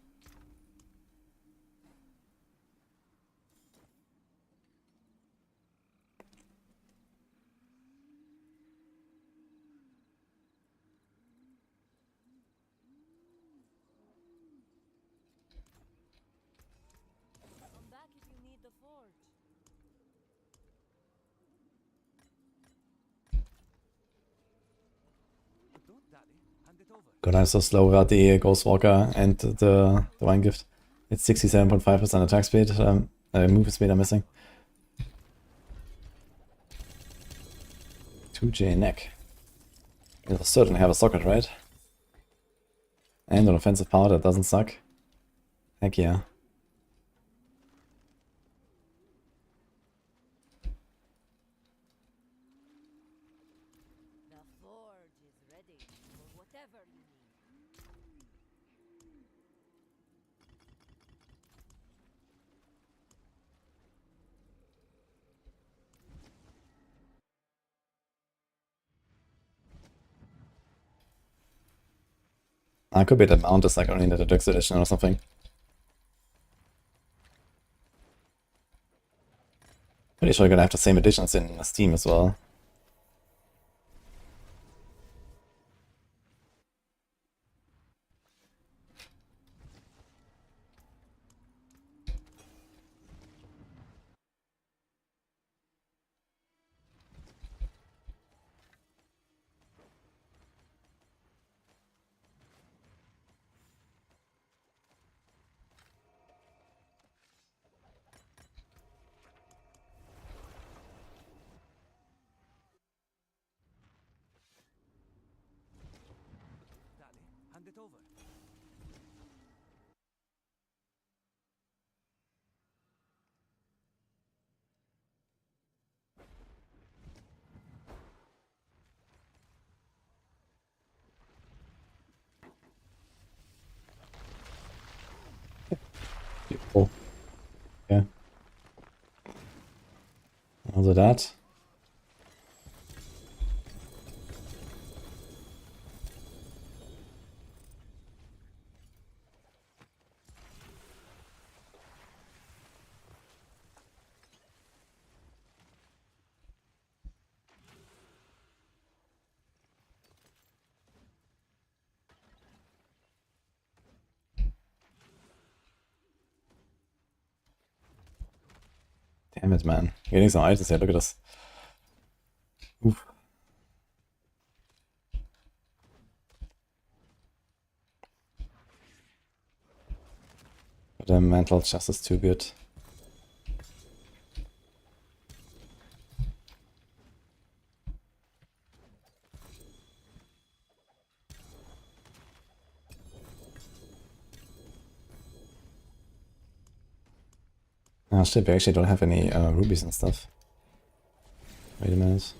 forge. Don't, Daddy. Hand it over. God, I'm so slow without the Ghost Walker and the Divine Gift. It's 67.5% attack speed, move speed I'm missing. 2J neck. It'll certainly have a socket, right? And an offensive power that doesn't suck. Heck yeah. The forge is ready for whatever you need. I could be that mount is like only in the deluxe edition or something. Pretty sure you're gonna have the same editions in Steam as well. Daddy, hand it over. Beautiful. Yeah. Also that. Damn it, man. Getting some items here, look at this. Oof. But the mental just is too good. Ah shit, we actually don't have any rubies and stuff. Wait a minute.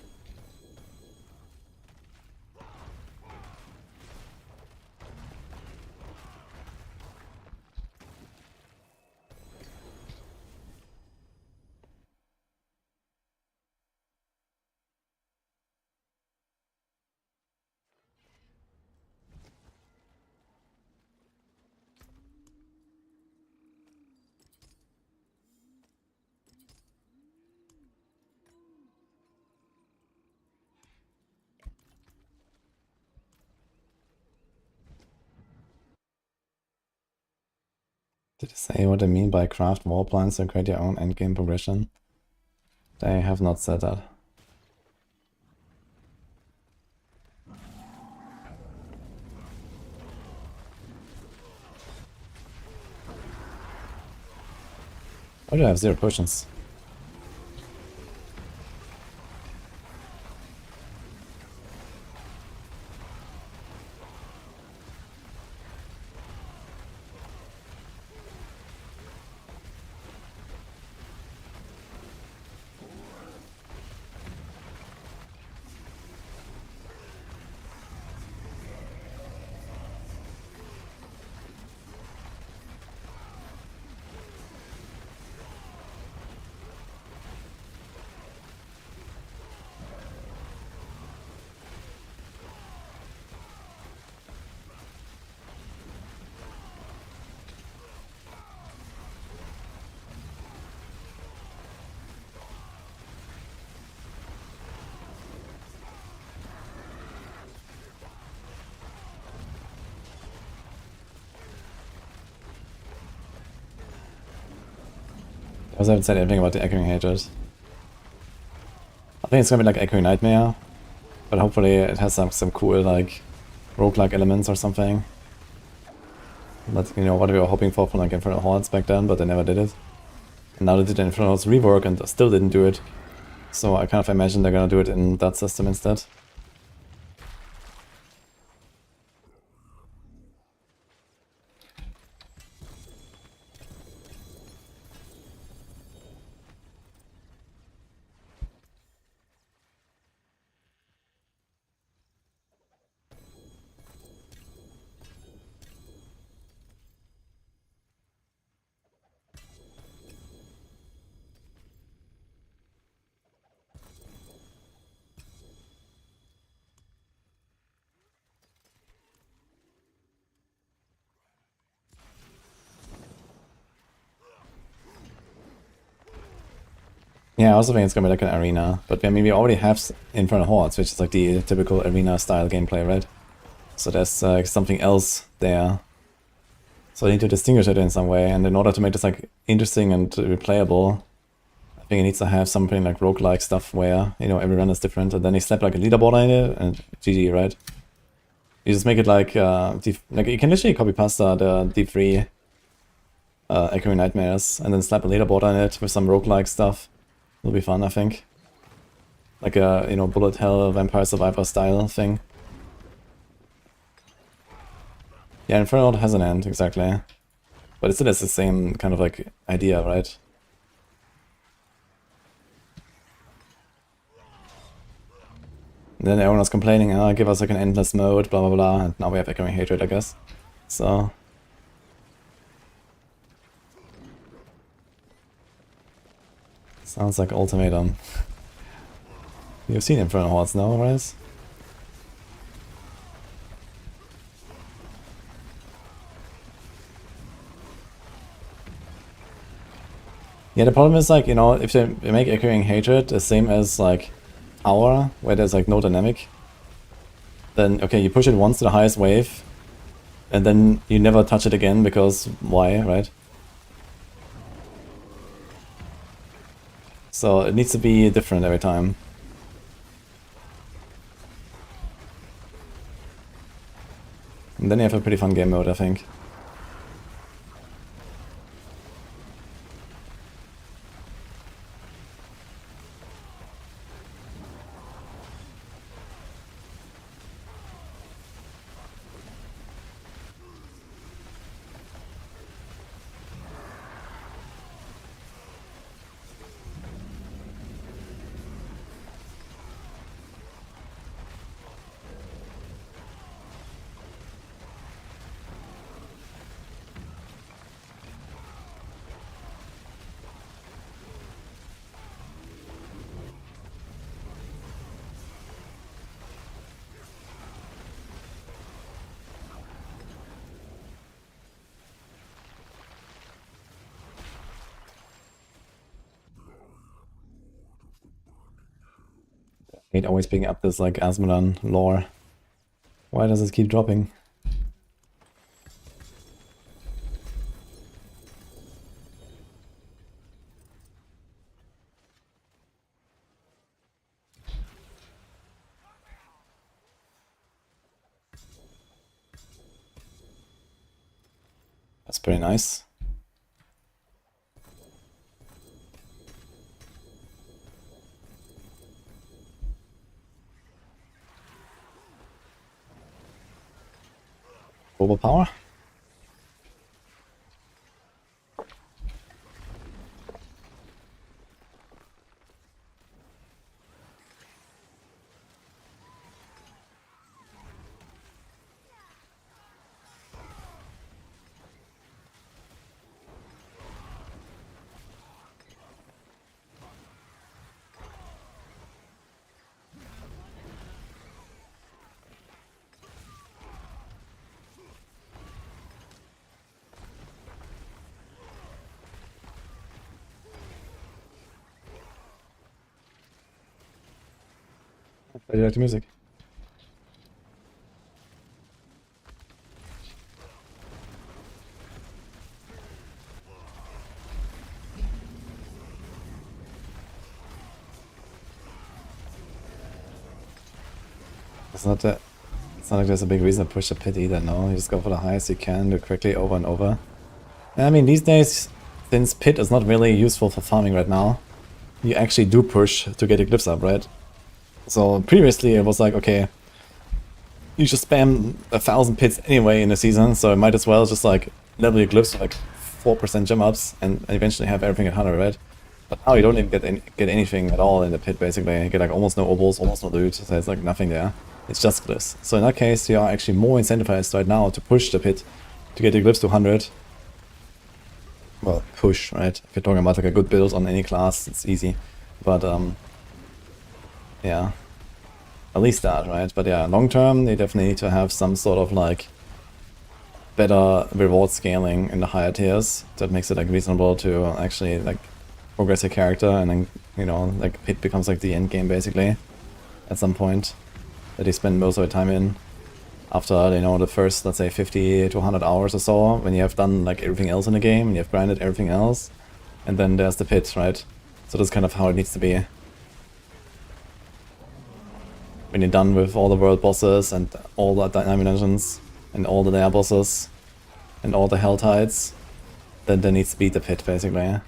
Did it say what I mean by craft wall plans and create your own endgame progression? They have not said that. Why do I have 0 potions? I also haven't said anything about the Echoing Hatred. I think it's gonna be like Echoing Nightmare, but hopefully it has some cool like roguelike elements or something. That's, you know, what we were hoping for from like Infernal Hordes back then, but they never did it. And now they did the Infernal Hordes rework and still didn't do it. So I kind of imagine they're gonna do it in that system instead. Yeah, I also think it's gonna be like an arena, but I mean, we already have Infernal Hordes, which is like the typical arena style gameplay, right? So there's something else there. So I need to distinguish it in some way, and in order to make this like interesting and replayable, I think it needs to have something like roguelike stuff where, you know, every run is different, and then you slap like a leaderboard in it, and GG, right? You just make it like, like you can literally copy pasta the D3 Echoing Nightmares, and then slap a leaderboard on it with some roguelike stuff. It'll be fun, I think. Like a, you know, bullet hell Vampire Survivor style thing. Yeah, Infernal Horde has an end, exactly. But it still has the same kind of like idea, right? And then everyone was complaining, oh, give us like an endless mode, blah blah blah, and now we have Echoing Hatred, I guess. So... sounds like Ultimatum. You've seen Infernal Hordes now, right? Yeah, the problem is like, you know, if they make Echoing Hatred the same as like Hour, where there's like no dynamic, then okay, you push it once to the highest wave, and then you never touch it again because why, right? So it needs to be different every time. And then you have a pretty fun game mode, I think. I hate always picking up this like Asmodan lore. Why does it keep dropping? That's pretty nice. Overpower? I like the music. It's not like there's a big reason to push the pit either, no? You just go for the highest you can, do quickly over and over. And I mean, these days, since pit is not really useful for farming right now, you actually do push to get Eclipse up, right? So previously it was like, okay, you just spam 1,000 pits anyway in the season, so I might as well just like level Eclipse for like 4% gem ups and eventually have everything at 100, right? But now you don't even get anything at all in the pit, basically. You get like almost no obels, almost no loot, so there's like nothing there. It's just Glyphs. So in that case, you are actually more incentivized right now to push the pit to get the Glyphs to 100. Well, push, right? If you're talking about like a good build on any class, it's easy. But yeah. At least that, right? But yeah, long term, they definitely need to have some sort of like better reward scaling in the higher tiers that makes it like reasonable to actually like progress your character, and then, you know, like pit becomes like the end game basically at some point that you spend most of the time in after, you know, the first, let's say 50 to 100 hours or so, when you have done like everything else in the game and you have grinded everything else, and then there's the pit, right? So that's kind of how it needs to be. When you're done with all the world bosses and all the dynamic dungeons and all the lair bosses and all the hell tides, then there needs to be the pit basically.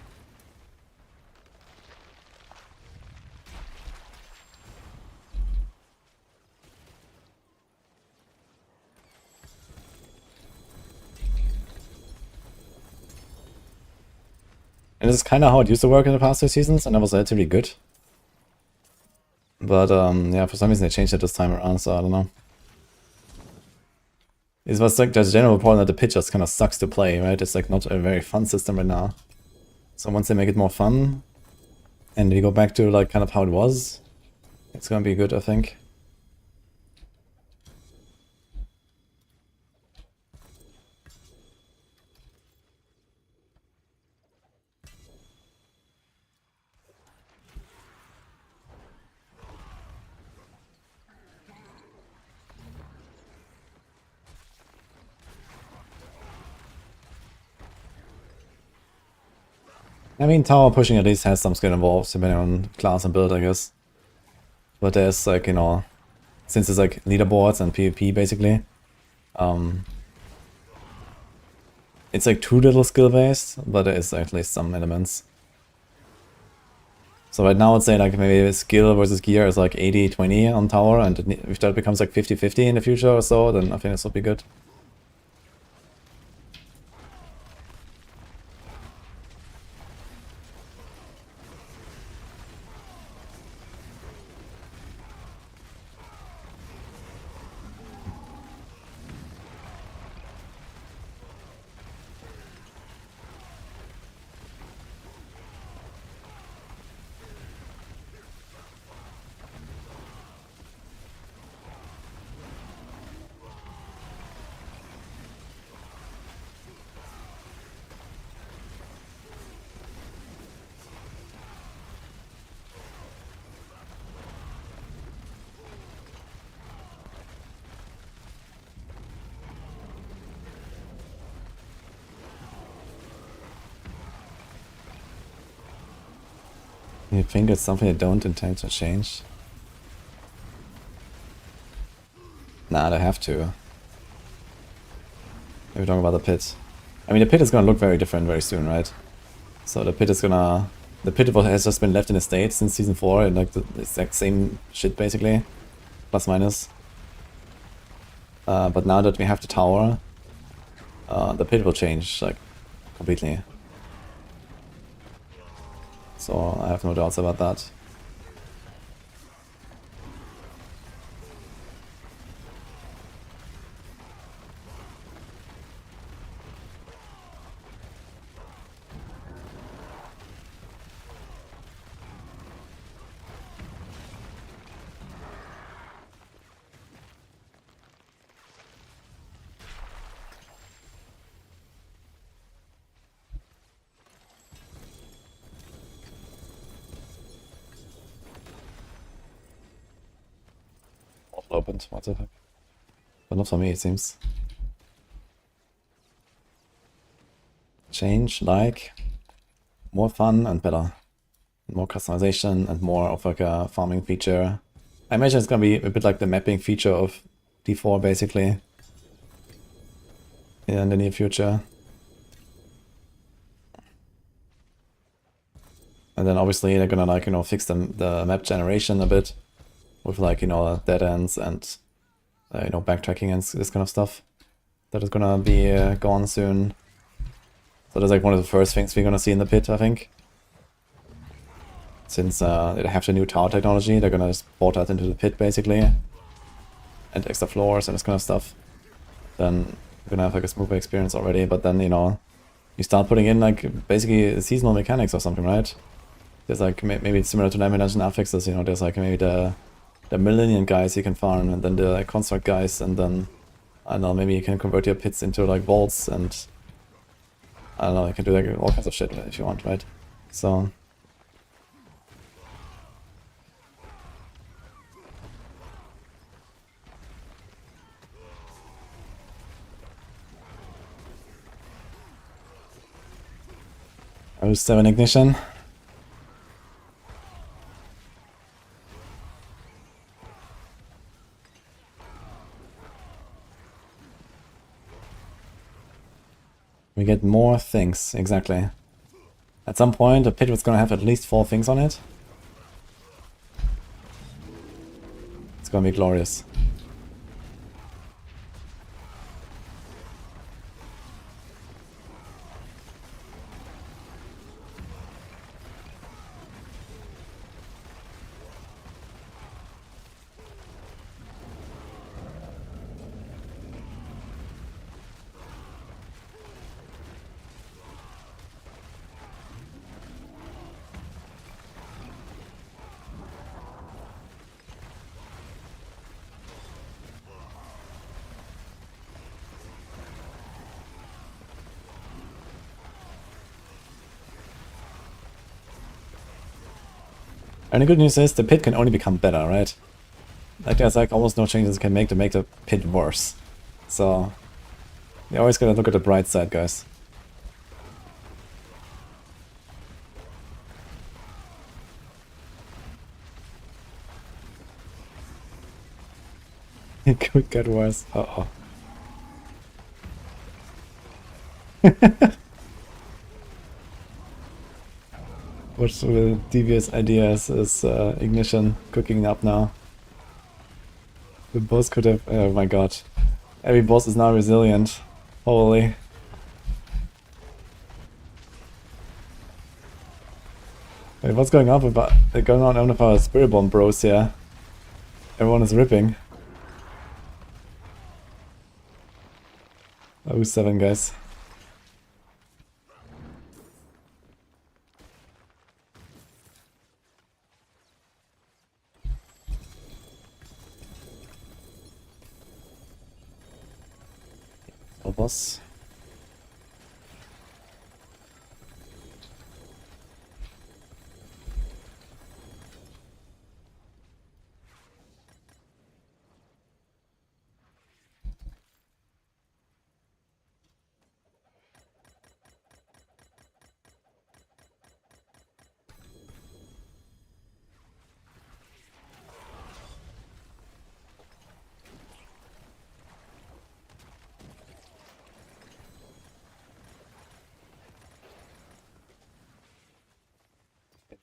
And this is kind of how it used to work in the past 2 seasons, and it was relatively good. But yeah, for some reason they changed it this time around, so I don't know. It was like there's a general problem that the pit just kind of sucks to play, right? It's like not a very fun system right now. So once they make it more fun, and we go back to like kind of how it was, it's gonna be good, I think. I mean, tower pushing at least has some skill involved, depending on class and build, I guess. But there's like, you know, since it's like leaderboards and PvP basically, it's like too little skill based, but there is at least some elements. So right now I'd say like maybe skill versus gear is like 80-20 on tower, and if that becomes like 50-50 in the future or so, then I think this will be good. You think it's something you don't intend to change? Nah, they have to. If we're talking about the pit. I mean, the pit is gonna look very different very soon, right? So the pit is gonna... The pit has just been left in a state since season 4, and like the exact same shit basically. Plus minus. But now that we have the tower, the pit will change, like, completely. So I have no doubts about that. Opened, what the heck? But not for me, it seems. Change, like, more fun and better. More customization and more of like a farming feature. I imagine it's gonna be a bit like the mapping feature of D4 basically. Yeah, in the near future. And then obviously they're gonna like, you know, fix the map generation a bit with like, you know, dead ends and you know, backtracking and this kind of stuff. That is gonna be gone soon. So that's like one of the first things we're gonna see in the pit, I think. Since they have the new tower technology, they're gonna just port that into the pit basically. And extra floors and this kind of stuff. Then we're gonna have like a smoother experience already, but then, you know, you start putting in like basically seasonal mechanics or something, right? There's like, maybe it's similar to Dimension affixes, you know, there's like maybe the Millennium guys you can farm, and then the like, construct guys, and then, I don't know, maybe you can convert your pits into like vaults, and I don't know, you can do like all kinds of shit if you want, right? So... Oh, 7 ignition. We get more things, exactly. At some point, the pit was gonna have at least 4 things on it. It's gonna be glorious. And the good news is the pit can only become better, right? Like there's like almost no changes you can make to make the pit worse. So you always gotta look at the bright side, guys. It could get worse. Uh-oh. What's the devious ideas is ignition cooking up now. The boss could have... oh my god. Every boss is now resilient. Holy. Wait, what's going on with our Spirit Bomb bros here? Everyone is ripping. Oh, 7 guys. Boss.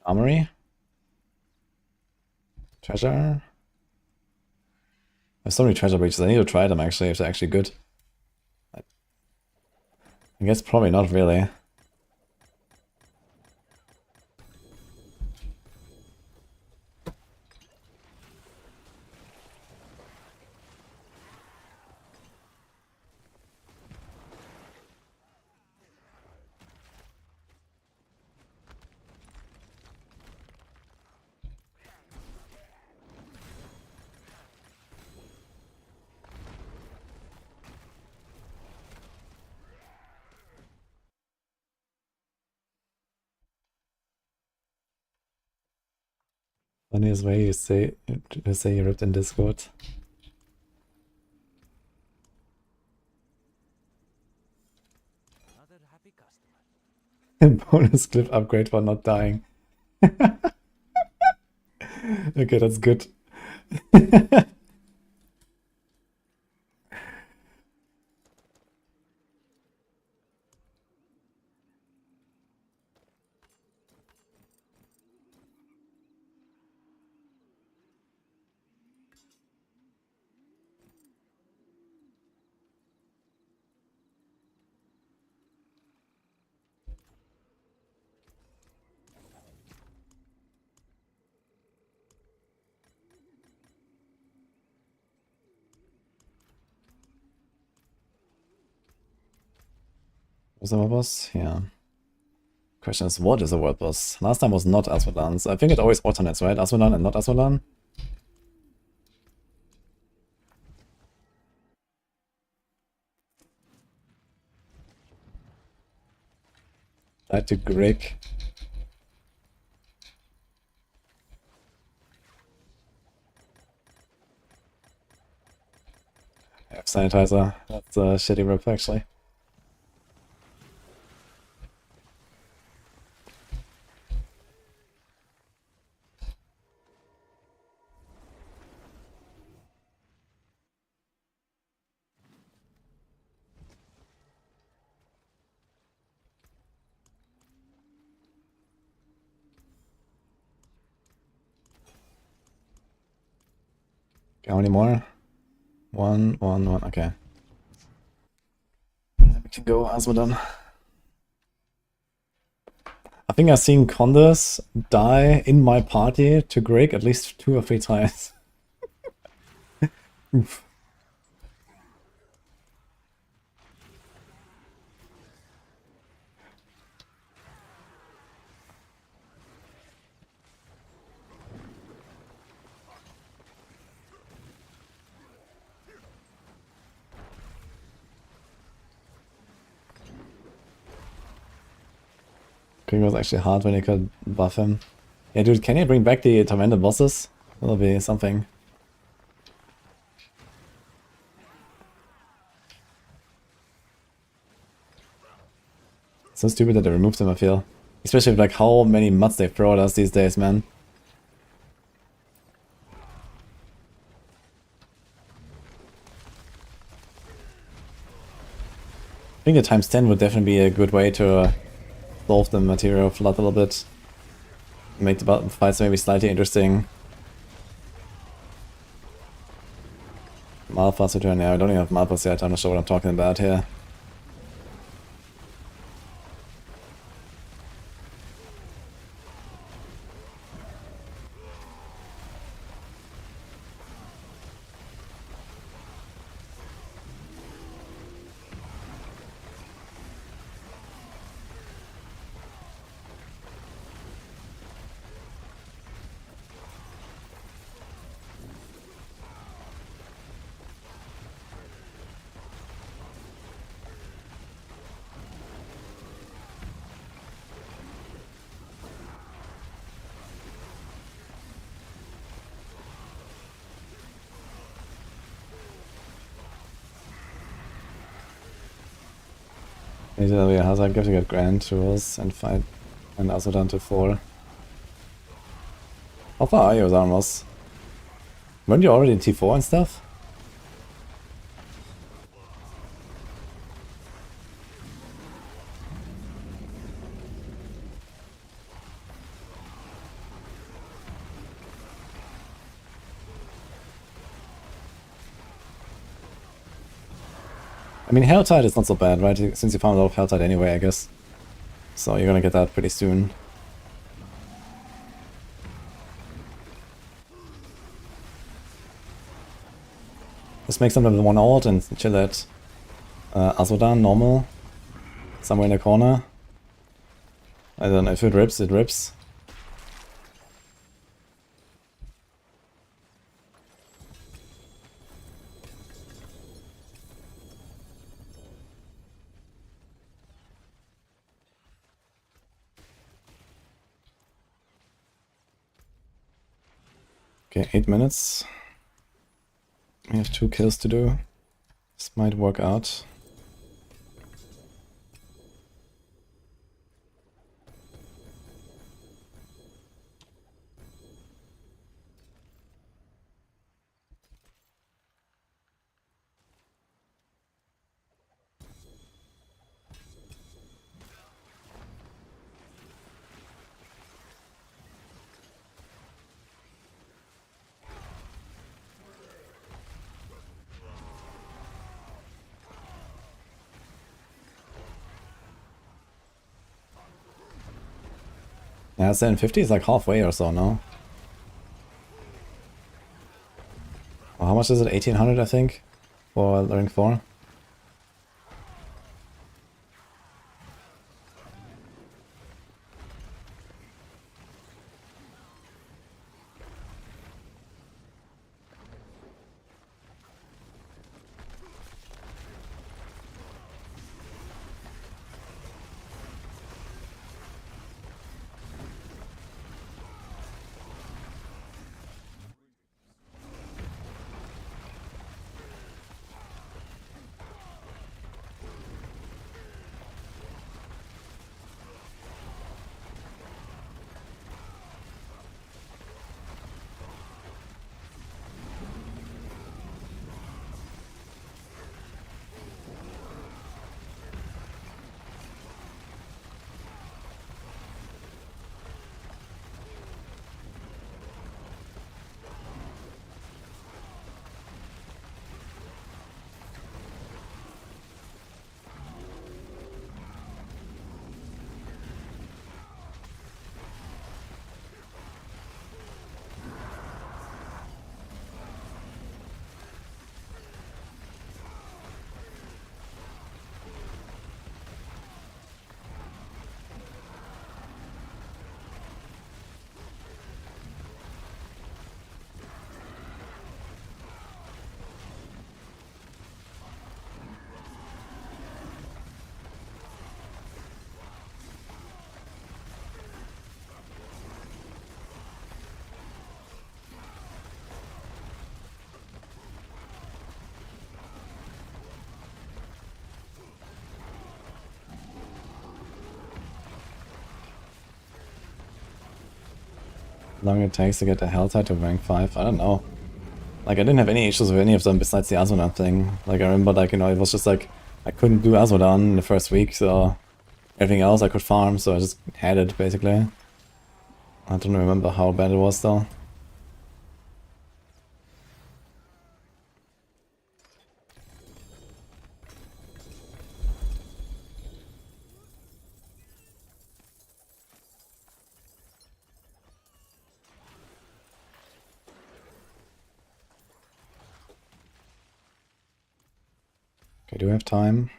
Armory? Treasure? There's so many treasure breaches, I need to try them actually, if they're actually good. I guess probably not really. Funniest way you say you ripped in Discord. Another happy customer. Bonus clip upgrade for not dying. Okay, that's good. Was there a boss? Yeah. Question is, what is a world boss? Last time was not Asmodan, so I think it always alternates, right? Asmodan and not Asmodan? Died to Grig. Have sanitizer. That's a shitty rip, actually. How many more? One. Okay. We can go Asmodan. I think I've seen Condas die in my party to Grig at least 2 or 3 times. Oof. Grig was actually hard when you could buff him. Yeah, dude, can you bring back the Tormented bosses? That'll be something. So stupid that they removed them, I feel. Especially with like how many mutts they throw at us these days, man. I think a times 10 would definitely be a good way to solve the material flood a little bit. Make the fights maybe slightly interesting. Malphas return, yeah, I don't even have Malphas yet, I'm not sure what I'm talking about here. Easily Hazard gives you get grand tools and fight and also down to 4. How far are you with Armors? Weren't you already in T4 and stuff? I mean, Helltide is not so bad, right? Since you found a lot of Helltide anyway, I guess. So you're gonna get that pretty soon. Just make something with 1 ult and chill at Azodan, normal. Somewhere in the corner. I don't know, if it rips, it rips. Okay, 8 minutes. We have 2 kills to do. This might work out. Yeah, 750 is like halfway or so now. Well, how much is it? 1800, I think, for rank 4. How long it takes to get the Helltide to rank 5? I don't know. Like, I didn't have any issues with any of them besides the Azmodan thing. Like, I remember, like, you know, it was just like, I couldn't do Azmodan in the first week, so everything else I could farm, so I just had it, basically. I don't remember how bad it was, though. Okay, do we have time?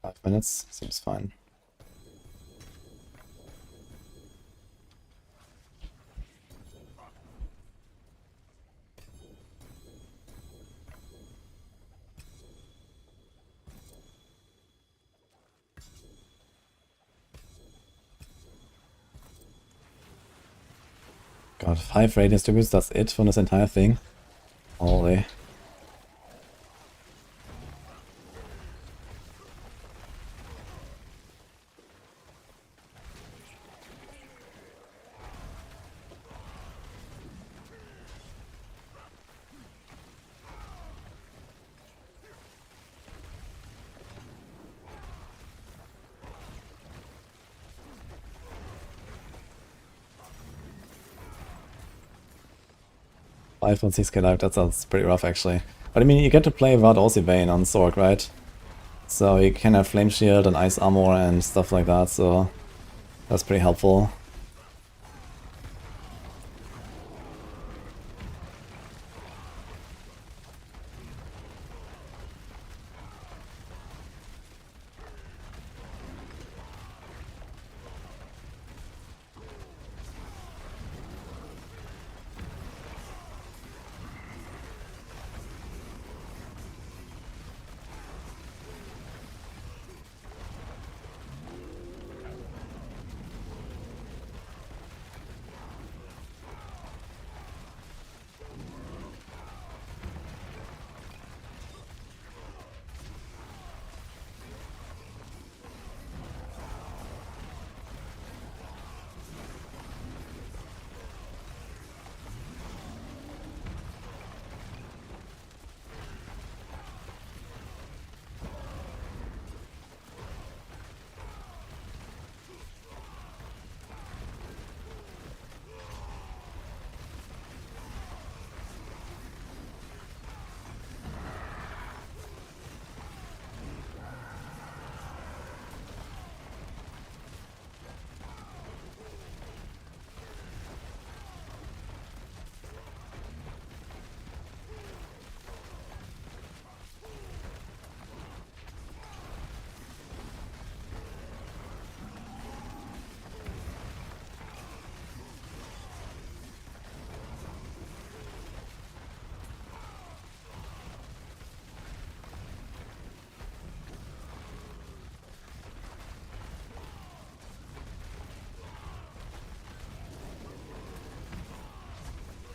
5 minutes? Seems fine. God, 5 raid distributes, that's it for this entire thing? Holy. Five on 6k life, that sounds pretty rough actually. But I mean, you get to play without Aussie Bane on Sorg, right? So you can have Flame Shield and Ice Armor and stuff like that, so that's pretty helpful.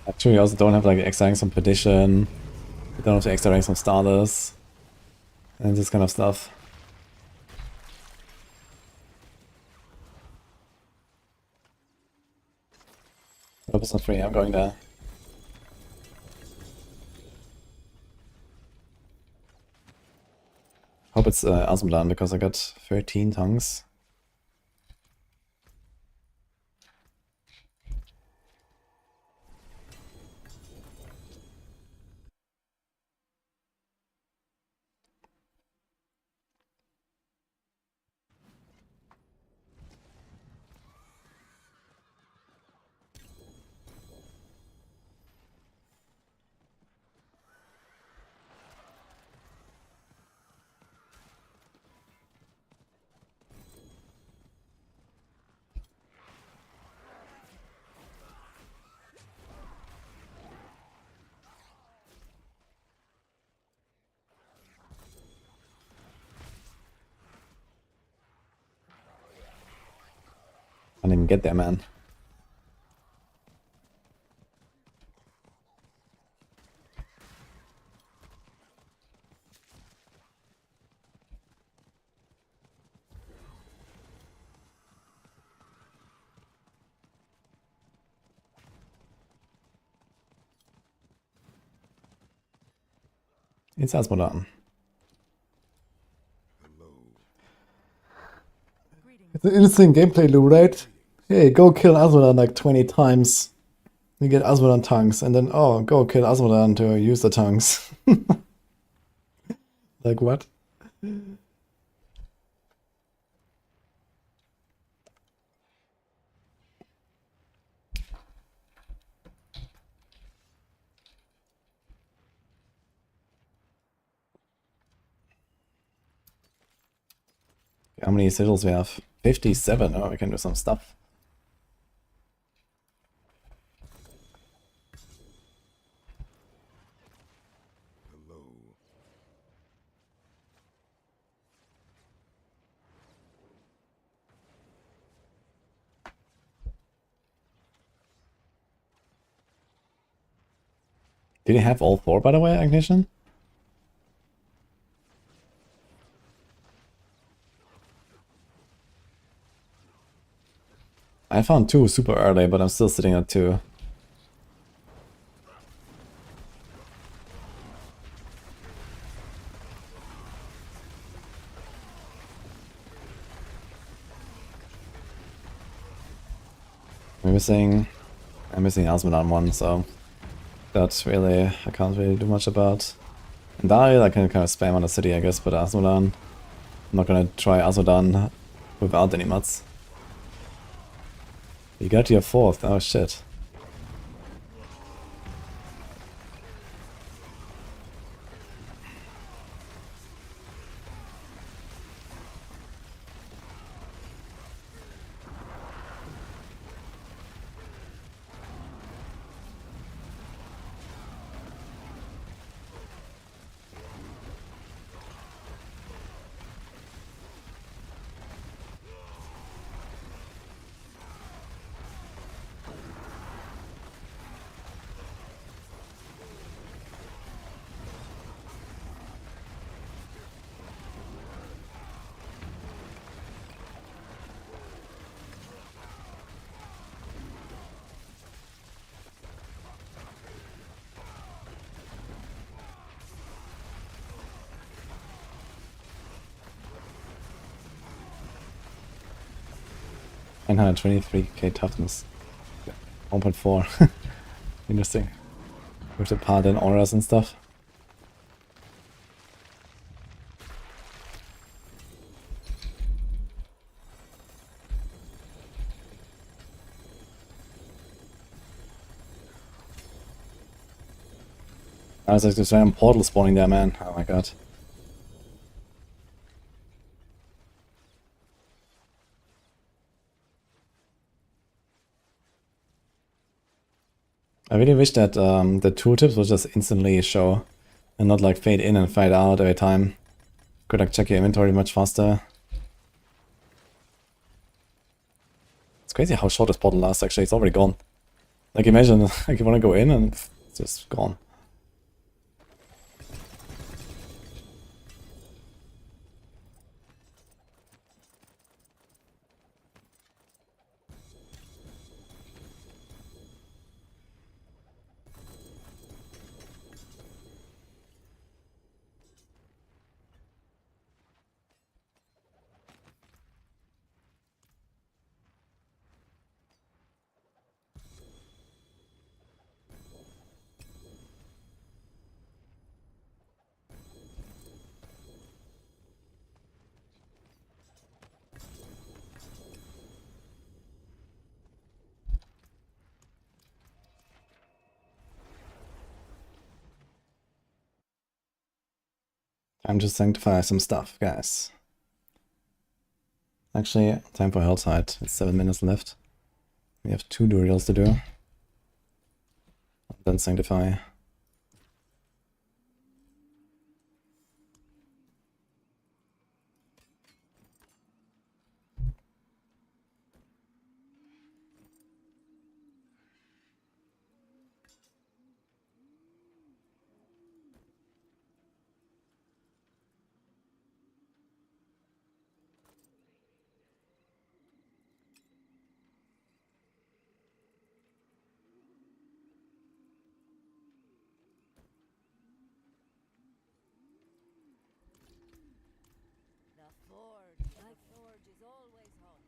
Actually, we also don't have like exiling some petition. We don't have to exiling some starters. And this kind of stuff. Hope it's not free, I'm going there. Hope it's Asmodan because I got 13 tongues. I didn't even get there, man. It's Asmodan. It's an interesting gameplay loop, right? Hey, go kill Asmodan like 20 times. You get Asmodan tongues, and then, oh, go kill Asmodan to use the tongues. Like, what? How many sigils we have? 57. Oh, we can do some stuff. Did he have all 4, by the way, Ignition? I found 2 super early, but I'm still sitting at 2. I'm missing Asmodan 1, so that's really, I can't really do much about. And Daryl I can kind of spam on the city, I guess, but Asmodan, I'm not gonna try Asmodan without any mats. You got your 4th, oh shit. And 123k toughness. 1.4. Interesting. With the Paladin auras and stuff. I was like this random portal spawning there, man. Oh my god. I really wish that the tooltips would just instantly show and not like fade in and fade out every time. Could like check your inventory much faster. It's crazy how short this portal lasts actually, it's already gone. Like imagine, like you want to go in and it's just gone. Time to sanctify some stuff, guys. Actually, time for Helltide. It's 7 minutes left. We have 2 durials to do. Then sanctify. The forge. My forge is always hot.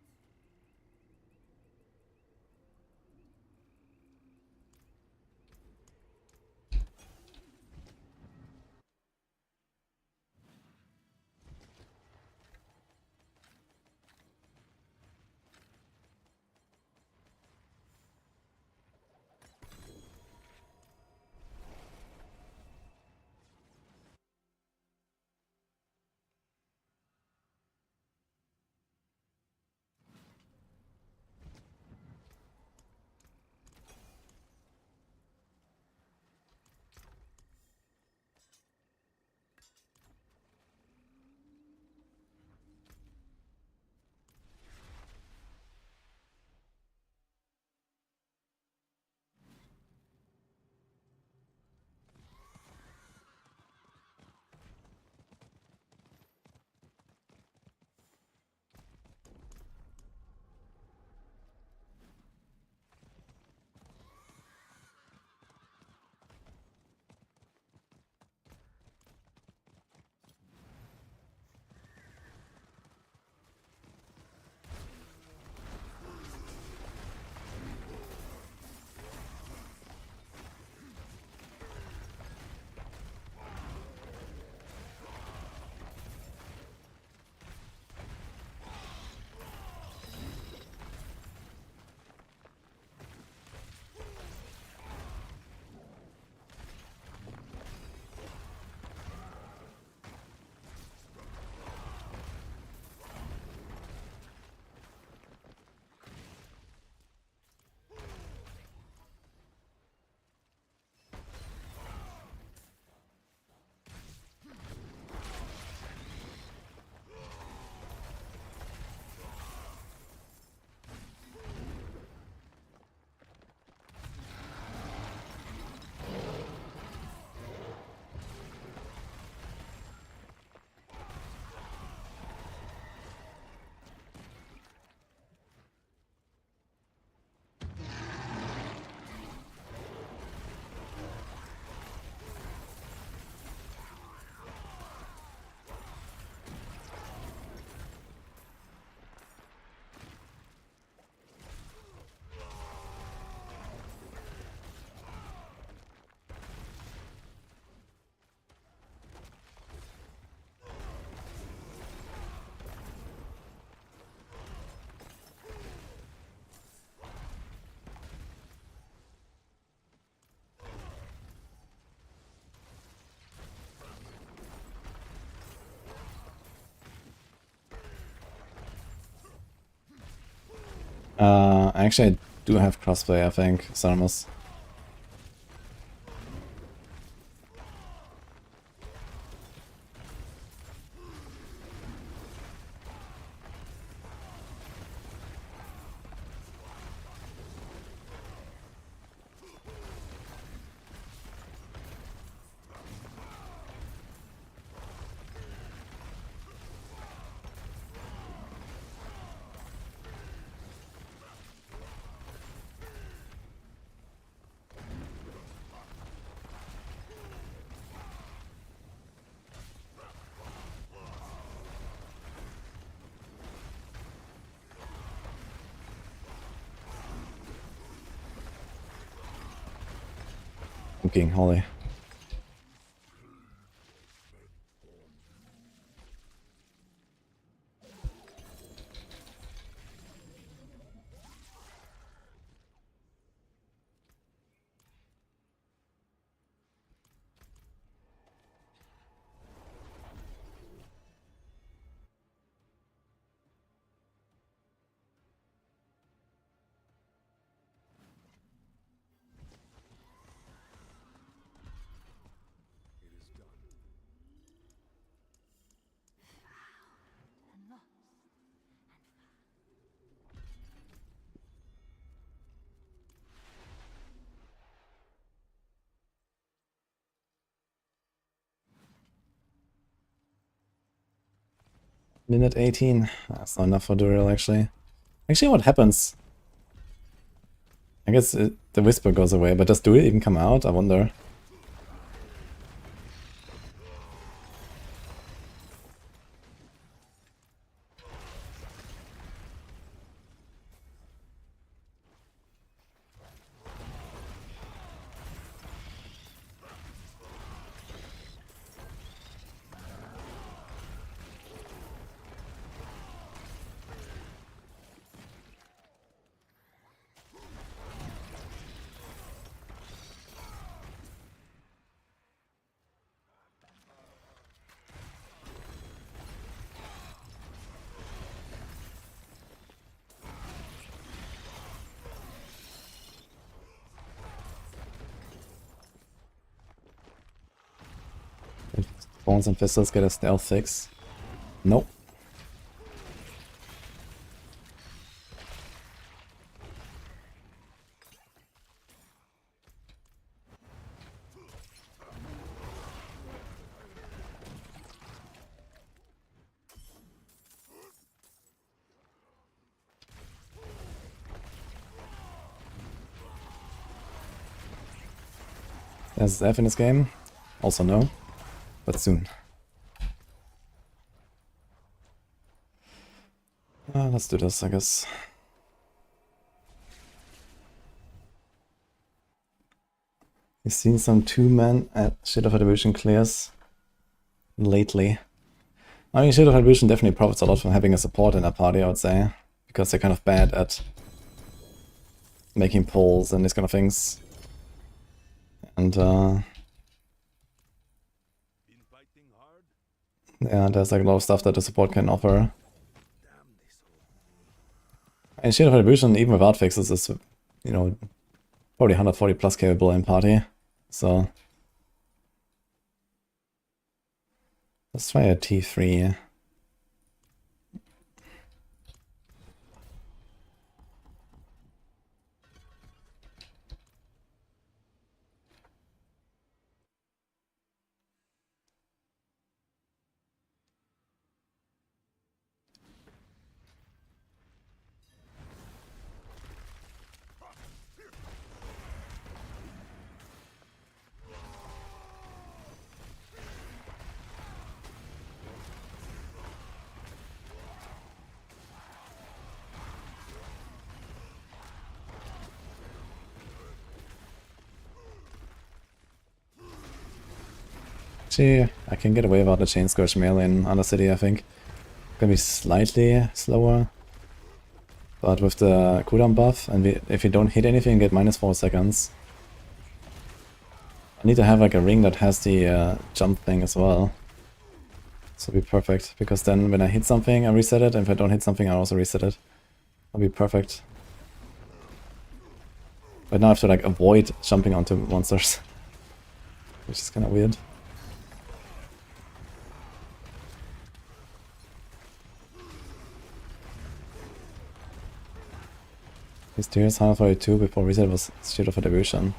Actually, I do have crossplay, I think, Samus. poking, holy. Minute 18. That's not enough for Duriel, actually. Actually, what happens? I guess the Whisper goes away, but does Duriel even come out? I wonder. Bones and Pistols get a stealth fix. Nope. There's F in this game. Also no. But soon. Let's do this, I guess. You've seen some 2-man at Shield of Attribution clears lately. I mean, Shield of Attribution definitely profits a lot from having a support in their party, I would say. Because they're kind of bad at making pulls and these kind of things. And yeah, there's like a lot of stuff that the support can offer. And Shield of Attribution, even without fixes, is, you know, probably 140 plus capable in party. So let's try a T3. Actually, I can get away without the Chain Scourge melee in Undercity, I think. Gonna be slightly slower. But with the cooldown buff, and if you don't hit anything, you get -4 seconds. I need to have like a ring that has the jump thing as well. So it'll be perfect, because then when I hit something, I reset it, and if I don't hit something, I also reset it. That'll be perfect. But now I have to like avoid jumping onto monsters. Which is kinda weird. Mysterious 142 before reset was Shield of Attribution.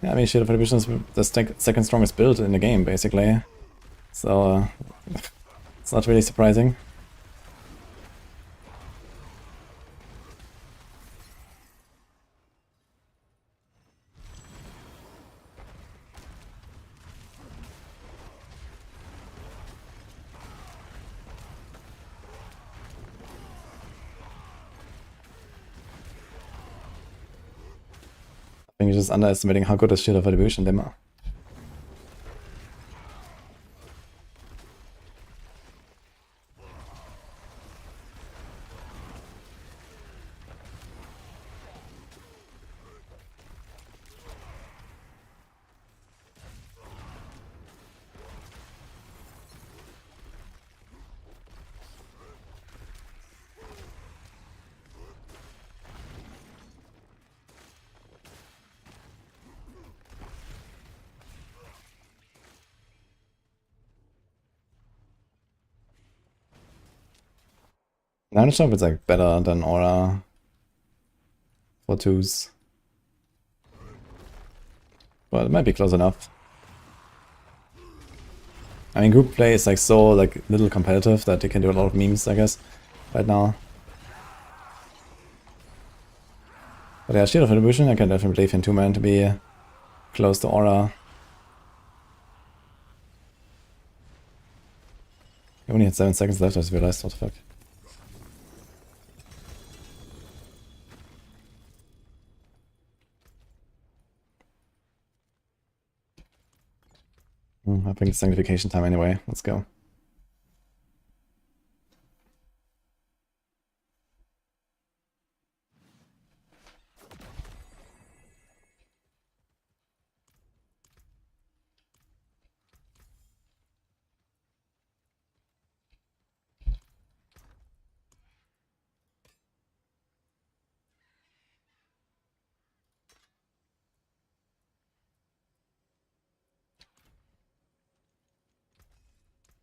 Yeah, I mean, Shield of Attribution is the second strongest build in the game, basically. So, it's not really surprising. I think you're just underestimating how good a Shield of Attribution them are. I'm not sure if it's like better than Aura for 2s. But it might be close enough. I mean, group play is like so like little competitive that you can do a lot of memes, I guess, right now. But yeah, Shield of Attribution, I can definitely believe in 2-man to be close to Aura. I only had 7 seconds left, I just realized, what the fuck. I think it's sanctification time anyway. Let's go.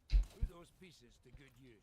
Put those pieces to good use.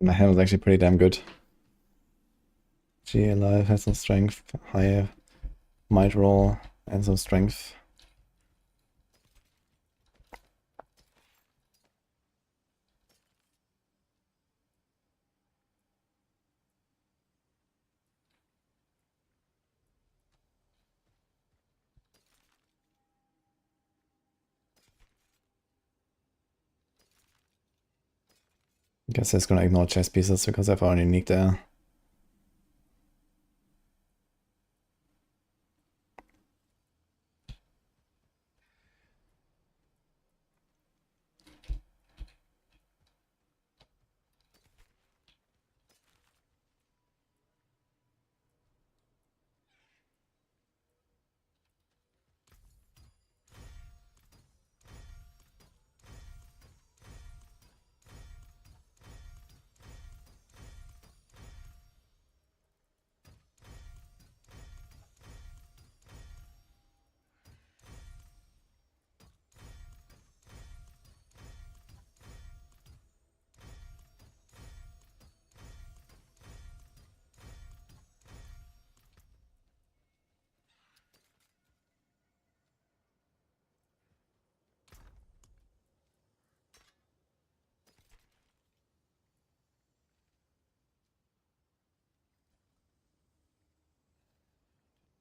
My hand was actually pretty damn good. G alive has some strength, high might roll, and some strength. I guess it's gonna ignore chess pieces because I've already unique there.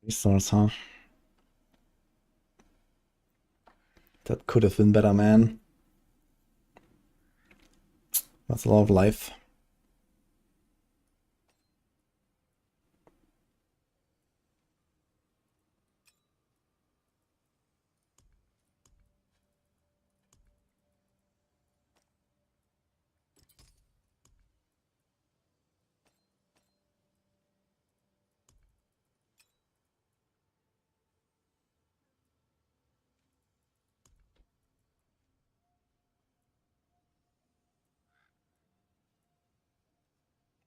Resource, huh? That could have been better, man. That's a lot of life.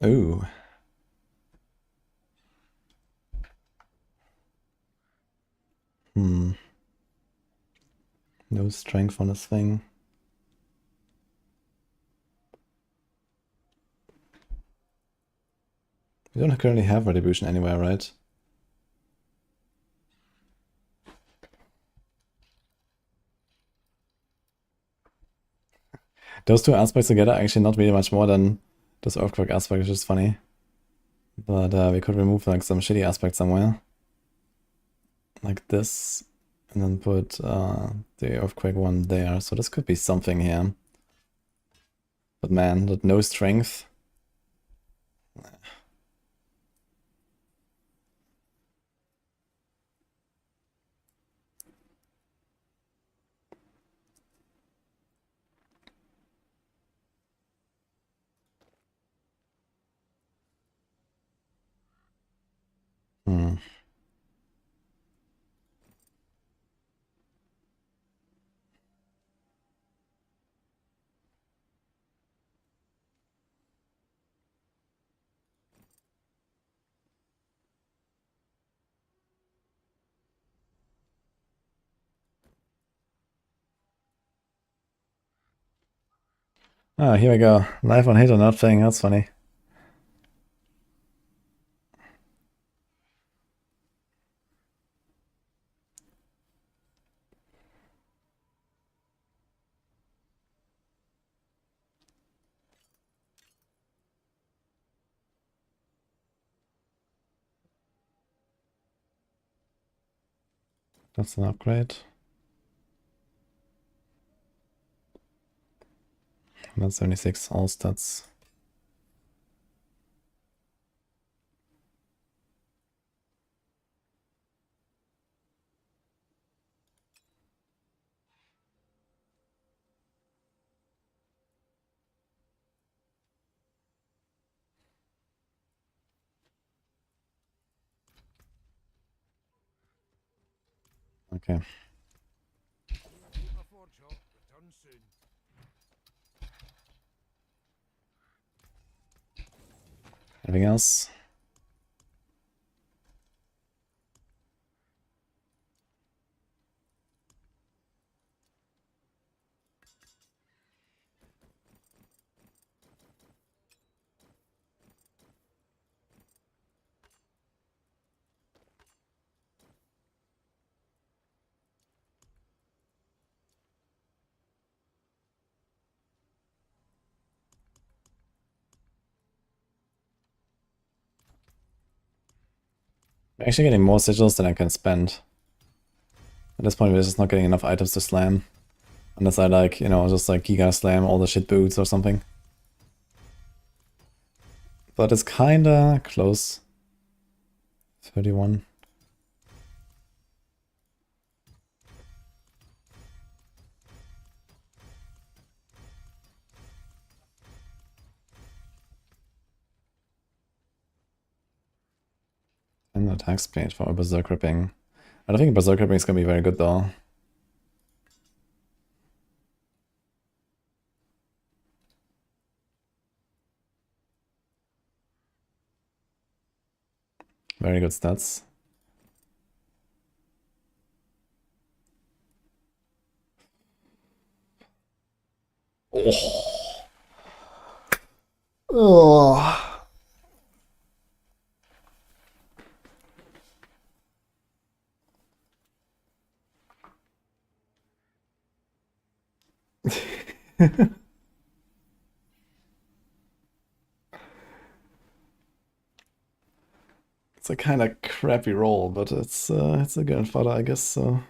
Ooh. No strength on this thing. We don't currently have Retribution anywhere, right? Those two aspects together are actually not really much more than this Earthquake aspect, which is funny. But we could remove like some shitty aspect somewhere. Like this. And then put the Earthquake one there. So this could be something here. But man, that no strength. Ah, here we go. Live on hit or not thing, that's funny. That's an upgrade. That's 76 all stats. Okay. Anything else? I'm actually getting more sigils than I can spend. At this point we're just not getting enough items to slam. Unless I like, you know, just like Giga Slam all the shit boots or something. But it's kinda close. 31. And the attack speed for Berserk Ripping. I don't think Berserk Ripping is gonna be very good though. Very good stats. Oh. Oh. It's a kind of crappy roll, but it's a good fodder, I guess. So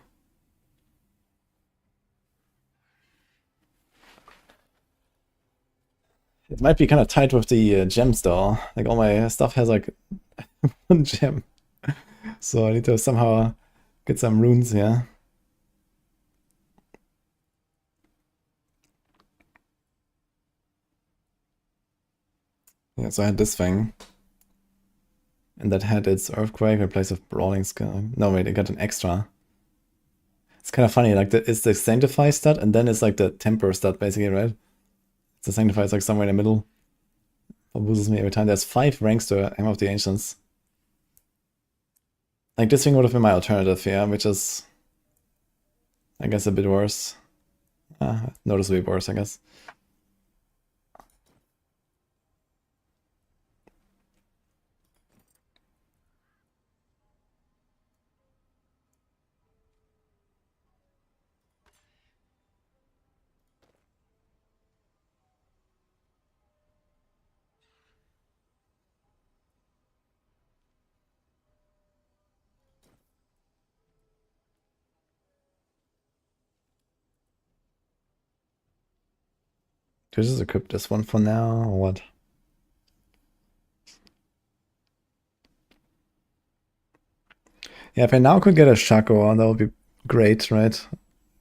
it might be kind of tight with the gems, though. Like all my stuff has like one gem, so I need to somehow get some runes here. Yeah, so I had this thing. And that had its Earthquake replaced with Brawling Skill. No, wait, it got an extra. It's kind of funny, like it's the Sanctify stat, and then it's like the Temper stat, basically, right? The Sanctify is like somewhere in the middle. Abuses me every time. There's 5 ranks to Hammer of the Ancients. Like, this thing would have been my alternative here, which is, I guess, a bit worse. Noticeably worse, I guess. Do I just equip this one for now, or what? Yeah, if I now could get a Shaco, that would be great, right?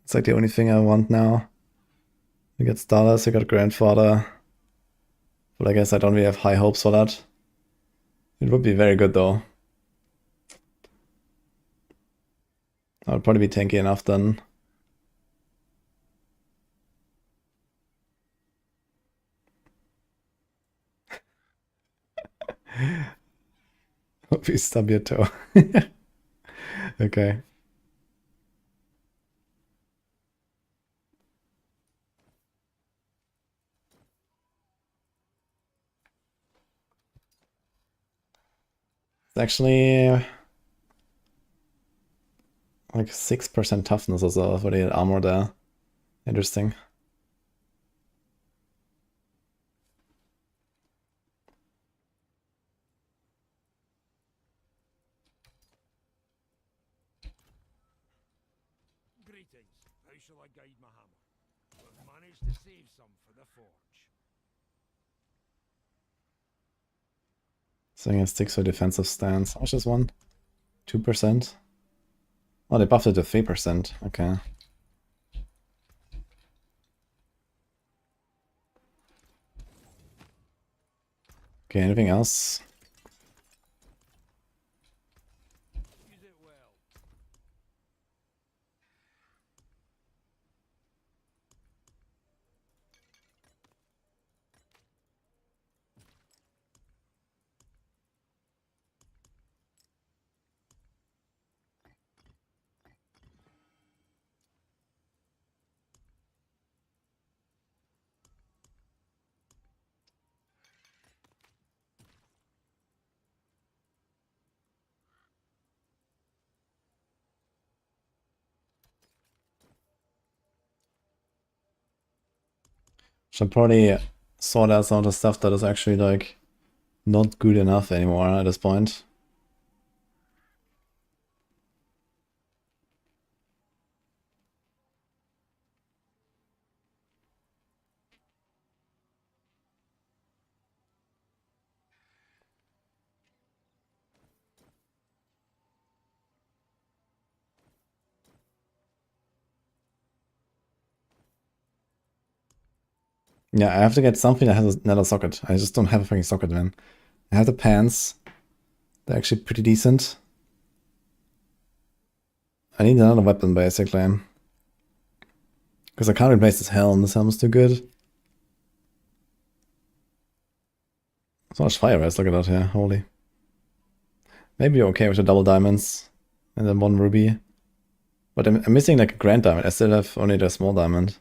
It's like the only thing I want now. I got Stardust, I got Grandfather. But I guess I don't really have high hopes for that. It would be very good though. I would probably be tanky enough then. Hope you stub your toe. Okay. It's actually like 6% toughness or so for the armor there. Interesting. Greetings. How shall I guide my hammer? We've managed to save some for the forge. So he sticks to defensive stance. How much is one? 2%? Oh, they buffed it to 3%. Okay. Okay, anything else? Use it well. Should probably sort out some of the stuff that is actually like not good enough anymore at this point. Yeah, I have to get something that has another socket. I just don't have a fucking socket, man. I have the pants. They're actually pretty decent. I need another weapon, basically. Because I can't replace this helm. This helm is too good. So much fire res, look at that here. Holy. Maybe you're okay with the double diamonds. And then 1 ruby. But I'm missing like a grand diamond. I still have only the small diamond.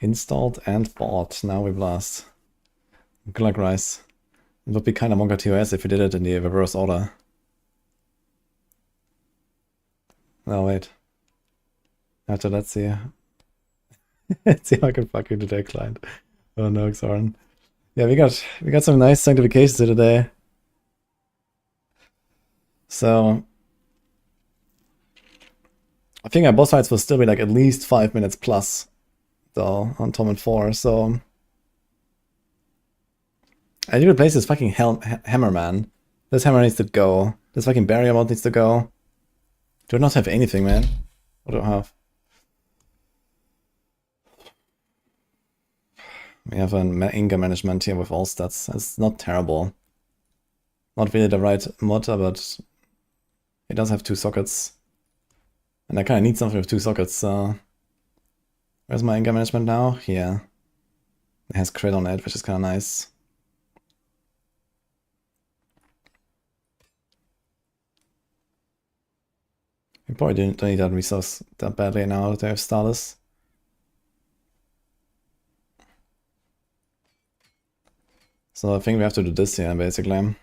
Installed and bought. Now we blast. Good luck, Rice. It would be kind of Monka TOS if we did it in the reverse order. No, wait. After let's see. Let's see how I can fucking do that client. Oh no, Xoran. Yeah, we got some nice sanctifications here today. So I think our boss fights will still be like at least 5 minutes plus though on Tom and 4, so I need to replace this fucking hammer, man. This hammer needs to go. This fucking barrier mod needs to go. Do I not have anything, man? What do I have? We have an Inga management here with all stats. It's not terrible. Not really the right mod, but it does have 2 sockets. And I kind of need something with 2 sockets. Where's my anger management now? Here. It has crit on it, which is kind of nice. We probably don't need that resource that badly now that I have Starless. So I think we have to do this here, basically.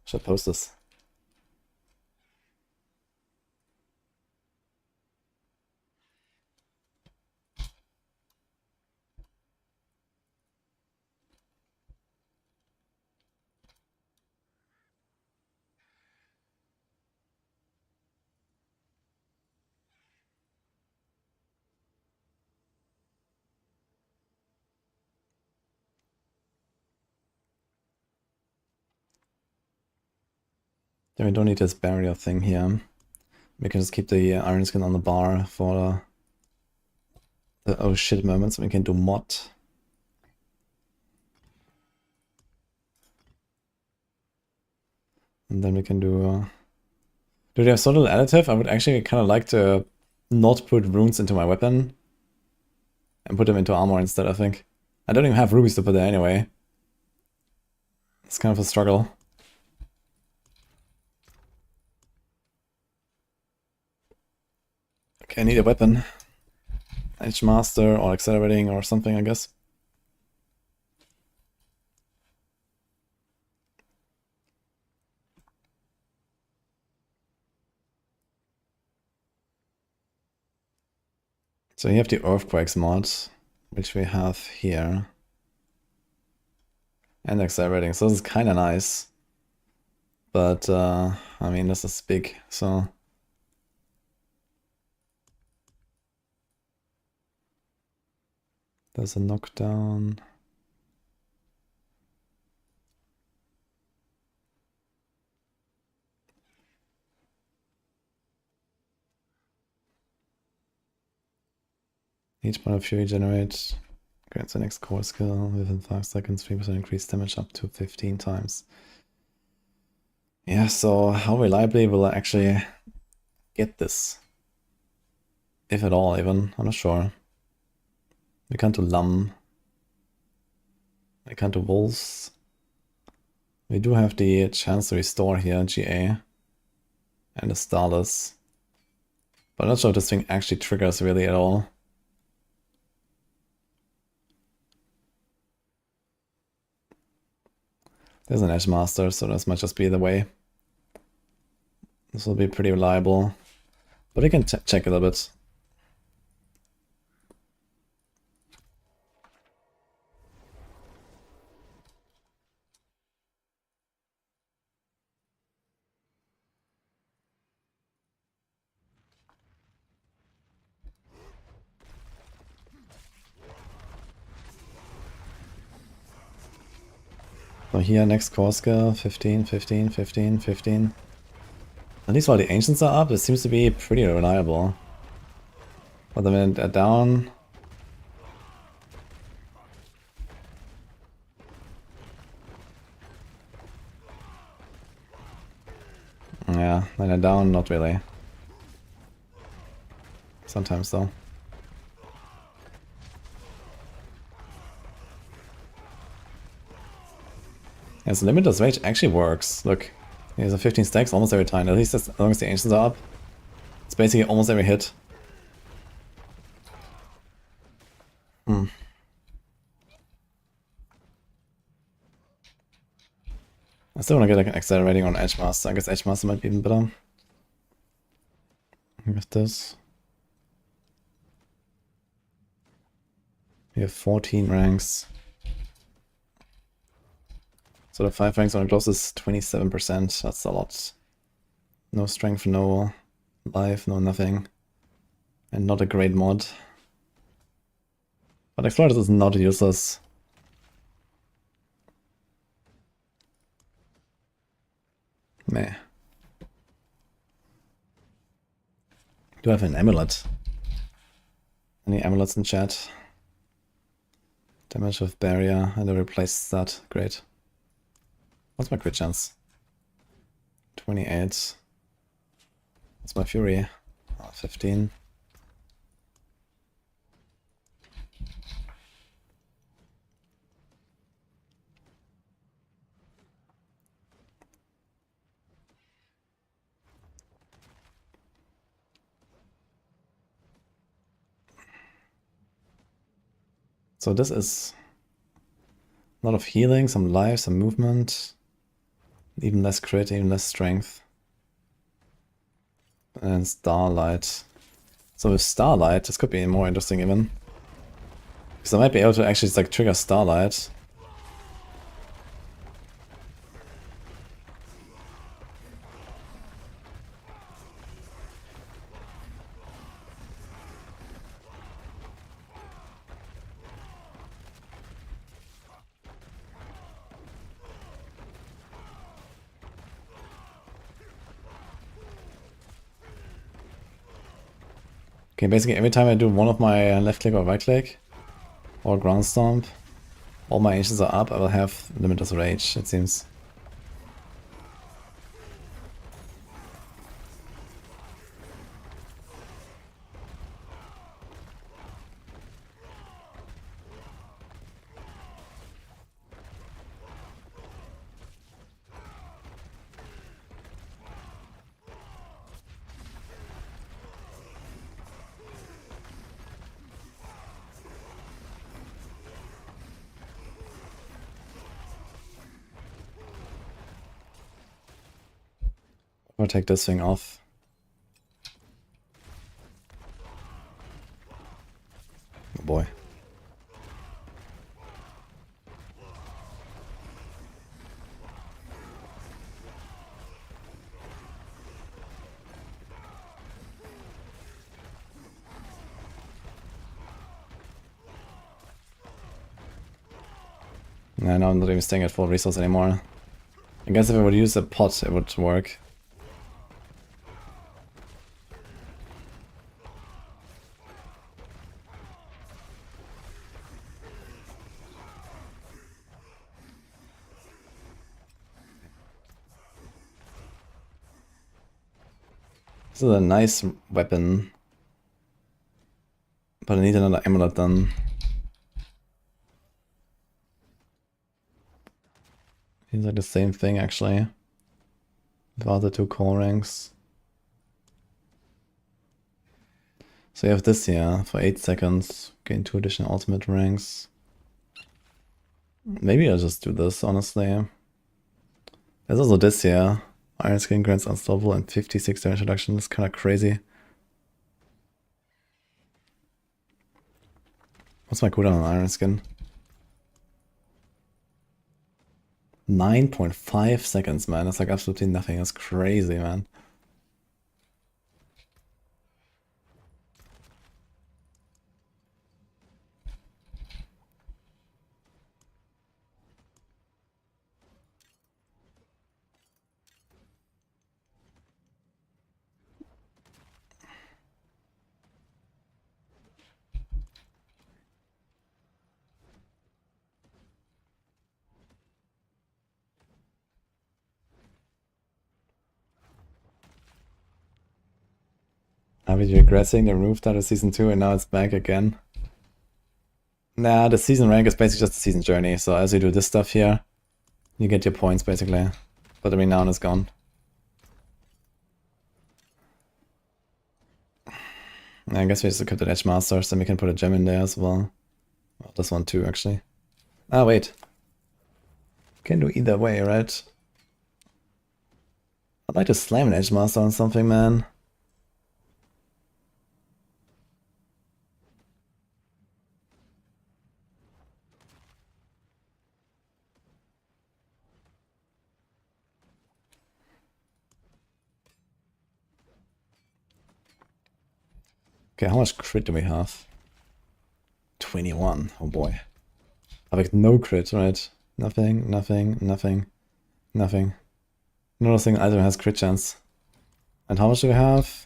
Should post this. Then we don't need this barrier thing here. We can just keep the iron skin on the bar for the oh shit moments. We can do mod. And then we can do... do they have so little additive? I would actually kind of like to not put runes into my weapon. And put them into armor instead, I think. I don't even have rubies to put there anyway. It's kind of a struggle. Okay, I need a weapon. Edge Master or Accelerating or something, I guess. So you have the Earthquakes mod, which we have here. And Accelerating, so this is kind of nice. But, I mean, this is big, so... There's a knockdown. Each point of fury generates grants the next core skill within 5 seconds, 3% increased damage up to 15 times. Yeah, so how reliably will I actually get this? If at all, even. I'm not sure. We can't do Lum. We can't do Wolves. We do have the chance to restore here, GA. And the Starless. But I'm not sure if this thing actually triggers really at all. There's an Edge Master, so this might just be the way. This will be pretty reliable. But we can check a little bit. So here, next core skill, 15, 15, 15, 15. At least while the Ancients are up, it seems to be pretty reliable. But then they're down... Yeah, when they're down, not really. Sometimes though. Yes, Limitless Rage actually works. Look, he has a 15 stacks almost every time. At least as long as the Ancients are up. It's basically almost every hit. I still want to get like an Accelerating on Edge Master. I guess Edge Master might be even better. With this. We have 14 ranks. So the 5 ranks on the gloves is 27%. That's a lot. No strength, no life, no nothing. And not a great mod. But Exploiters is not useless. Meh. Do I have an amulet? Any amulets in chat? Damage with barrier. I never replaced that. Great. What's my crit chance? 28. What's my fury? 15. So this is a lot of healing, some life, some movement, even less crit, even less strength. And Starlight. So with Starlight, this could be more interesting even. Because I might be able to actually like trigger Starlight. Okay, basically every time I do one of my left click or right click, or ground stomp, all my ancients are up, I will have limitless rage, it seems. Or take this thing off. Oh boy. Yeah, now I'm not even staying at full resource anymore. I guess if I would use a pot, it would work. This is a nice weapon, but I need another amulet then. Seems like the same thing actually, without the 2 core ranks. So you have this here, for 8 seconds, gain 2 additional ultimate ranks. Maybe I'll just do this, honestly. There's also this here. Iron Skin grants unstoppable and 56 damage reduction. It's kind of crazy. What's my cooldown on Iron Skin? 9.5 seconds, man. That's like absolutely nothing. That's crazy, man. Are we regressing? They removed that of Season 2 and now it's back again. Nah, the season rank is basically just the season journey. So as you do this stuff here, you get your points basically. But the renown is gone. I guess we just equip the Edge Masters, then we can put a gem in there as well. Well, this one too, actually. Ah, wait. Can do either way, right? I'd like to slam an Edge Master on something, man. Okay, how much crit do we have? 21. Oh boy. I have like no crit, right? Nothing, nothing, nothing, nothing. No single item has crit chance. And how much do we have?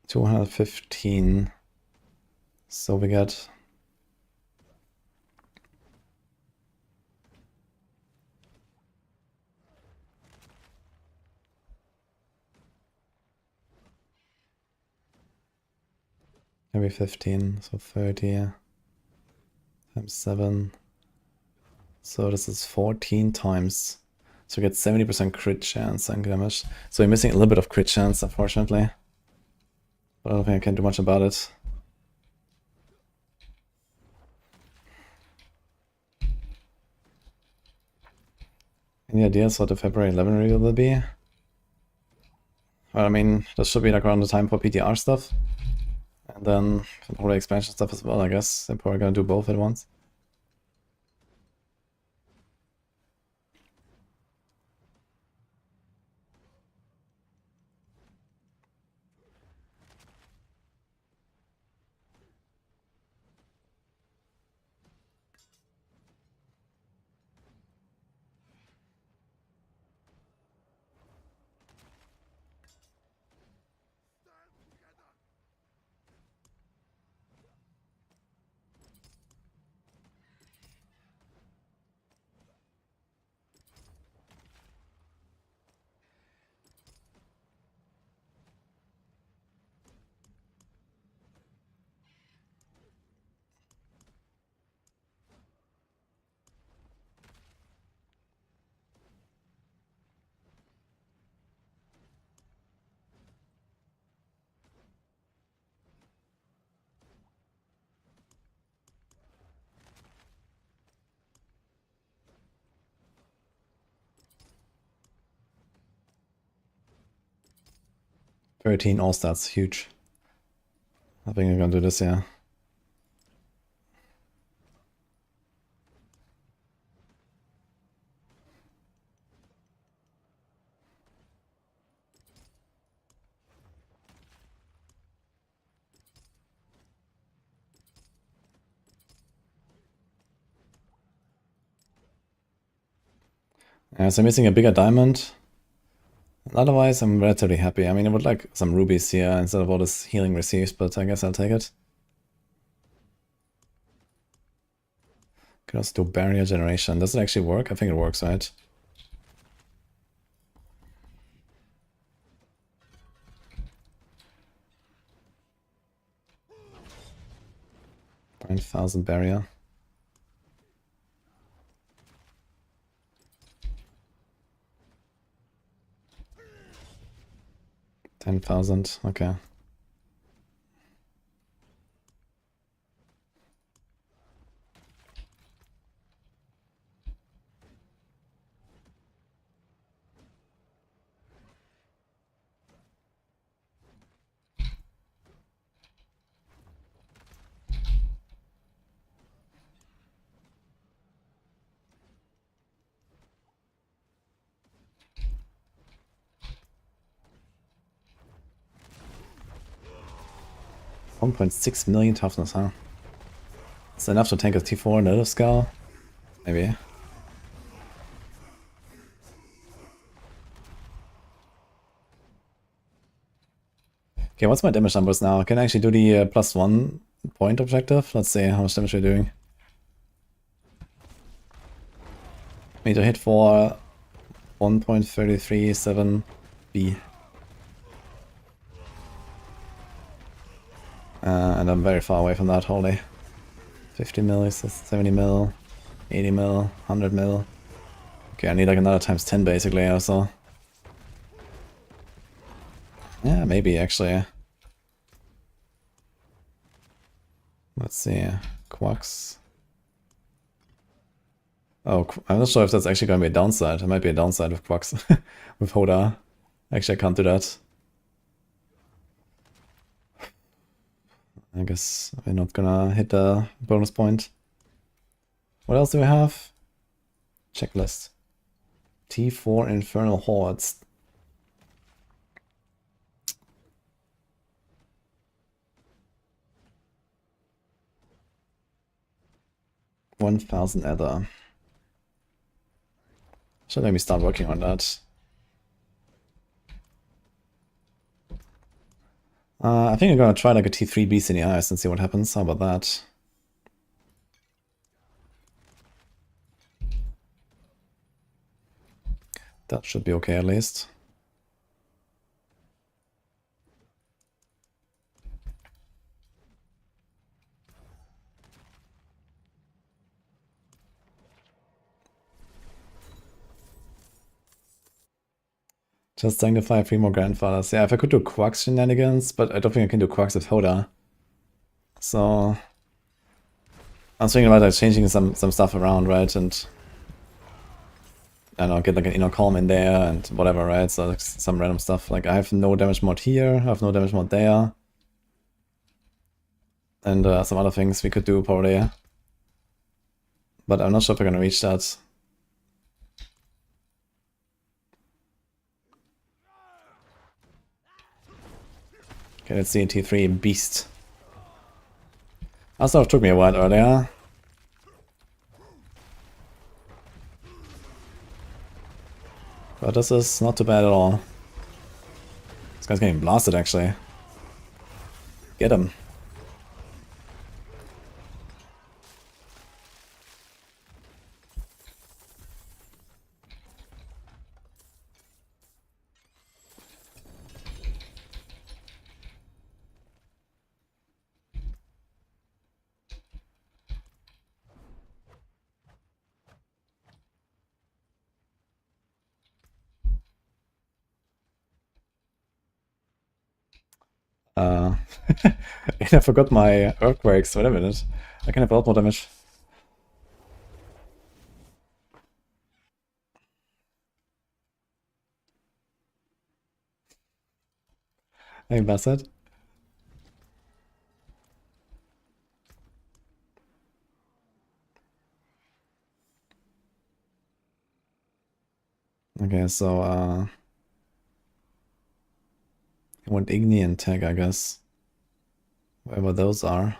215. So we get maybe 15, so 30 times 7. So this is 14 times. So we get 70% crit chance and damage. So we're missing a little bit of crit chance, unfortunately. But I don't think I can do much about it. Any ideas what the February 11 reveal will be? Well, I mean, that should be like around the time for PTR stuff. And then probably expansion stuff as well, I guess. They're probably gonna do both at once. $13 all stats, huge. I think I'm gonna do this, yeah. So I'm missing a bigger diamond. Otherwise, I'm relatively happy. I mean, I would like some rubies here instead of all this healing received, but I guess I'll take it. Can also do barrier generation. Does it actually work? I think it works, right? $9,000 barrier. $10,000, okay. $1.6 million toughness, huh? Is that enough to tank a T4 native skull? Maybe. Okay, what's my damage numbers now? Can I actually do the +1 point objective? Let's see how much damage we're doing. Need to hit for 1.337B. And I'm very far away from that, holy. 50 mil, 70 mil, 80 mil, 100 mil. Okay, I need like another times 10 basically also. Yeah, maybe actually. Let's see, Quacks. Oh, I'm not sure if that's actually going to be a downside. It might be a downside with Quacks. With Hoda. Actually, I can't do that. I guess we're not gonna hit the bonus point. What else do we have? Checklist. T4 Infernal Hordes. $1,000 ether. Should maybe start working on that. I think I'm gonna try like a T3 Beast in the Eyes and see what happens. How about that? That should be okay at least. Just sanctify 3 more grandfathers. Yeah, if I could do Quack's shenanigans, but I don't think I can do Quack's with Hoda. So I was thinking about like changing some stuff around, right? And I don't know, get like an inner calm in there and whatever, right? So like, some random stuff. Like I have no damage mod here, I have no damage mod there. And some other things we could do probably. But I'm not sure if we're gonna reach that. Okay, let's see T3 Beast. That sort of took me a while earlier. But this is not too bad at all. This guy's getting blasted actually. Get him. I forgot my earthquakes. Wait a minute. I can have a lot more damage. Hey, Bassett. Okay, so I want Igni and Tag, I guess. Wherever those are.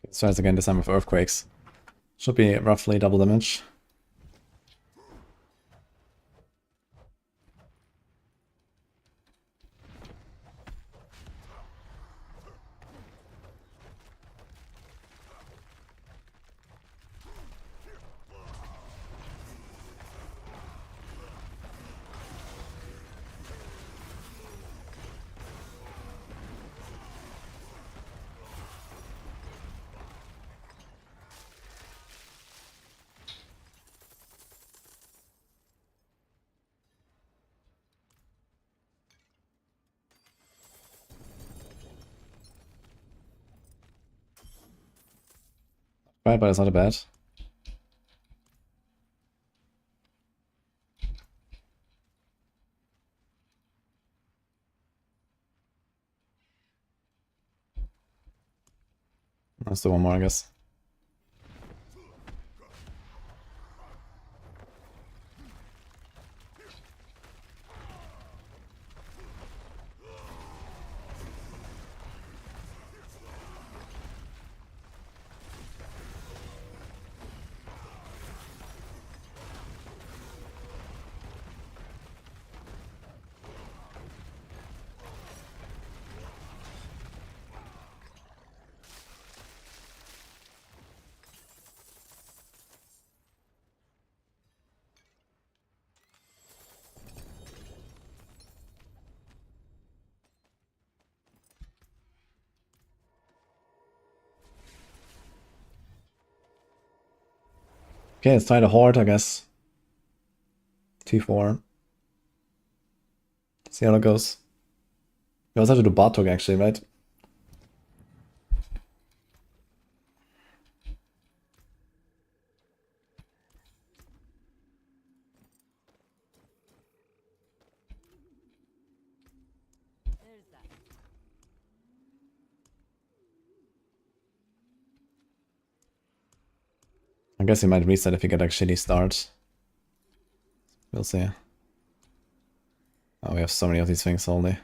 Let's try this again, this time with earthquakes. Should be roughly double damage. Right, but it's not bad. Let's do one more, I guess. Okay, let's try the Horde, I guess. T4. See how it goes. We also have to do Bartok actually, right? There's that. I guess he might reset if you get like shitty starts. We'll see. Oh, we have so many of these things only.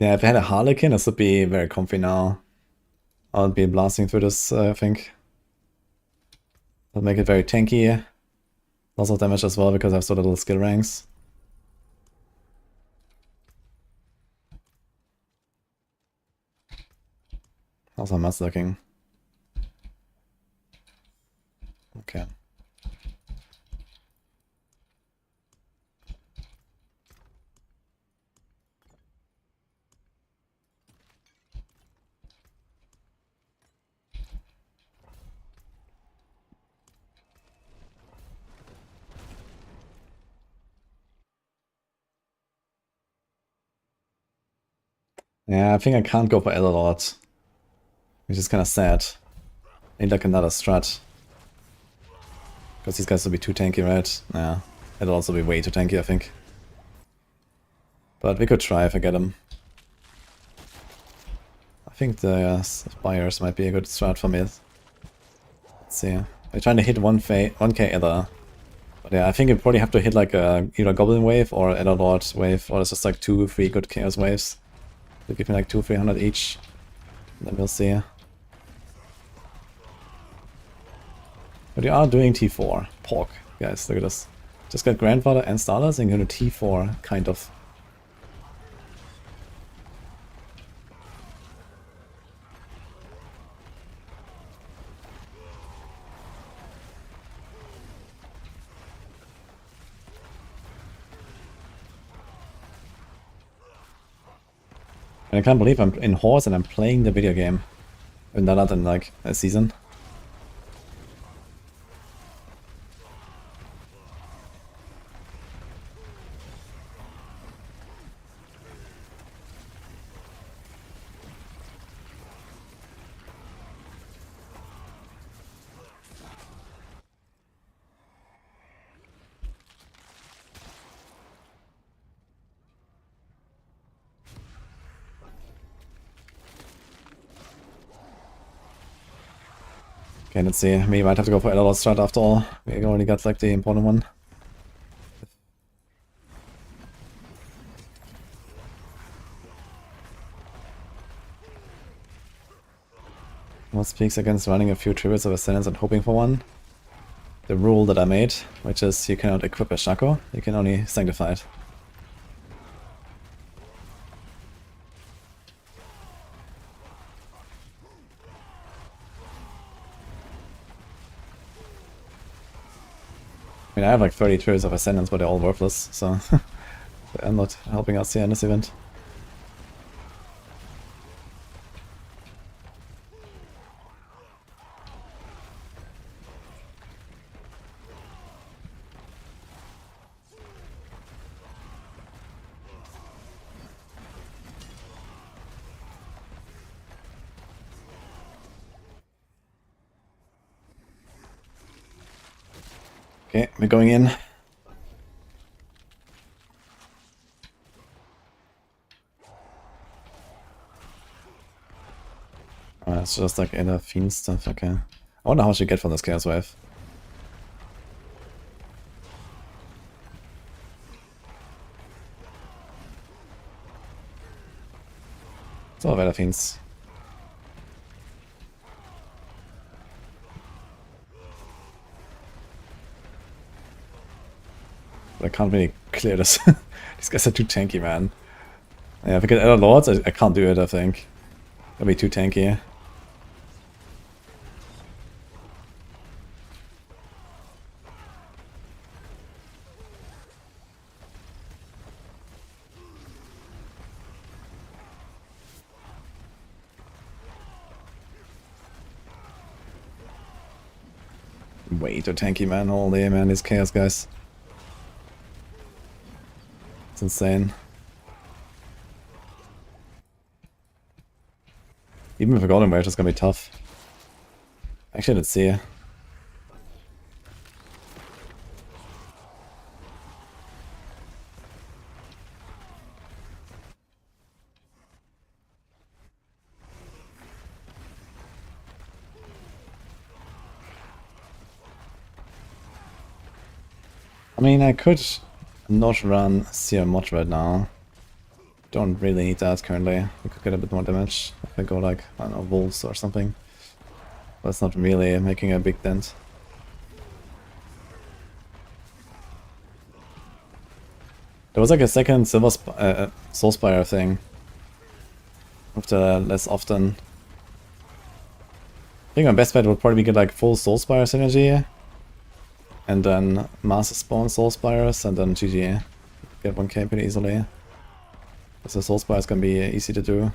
Yeah, if I had a Harlequin, this would be very comfy now. I would be blasting through this, I think. That'll make it very tanky. Lots of damage as well because I have so little skill ranks. How's my mass looking? Okay. Yeah, I think I can't go for Elorod, which is kind of sad. I need like another strat. Because these guys will be too tanky, right? Yeah, it'll also be way too tanky, I think. But we could try if I get them. I think the Spires might be a good strat for me. Let's see. We're trying to hit 1k Ether. But yeah, I think you probably have to hit like a either Goblin wave or Elorod wave, or it's just like 2-3 good Chaos waves. They give me like 200-300 each. Then we'll see. But you are doing T4. Pork. Guys, look at this. Just got Grandfather and Starters and go to T4, kind of. And I can't believe I'm in Horse and I'm playing the video game. I've done that in like a season. Okay, let's see. We might have to go for Elorod strat after all. We already got like the important one. What speaks against running a few tributes of Ascendance and hoping for one? The rule that I made, which is you cannot equip a Shaco, you can only sanctify it. I mean, I have like 30 tributes of Ascendance, but they're all worthless, so they're not helping us here in this event. Okay, we're going in. Oh, it's just like inner fiend stuff, okay. I wonder how much you get from this Chaos Wave. It's all better fiends. But I can't really clear this. These guys are too tanky, man. Yeah, if I get other lords, I can't do it, I think. That'd be too tanky. Way too tanky, man. Holy man, these chaos guys. It's insane. Even if I got him, it's gonna be tough. Actually, let's see. I mean, I could not run Seer Mod right now. Don't really need that currently. I could get a bit more damage if I go like, I don't know, Wolves or something. But it's not really making a big dent. There was like a second Soulspire thing. With the less often. I think my best bet would probably get like full Soulspire synergy. And then Master Spawn Soulspires and then GG. Get 1k pretty easily. Because the Soulspire is gonna be easy to do.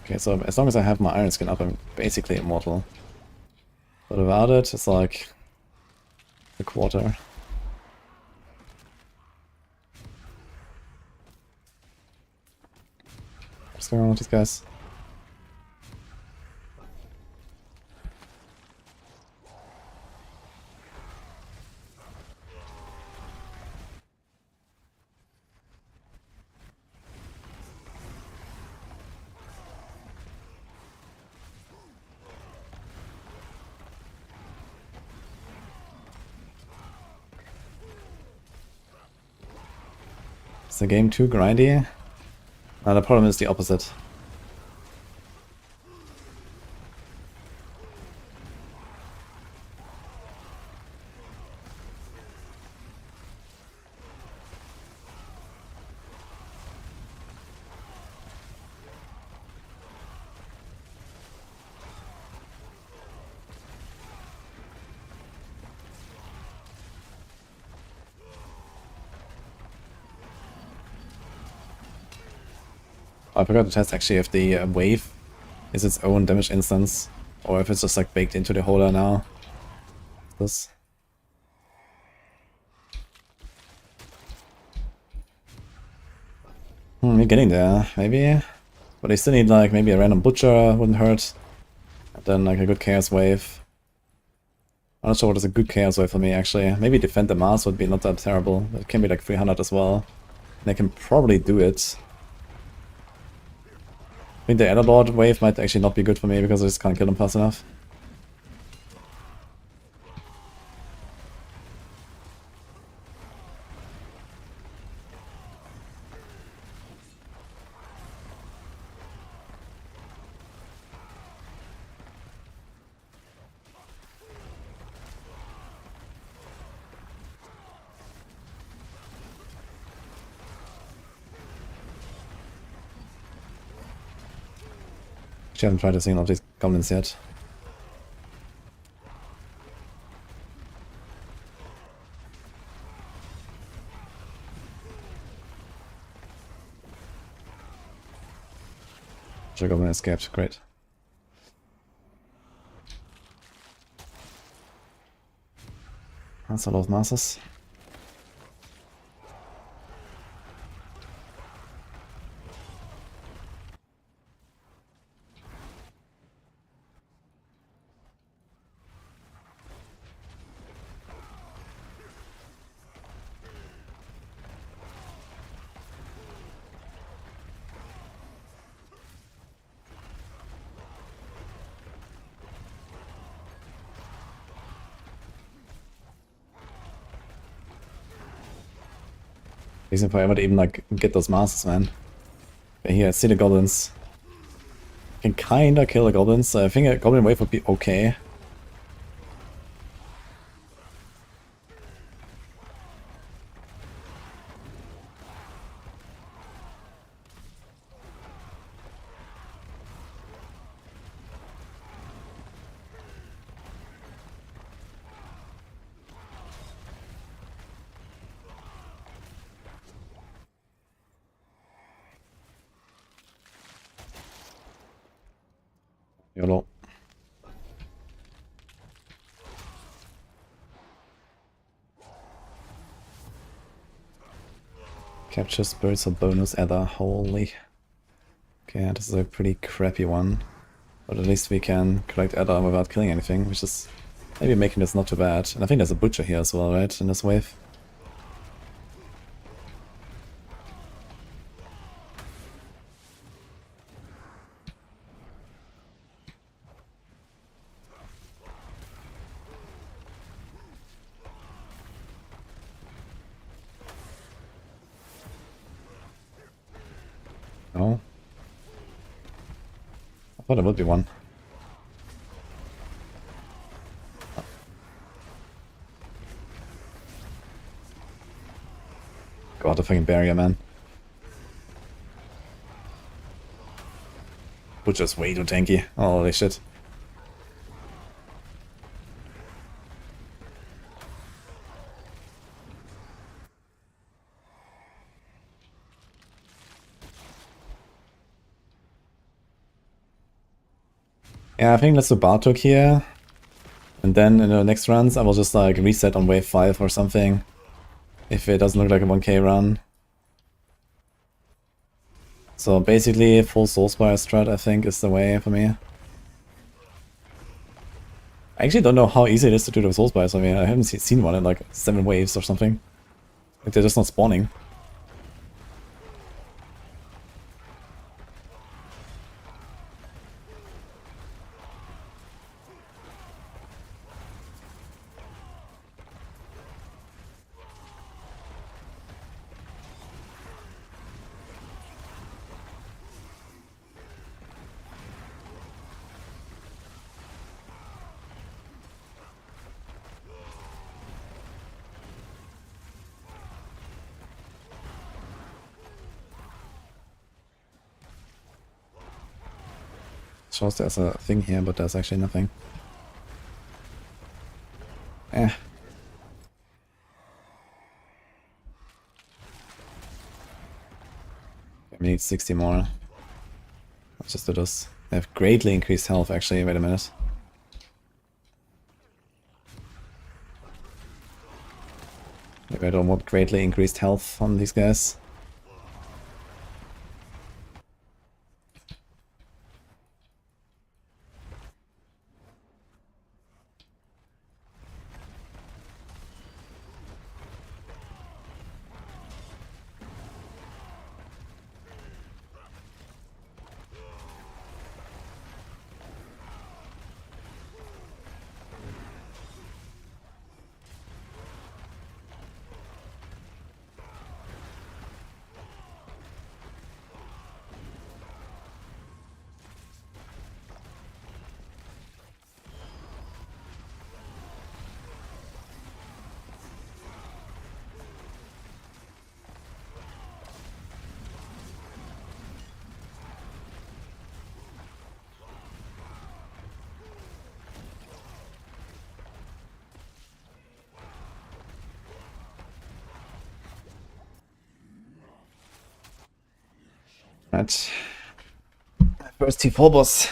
Okay, so as long as I have my Iron Skin up, I'm basically immortal. But without it, it's like a quarter. What's going on with these guys? Is the game too grindy? The problem is the opposite. I forgot to test actually if the wave is its own damage instance, or if it's just like baked into the holder now. This. You're getting there, maybe. But I still need like maybe a random butcher wouldn't hurt. And then like a good chaos wave. I'm not sure what is a good chaos wave for me actually. Maybe defend the Mars would be not that terrible. It can be like 300 as well. And I can probably do it. I think the Elderlord wave might actually not be good for me because I just can't kill him fast enough. Actually, I haven't tried to single off these goblins yet. Sure, goblin escaped. Great. That's a lot of masses. Reason for ever to even like get those masses, man. But here, see the goblins. Can kinda kill the goblins. I think a goblin wave would be okay. YOLO. Capture spirits or bonus ether. Holy. Okay, this is a pretty crappy one. But at least we can collect ether without killing anything, which is maybe making this not too bad. And I think there's a butcher here as well, right? In this wave. No. I thought there would be one. God, the fucking barrier, man. Butcher's way too tanky. Holy shit. Yeah, I think let's do Bartok here. And then in the next runs, I will just like reset on wave 5 or something. If it doesn't look like a 1k run. So basically, full Soulspire strat, I think, is the way for me. I actually don't know how easy it is to do the Soulspires. I mean, I haven't seen one in like 7 waves or something. Like, they're just not spawning. Shows there's a thing here, but there's actually nothing. Eh. We need 60 more. Let's just do this. They have greatly increased health, actually. Wait a minute. Maybe I don't want greatly increased health on these guys. Right. First T4 boss.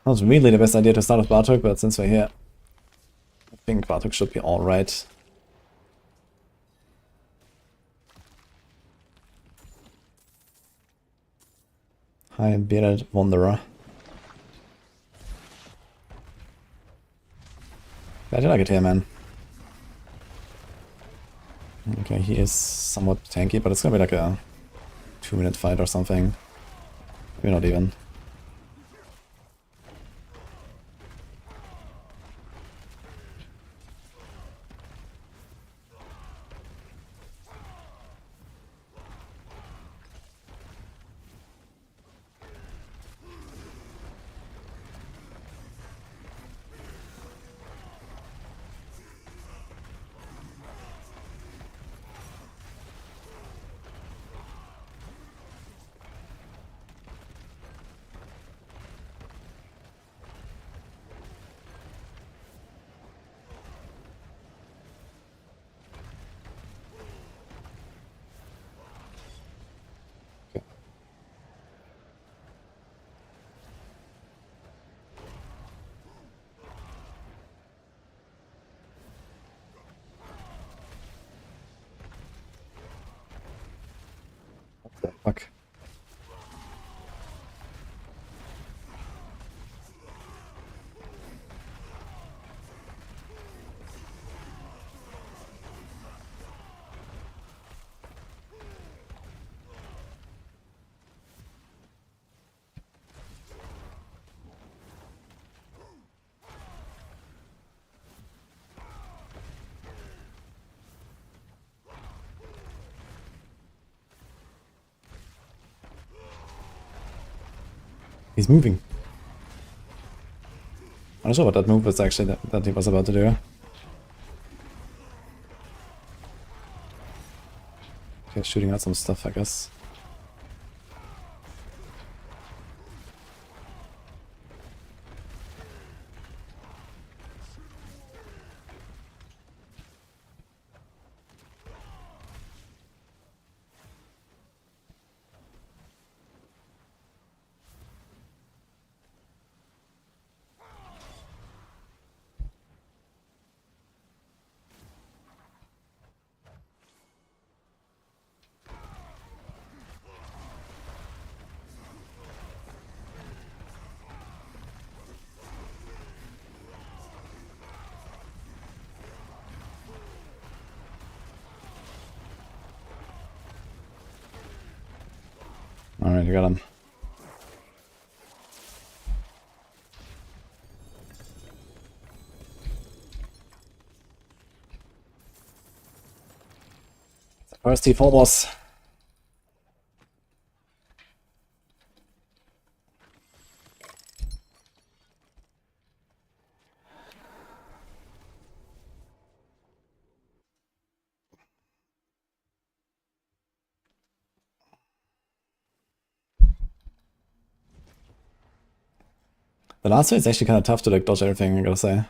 Not really the best idea to start with Bartok, but since we're here, I think Bartok should be alright. Hi, Bearded Wanderer. I do like it here, man. Okay, he is somewhat tanky, but it's gonna be like a 2-minute fight or something. Maybe not even. Fuck. He's moving. I'm not sure what that move was actually that he was about to do. Okay, shooting out some stuff, I guess. Alright, I got him. First T4 boss. The last one is actually kind of tough to like dodge everything, I gotta say.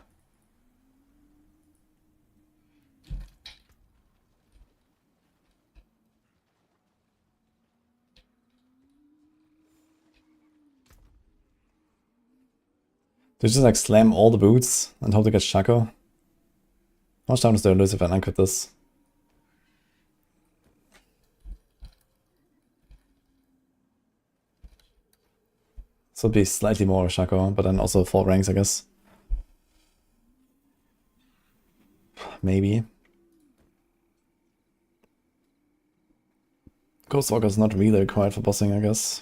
Did you just like slam all the boots and hope to get Shaco? How much time does there lose if I uncrit this? This would be slightly more Shaco, but then also 4 ranks, I guess. Maybe. Ghostwalker's not really required for bossing, I guess.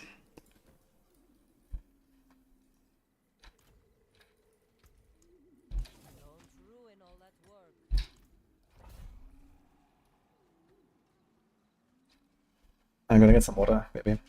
Don't ruin all that work. I'm gonna get some water, maybe.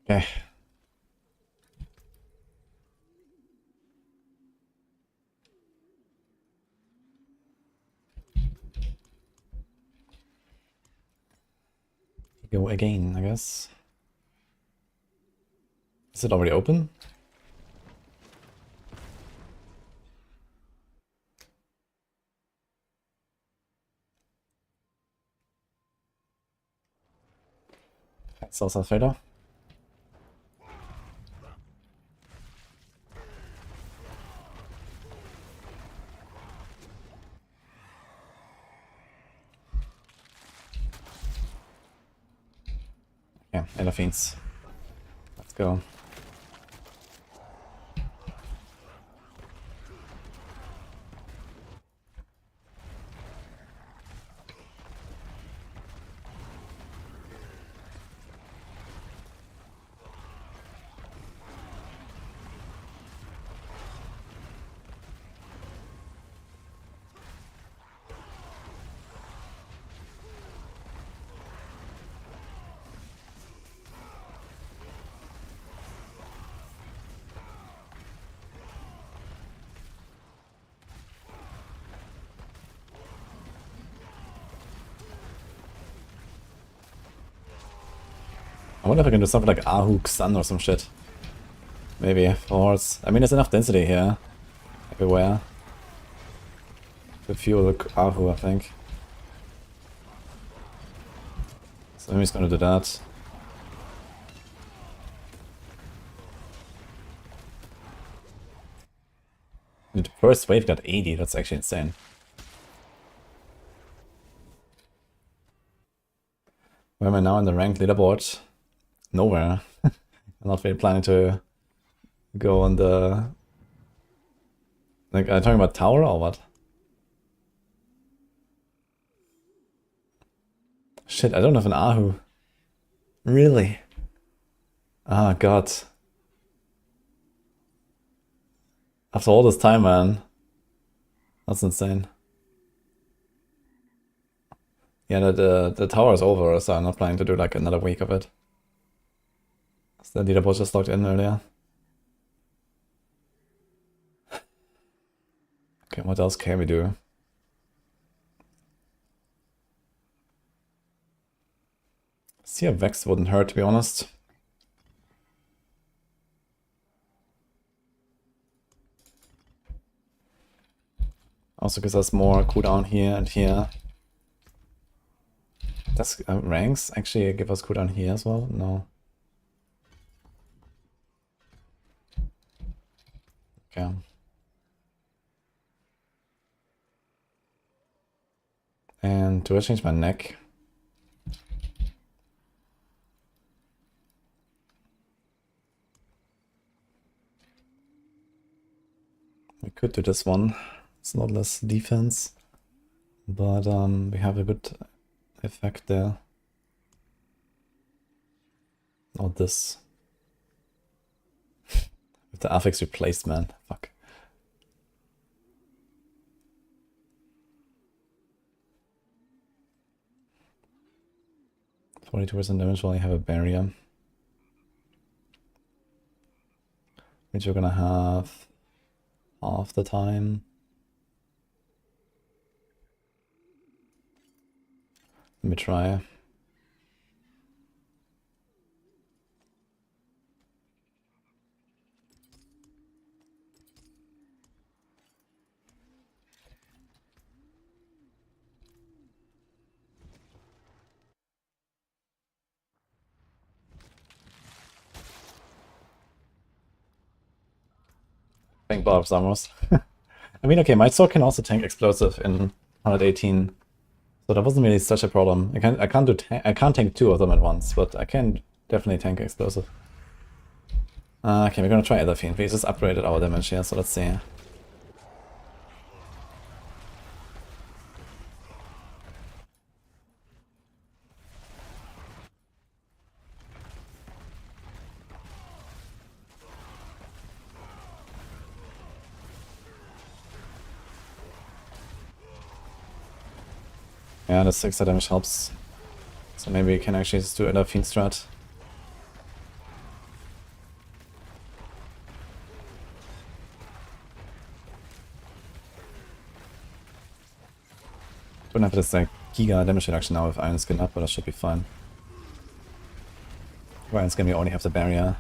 Okay. Go again, I guess. Is it already open? Sells that fader. Yeah, Elephants. Let's go. I wonder if I can do something like Ahuk Sun or some shit. Maybe, for horse. I mean, there's enough density here. Everywhere. To fuel the Ahu, I think. So maybe he's gonna do that. The first wave got 80, that's actually insane. Where am I now in the ranked leaderboard? Nowhere. I'm not really planning to go on the... Like, are you talking about tower or what? Shit, I don't have an Ahu. Really? Ah, god. After all this time, man. That's insane. Yeah, the tower is over, so I'm not planning to do like another week of it. The leaderboard just logged in earlier. Okay, what else can we do? See, a Vex wouldn't hurt, to be honest. Also gives us more cooldown here and here. Does ranks actually give us cooldown here as well? No. Okay. And do I change my neck? We could do this one. It's not less defense, but we have a good effect there. Not this. With the affix replaced, man. Fuck. %42 damage while you have a barrier. Which you're gonna have half the time. Let me try. Tank Barbs almost. I mean, okay, my sword can also tank explosive in 118, so that wasn't really such a problem. I can't tank two of them at once, but I can definitely tank explosive. Okay, we're gonna try other fiend. We just upgraded our damage here, so let's see. Yeah, the 6 damage helps. So maybe we can actually just do another fiend strat. Don't have this like giga damage reduction now with Iron Skin up, but that should be fine. For Iron Skin we only have the barrier.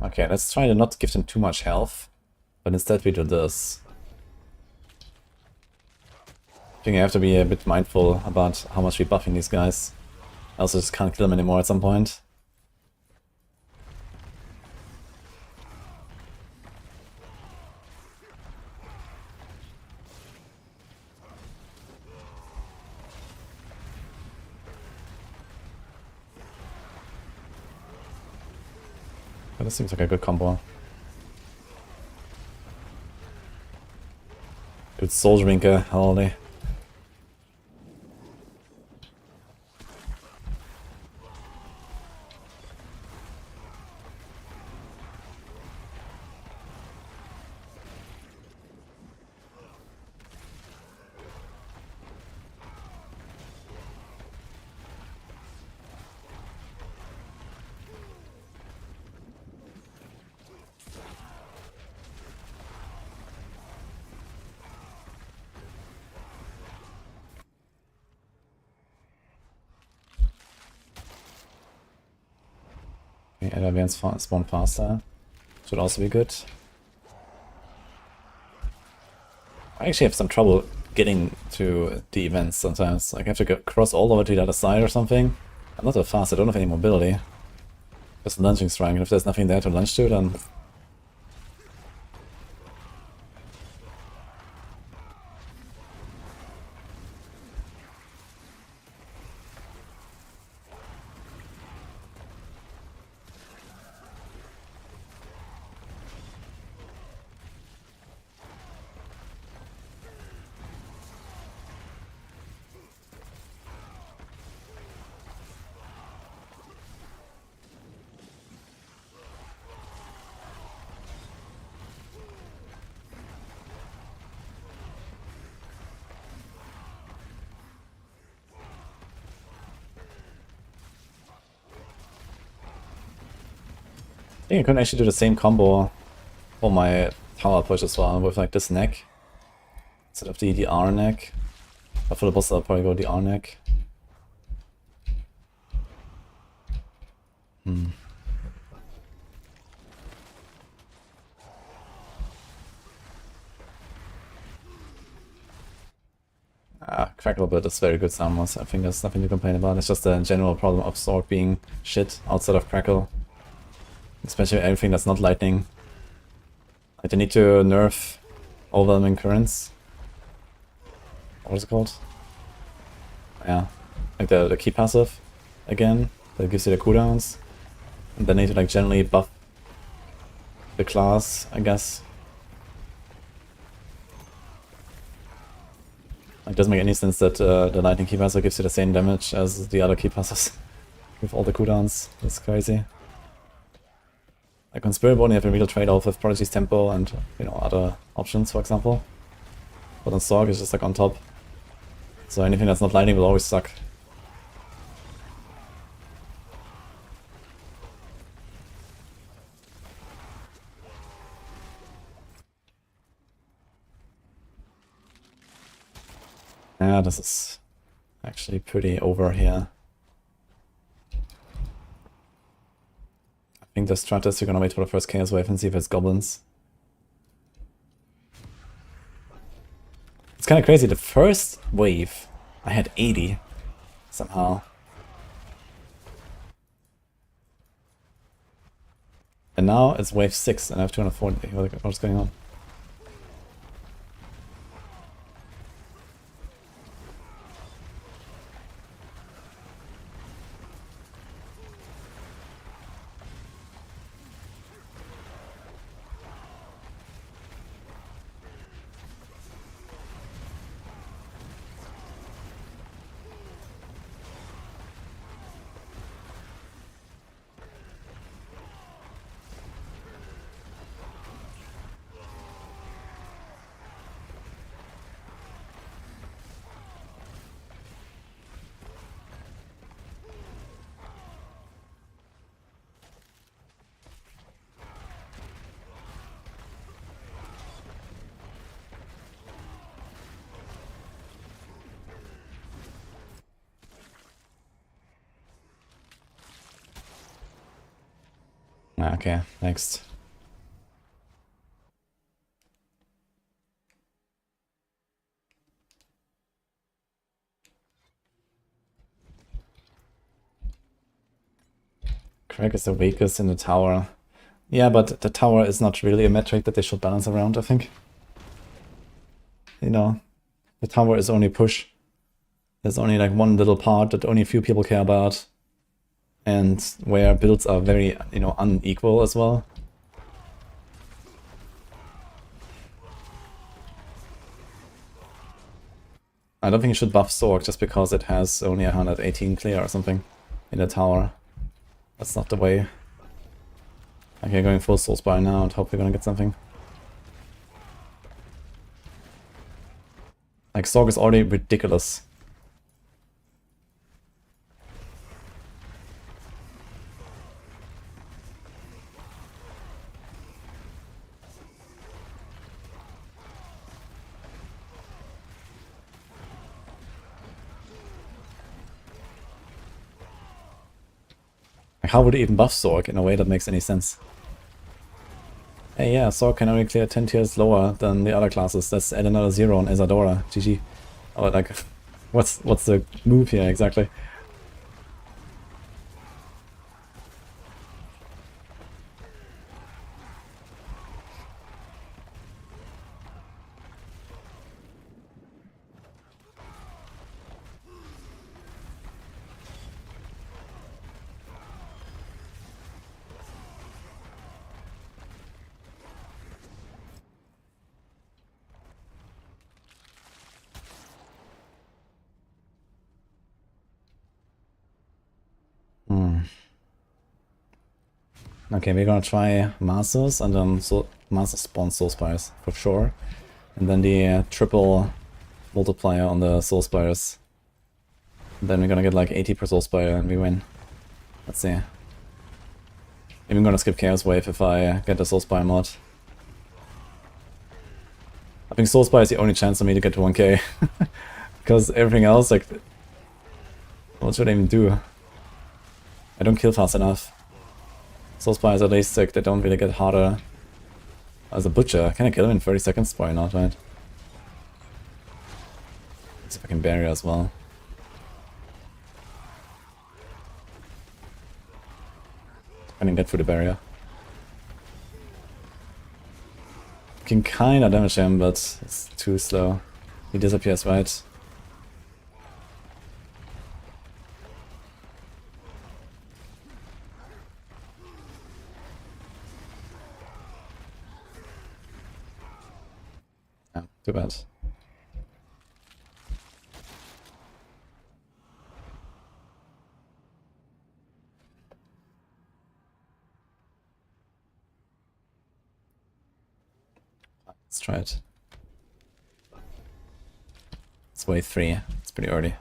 Okay, let's try to not give them too much health, but instead we do this. I think I have to be a bit mindful about how much we're buffing these guys. I also just can't kill them anymore at some point. But this seems like a good combo. Good Soul Drinker, holy. Okay, advanced spawn faster. Should also be good. I actually have some trouble getting to the events sometimes. Like I have to go cross all the way to the other side or something. I'm not that fast, I don't have any mobility. Just lunging strike, and if there's nothing there to lunge to, then... I think I could actually do the same combo for my tower push as well, with like this neck. Instead of the R neck. But for the boss I'll probably go the R neck. Crackle Bit is very good summons. I think there's nothing to complain about. It's just a general problem of Sword being shit outside of Crackle. Especially everything that's not lightning. Like they need to nerf Overwhelming Currents. What is it called? Yeah. Like the key passive again. That gives you the cooldowns. And then they need to like generally buff the class, I guess. Like, it doesn't make any sense that the lightning key passive gives you the same damage as the other key passes with all the cooldowns. That's crazy. Like on Spirit Bone you have a real trade-off with Prodigy's Tempo and, you know, other options, for example. But on Sorg it's just like on top. So anything that's not lightning will always suck. Yeah, this is actually pretty over here. I think the Stratus, you're gonna wait for the first Chaos Wave and see if it's goblins. It's kinda crazy, the first wave I had 80 somehow. And now it's wave 6 and I have 240. What's going on? Okay, next. Craig is the weakest in the tower. Yeah, but the tower is not really a metric that they should balance around, I think. You know, the tower is only push. There's only like one little part that only a few people care about. And where builds are very, you know, unequal as well. I don't think you should buff Sorg just because it has only 118 clear or something in the tower. That's not the way. Okay, going full Soulspire now and hope we're gonna get something. Like, Sorg is already ridiculous. Like, how would it even buff Sorg in a way that makes any sense? Hey, yeah, Sorg can only clear 10 tiers lower than the other classes. Let's add another 0 on Isadora. GG. Oh, like, what's the move here exactly? Okay, we're gonna try Masters and then Master spawn Soulspires for sure. And then the triple multiplier on the Soulspires. Then we're gonna get like 80 per Soulspire and we win. Let's see. Even gonna skip Chaos Wave if I get the Soulspire mod. I think Soulspire is the only chance for me to get to 1k. Because everything else, like, what should I even do? I don't kill fast enough. Soulspires at least, like, they don't really get harder as a butcher. Can I kill him in 30 seconds? Probably not, right? Let's see if I can barrier as well. I didn't get through the barrier. Can kinda damage him, but it's too slow. He disappears, right? Yeah, too bad. Let's try it. It's wave 3. It's pretty early.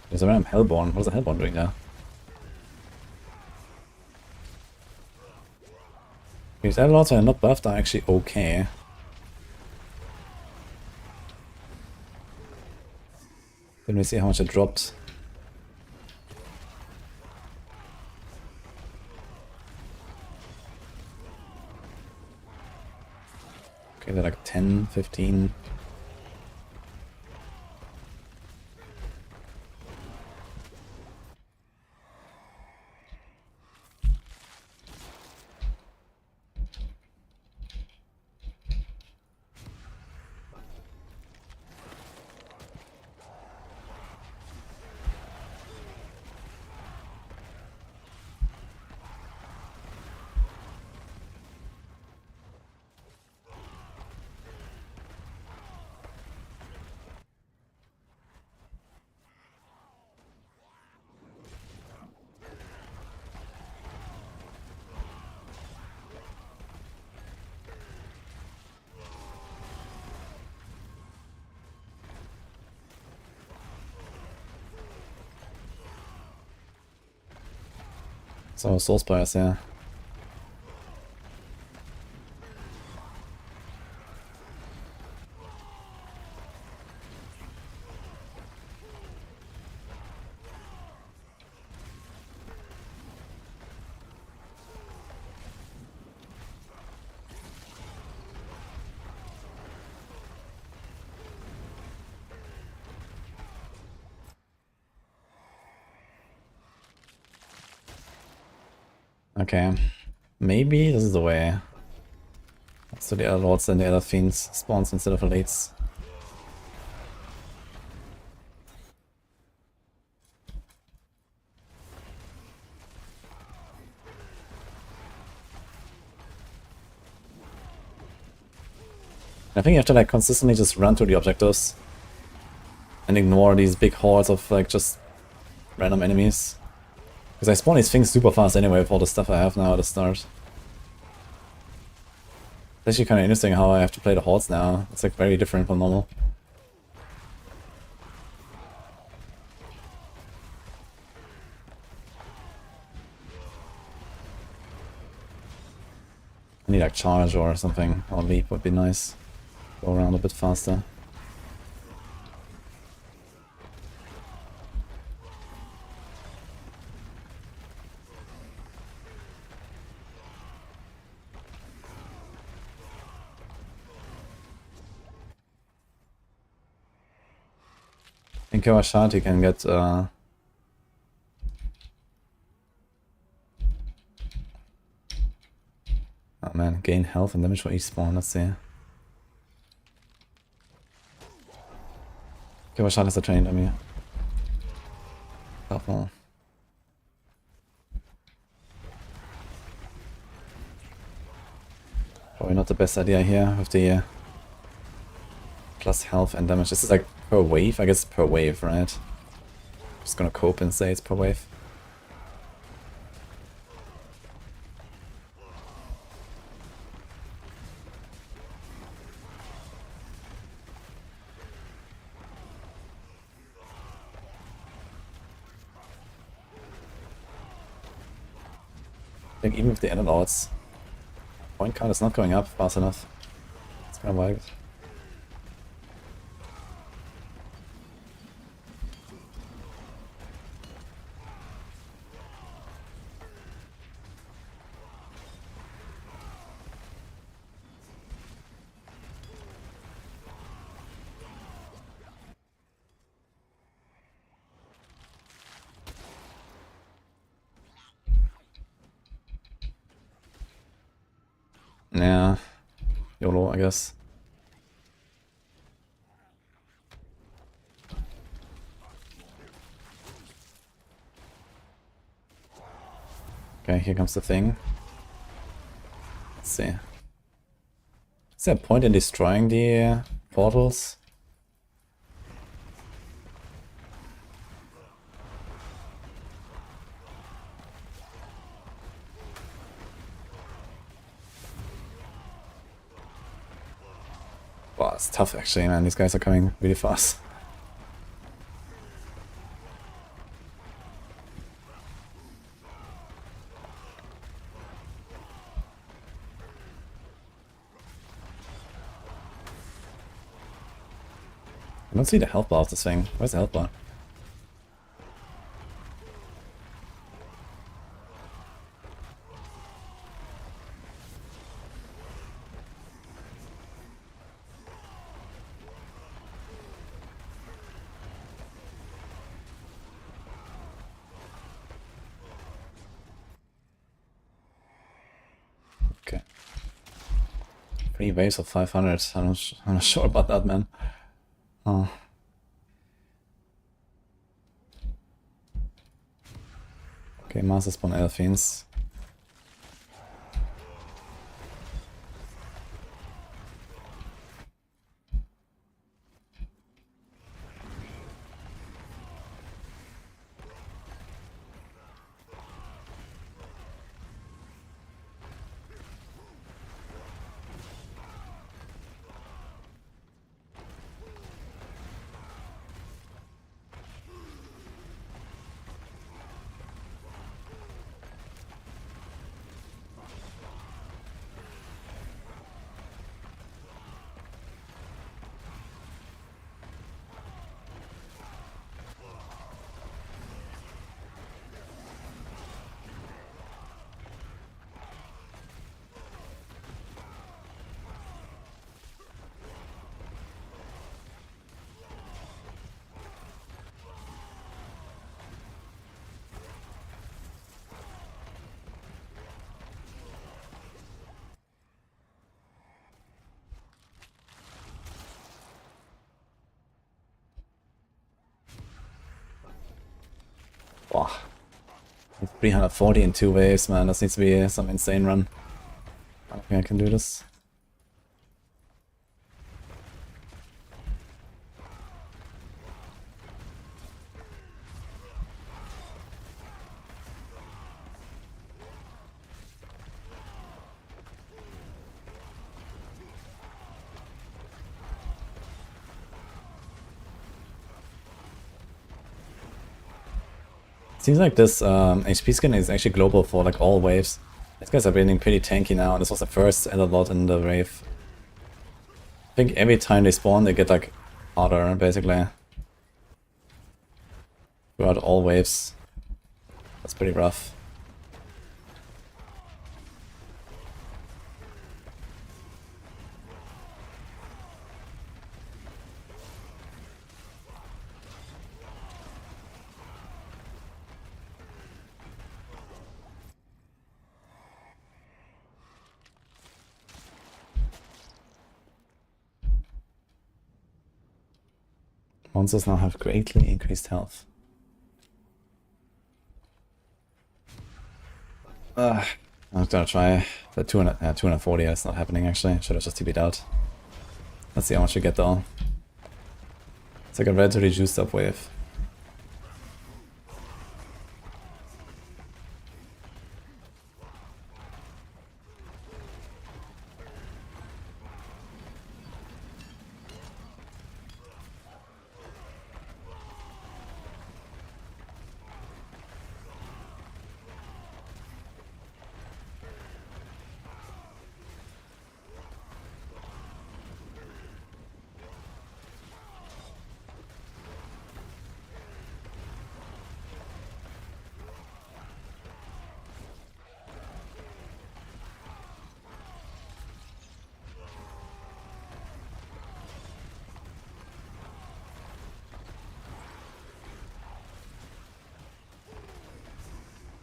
There's a random Hellborn. What is a Hellborn doing there? These Airlords are not buffed are actually okay. Let me see how much it dropped. Okay, they're like 10, 15. So soul spires, yeah. Okay, maybe this is the way. So the other lords and the other fiends spawns instead of elites. I think you have to like consistently just run to the objectives and ignore these big hordes of like just random enemies. Because I spawn these things super fast anyway with all the stuff I have now at the start. It's actually kind of interesting how I have to play the hordes now. It's like very different from normal. I need like charge or something, or leap would be nice. Go around a bit faster. In Kawashati can get oh man, gain health and damage for each spawn, let's see. Kawashati is a trained enemy. Helpful. Probably not the best idea here with the plus health and damage. This is like per wave? I guess per wave, right? Just gonna cope and say it's per wave. I think even with the Endlords, point count is not going up fast enough. It's kind of wild. Yeah, YOLO, I guess. Okay, here comes the thing. Let's see. Is there a point in destroying the portals? Wow, it's tough actually, man. These guys are coming really fast. I don't see the health bar of this thing. Where's the health bar? Okay. 3 waves of 500. I'm not sure about that, man. Oh. Okay, Master Spawn Elfins. 340 in 2 waves, man. This needs to be some insane run. I don't think I can do this. Seems like this HP skin is actually global for like all waves. These guys are being pretty tanky now. This was the first Elder Lord in the wave. I think every time they spawn they get like harder basically. Throughout all waves. That's pretty rough. Monsters now have greatly increased health. I'm gonna try the 240. That's not happening actually. Should have just TP'd out. Let's see how much we get though. It's like a relatively juiced up wave.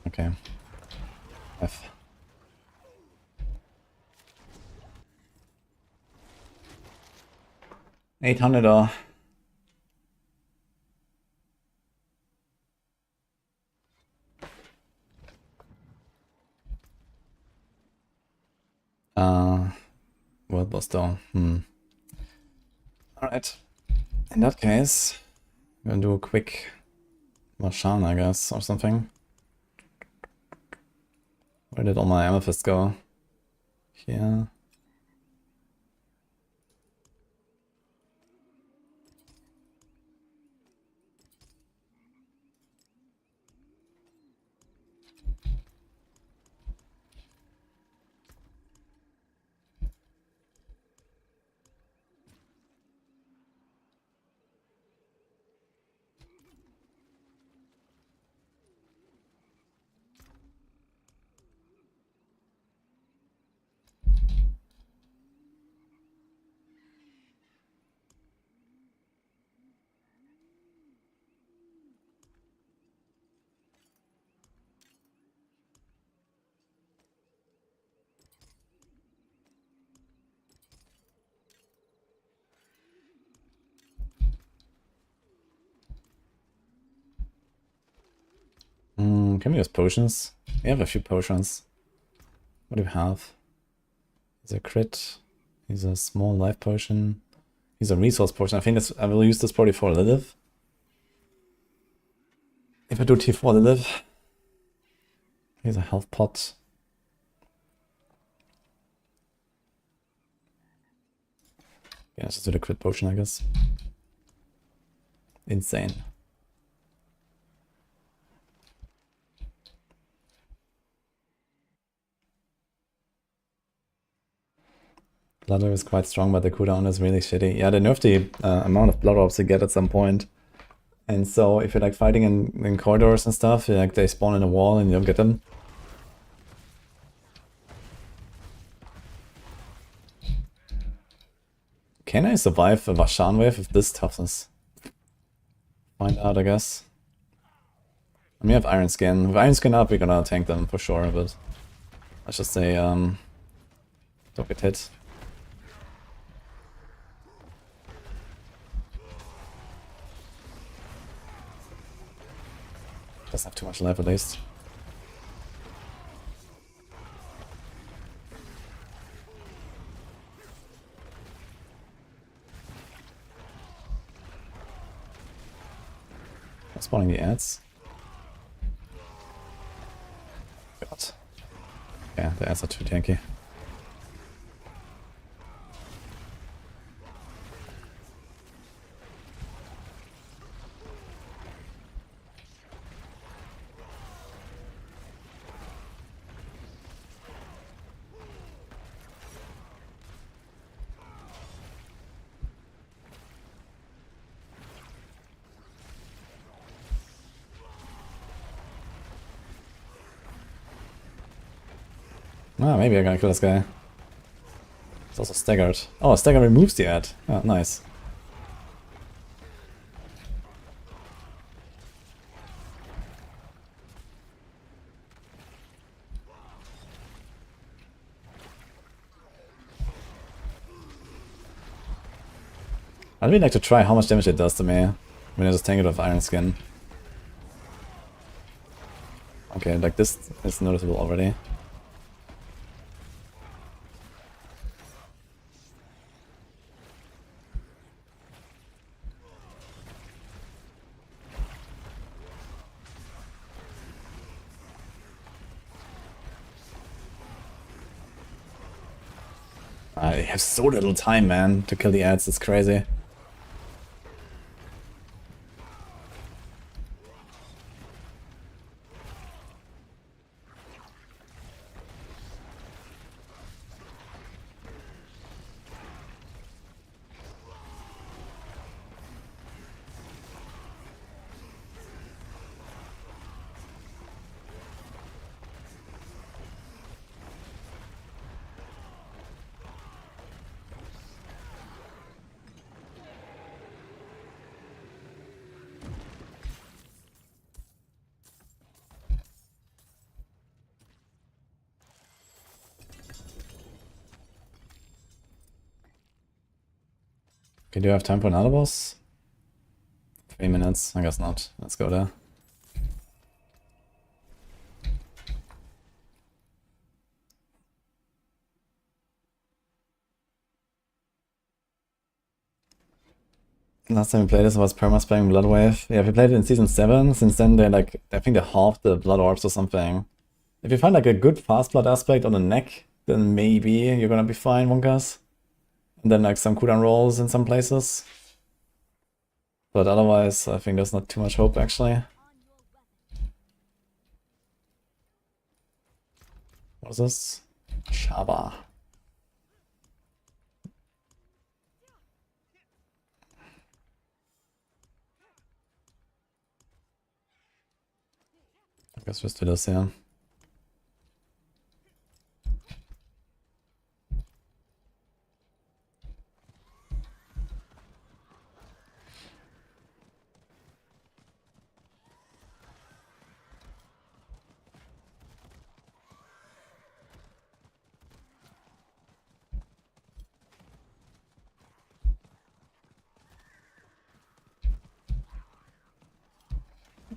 Okay. F. $800. World boss though. Alright. In that case, I'm gonna do a quick Marshan, I guess, or something. Where did all my amethysts go? Here. Can we use potions? We have a few potions. What do we have? Here's a crit. Here's a small life potion. Here's a resource potion. I think I will use this probably for Lilith. If I do T4 Lilith. Here's a health pot. Yeah, let's just do the crit potion, I guess. Insane. Blood is quite strong, but the cooldown is really shitty. Yeah, they nerfed the amount of blood orbs you get at some point. And so if you're like fighting in corridors and stuff, like they spawn in a wall and you don't get them. Can I survive a Vashan wave with this toughness? Find out, I guess. I mean, I have Iron Skin. With Iron Skin up, we're gonna tank them for sure, but let's just say, don't get hit. Doesn't have too much life at least. Spawning the ads. God. Yeah, the ads are too tanky. Ah, maybe I'm gonna kill this guy. It's also staggered. Oh, stagger removes the ad. Oh, nice. I'd really like to try how much damage it does to me when I just tank it with Iron Skin. Okay, like this is noticeable already. I have so little time, man, to kill the ads. It's crazy. Okay, do you have time for another boss? 3 minutes? I guess not. Let's go there. Last time we played this was perma-spamming Blood Wave. Yeah, we played it in Season 7. Since then they like, I think they halved the Blood Orbs or something. If you find like a good fast blood aspect on the neck, then maybe you're gonna be fine, Wonkas. And then like some cooldown rolls in some places. But otherwise, I think there's not too much hope actually. What is this? Shaba. I guess just do this, yeah.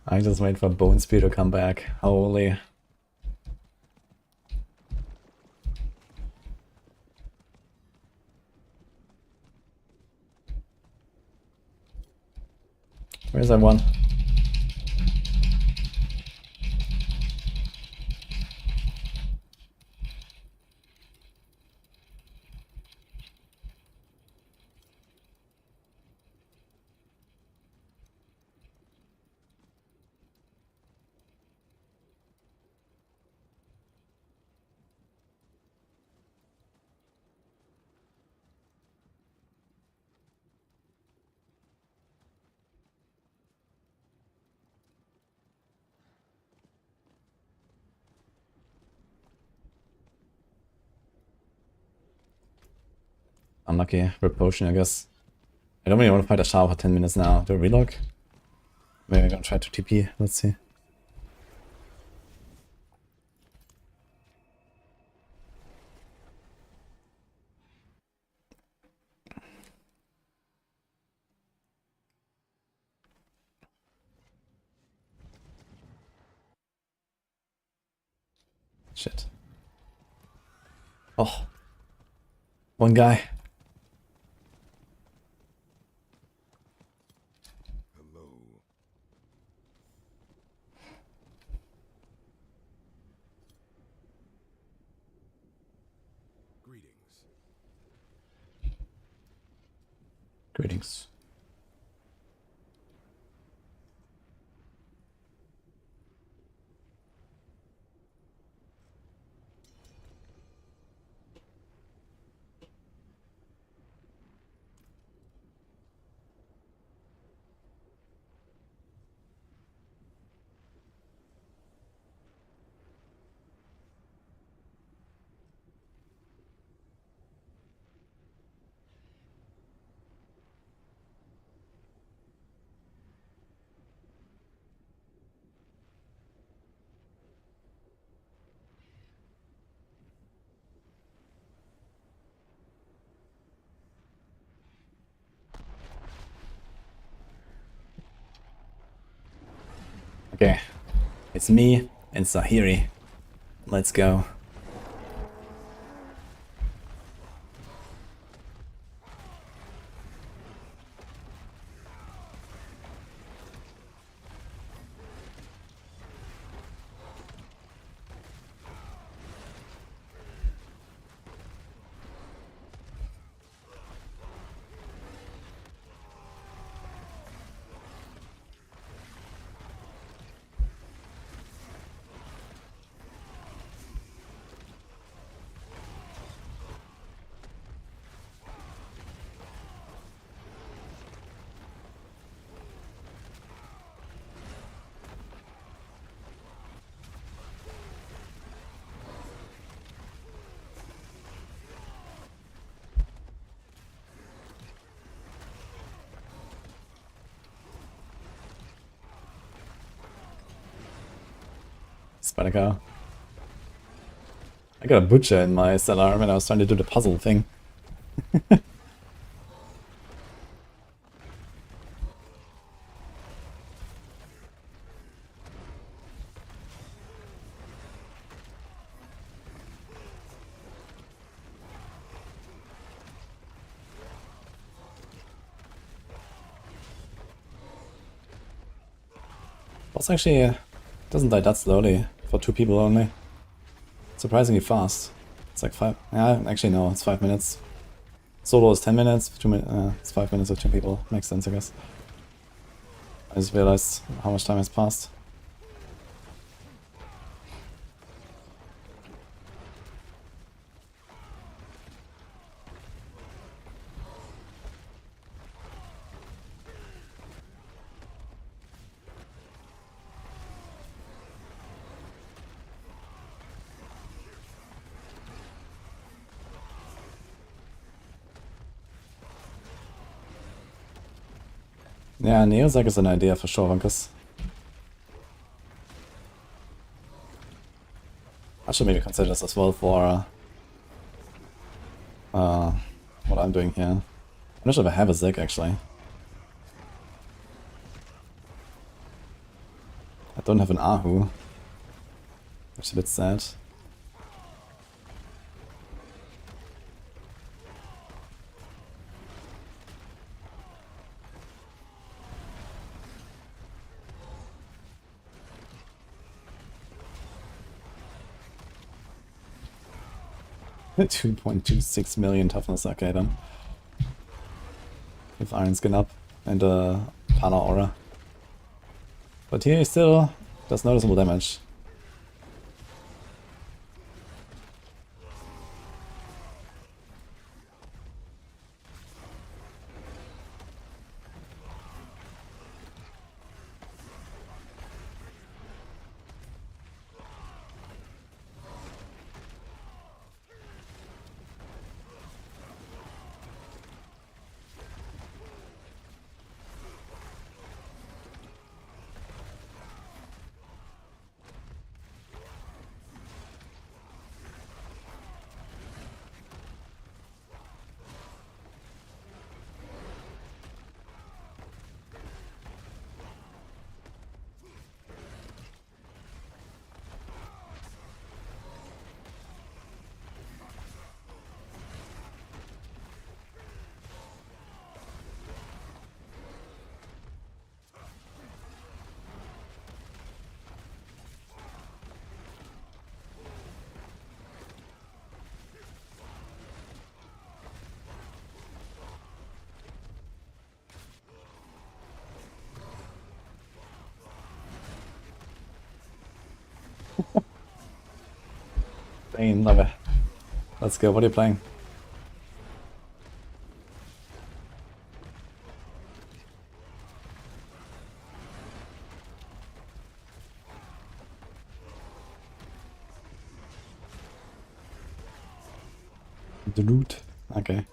I just wait for Bone Spear to come back. Holy. Where's that one? Unlucky. Rip potion, I guess. I don't really want to fight a Shao for 10 minutes now. Do a relog? Maybe I'm gonna try to TP. Let's see. Shit. Oh. One guy. Hello. Greetings. Okay, it's me and Sahiri. Let's go. Spider cow. I got a butcher in my cellar when I was trying to do the puzzle thing. Boss actually doesn't die that slowly for 2 people only. Surprisingly fast. It's like 5. Yeah, actually no, it's 5 minutes. Solo is 10 minutes. 2 minutes. It's 5 minutes with 2 people. Makes sense, I guess. I just realized how much time has passed. Yeah, Neozek is an idea for sure, because I should maybe consider this as well for what I'm doing here. I'm not sure if I have a Zig actually. I don't have an Ahu, which is a bit sad. $2.26 million toughness, okay then. With Iron Skin up and Pana Aura. But here he still does noticeable damage. Bane, love it. Let's go, what are you playing? The loot. Okay.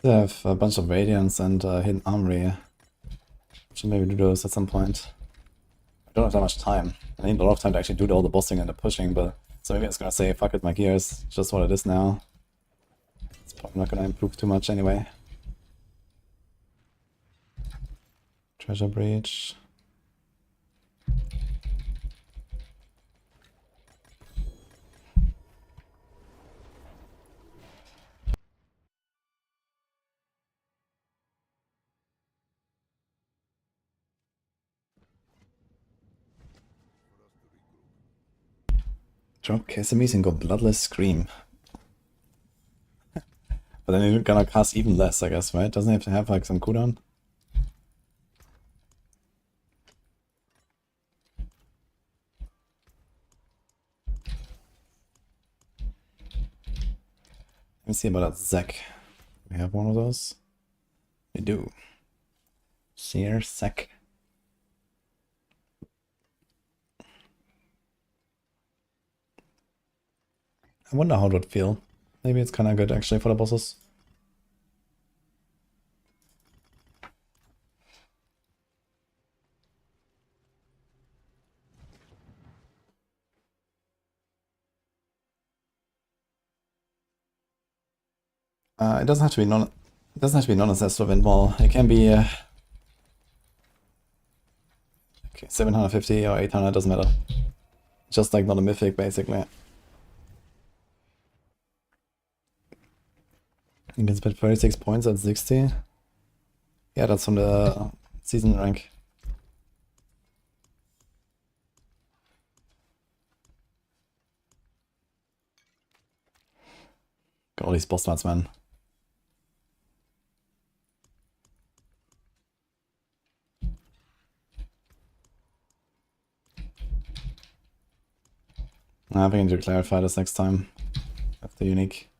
They have a bunch of radiance and hidden armory. Should maybe do those at some point. I don't have that much time. I need a lot of time to actually do all the bossing and the pushing, but so maybe it's gonna say fuck it, my gear is just what it is now. It's probably not gonna improve too much anyway. Treasure breach. Drop Casimir and go Bloodless Scream. But then you're gonna cast even less, I guess, right? Doesn't it have to have like some cooldown? Let me see about that Zek. We have one of those? We do. Seer Zek. I wonder how it would feel. Maybe it's kinda good actually for the bosses. It doesn't have to be non-ancestral wind wall. It can be okay, 750 or 800, doesn't matter. Just like not a mythic basically. You can spend 36 points at 60. Yeah, that's from the season rank. Got all these boss fights, man. I think I need to clarify this next time. After unique.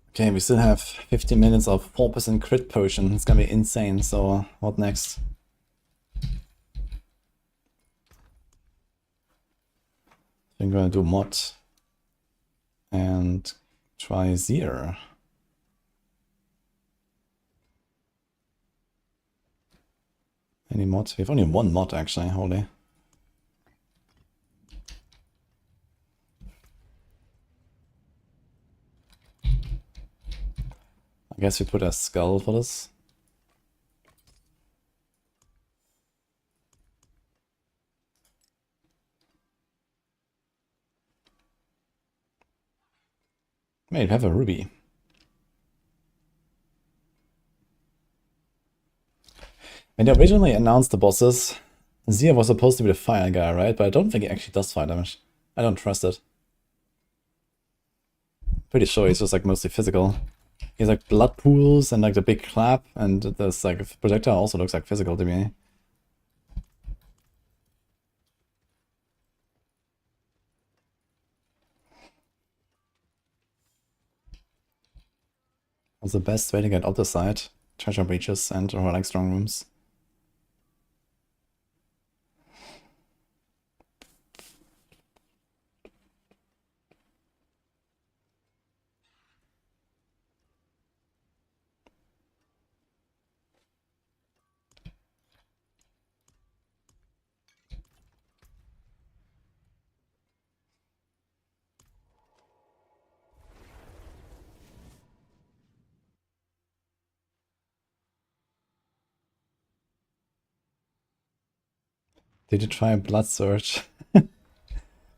Okay, we still have 15 minutes of 4% crit potion. It's gonna be insane, so what next? I think we're gonna do mod and try Zir. Any mod? We have only one mod actually, holy. I guess we put a skull for this. Maybe have a ruby. When they originally announced the bosses, Zia was supposed to be the fire guy, right? But I don't think he actually does fire damage. I don't trust it. Pretty sure he's just like mostly physical. He has like blood pools and like the big clap, and this like projectile also looks like physical to me. What's the best way to get out the side? Treasure breaches and or like strong rooms. Did you try Blood Surge?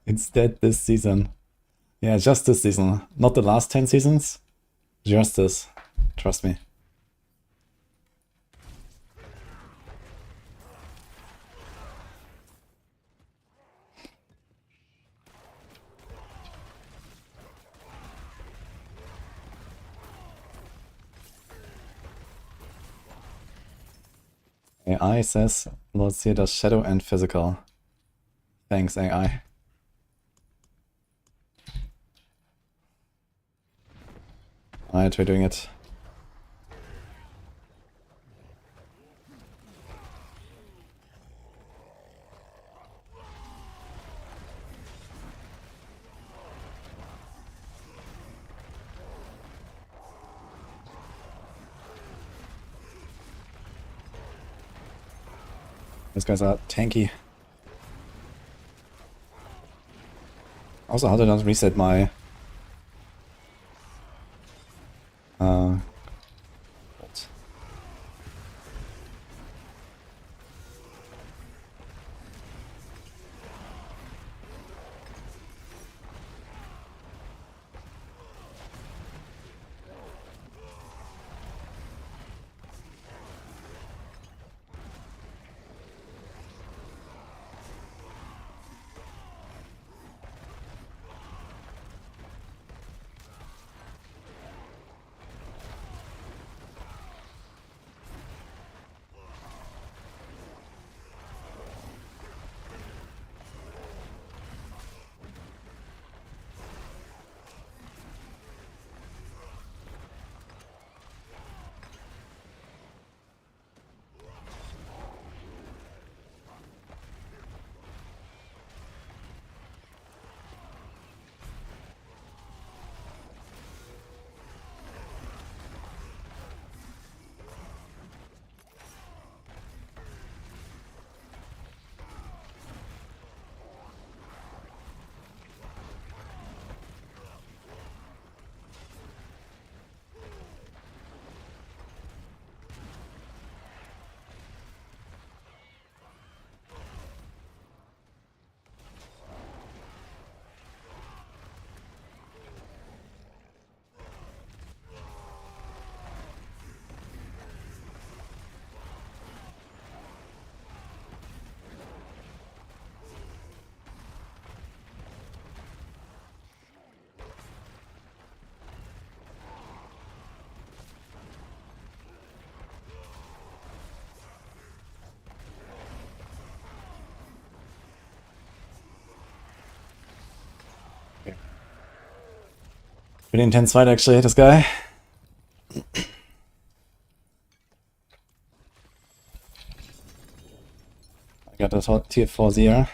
It's dead this season. Yeah, just this season. Not the last 10 seasons. Just this. Trust me. AI says, Lord Seer does shadow and physical. Thanks, AI. Alright, we're doing it. These guys are tanky. Also, how did I not reset my... ult? Pretty intense fight actually, this guy. I got a tier 4 Zero.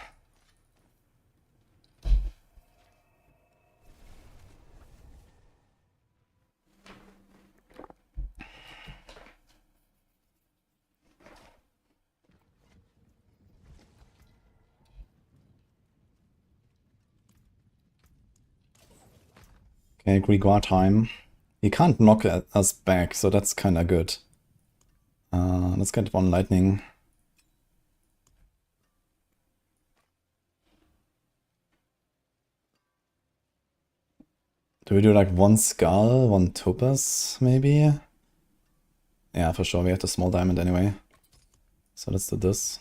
Okay, Grimoire time. He can't knock us back, so that's kinda good. Let's get one lightning. Do we do like one skull, one topaz, maybe? Yeah, for sure, we have the small diamond anyway. So let's do this.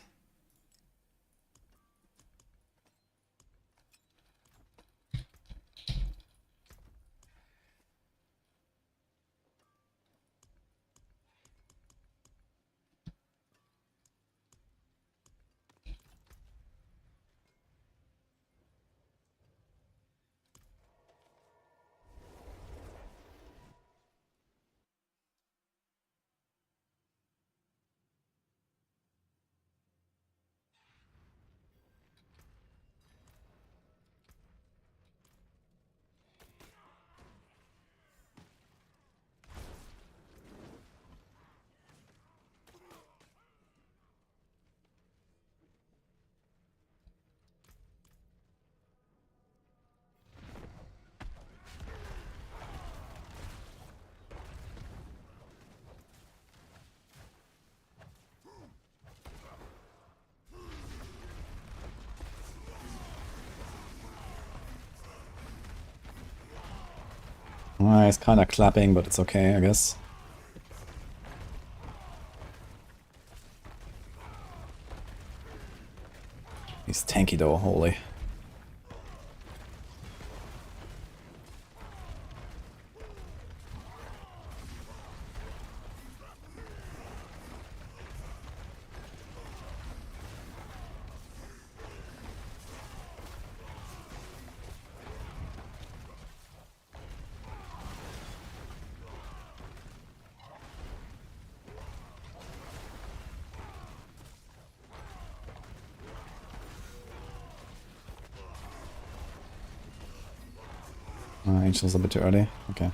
He's kinda clapping, but it's okay, I guess. He's tanky though, holy. Angel's a bit too early. Okay.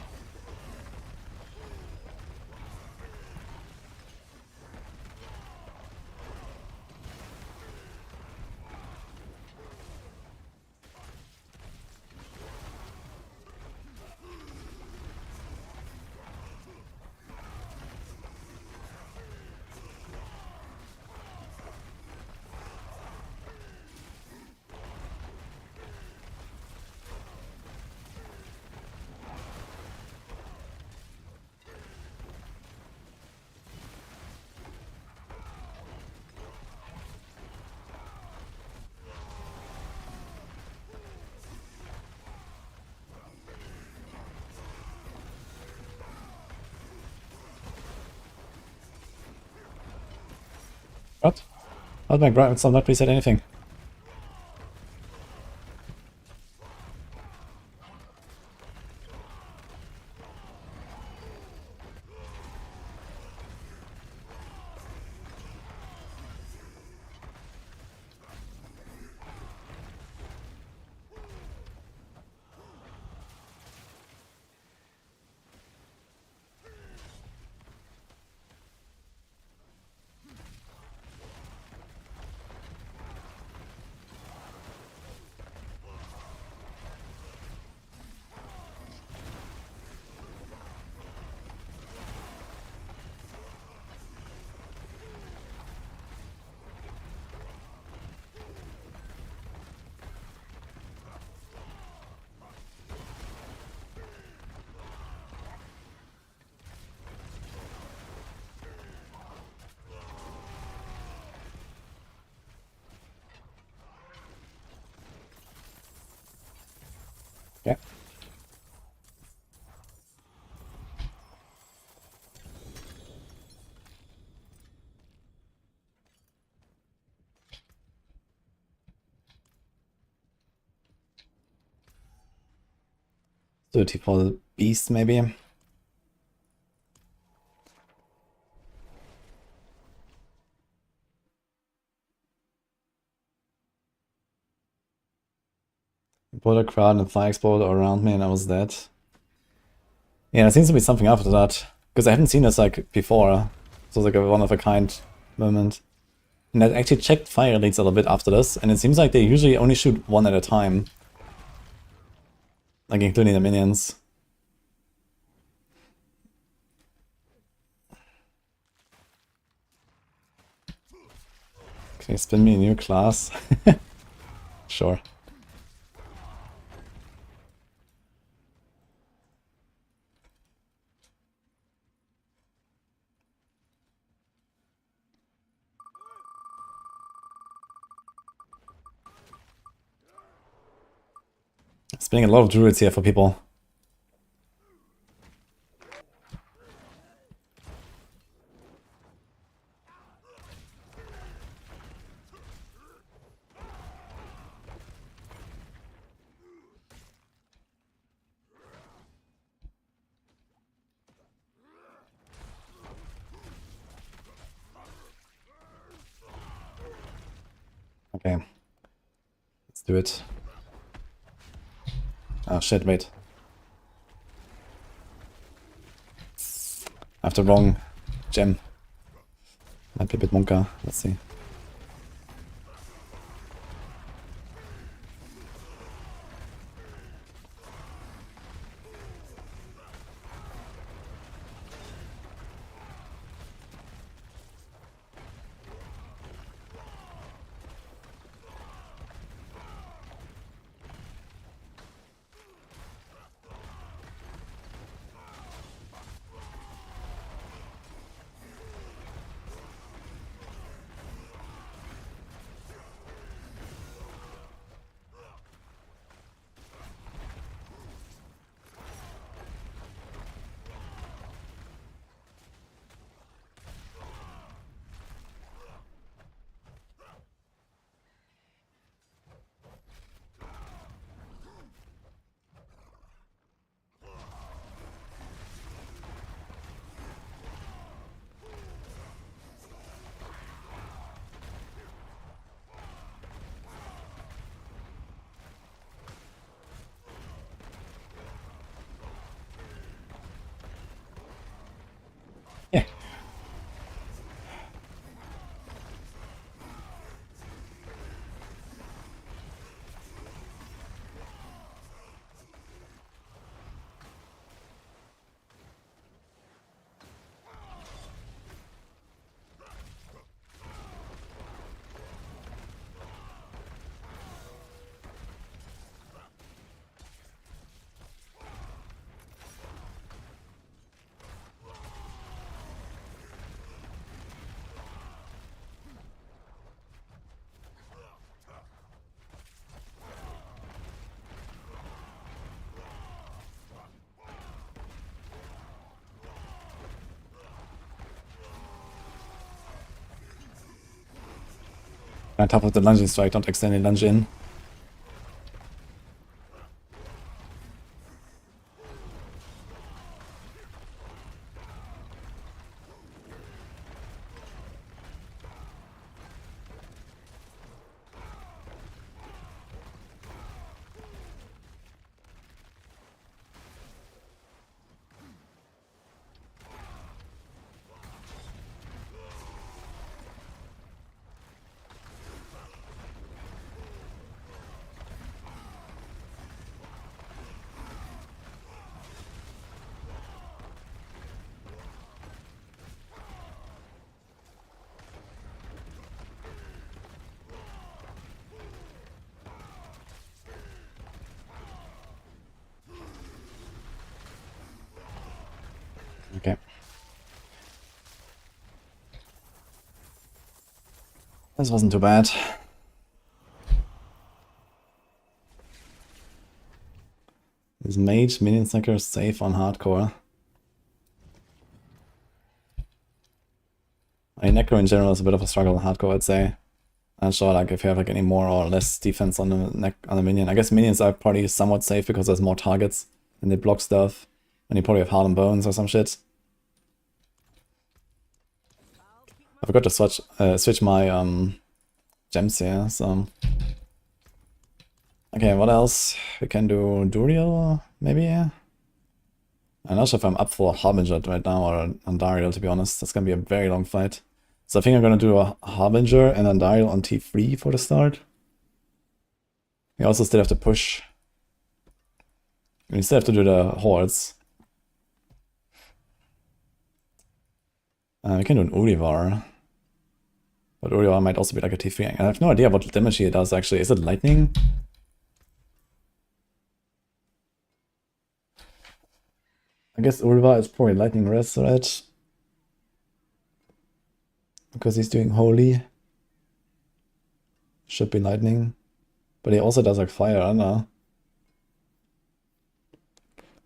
What? How did my graphics not reset anything? Okay. Dirty for the beast, maybe. Put a crowd and a fire exploder around me and I was dead. Yeah, there seems to be something after that. Because I haven't seen this like before. So it's like a one-of-a-kind moment. And I actually checked fire leads a little bit after this, and it seems like they usually only shoot one at a time. Like including the minions. Okay, spin me a new class. Sure. Spinning a lot of druids here for people. Okay. Let's do it. Oh shit, wait. I have the wrong gem. Might be a bit monka. Let's see. On top of the lunging strike, don't accidentally lunge in. Okay. This wasn't too bad. Is mage minion snacker safe on hardcore? I mean, Necro in general is a bit of a struggle on hardcore, I'd say. I'm not sure like if you have like any more or less defense on the minion. I guess minions are probably somewhat safe because there's more targets and they block stuff. And you probably have Harlem Bones or some shit. I forgot to switch my gems here, so... Okay, what else? We can do Duriel, maybe? I'm not sure if I'm up for Harbinger right now or Andariel, to be honest. That's gonna be a very long fight. So I think I'm gonna do a Harbinger and Andariel on T3 for the start. We also still have to push. We still have to do the hordes. We can do an Urivar. But Urivar might also be like a T3. I have no idea what damage he does actually. Is it lightning? I guess Urivar is probably lightning rest, right? Because he's doing holy. Should be lightning. But he also does like fire, I don't know.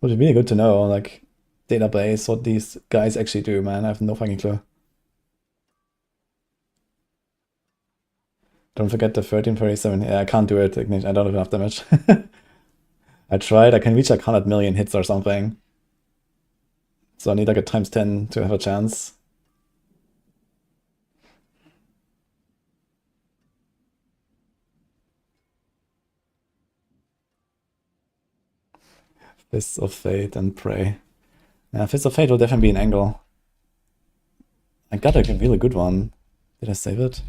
Would be really good to know, like, database, what these guys actually do, man. I have no fucking clue. Don't forget the 1337. Yeah, I can't do it, Ignition. I don't have enough damage. I tried, I can reach like 100 million hits or something. So I need like a times 10 to have a chance. Fists of Fate and Prey. Yeah, Fists of Fate will definitely be an angle. I got like a really good one. Did I save it?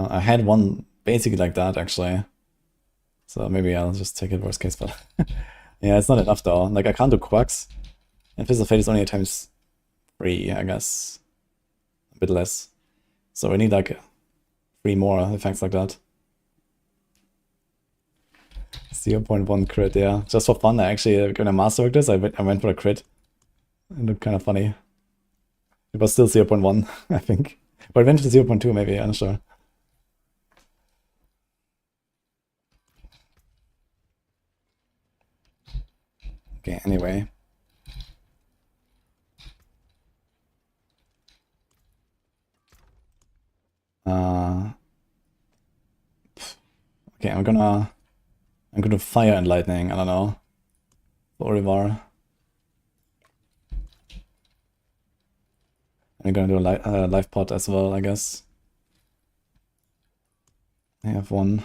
I had one basically like that actually. So maybe I'll just take it worst case, but yeah, it's not enough though. Like I can't do Quacks. And Fist of Fate is only a times 3, I guess. A bit less. So we need like 3 more effects like that. 0.1 crit, yeah. Just for fun, I actually, when I masterworked this, I went for a crit. It looked kind of funny. It was still 0.1, I think. But eventually 0.2 maybe, I'm not sure. Okay, anyway. Okay, I'm gonna fire and lightning, I don't know. Orivar. I'm gonna do a life pot as well, I guess. I have one.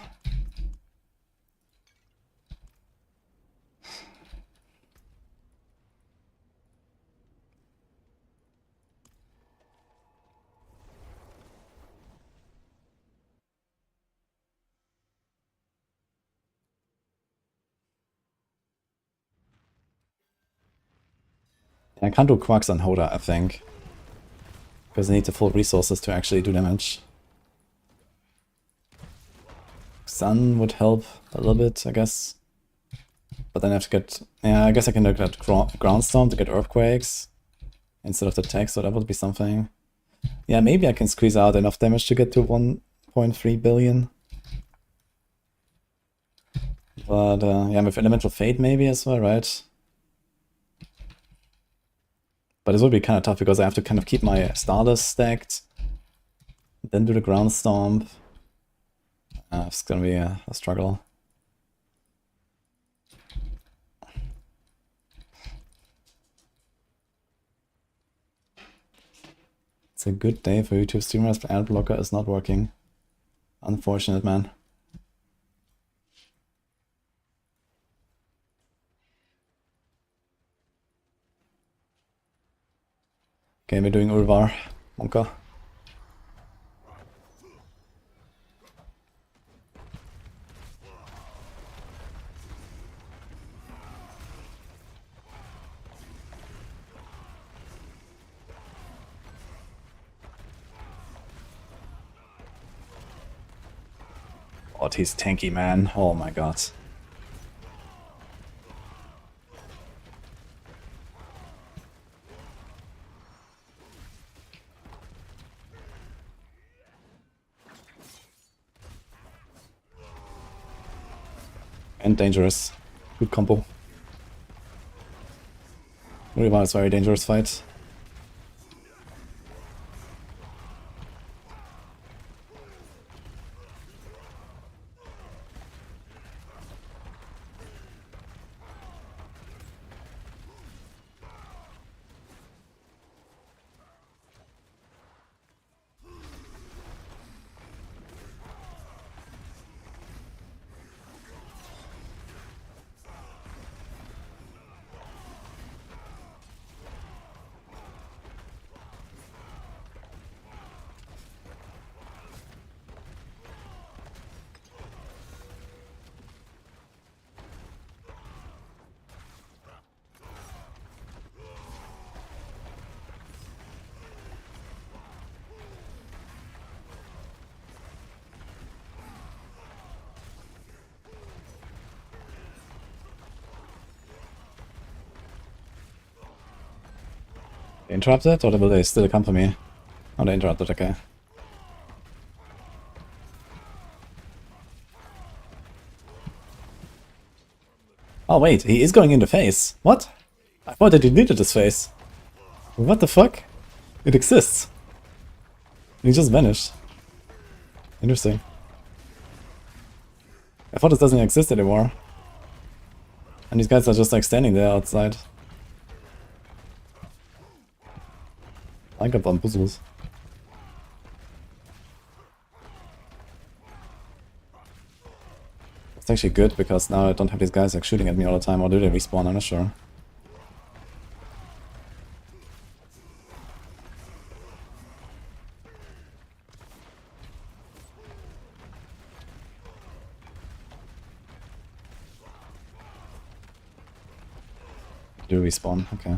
I can't do Quacks on Hoda, I think. Because I need the full resources to actually do damage. Sun would help a little bit, I guess. But then I have to get... Yeah, I guess I can look at Ground Storm to get Earthquakes instead of the tech, so that would be something. Yeah, maybe I can squeeze out enough damage to get to 1.3 billion. But yeah, with Elemental Fate maybe as well, right? But this will be kind of tough because I have to kind of keep my starters stacked, then do the ground stomp. It's gonna be a struggle. It's a good day for YouTube streamers, but ad blocker is not working. Unfortunate, man. Okay, we're doing Urvar, Monka. God, he's tanky, man. Oh my god. And dangerous. Good combo. Urvar is very dangerous fight. They interrupted, or will they still come for me? Oh, they interrupted, okay. Oh wait, he is going into phase. What? I thought they deleted his face. What the fuck? It exists. He just vanished. Interesting. I thought this doesn't exist anymore. And these guys are just like standing there outside. I got bamboozles. It's actually good because now I don't have these guys like shooting at me all the time, or do they respawn? I'm not sure. Do respawn, okay.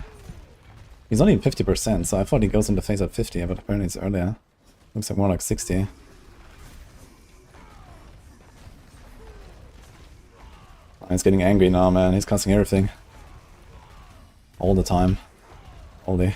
He's only 50%, so I thought he goes into phase at 50, but apparently it's earlier. Looks like more like 60. Oh, he's getting angry now, man. He's casting everything. All the time. All day.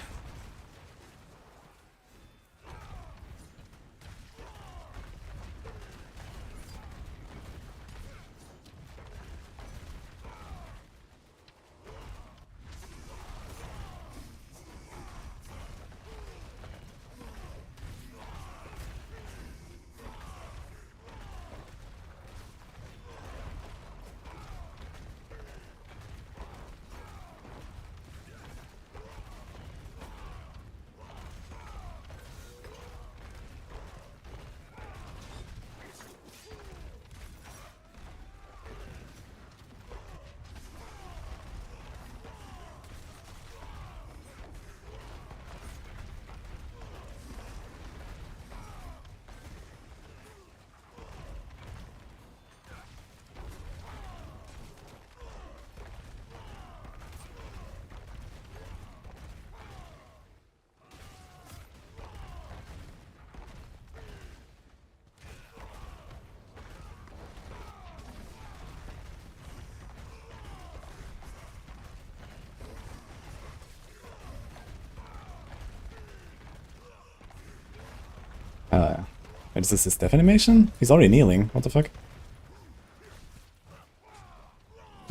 Wait, is this his death animation? He's already kneeling. What the fuck?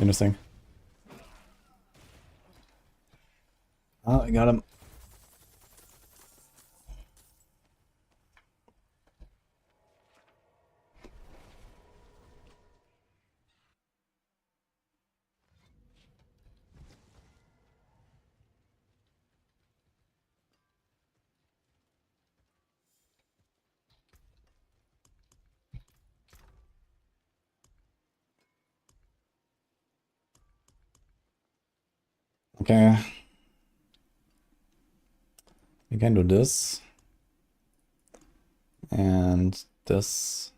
Interesting. Oh, I got him. Okay. We can do this. And this.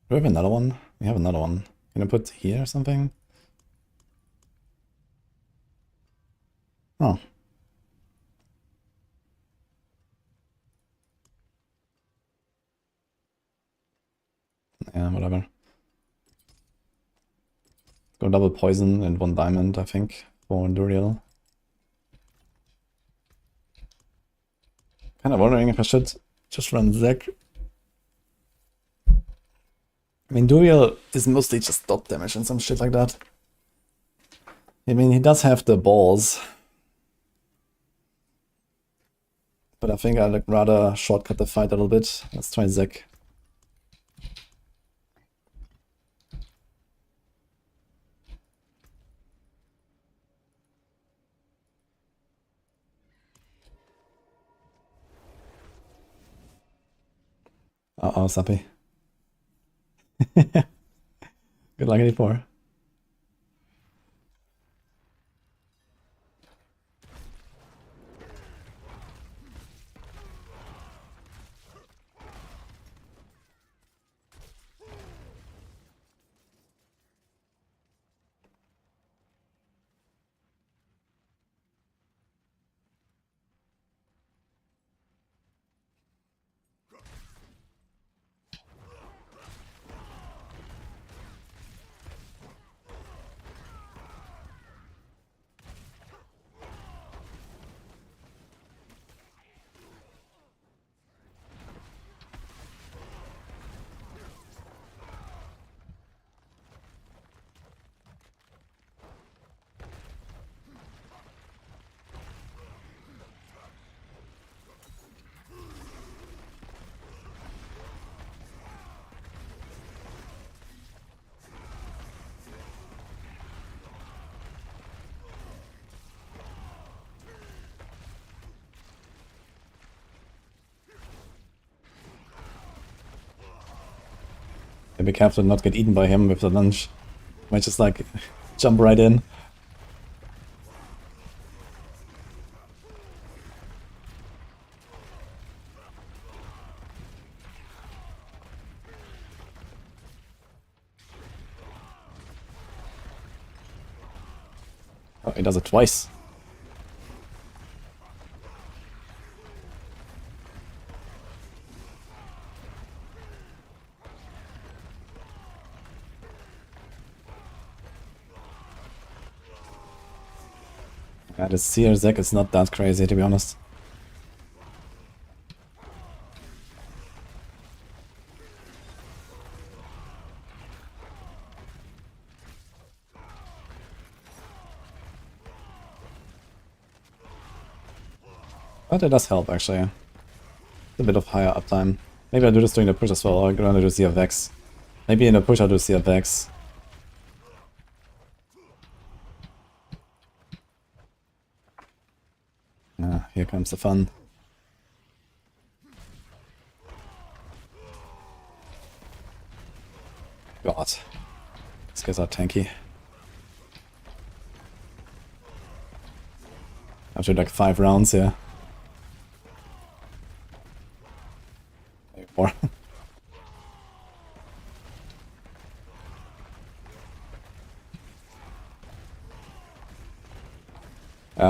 Do we have another one? We have another one. Can I put here or something? Oh. Yeah, whatever. Go double poison and 1 diamond, I think, for Duriel. Kind of wondering if I should just run Zac. I mean, Duriel is mostly just dot damage and some shit like that. I mean, he does have the balls. But I think I'd rather shortcut the fight a little bit. Let's try Zac. Uh-oh, Sappy. Good luck, 84. Be careful to not get eaten by him with the lunge. Might just like jump right in. Oh, he does it twice. Yeah, this Seer Zac is not that crazy, to be honest. But it does help, actually. A bit of higher uptime. Maybe I do this during the push as well, or I'm gonna do Seer Vex. Maybe in the push I'll do Seer Vex. Ah, here comes the fun. God. These guys are tanky. After like 5 rounds here. Maybe 4.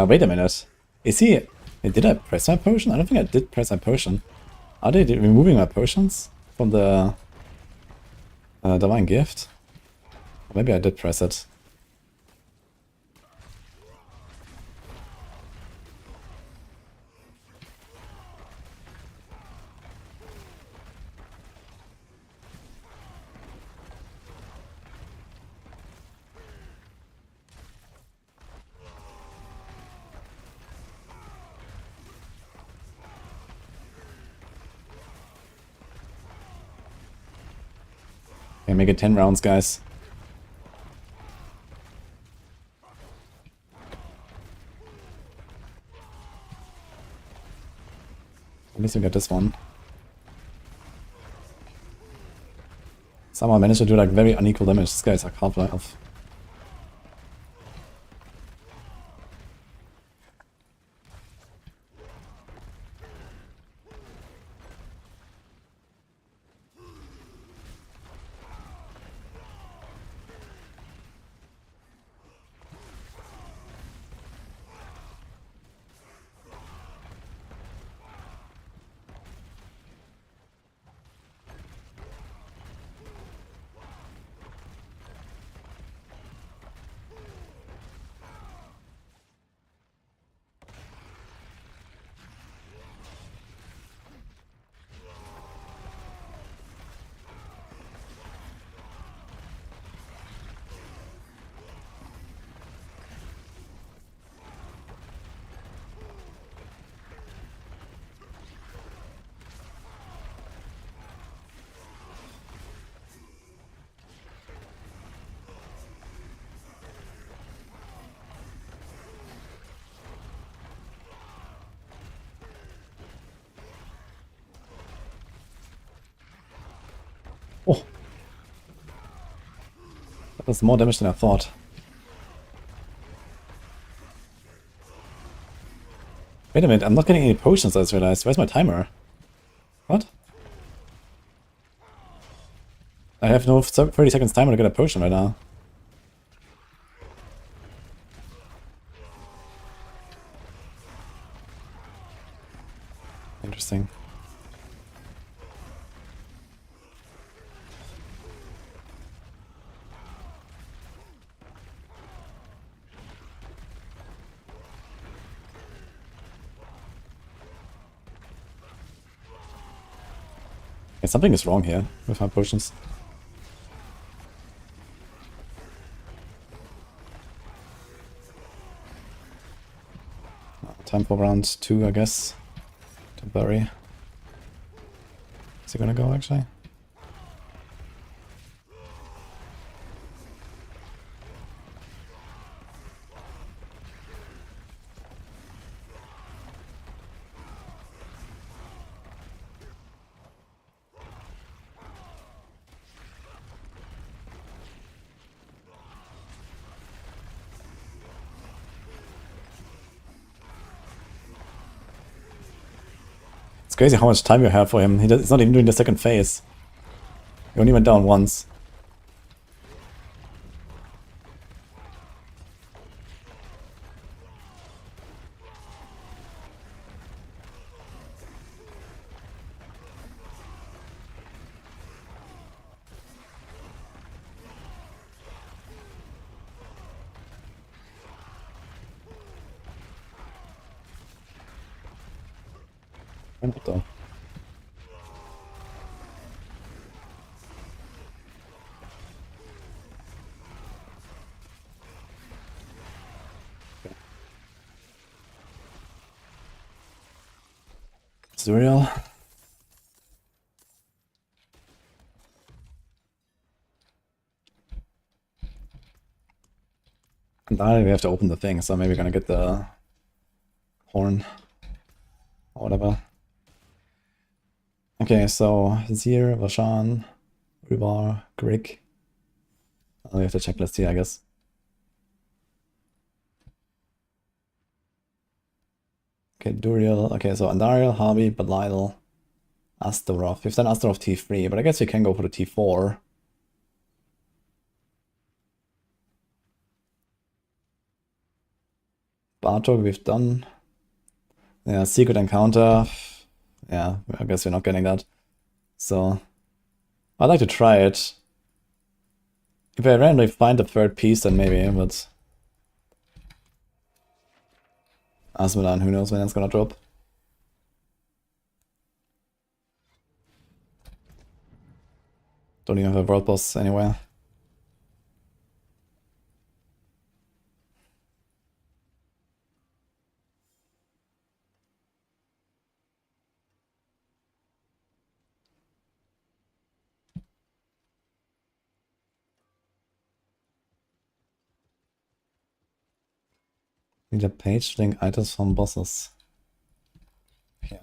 Wait a minute. Is he... Did I press my potion? I don't think I did press my potion. Are they removing my potions from the Divine Gift? Or maybe I did press it. Okay, make it 10 rounds, guys. At least we got this one. Somehow I managed to do like very unequal damage. This guy's like half life. That was more damage than I thought. Wait a minute, I'm not getting any potions, I just realized. Where's my timer? What? I have no 30 seconds timer to get a potion right now. Interesting. Yeah, something is wrong here with my potions. Time for round 2, I guess. To bury. Is he gonna go actually? It's crazy how much time you have for him. He's not even doing the second phase. He only went down once. What the? Cereal. And now we have to open the thing, so maybe we're gonna get the horn or whatever. Okay, so Zir, Vashan, Rubar, Grig. Oh, we have the checklist here, I guess. Okay, Duriel. Okay, so Andariel, Harvey, Belial, Astaroth. We've done Astaroth T3, but I guess we can go for the T4. Bartok, we've done. Yeah, Secret Encounter. Yeah, I guess we're not getting that. So, I'd like to try it. If I randomly find the third piece, then maybe, but... Asmodan, who knows when that's gonna drop. Don't even have a world boss anywhere. Need a page to link items from bosses. Yeah.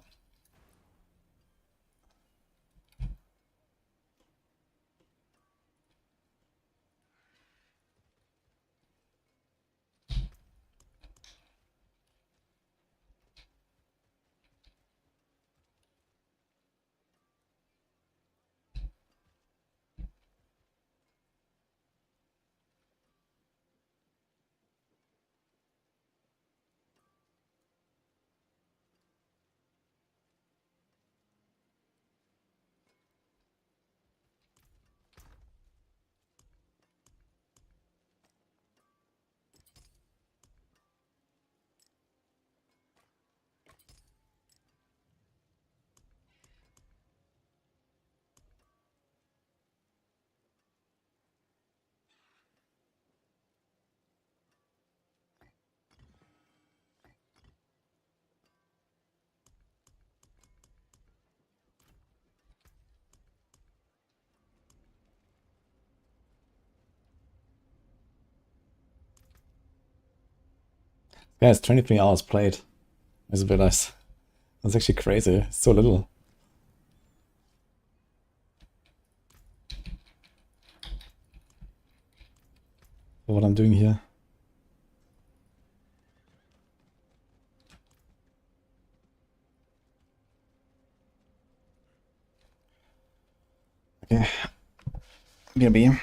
Yeah, it's 23 hours played. I just realized. That's actually crazy. It's so little. for what I'm doing here. Okay. BRB.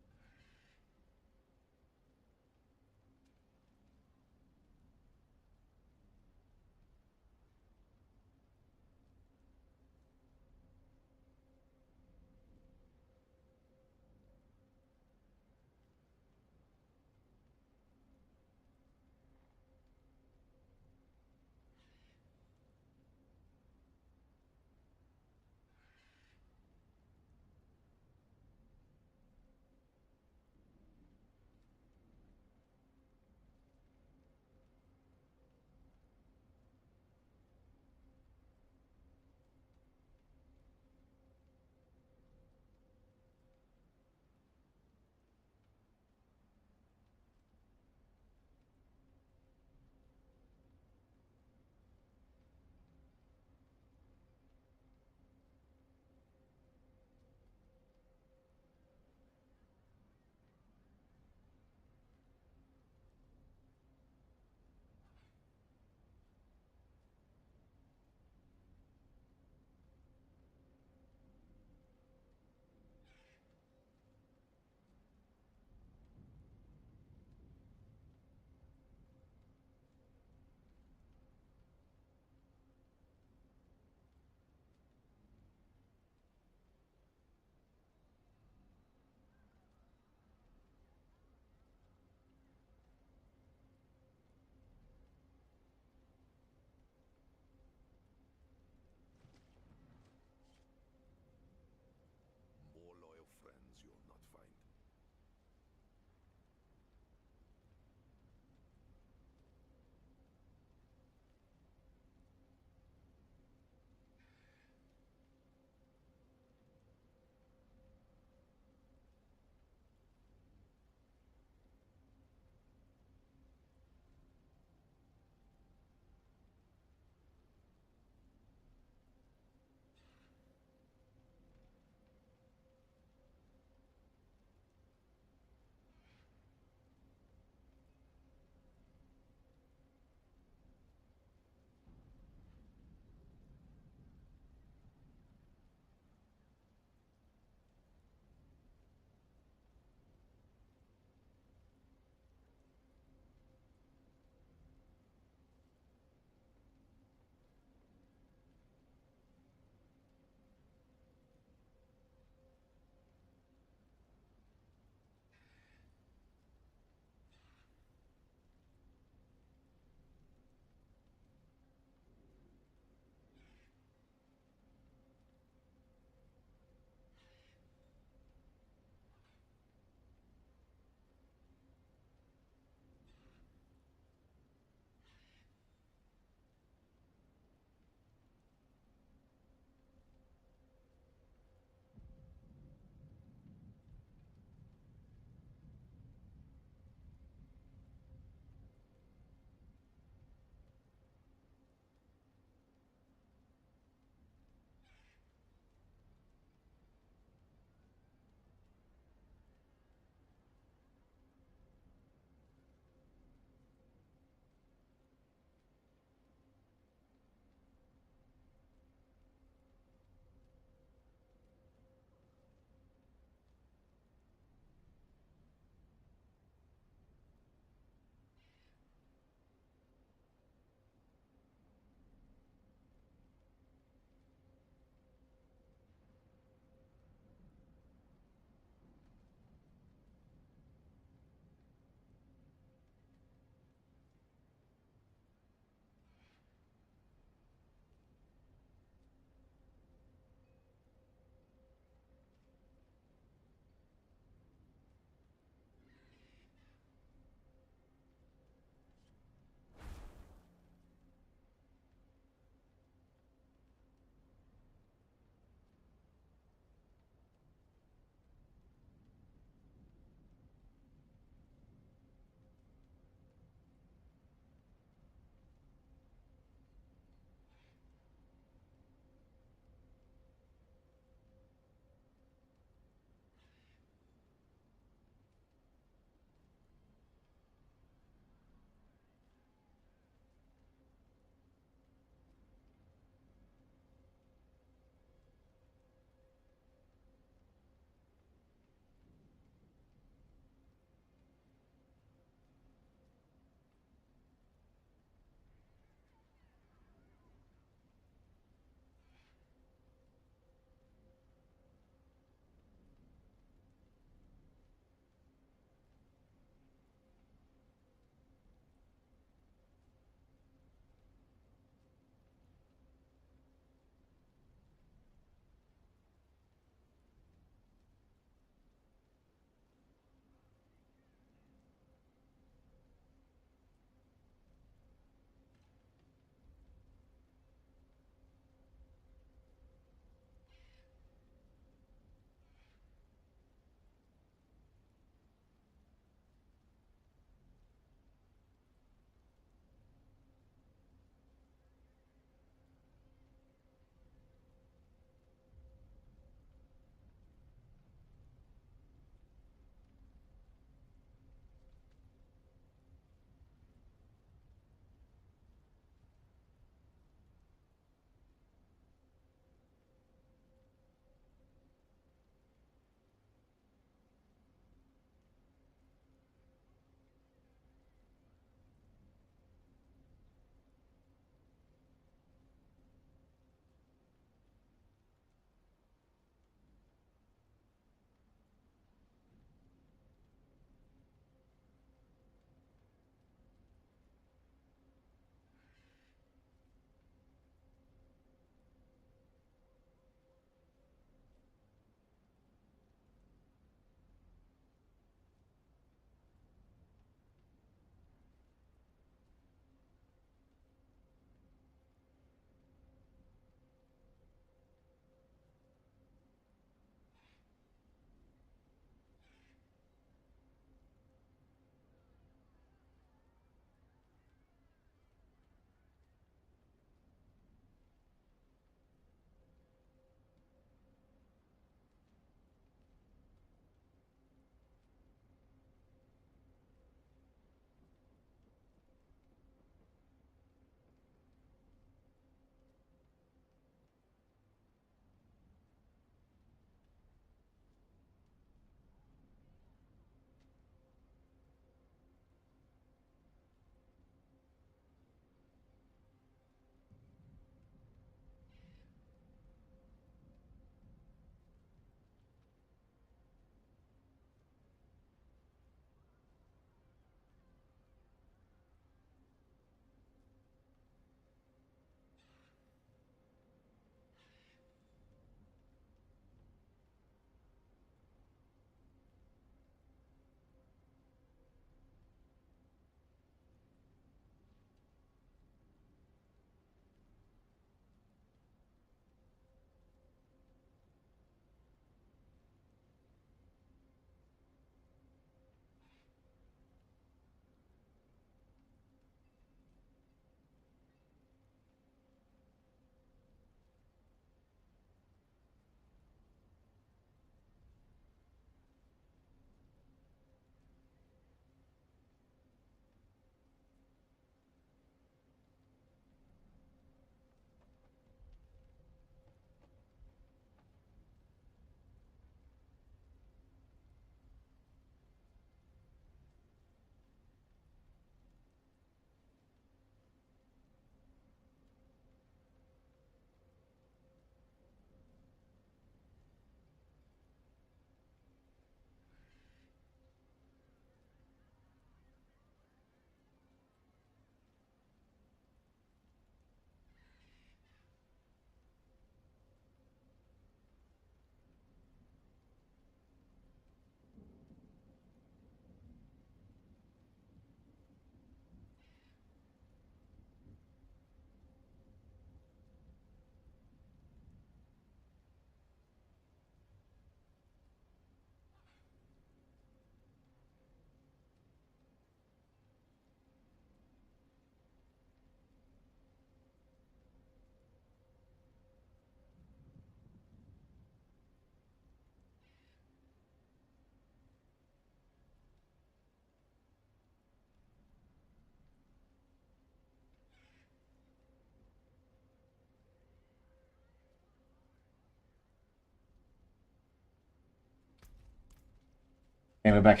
Okay, we're back.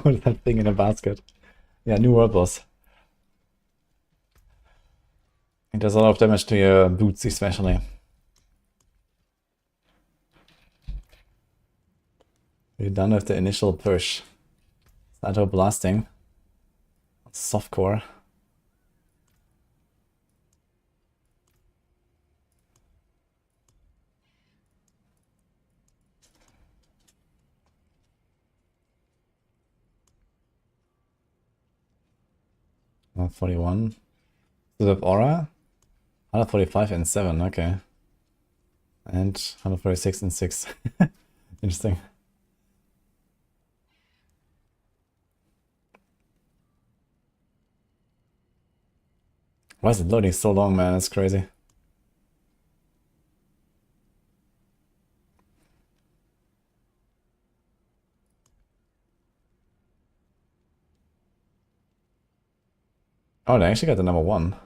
What is that thing in a basket? Yeah, new world boss. It does a lot of damage to your boots, especially. We're done with the initial push. Start blasting. Softcore. Not 41. Does it have aura? 145 and 7, okay. And 146 and 6. Interesting. Why is it loading so long, man? It's crazy. Oh, they actually got the number 1.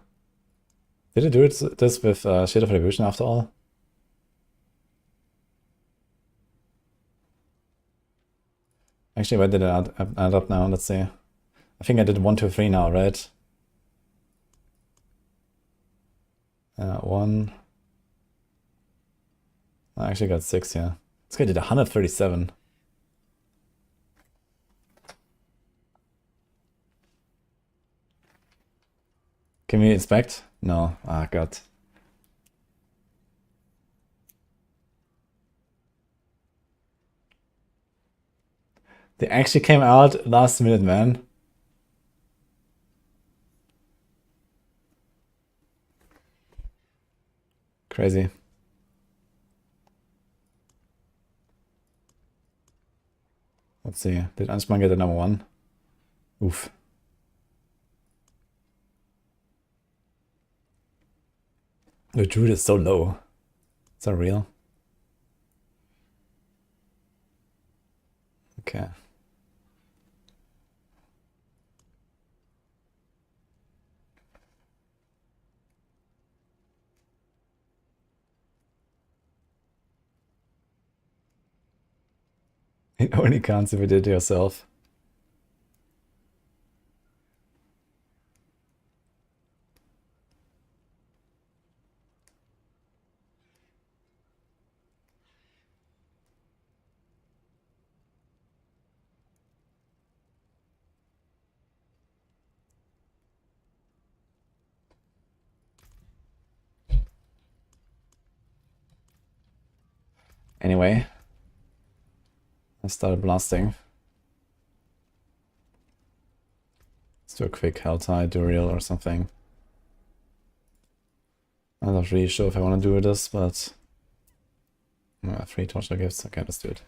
Did it do this with Shade of Retribution after all? Actually, where did it add up now? Let's see. I think I did 1, 2, 3 now, right? 1. I actually got 6, yeah. This guy did 137. Can we inspect? No. Ah, God. They actually came out last minute, man. Crazy. Let's see. Did Ansman get the number 1? Oof. The druid is so low. Is that real? Okay. It only counts if you did it yourself. Anyway, I started blasting. Let's do a quick Helltide, Duriel or something. I'm not really sure if I want to do this, but 3 torture gifts. Okay, let's do it.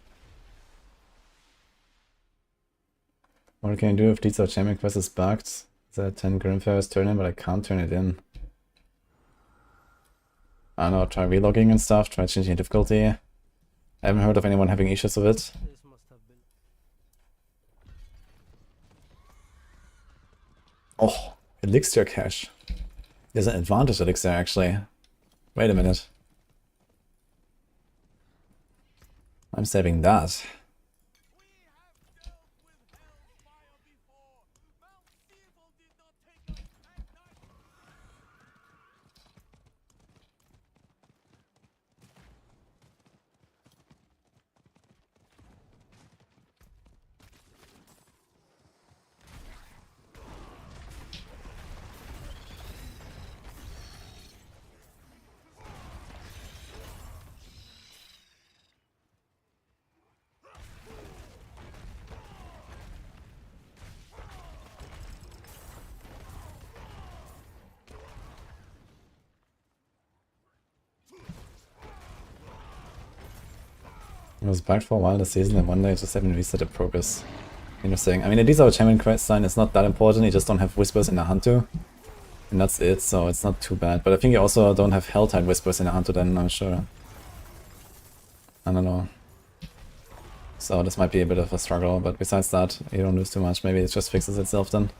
What can I do if these are champion quest is bugged? Is that 10 Grimfair's turn in, but I can't turn it in. I don't know, try relogging and stuff, try changing difficulty. I haven't heard of anyone having issues with it. This must have been. Oh, elixir cache. There's an advantage elixir actually. Wait a minute. I'm saving that. It was bugged for a while this season, and one day just haven't reset the progress. Interesting. I mean, these are a champion quest sign, it's not that important, you just don't have whispers in the Hunter. And that's it, so it's not too bad. But I think you also don't have Helltide whispers in the Hunter then, I'm sure. I don't know. So this might be a bit of a struggle, but besides that, you don't lose too much. Maybe it just fixes itself then.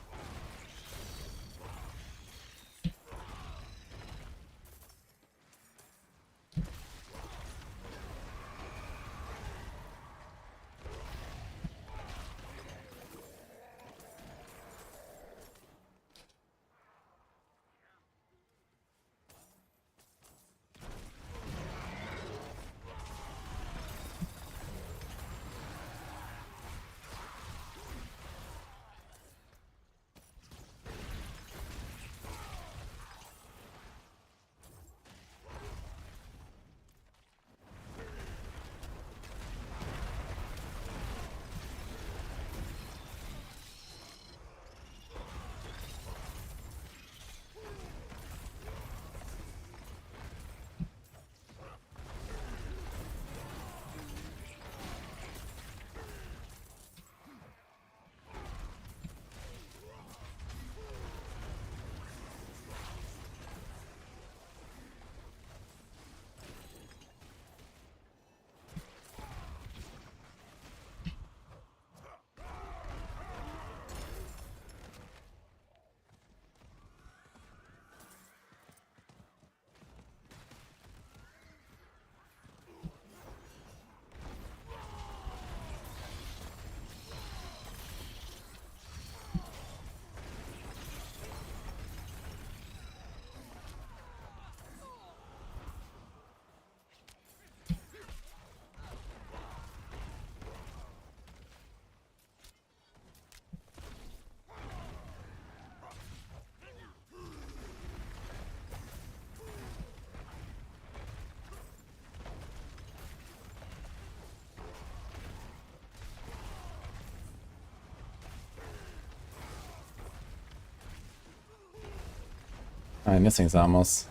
I'm missing Samos.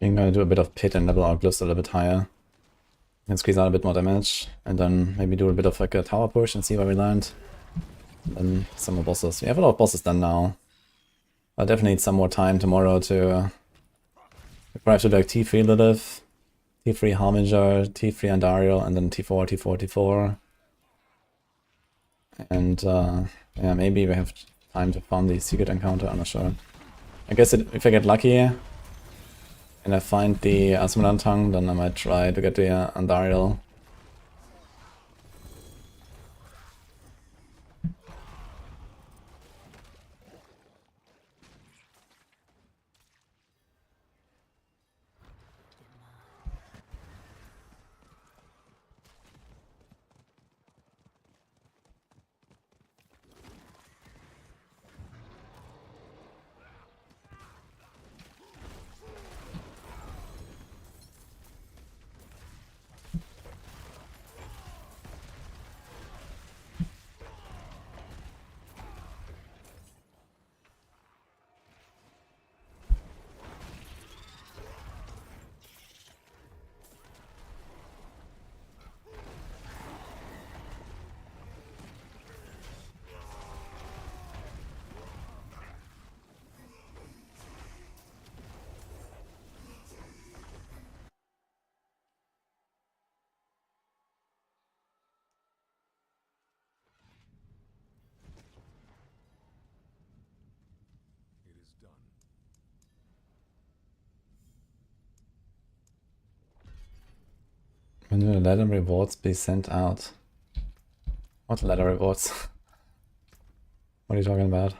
I'm gonna do a bit of pit and level our glyphs a little bit higher. And squeeze out a bit more damage. And then maybe do a bit of like a tower push and see where we land. And then some more bosses. We have a lot of bosses done now. I'll definitely need some more time tomorrow to... we probably have to do like T3 Lilith, T3 Harbinger, T3 Andariel, and then T4, T4, T4. And yeah, maybe we have time to farm the secret encounter, I'm not sure. I guess if I get lucky and I find the Asmodan tongue, then I might try to get the Andariel. It is done. When will the ladder rewards be sent out? What ladder rewards? What are you talking about?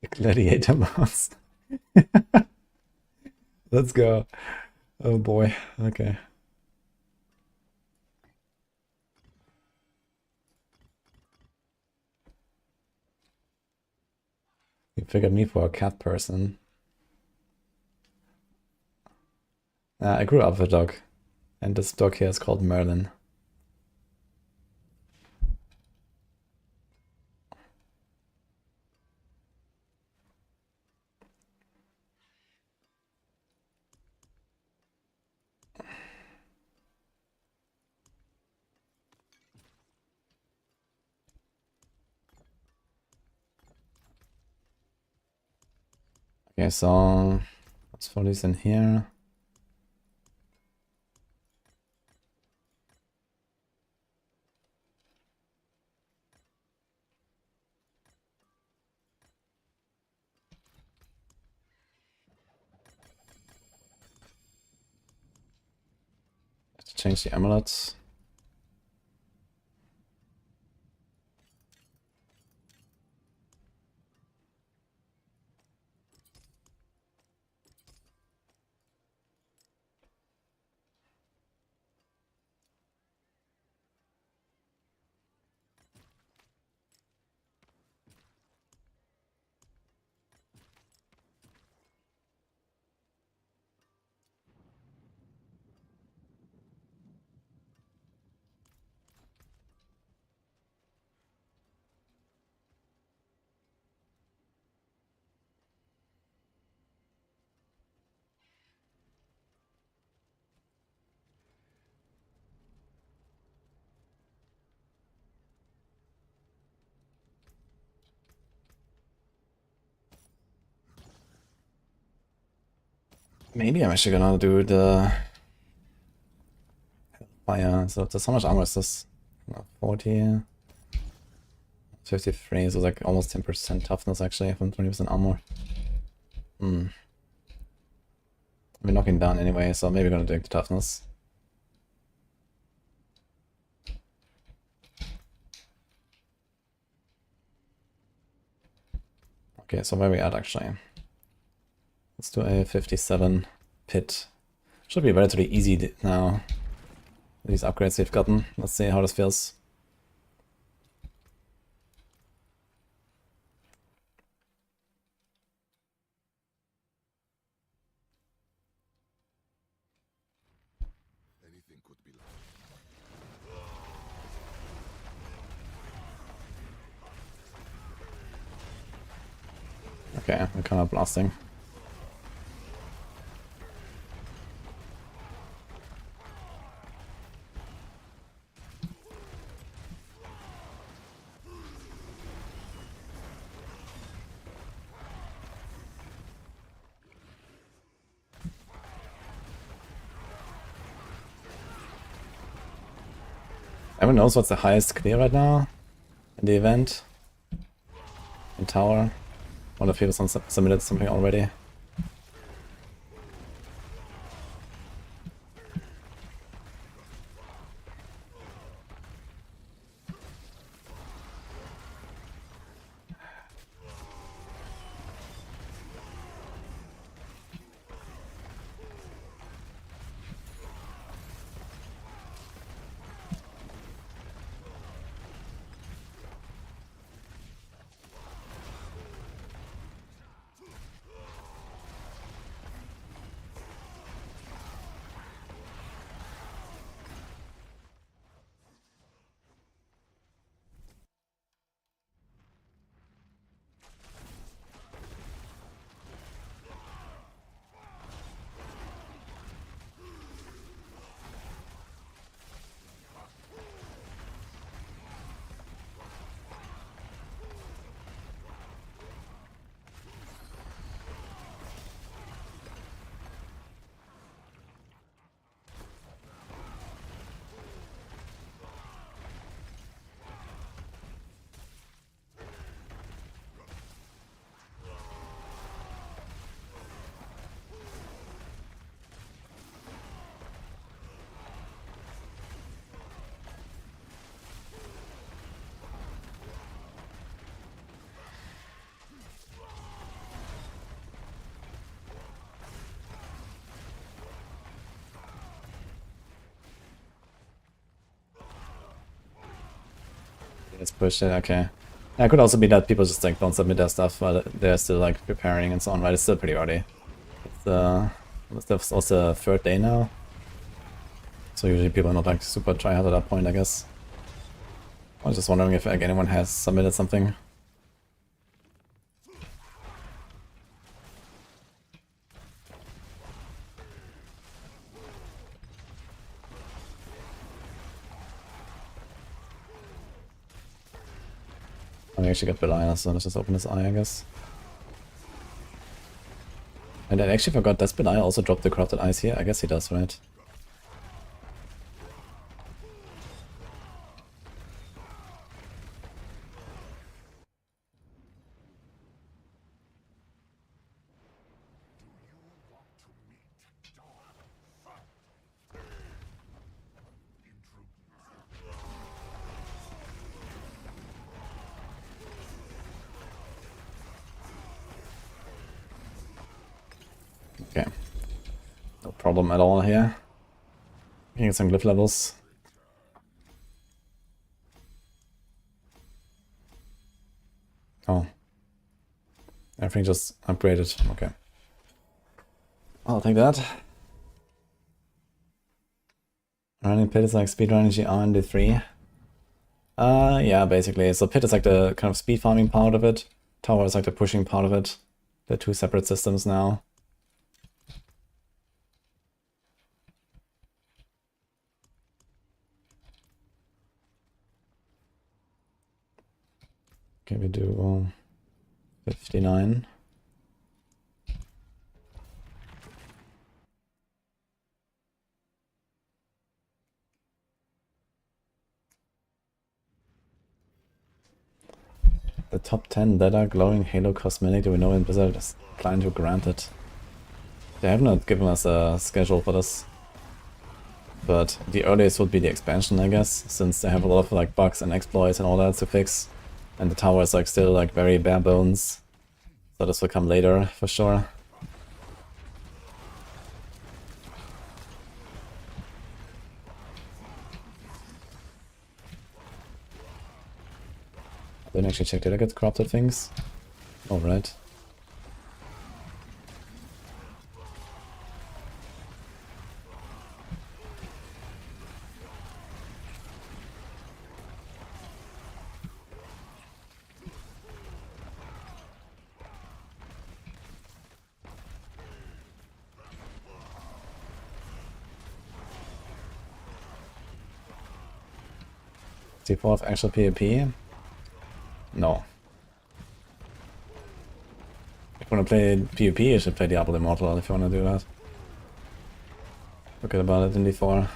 The gladiator mouse. Let's go. Oh boy. Okay. You figured me for a cat person. I grew up with a dog. And this dog here is called Merlin. Okay, so let's throw this in here. Have to change the amulets. Maybe I'm actually gonna do the fire. So that's how much armor is this? 40, 53, so like almost 10% toughness actually from 20% armor. We're knocking down anyway, so maybe we're gonna take the toughness. Okay, so where are we at actually? Let's do a 57 pit. Should be relatively easy now. These upgrades we've gotten. Let's see how this feels. Anything could be Okay, we're kind of blasting. Everyone knows what's the highest clear right now in the event? In tower? One of the people submitted something already. Let's push it, okay. Yeah, it could also be that people just like don't submit their stuff while they're still like preparing and so on, right? It's still pretty early. It's also the third day now. So usually people are not like super try hard at that point, I guess. I was just wondering if like anyone has submitted something. I actually got Belial, so let's just open his eye, I guess. And I actually forgot, does Belial also drop the corrupted eyes here? I guess he does, right? Okay. No problem at all here. Getting some glyph levels. Oh. Everything just upgraded. Okay. I'll take that. Running pit is like speedrunning GR in D3. Yeah, basically. So pit is like the kind of speed farming part of it. Tower is like the pushing part of it. They're two separate systems now. Okay, we do 59. The top 10 that are glowing Halo cosmetic do we know when Blizzard is planning to grant it? They have not given us a schedule for this. But the earliest would be the expansion, I guess, since they have a lot of like bugs and exploits and all that to fix. And the tower is like still like very bare bones. So this will come later for sure. I didn't actually check, did I get corrupted things? Alright. T4 of actual PvP? No. If you want to play PvP, you should play Diablo Immortal if you want to do that. Forget about it in D4.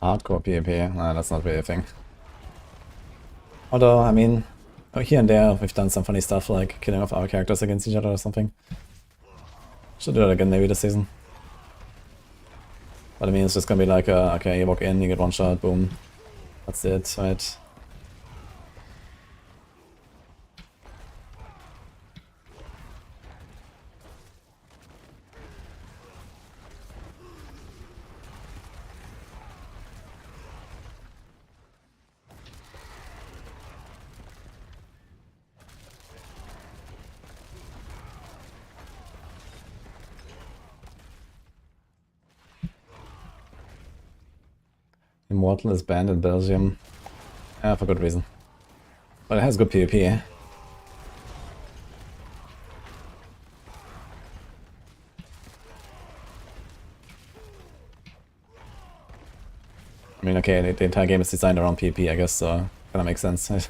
Hardcore PvP? Nah, that's not really a thing. Although, I mean, here and there we've done some funny stuff like killing off our characters against each other or something. Should do that again maybe this season. But I mean, it's just gonna be like, okay, you walk in, you get one shot, boom. That's it, right? Immortal is banned in Belgium. For good reason. But it has good PvP, eh? I mean, okay, the entire game is designed around PvP, I guess, so kinda makes sense.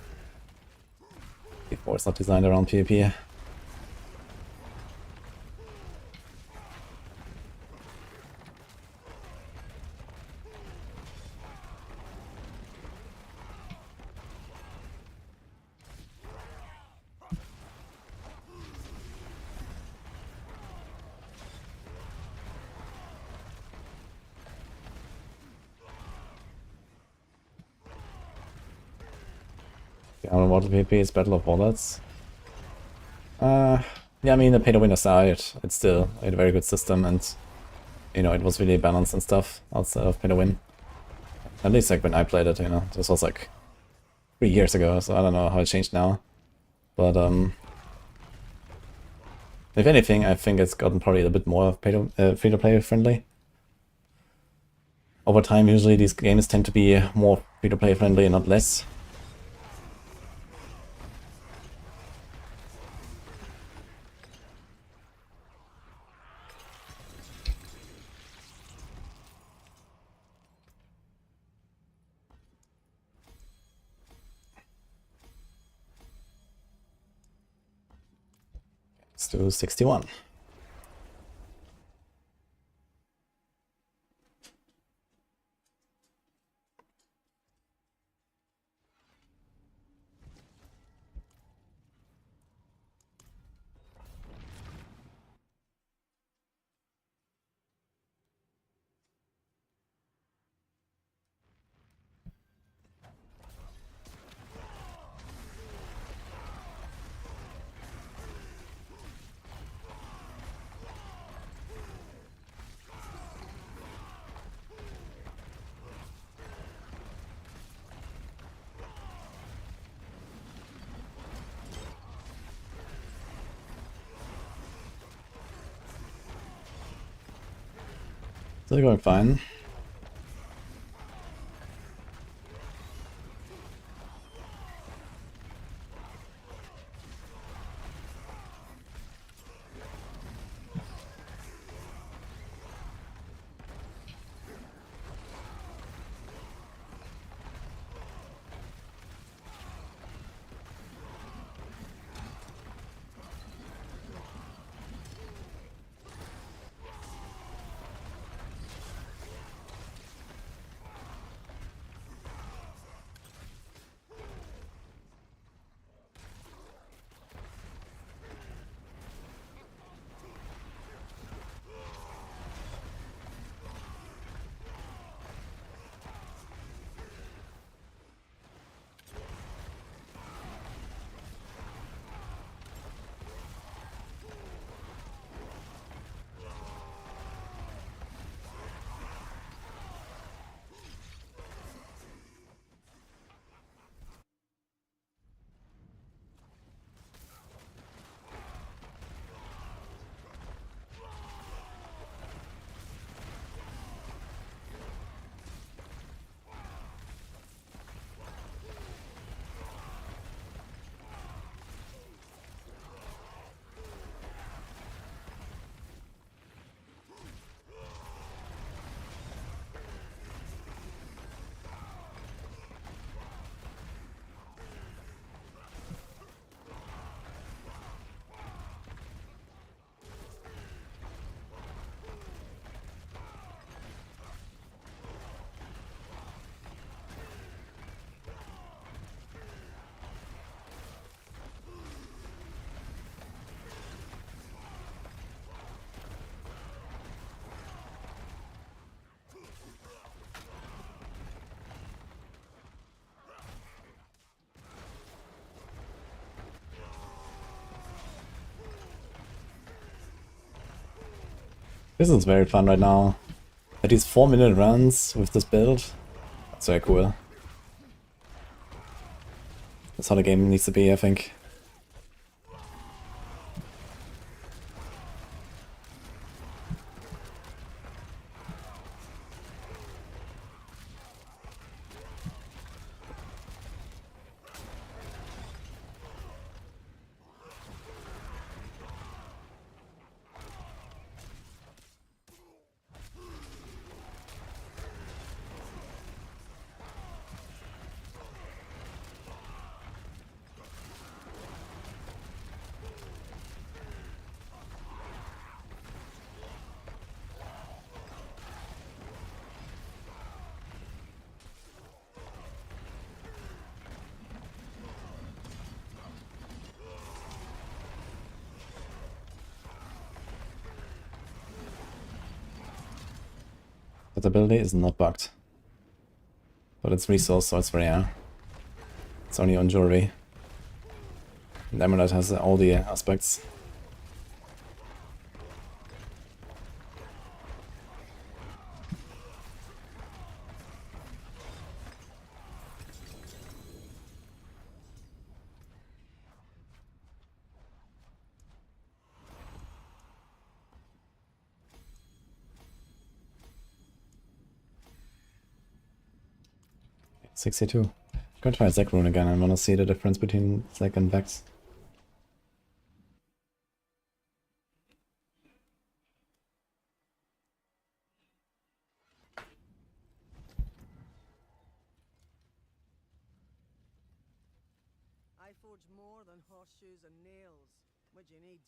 Before it's not designed around PvP. The Underwater PvP is Battle of Wallets. Yeah, I mean, the pay-to-win aside, it's still a very good system, and, you know, it was really balanced and stuff outside of pay-to-win. At least, like, when I played it, you know, this was, like, 3 years ago, so I don't know how it changed now. But, if anything, I think it's gotten probably a bit more free-to-play friendly. Over time, usually these games tend to be more free-to-play friendly and not less. Let's do 61. Still going fine. This is very fun right now. At these 4-minute runs with this build. That's very cool. That's how the game needs to be, I think. That ability is not bugged. But it's resource, so it's rare. It's only on jewelry. And Amulet has all the aspects. $62. I'm gonna try Zac Rune again. I wanna see the difference between Zac and Vex. I forge more than horseshoes and nails. What do you need?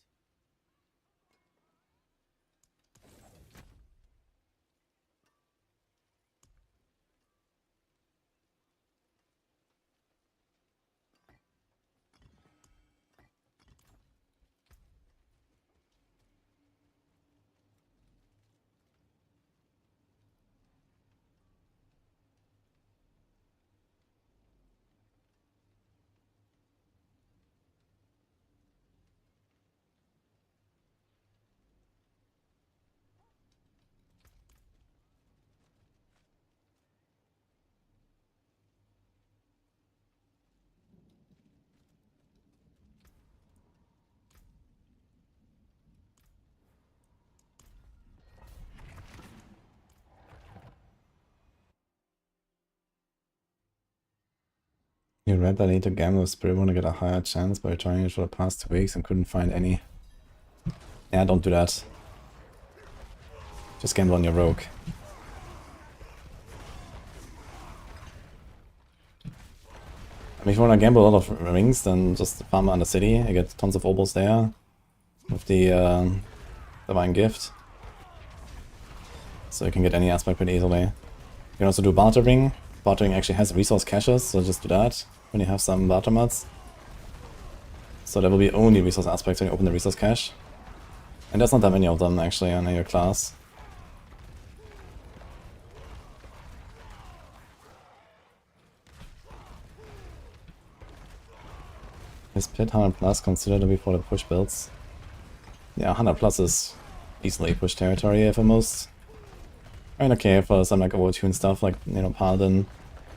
You read that I need to gamble with Spirit to get a higher chance by trying it for the past 2 weeks and couldn't find any. Yeah, don't do that. Just gamble on your rogue. I mean, if you want to gamble a lot of rings, then just farm on the city. You get tons of obols there with the Divine Gift. So you can get any aspect pretty easily. You can also do bartering. Bartering actually has resource caches, so just do that when you have some barter mods. So there will be only resource aspects when you open the resource cache. And there's not that many of them actually on your class. Is pit 100 plus considered before the push builds? Yeah, 100 plus is easily push territory for most. I mean, okay, for some like overtune stuff like, you know, Paladin,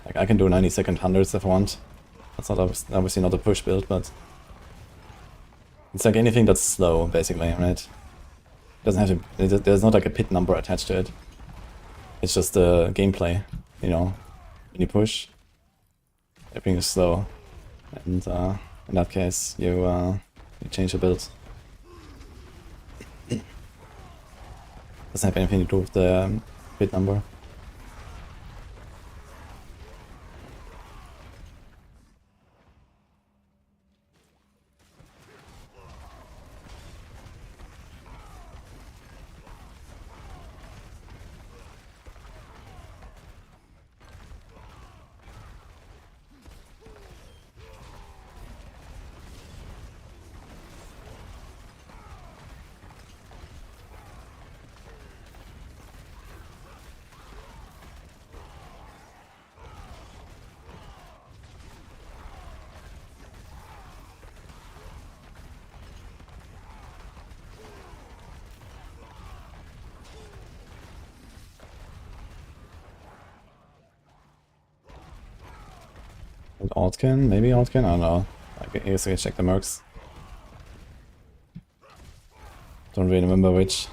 like I can do 90-second hundreds if I want. That's not obviously not a push build, but it's like anything that's slow, basically, right? Doesn't have to. There's not like a pit number attached to it. It's just the gameplay, you know. When you push, everything is slow, and in that case, you change the build. Doesn't have anything to do with the pit number. And Altkin? Maybe Altkin? I don't know. I guess we can check the mercs. Don't really remember which.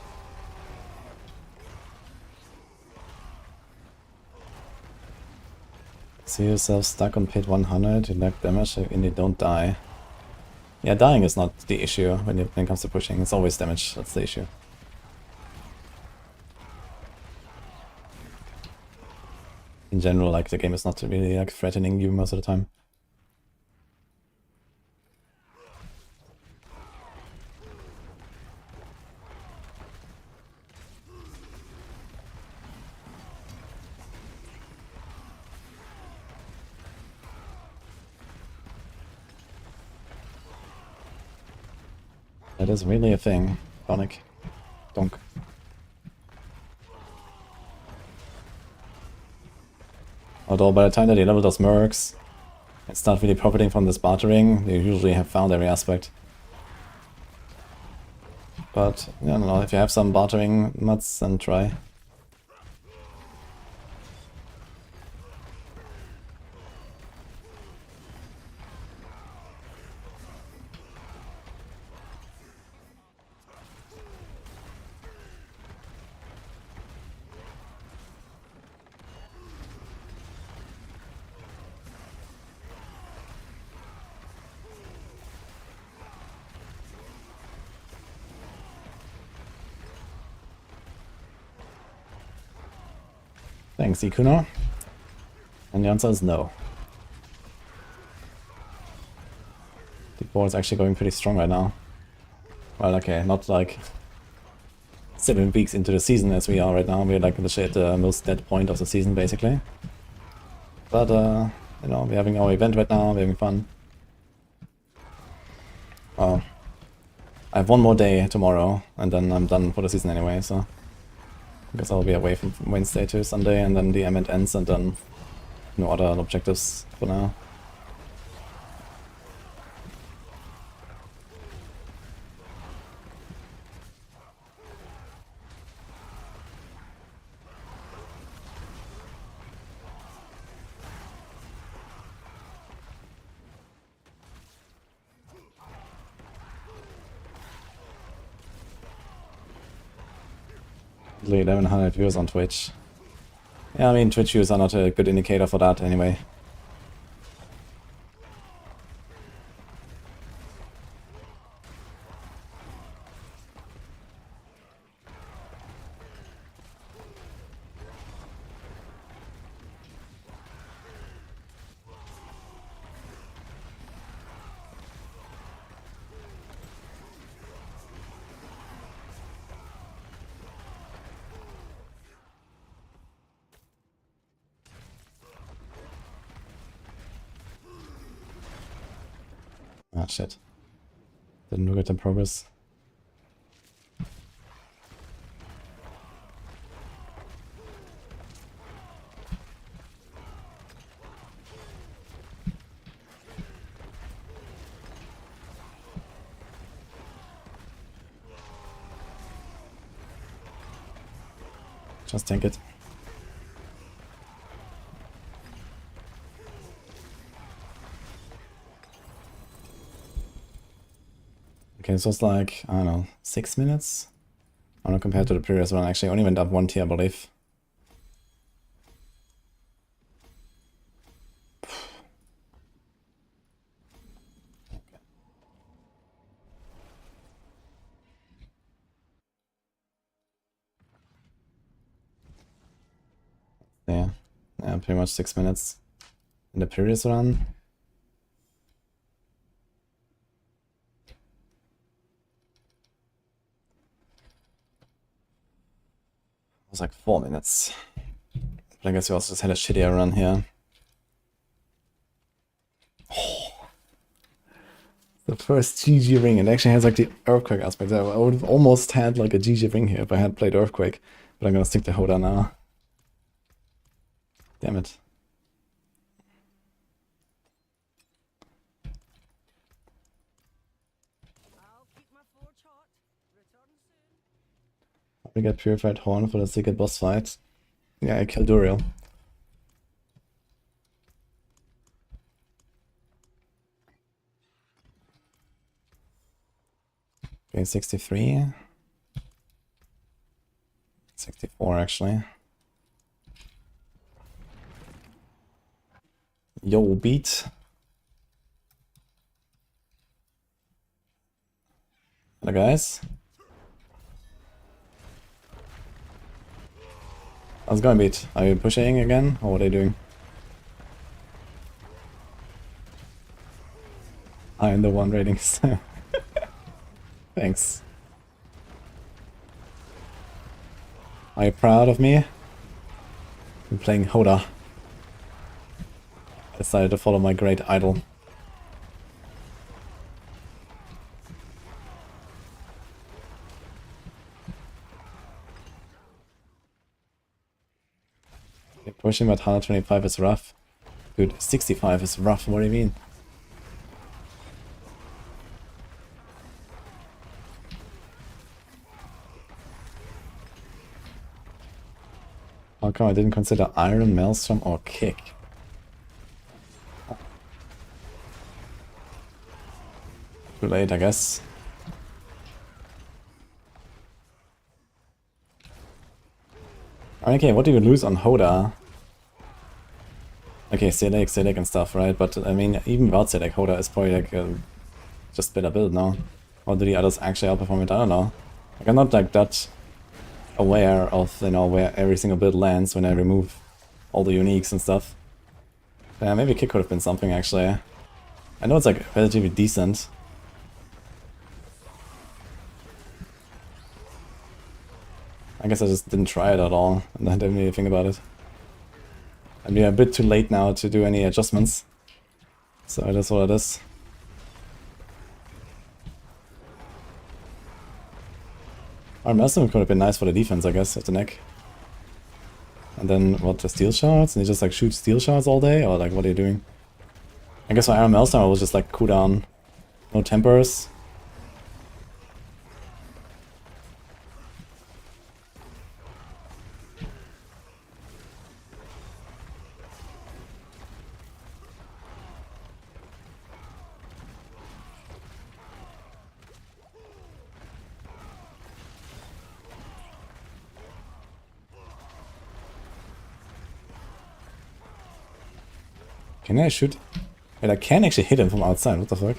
See yourself stuck on pit 100, you lack damage and you don't die. Yeah, dying is not the issue when it comes to pushing. It's always damage, that's the issue. In general, like, the game is not really like threatening you most of the time. That is really a thing, Sonic. Donk. Although by the time that you level those mercs and start really profiting from this bartering, you usually have found every aspect. But, I don't know, if you have some bartering mods, then try. Thanks, Ikuno. And the answer is no. The board is actually going pretty strong right now. Well, okay, not like 7 weeks into the season as we are right now. We're like at the most dead point of the season, basically. But, you know, we're having our event right now, we're having fun. I have one more day tomorrow, and then I'm done for the season anyway, so... I guess I'll be away from Wednesday to Sunday, and then the event ends, and then no other objectives for now. Only 1100 viewers on Twitch. Yeah, I mean, Twitch views are not a good indicator for that anyway. Ah, shit. Didn't look at the progress. Just tank it. Okay, so it's like, I don't know, 6 minutes? I don't know, compared to the previous one. Actually, I only went up 1 tier, I believe. Yeah, pretty much 6 minutes in the previous run. It was like 4 minutes. But I guess we also just had a shittier run here. Oh. The first GG ring, it actually has like the Earthquake aspect. I would have almost had like a GG ring here if I had played Earthquake. But I'm gonna stick to Hoda now. Damn it. I'll keep my forge hot. Return soon. We get Purified Horn for the secret boss fight. Yeah, I killed Duriel. Okay, 63. 64 actually. Yo, beat. Hello guys. How's it going, beat? Are you pushing again, or what are you doing? I am the one ratings. Thanks. Are you proud of me? I'm playing Hoda. I decided to follow my great idol. Okay, pushing at 125 is rough. Dude, 65 is rough, what do you mean? How come I didn't consider Iron, Maelstrom, or Kick? Too late, I guess. Okay, what do you lose on Hoda? Okay, Select and stuff, right? But I mean, even without Select, Hoda is probably like just better build now. Or do the others actually outperform it? I don't know. Like, I'm not like that aware of, you know, where every single build lands when I remove all the uniques and stuff. Yeah, maybe Kick could have been something actually. I know it's like relatively decent. I guess I just didn't try it at all, and I didn't really think about it. I mean, a bit too late now to do any adjustments. So that's what it is. Our Maelstrom could have been nice for the defense, I guess, at the neck. And then, what, the steel shards? And you just like shoot steel shards all day? Or like, what are you doing? I guess for Iron Maelstrom I was just like cooldown. No tempers. Can I shoot? Wait, I can actually hit him from outside, what the fuck?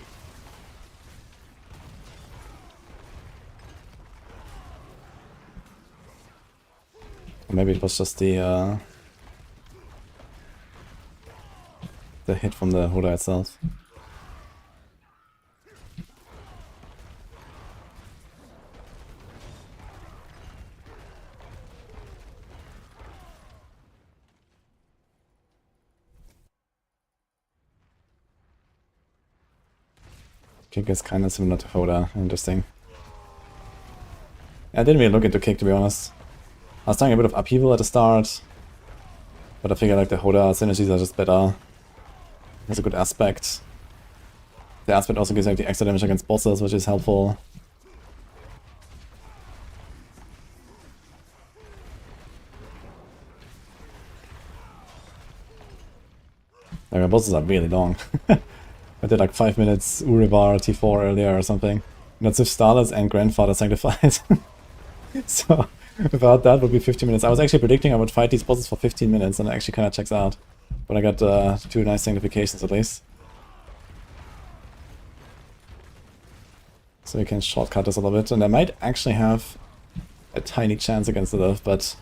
Or maybe it was just the hit from the Hoda itself. Kick is kind of similar to Hoda. Interesting. I didn't really look into Kick, to be honest. I was trying a bit of upheaval at the start, but I figured like the Hoda synergies are just better. Has a good aspect. The aspect also gives like the extra damage against bosses, which is helpful. Like, the bosses are really long. I did like 5 minutes Uribar T4 earlier or something. That's with Starlets and Grandfather Sanctified. So, without that would be 15 minutes. I was actually predicting I would fight these bosses for 15 minutes, and it actually kind of checks out. But I got 2 nice sanctifications at least. So you can shortcut this a little bit, and I might actually have a tiny chance against Lilith, but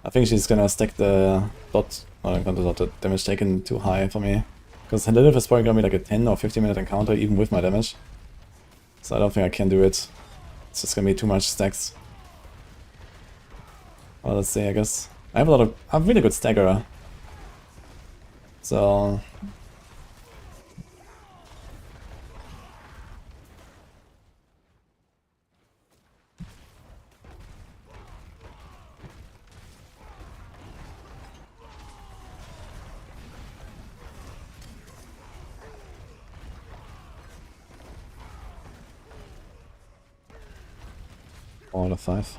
I think she's gonna stack the dot, not the damage taken too high for me. Because Lilith is probably gonna be like a 10 or 15 minute encounter even with my damage. So I don't think I can do it. It's just gonna be too much stacks. Well, let's see, I guess. I have a really good stagger. So... All out of 5.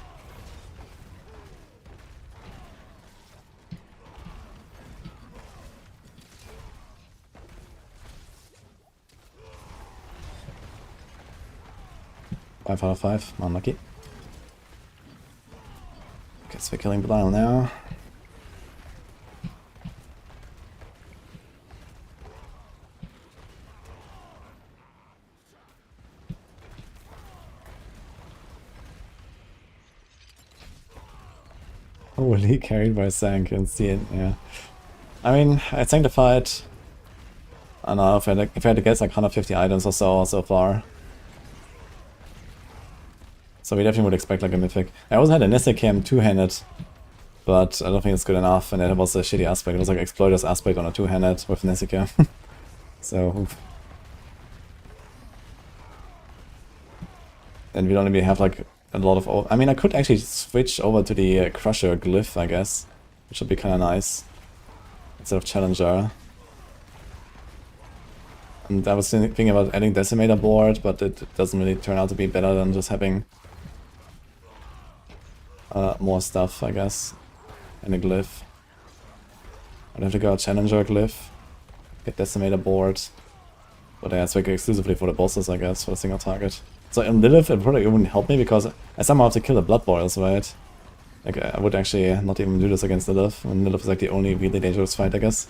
Five out of 5, unlucky. Guess we're killing Belial now. Holy, carried by Sank and see it, yeah. I mean, I sanctified, I don't know, if I had to guess, like 150 items or so far. So we definitely would expect like a mythic. I also had a Nesicam two-handed, but I don't think it's good enough, and it was a shitty aspect. It was like Exploiter's aspect on a two-handed with Nesicam. So, oof. And we'd only have like a lot of... I mean, I could actually switch over to the Crusher glyph, I guess, which would be kind of nice, instead of Challenger. And I was thinking about adding Decimator board, but it doesn't really turn out to be better than just having more stuff, I guess, in a glyph. I'd have to go Challenger glyph, get Decimator board, but yeah, it's like exclusively for the bosses, I guess, for a single target. So in Lilith, it probably wouldn't help me because I somehow have to kill the Blood Boils, right? Like, I would actually not even do this against Lilith, and Lilith is like the only really dangerous fight, I guess.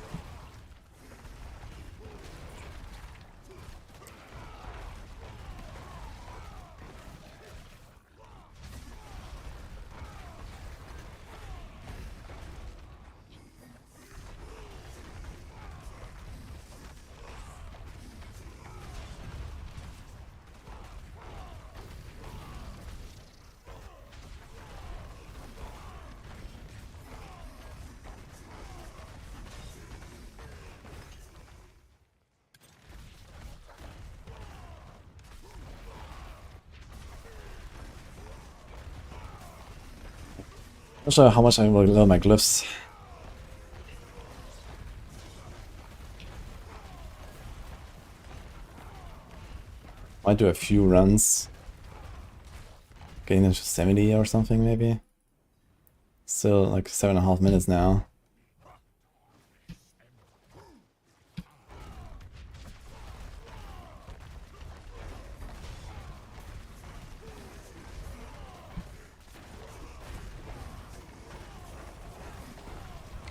Not sure how much I will learn my glyphs. Might do a few runs. Getting into 70 or something, maybe. Still like 7.5 minutes now.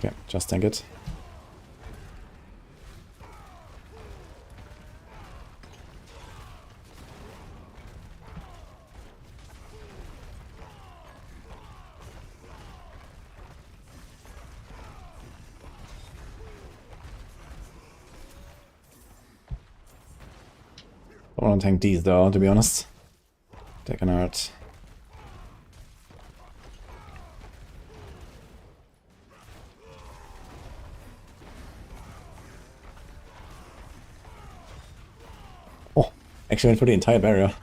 Okay, just tank it. I want to tank these though, to be honest. Take an art. Actually went for the entire barrier.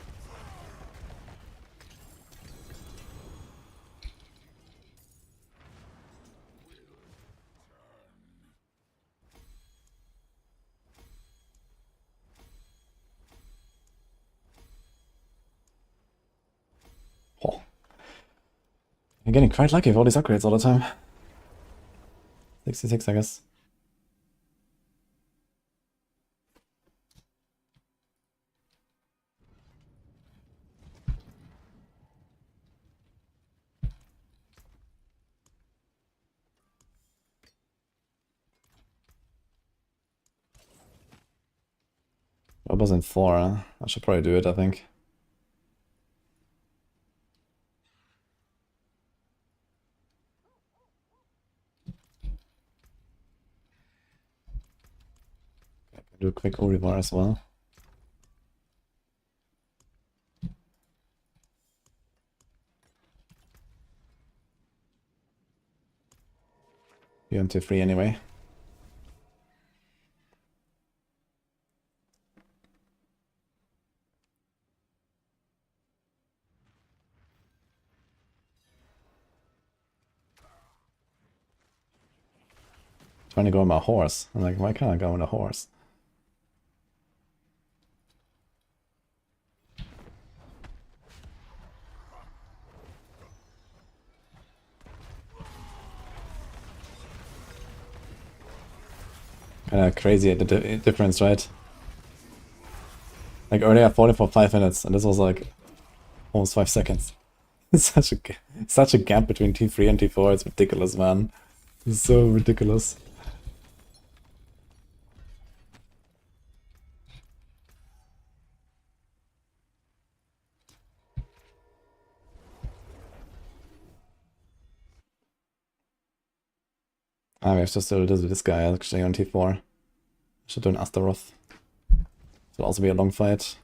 Oh. You're getting quite lucky with all these upgrades all the time. 66, I guess. I was in 4, huh? I should probably do it, I think. I can do a quick Urivar as well. You're into 3 anyway. Trying to go on my horse. I'm like, why can't I go on a horse? Crazy the difference, right? Like earlier I fought it for 5 minutes, and this was like almost 5 seconds. It's such a gap between T3 and T4. It's ridiculous, man. It's so ridiculous. Ah, we have to still do this guy actually on T4. Should do an Astaroth. It'll also be a long fight.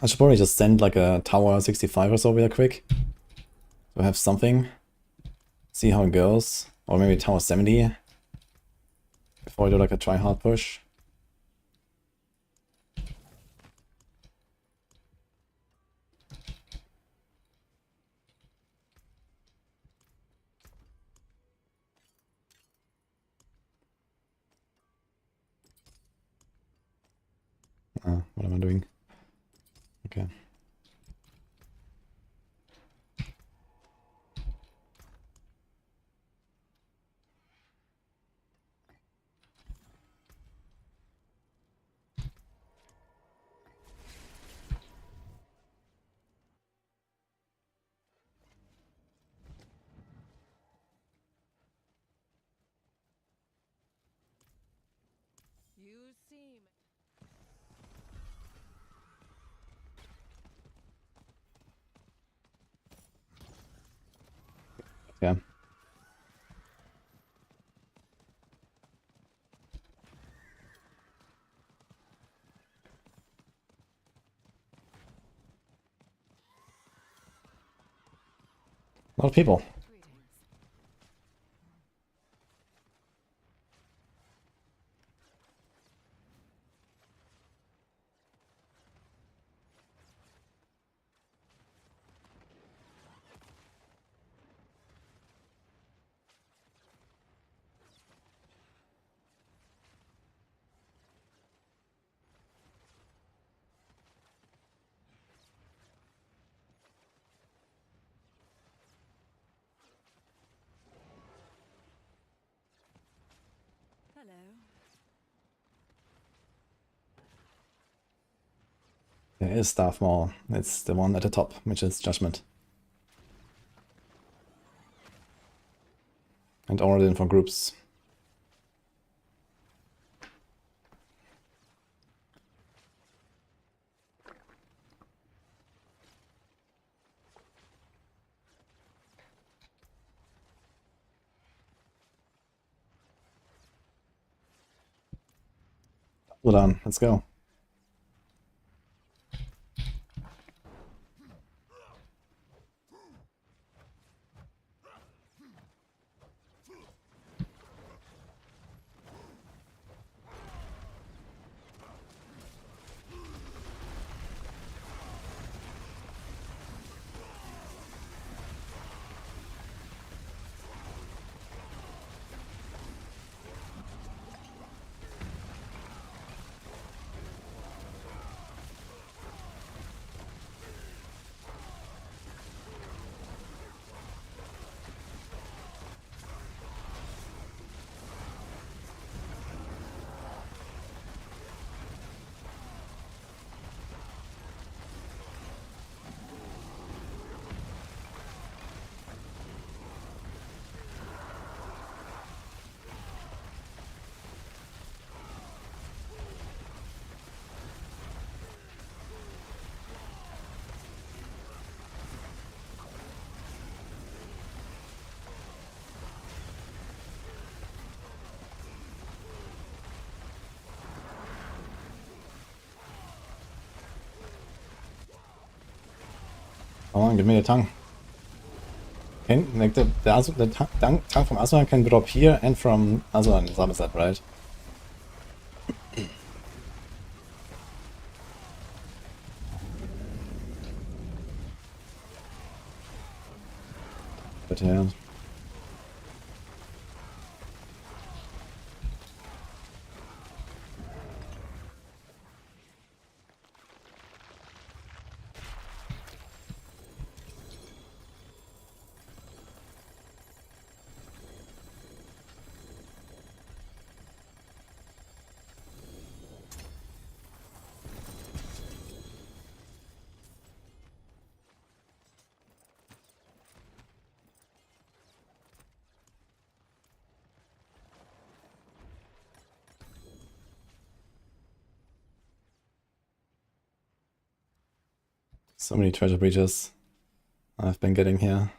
I should probably just send like a tower 65 or so real quick. So I have something. See how it goes. Or maybe tower 70. Before I do like a try hard push. What am I doing? Okay. You seem. Yeah. A lot of people. Hello. There is Staff Maul. It's the one at the top, which is Judgement. And ordered in for groups. Well done, let's go. Come on, give me the tongue. Can, like the tongue from Aslan can drop here and from Aslan in Somerset, right? But yeah. So many treasure breaches I've been getting here.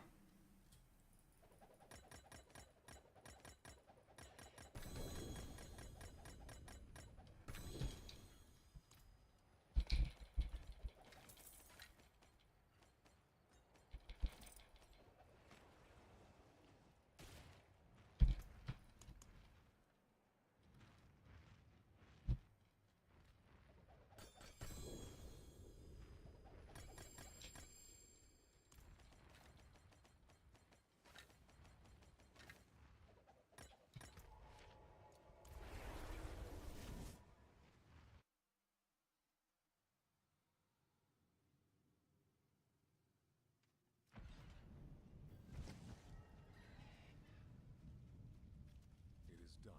It is done.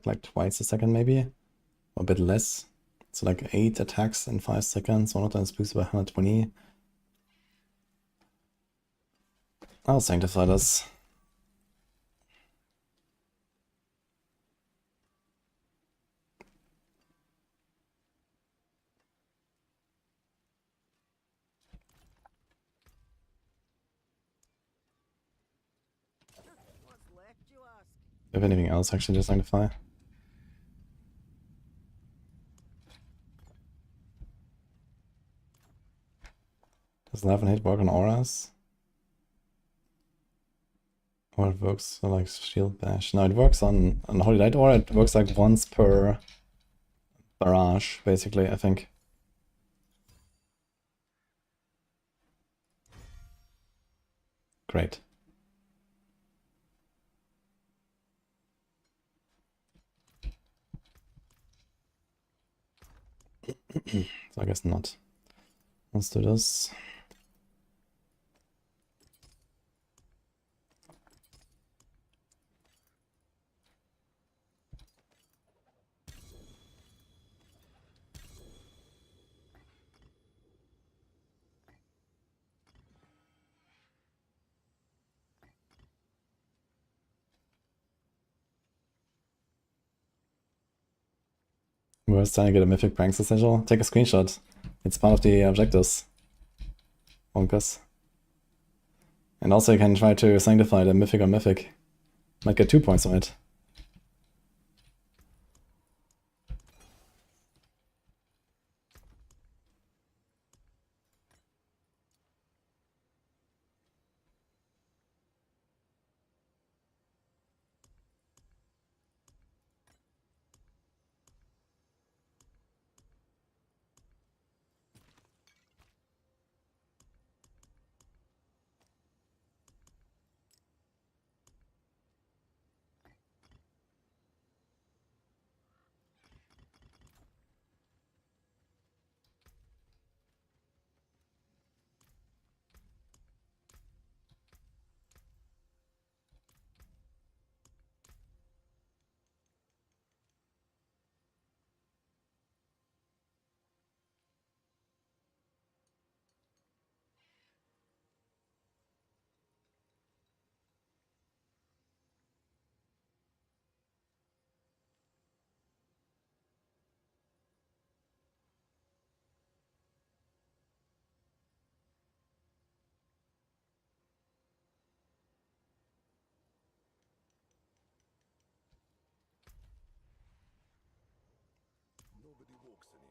Like twice a second maybe, or a bit less. So like 8 attacks in 5 seconds, one of them is boosted by 120. I'll sanctify this. What's left, you ask? Do you have anything else actually to sanctify? Does 11 hit work on auras? Or it works for like shield bash? No, it works on Holy Light aura. It works like once per barrage, basically, I think. Great. So I guess not. Let's do this. We're trying to get a mythic pranks essential. Take a screenshot. It's part of the objectives. Bonkers. And also you can try to sanctify the mythic on mythic. Might get 2 points on it.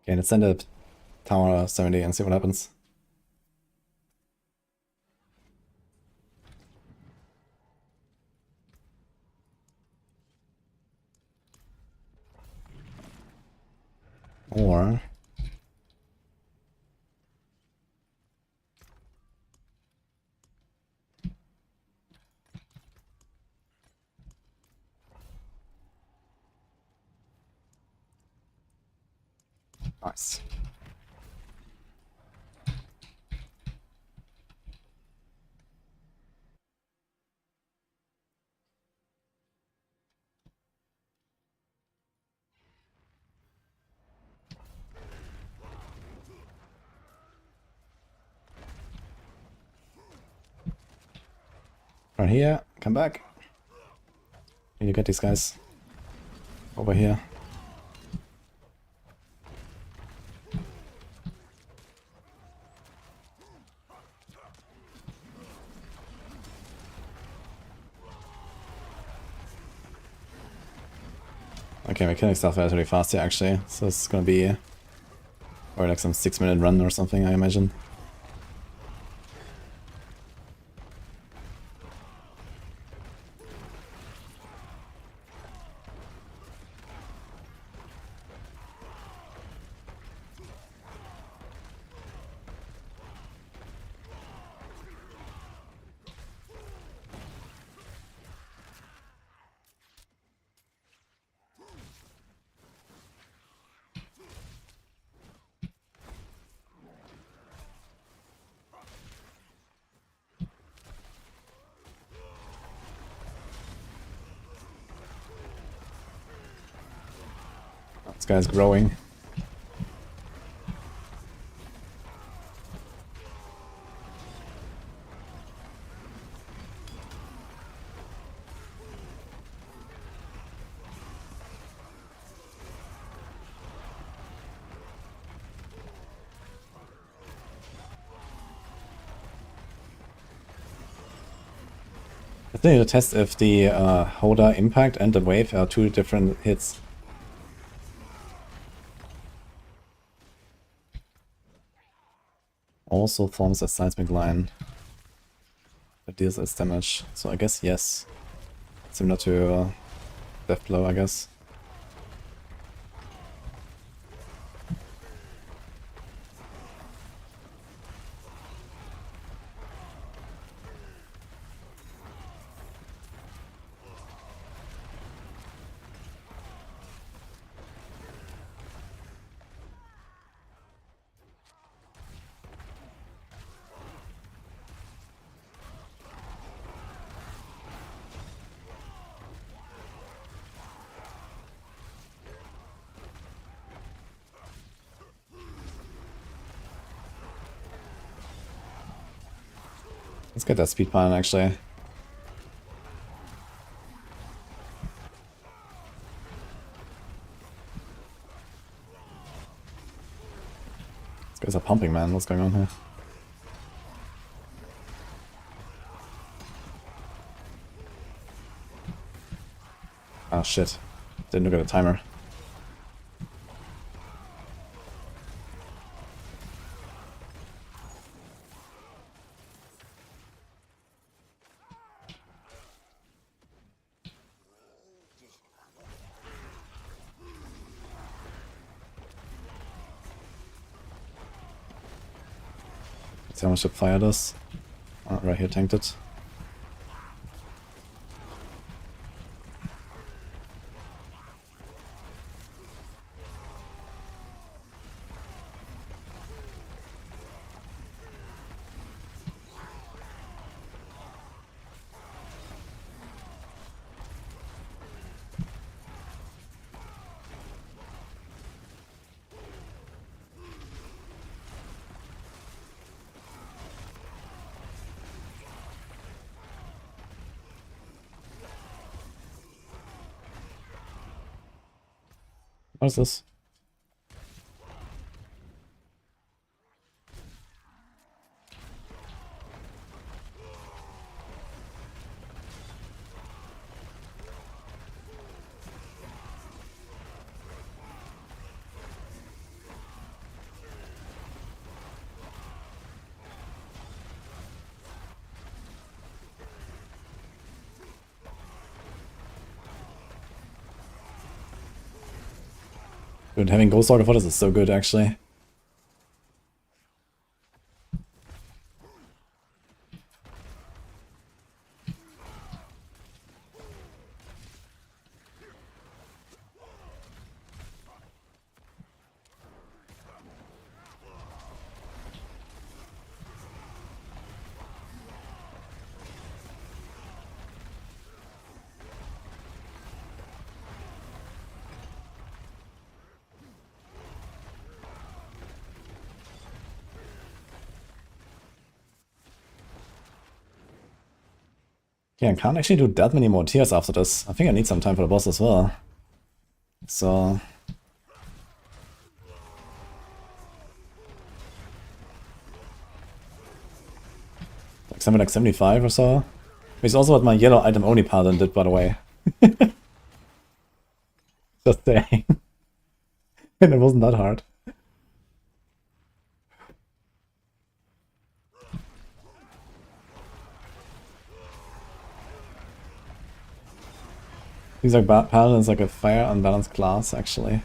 Okay, let's send a tower 70 and see what happens. Or nice. Right here, come back. Need to get these guys over here. Okay, we're killing stuff relatively fast here actually, so it's gonna be or like some 6-minute run or something, I imagine. This guy's growing. I think need to test if the Holder impact and the wave are two different hits. Also forms a seismic line that deals its damage, so I guess yes. Similar to Death Blow, I guess. Let's get that speed pylon actually. These guys are pumping, man. What's going on here? Ah, shit. Didn't look at the timer. See how much the fire does. Oh, right here, tanked it. What is this? Dude, having Ghost Order for this is so good, actually. Yeah, I can't actually do that many more tiers after this. I think I need some time for the boss as well. So... like something like 75 or so. Which is also what my yellow item only Paladin did, by the way. Just saying. And it wasn't that hard. Seems like Paladin is like a fire unbalanced class, actually.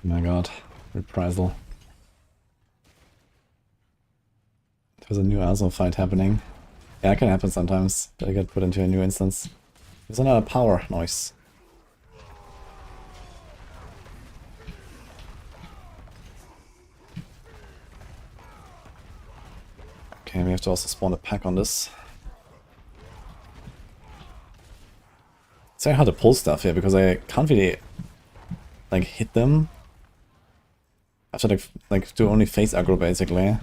Oh my god, reprisal. There's a new Asmo fight happening. Yeah, it can happen sometimes. They get put into a new instance. There's another power noise. Okay, we have to also spawn a pack on this. It's very hard to pull stuff here because I can't really like hit them. I have to like do only face aggro basically.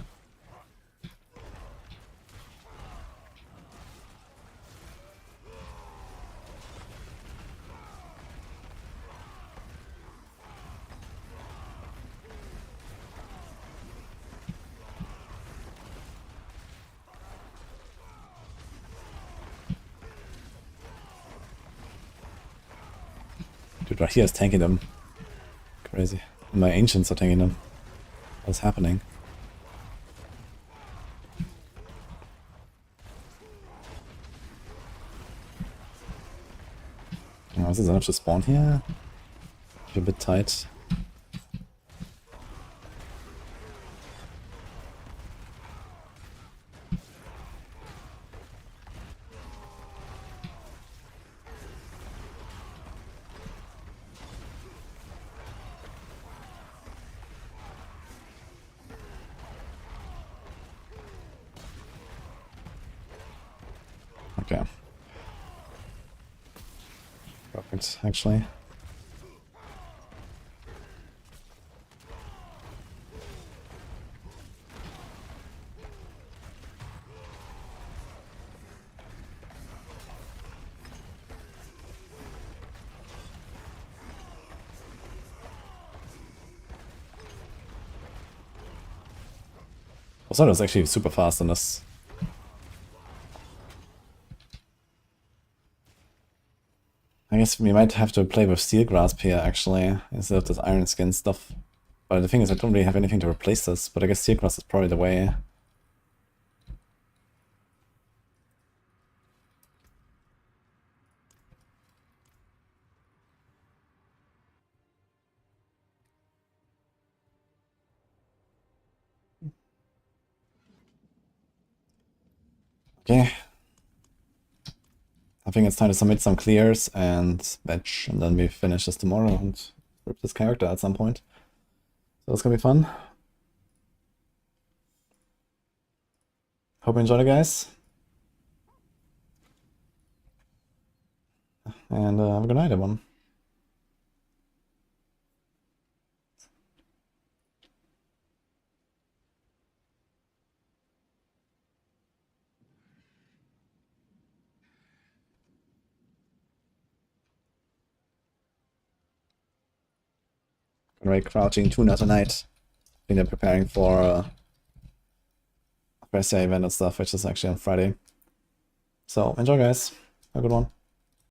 Dude, right here is tanking them. Crazy. And my ancients are tanking them. What's happening? Oh, is this enough to spawn here? A bit tight. Okay. Perfect, actually. Osana is actually super fast in this. I guess we might have to play with Steel Grasp here, actually, instead of this Iron Skin stuff. But the thing is, I don't really have anything to replace this, but I guess Steel Grasp is probably the way. Okay. I think it's time to submit some clears and batch, and then we finish this tomorrow and rip this character at some point. So it's gonna be fun. Hope you enjoyed it, guys. And have a good night, everyone. Gonna be crouching tuna tonight. think they're preparing for Press event and stuff, which is actually on Friday. So enjoy, guys. Have a good one.